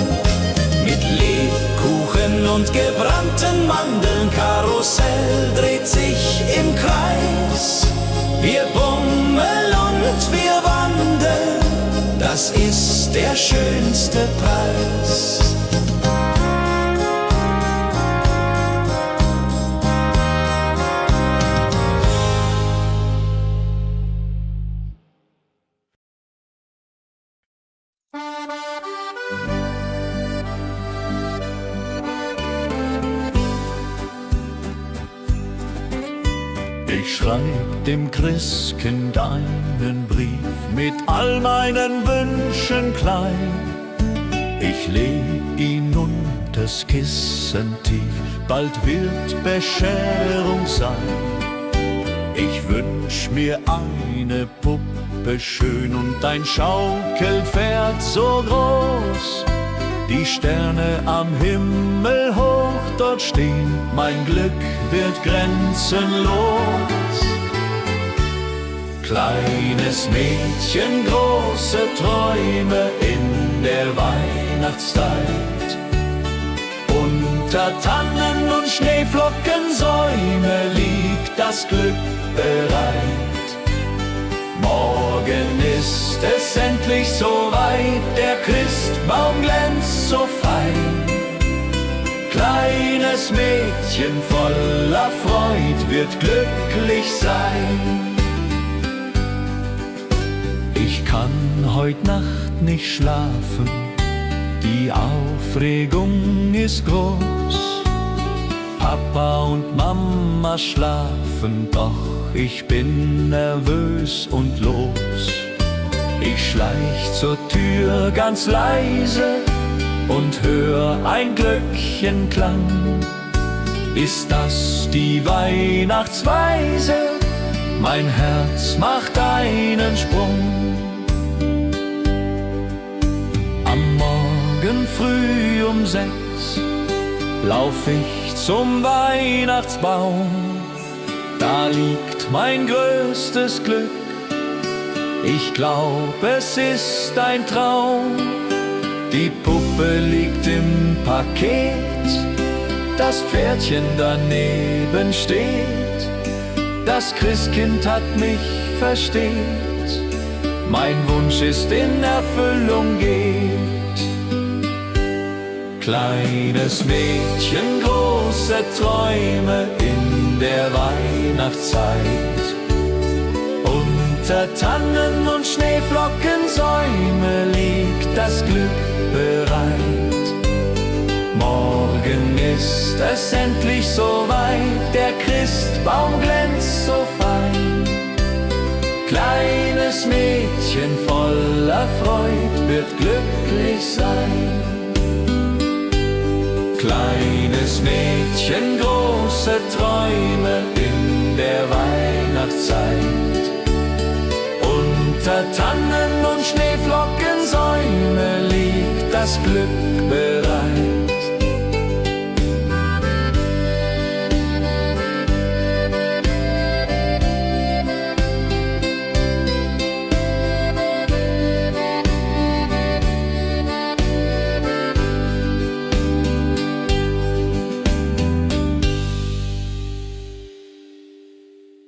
Mit Lebkuchen und gebrannten Mandeln, Karussell dreht sich im Kreis. Wir bummeln und wir wandeln, das ist der schönste Preis. Ich schreib dem Christkind einen Brief mit all meinen Wünschen klein. Ich leg ihn unters Kissen tief, bald wird Bescherung sein. Ich wünsch mir eine Puppe schön und ein Schaukelpferd so groß. Die Sterne am Himmel hoch dort stehen, mein Glück wird grenzenlos. Kleines Mädchen, große Träume in der Weihnachtszeit. Unter Tannen und Schneeflockensäume liegt das Glück bereit. Morgen ist es endlich soweit, der Christbaum glänzt so fein. Kleines Mädchen voller Freud wird glücklich sein. Ich kann heut Nacht nicht schlafen, die Aufregung ist groß. Papa und Mama schlafen, doch ich bin nervös und los. Ich schleich zur Tür ganz leise und hör ein Glöckchenklang. Ist das die Weihnachtsweise? Mein Herz macht einen Sprung. Am Morgen früh um 6 lauf ich zum Weihnachtsbaum. Da liegt mein größtes Glück, ich glaub, es ist ein Traum. Die Puppe liegt im Paket, das Pferdchen daneben steht. das Christkind hat mich versteht, mein Wunsch ist in Erfüllung geht. Kleines Mädchen, große Träume in der Weihnachtszeit. Unter Tannen und Schneeflockensäume liegt das Glück bereit. Morgen ist es endlich soweit, der Christbaum glänzt so fein. Kleines Mädchen voller Freud wird glücklich sein. Kleines Mädchen, große Träume in der Weihnachtszeit. Unter Tannen und Schneeflockensäume liegt das Glück